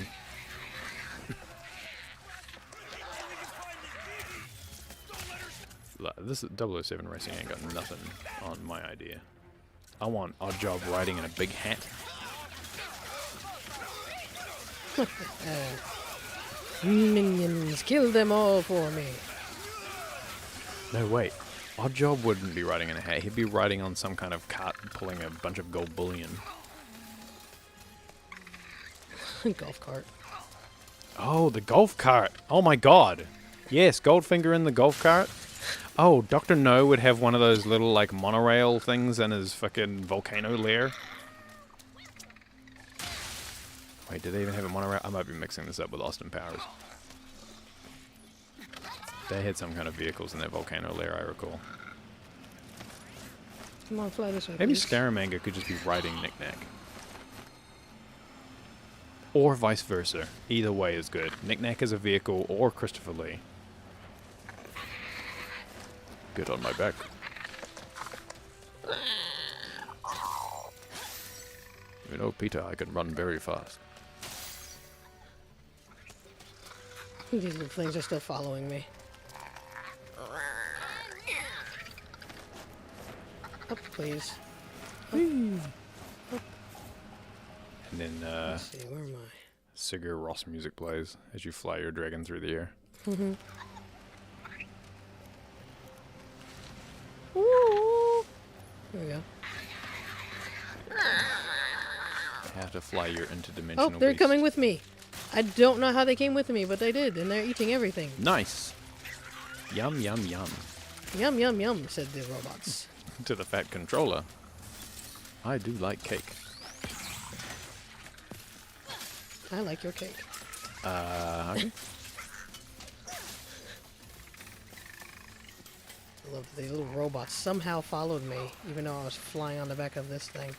This 007 Racing ain't got nothing on my idea. I want Odd Job riding in a big hat. Minions, kill them all for me. No, wait. Odd Job wouldn't be riding in a hat. He'd be riding on some kind of cart pulling a bunch of gold bullion. Golf cart. Oh, the golf cart. Oh my god. Yes, Goldfinger in the golf cart. Oh, Dr. No would have one of those little, like, monorail things in his fucking volcano lair. Wait, do they even have a monorail? I might be mixing this up with Austin Powers. They had some kind of vehicles in their volcano lair, I recall. Come on, fly this way, Maybe please. Scaramanga could just be riding Knick-Knack. Or vice versa. Either way is good. Knick-Knack is a vehicle, or Christopher Lee. Get on my back. You know, Peter, I can run very fast. These little things are still following me. Up, please. Up. Up. And then, Let's see, where am I? Sigur Rós music plays as you fly your dragon through the air. Mm-hmm. Ooh. There we go. Have to fly your interdimensional Oh, they're beast. coming with me. I don't know how they came with me, but they did, and they're eating everything. Nice. Yum, yum, yum. Yum, yum, yum, said the robots. To the fat controller. I do like cake. I like your cake. Okay. I love that these little robots somehow followed me, even though I was flying on the back of this thing.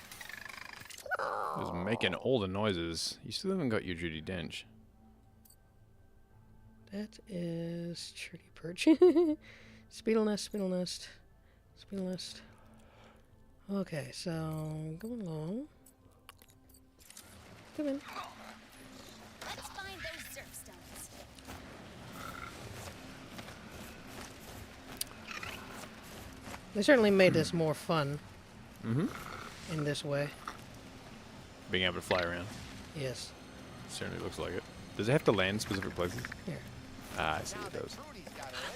Just making all the noises. You still haven't got your Judi Dench. That is Churdy Perch. Speedle Nest, Speedle Nest, Speedle Nest. Okay, so go along. Come in. Let's find those surf stones. They certainly made this more fun. Mm-hmm. In this way. Being able to fly around. Yes. Certainly looks like it. Does it have to land specific places? Here. Ah, I see it does.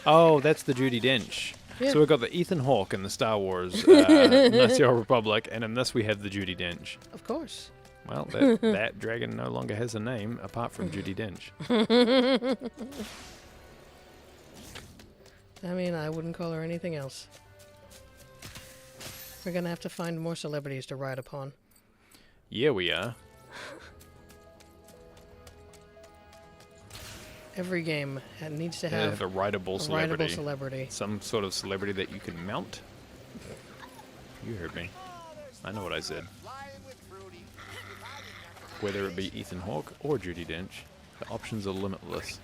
Oh, that's the Judi Dench. Yeah. So we've got the Ethan Hawke in the Star Wars Knights of the Old Republic, and in this we have the Judi Dench. Of course. Well, that dragon no longer has a name apart from Judi Dench. I mean, I wouldn't call her anything else. We're gonna have to find more celebrities to ride upon. Yeah, we are. Every game needs to They have have a rideable celebrity. rideable celebrity. Some sort of celebrity that you can mount. You heard me. I know what I said. Whether it be Ethan Hawke or Judi Dench, the options are limitless.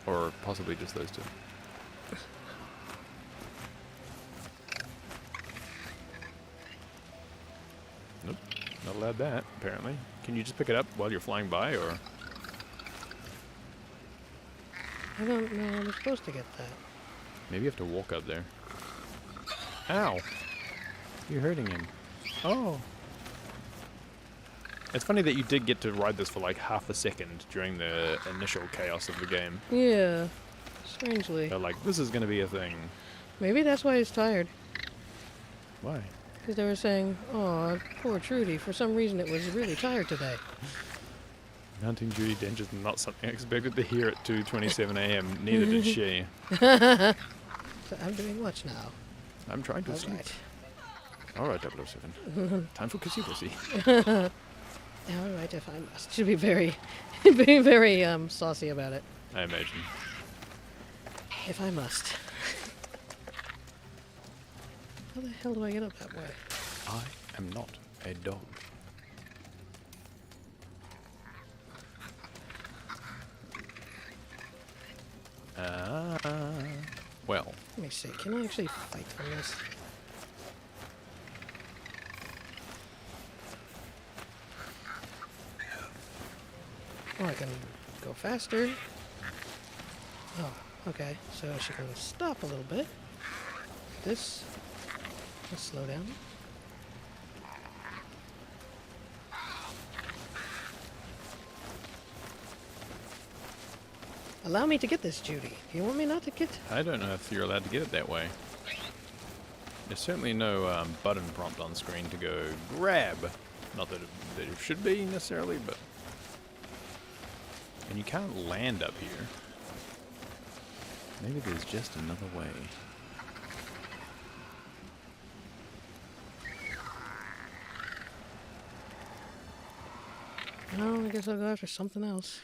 Or possibly just those two. Nope. Not allowed that, apparently. Can you just pick it up while you're flying by, or...? I don't know. I'm supposed to get that. Maybe you have to walk up there. Ow! You're hurting him. Oh! It's funny that you did get to ride this for like half a second during the initial chaos of the game. Yeah. Strangely. They're like, this is going to be a thing. Maybe that's why he's tired. Why? Because they were saying, oh, poor Trudy. For some reason, it was really tired today. Mounting Judi Dench is not something I expected to hear at 2:27 a.m. Neither did she. So I'm doing what now? I'm trying to sleep. Alright, 007. Time for kissy pussy. Alright, if I must. Should be very, very saucy about it. I imagine. If I must. How the hell do I get up that way? I am not a dog. Well. Let me see. Can I actually fight on this? Oh, I can go faster. Oh, okay. So she can stop a little bit. This. Let's slow down. Allow me to get this, Judy. Do you want me not to get? I don't know if you're allowed to get it that way. There's certainly no button prompt on screen to go grab. Not that it should be necessarily, but... And you can't land up here. Maybe there's just another way. No, I guess I'll go after something else.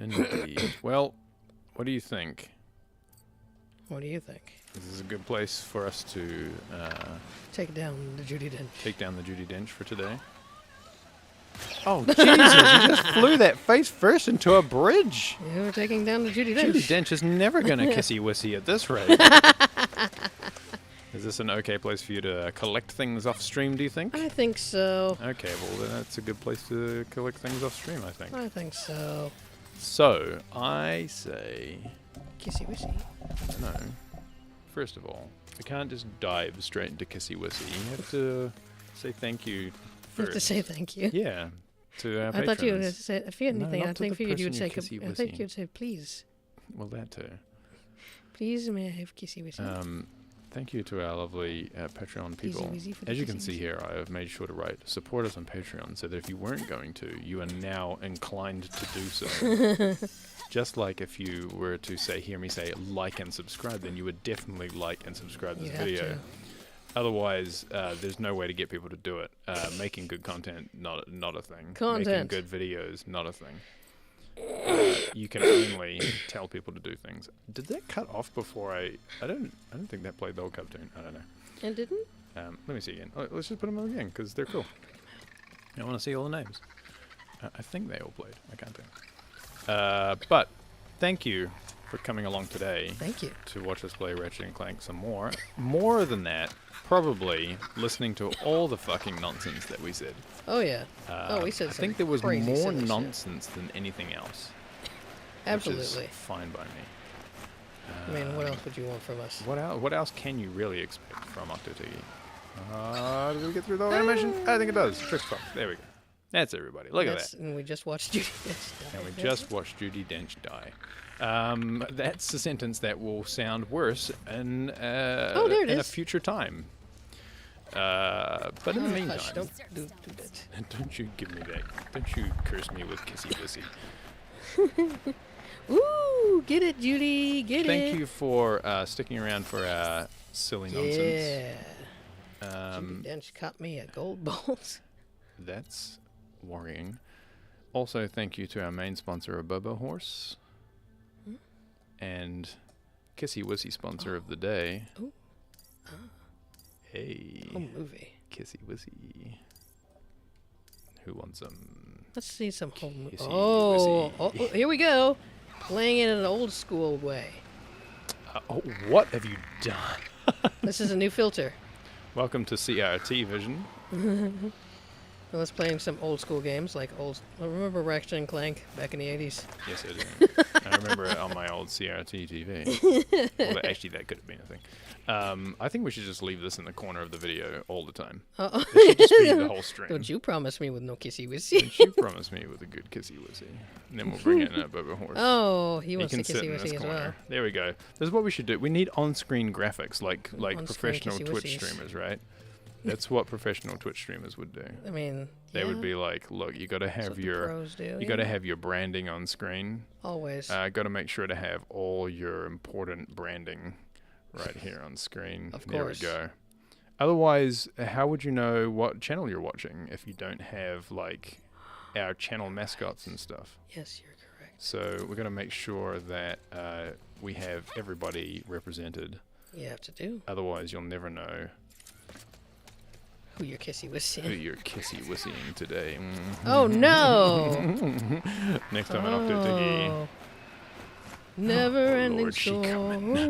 Indeed. Well, what do you think? What do you think? This is a good place for us to take down the Judi Dench. Take down the Judi Dench for today. Oh, Jesus! You just flew that face first into a bridge! Yeah, we're taking down the Judi Dench. Judi Dench is never going to kissy wissy at this rate. Is this an okay place for you to collect things off stream, do you think? I think so. Okay, well then that's a good place to collect things off stream, I think. I think so. So, I say... Kissy wissy. No. First of all, we can't just dive straight into kissy wissy. You have to say thank you first. You have to say thank you? Yeah. To our I patrons. thought you would say, if you had anything, No, I think for you would say, I think kissy you'd say, please. Well, that too. Please, may I have kissy wissy? Thank you to our lovely Patreon people. Easy for the As you can kissy see wissy. here, I have made sure to write support us on Patreon so that if you weren't going to, you are now inclined to do so. Just like if you were to say, hear me say, like and subscribe, then you would definitely like and subscribe this video. Otherwise, there's no way to get people to do it. Making good content, not a thing. Making good videos, not a thing. You can only tell people to do things. Did that cut off before I don't think that played the whole cartoon. I don't know. It didn't? Let me see again. Oh, let's just put them on again because they're cool. I want to see all the names. I think they all played. I can't tell. But thank you for coming along today. Thank you. To watch us play Ratchet and Clank some more. More than that, probably listening to all the fucking nonsense that we said. Oh yeah. We said. I think there was crazy, more silly nonsense than anything else. Absolutely. Which is fine by me. I mean, what else would you want from us? What else can you really expect from Octotiggy? Did we get through the whole animation? I think it does. Trick Fox. There we go. That's everybody. Look at that. And we just watched Judi Dench die. And we just watched Judi Dench die. That's a sentence that will sound worse in a future time. But in the meantime, don't do that. Don't you give me that. Don't you curse me with kissy wissy. Ooh, get it, Judy, get it. Thank you for sticking around for our silly nonsense. Yeah. Judi Dench caught me at Gold Balls. That's worrying. Also, thank you to our main sponsor, Bobo Horse, and Kissy Wissy sponsor of the day. Ooh. Hey. Home movie. Kissy Wissy. Who wants some? Let's see some home movie. Kissy Oh, Wissy. Here we go. Playing it in an old school way. What have you done? This is a new filter. Welcome to CRT Vision. Well, let's playing some old school games like I remember Ratchet and Clank back in the 80s. Yes, I do. I remember it on my old CRT TV. Well, actually, that could have been a thing. I think we should just leave this in the corner of the video all the time. Uh-oh. It should just be the whole stream. Don't you promise me with no kissy wissy. Don't you promise me with a good kissy wissy. And then we'll bring in a Bobo Horse. Oh, he wants can to sit kissy in this wissy as corner. well. There we go. This is what we should do. We need on-screen graphics like On-screen professional kissy Twitch wissies. streamers, right? That's what professional Twitch streamers would do. I mean, they would be like, look, you got to have the your pros do, you got to have your branding on screen. Always. Got to make sure to have all your important branding right here on screen. Of there course. we go. Otherwise, how would you know what channel you're watching if you don't have like our channel mascots and stuff? Yes, you're correct. So we're going to make sure that we have everybody represented. You have to do. Otherwise, you'll never know who you're kissy wissy. who you're kissy wissying today. Oh no! Next time on Octotiggy. Never ending Lord, she coming. story.